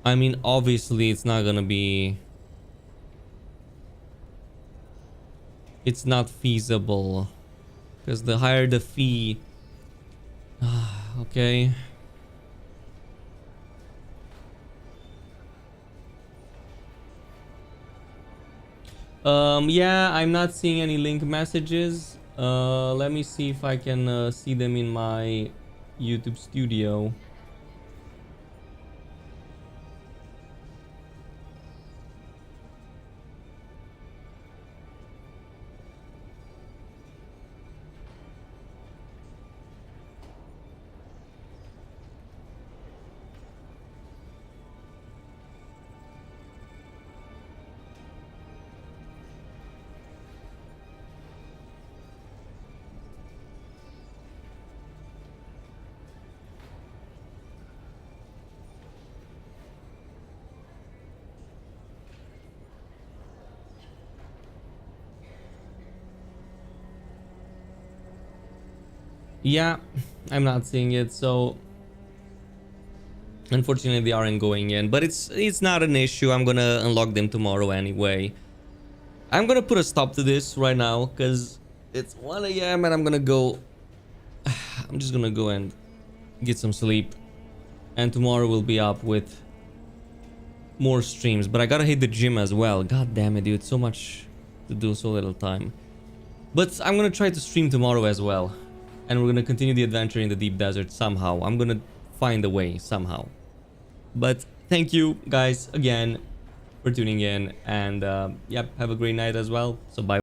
Speaker 1: I mean, obviously it's not gonna be, it's not feasible because the higher the fee. Okay. Yeah, I'm not seeing any link messages. Let me see if I can see them in my YouTube studio. Yeah, I'm not seeing it, so unfortunately they aren't going in, but it's not an issue. I'm gonna unlock them tomorrow anyway. I'm gonna put a stop to this right now because it's 1 AM and I'm gonna go. I'm just gonna go and get some sleep, and tomorrow we'll be up with more streams. But I gotta hit the gym as well. God damn it, dude, so much to do, so little time. But I'm gonna try to stream tomorrow as well. And we're gonna continue the adventure in the deep desert somehow. I'm gonna find a way somehow. But thank you guys again for tuning in. And yep, have a great night as well. So bye.